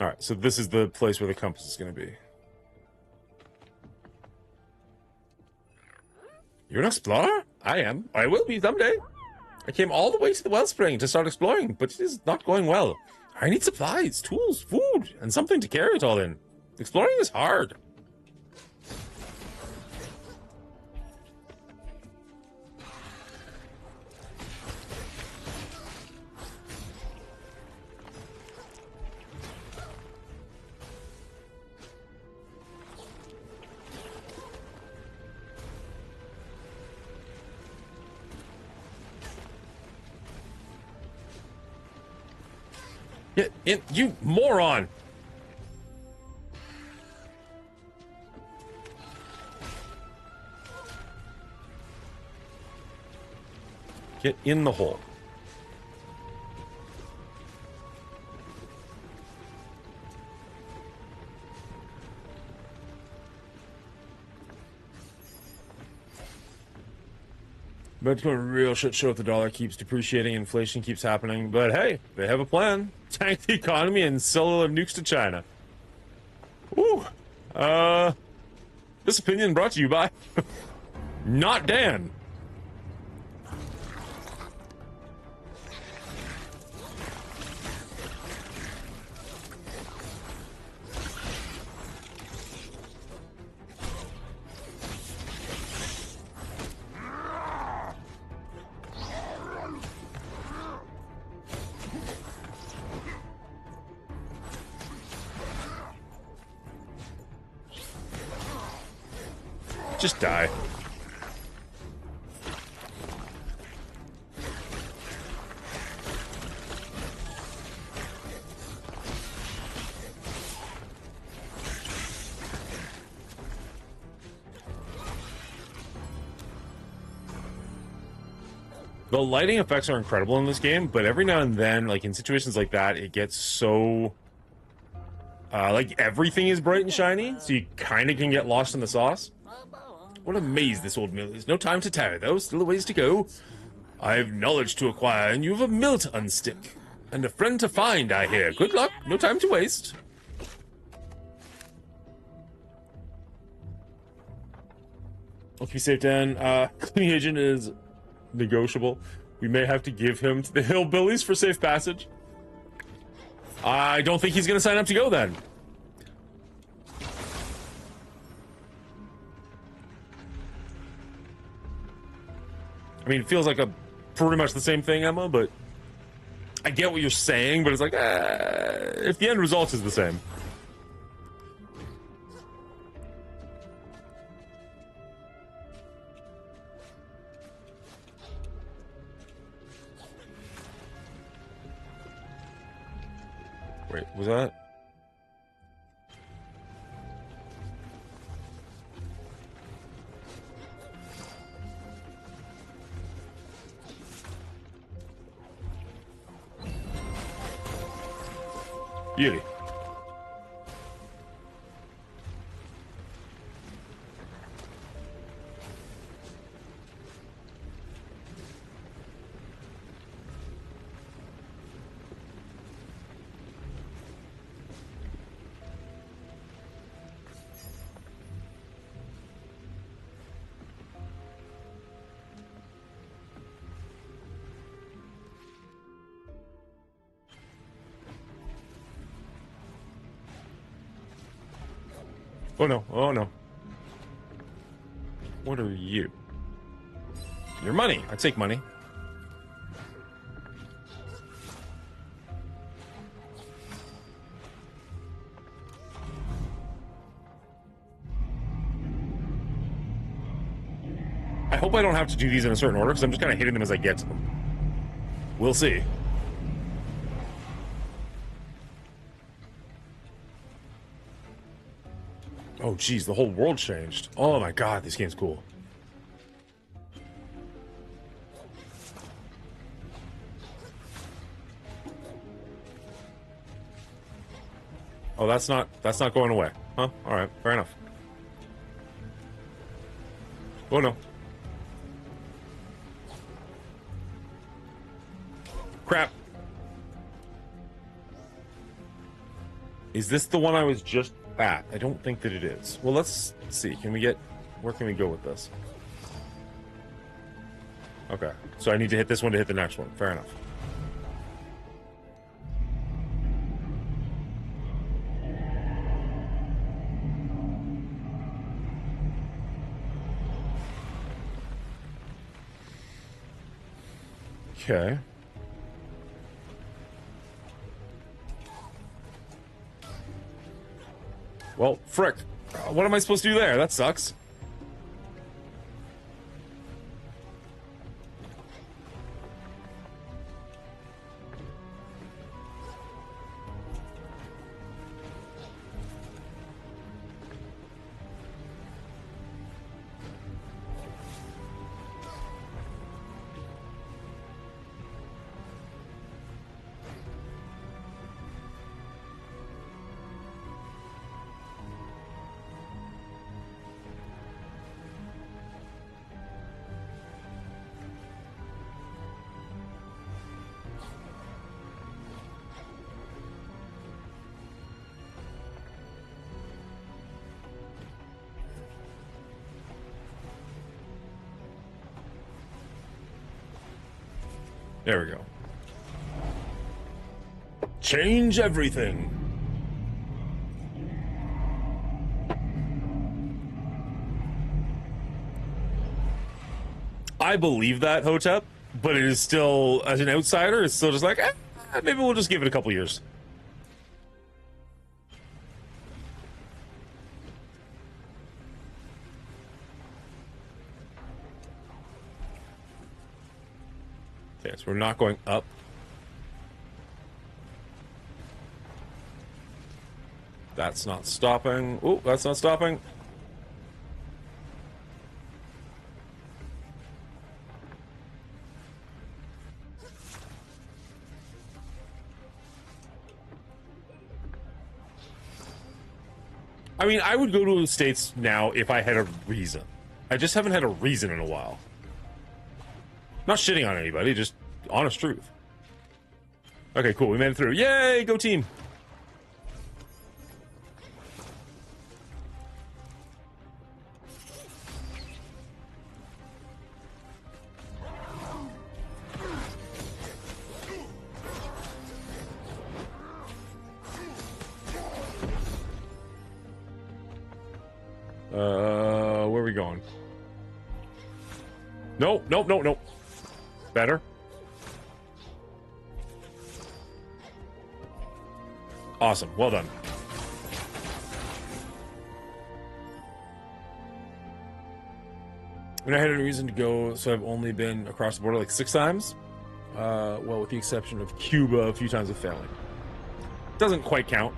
All right, so this is the place where the compass is going to be. You're an explorer? I am. I will be someday. I came all the way to the wellspring to start exploring, but it is not going well. I need supplies, tools, food, and something to carry it all in. Exploring is hard. Get in, you moron! Get in the hole. But it's going to be a real shit show if the dollar keeps depreciating, inflation keeps happening. But hey, they have a plan. Tank the economy and sell nukes to China. Ooh. This opinion brought to you by not Dan. Just die. The lighting effects are incredible in this game, but every now and then, like in situations like that, it gets so... like everything is bright and shiny, so you kind of can get lost in the sauce. What a maze this old mill is. No time to tarry, though. Still a ways to go. I've knowledge to acquire, and you've a mill to unstick. And a friend to find, I hear. Good luck. No time to waste. Okay, safe, Dan. Cleaning agent is negotiable. We may have to give him to the hillbillies for safe passage. I don't think he's going to sign up to go, then. I mean, it feels like a pretty much the same thing, Emma, but I get what you're saying, but it's like, if the end result is the same. Wait, was that? Beauty. Oh no, oh no. What are you? Your money. I take money. I hope I don't have to do these in a certain order, because I'm just kind of hitting them as I get to them. We'll see. Oh, geez, the whole world changed. Oh my god, this game's cool. Oh, that's not going away. Huh? Alright, fair enough. Oh no. Crap. Is this the one I was just at? I don't think that it is. Well, let's see. Can we get... Where can we go with this? Okay. So I need to hit this one to hit the next one. Fair enough. Okay. Well, frick. What am I supposed to do there? That sucks. There we go. Change everything. I believe that, Hotep, but it is still, as an outsider, it's still just like, maybe we'll just give it a couple years. Okay, so we're not going up. That's not stopping. Oh, that's not stopping. I mean, I would go to the States now if I had a reason. I just haven't had a reason in a while. Not shitting on anybody, just honest truth. Okay, cool. We made it through. Yay, go team. Where are we going? Nope, nope, nope, nope. Better. Awesome. Well done. And I had a reason to go, so I've only been across the border like 6 times. Well, with the exception of Cuba, a few times of failing. Doesn't quite count.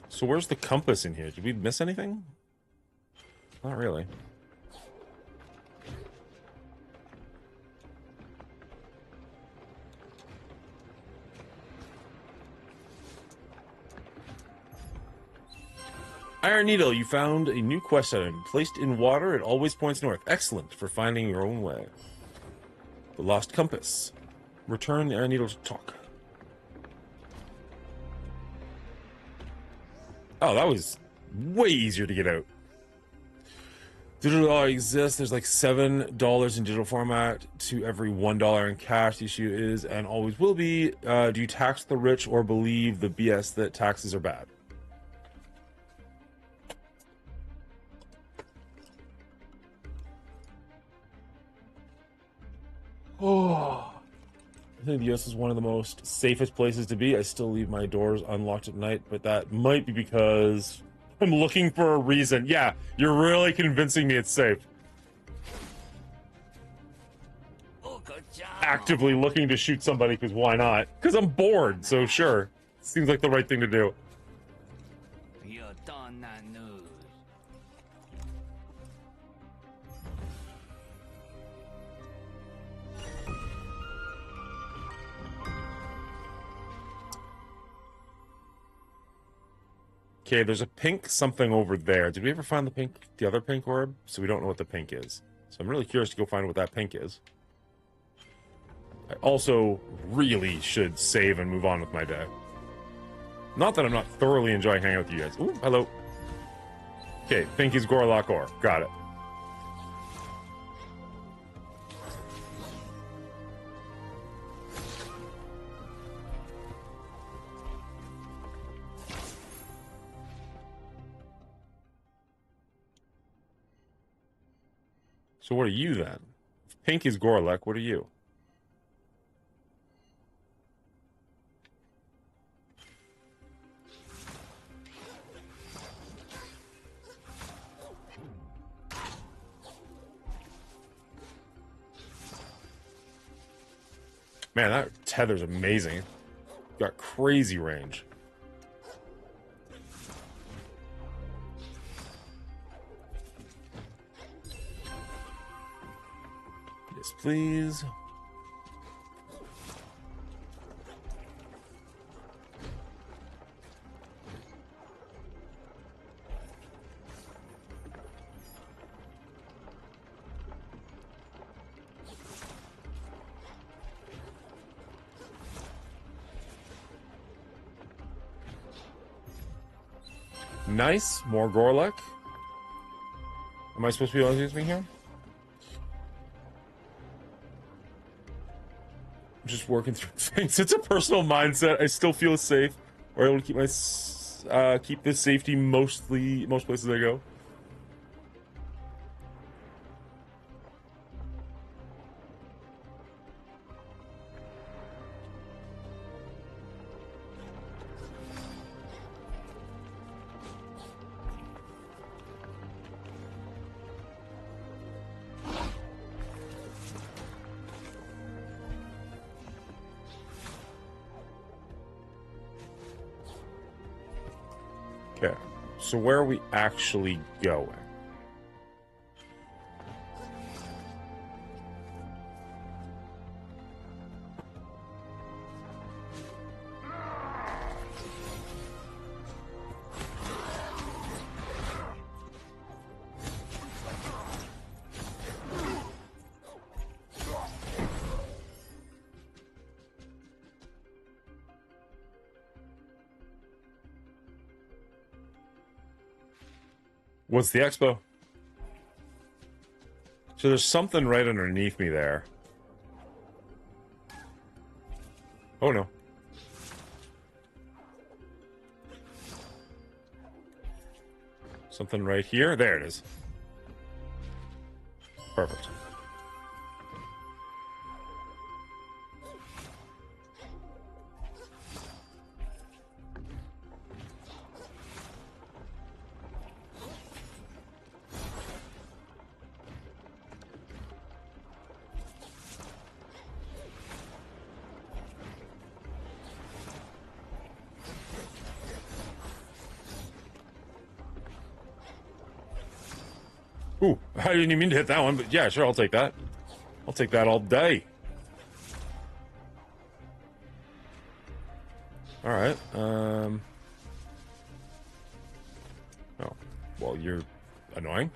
So where's the compass in here? Did we miss anything? Not really. Iron Needle, you found a new quest item. Placed in water, it always points north. Excellent for finding your own way. The Lost Compass. Return the Iron Needle to talk. Oh, that was way easier to get out. Digital dollar exists. There's like $7 in digital format to every $1 in cash. The issue is and always will be, do you tax the rich or believe the BS that taxes are bad? Oh, I think the US is one of the most safest places to be. I still leave my doors unlocked at night, but that might be because I'm looking for a reason. Yeah, you're really convincing me it's safe. Actively looking to shoot somebody, because why not? Because I'm bored, so sure. Seems like the right thing to do. Okay, there's a pink something over there. Did we ever find the other pink orb? So we don't know what the pink is. So I'm really curious to go find what that pink is. I also really should save and move on with my day. Not that I'm not thoroughly enjoying hanging out with you guys. Ooh, hello. Okay, pink is Gorlock ore. Got it. So what are you then? If pink is Gorlek, what are you? Man, that tether's amazing. Got crazy range. Yes, please. Nice. More Gorlek. Am I supposed to be able to use me here? just working through things. It's a personal mindset. I still feel safe. We're able to keep my keep this safety most places I go. Okay, so where are we actually going? What's the expo? So there's something right underneath me there. Oh no. Something right here. There it is. Perfect. Ooh, I didn't even mean to hit that one, but yeah, sure, I'll take that. I'll take that all day. All right. Oh, well, you're annoying.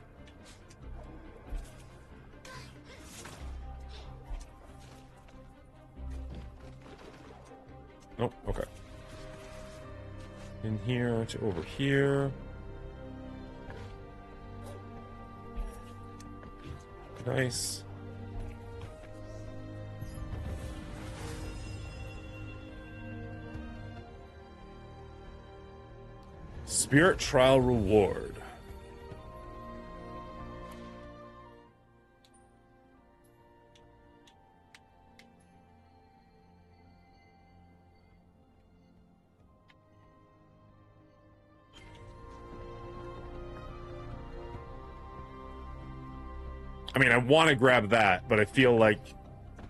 Nope. Okay. In here to over here. Nice. Spirit trial reward. I mean, I want to grab that, but I feel like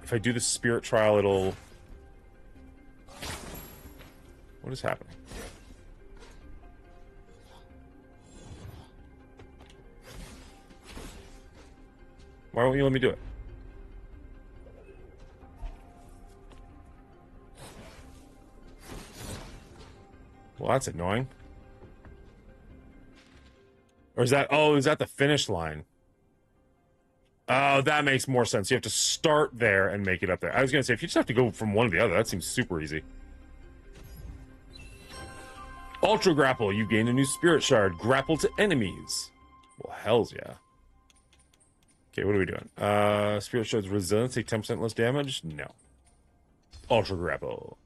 if I do the spirit trial, it'll... What is happening? Why won't you let me do it? Well, that's annoying. Or is that... Oh, is that the finish line? Oh, that makes more sense. You have to start there and make it up there. I was going to say, if you just have to go from one to the other, that seems super easy. Ultra Grapple. You gain a new Spirit Shard. Grapple to enemies. Well, hells yeah. Okay, what are we doing? Spirit Shard's resilience. Take 10% less damage? No. Ultra Grapple.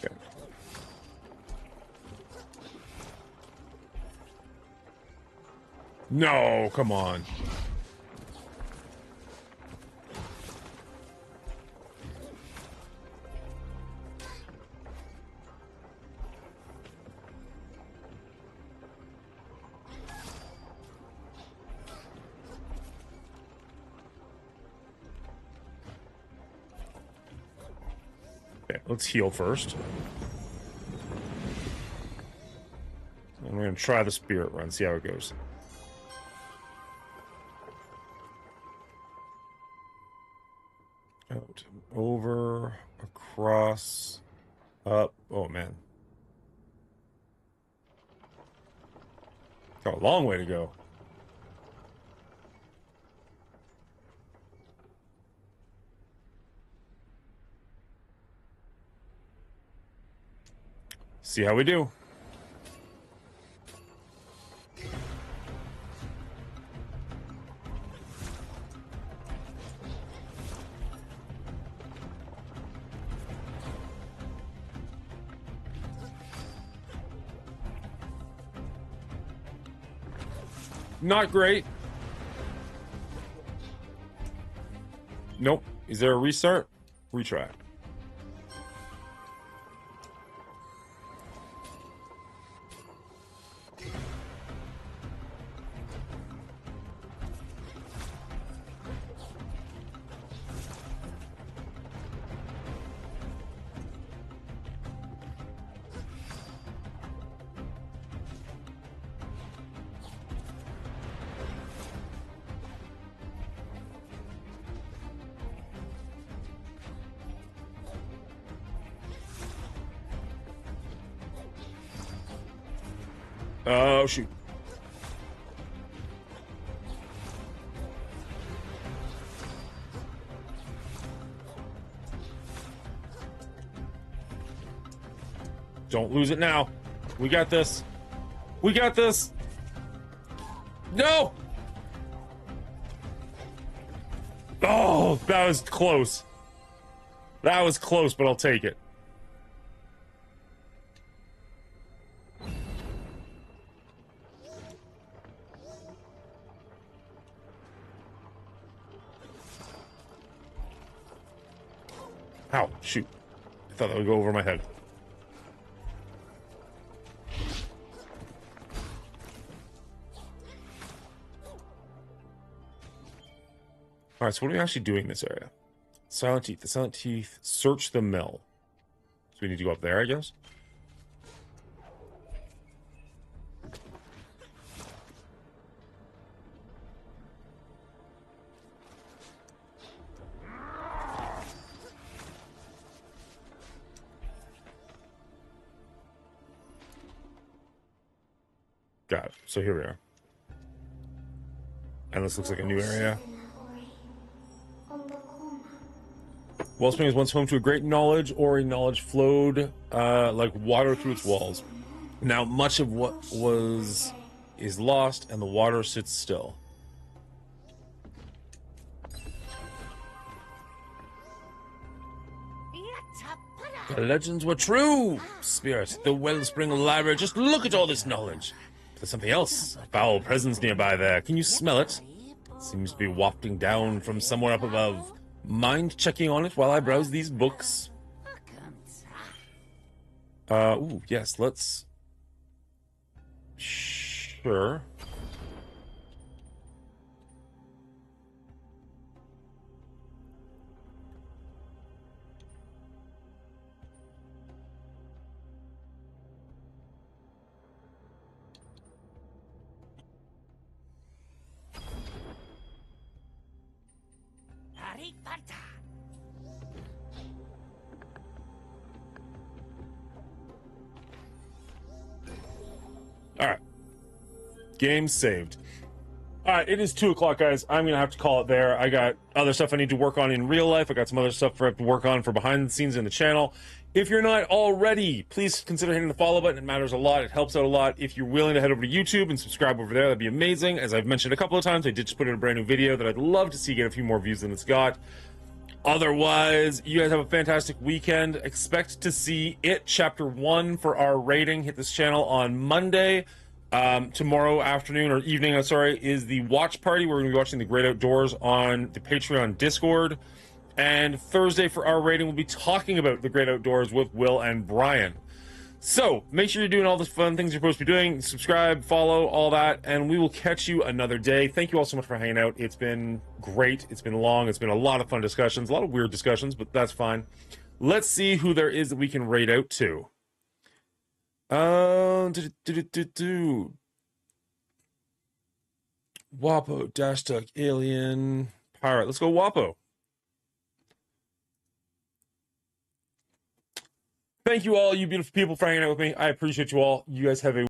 Okay. No, come on. Okay, let's heal first. And we're going to try the spirit run, see how it goes. Out, over, across, up. Oh, man. Got a long way to go. See how we do. Not great. Nope. Is there a restart? Retry. Oh, shoot. Don't lose it now. We got this. We got this. No! Oh, that was close. That was close, but I'll take it. Ow, shoot. I thought that would go over my head. Alright, so what are we actually doing in this area? Silent Teeth. The Silent Teeth search the mill. So we need to go up there, I guess? Got it. So here we are. And this looks like a new area. Wellspring was once home to a great knowledge. ORI knowledge flowed like water through its walls. Now much of what is lost, and the water sits still. The legends were true, Spirit. The Wellspring Library. Just look at all this knowledge. There's something else. A foul presence nearby there. Can you smell it? Seems to be wafting down from somewhere up above. Mind checking on it while I browse these books? Ooh, yes, let's... Sure. Alright. Game saved. Alright, it is 2 o'clock, guys. I'm going to have to call it there. I got other stuff I need to work on in real life. I got some other stuff I have to work on for behind the scenes in the channel. If you're not already, please consider hitting the follow button. It matters a lot. It helps out a lot. If you're willing to head over to YouTube and subscribe over there, that'd be amazing. As I've mentioned a couple of times, I did just put in a brand new video that I'd love to see get a few more views than it's got. Otherwise, you guys have a fantastic weekend. Expect to see It Chapter 1 for our rating. Hit this channel on Monday. Tomorrow afternoon or evening, is the watch party. We're going to be watching The Great Outdoors on the Patreon Discord. And Thursday for our rating, we'll be talking about The Great Outdoors with Will and Brian. So, make sure you're doing all the fun things you're supposed to be doing. Subscribe, follow, all that, and we will catch you another day. Thank you all so much for hanging out. It's been great. It's been long. It's been a lot of fun discussions, a lot of weird discussions, but that's fine. Let's see who there is that we can rate out to. Wapo, Dash Duck, Alien, Pirate. Let's go Wapo. Thank you all, you beautiful people, for hanging out with me. I appreciate you all. You guys have a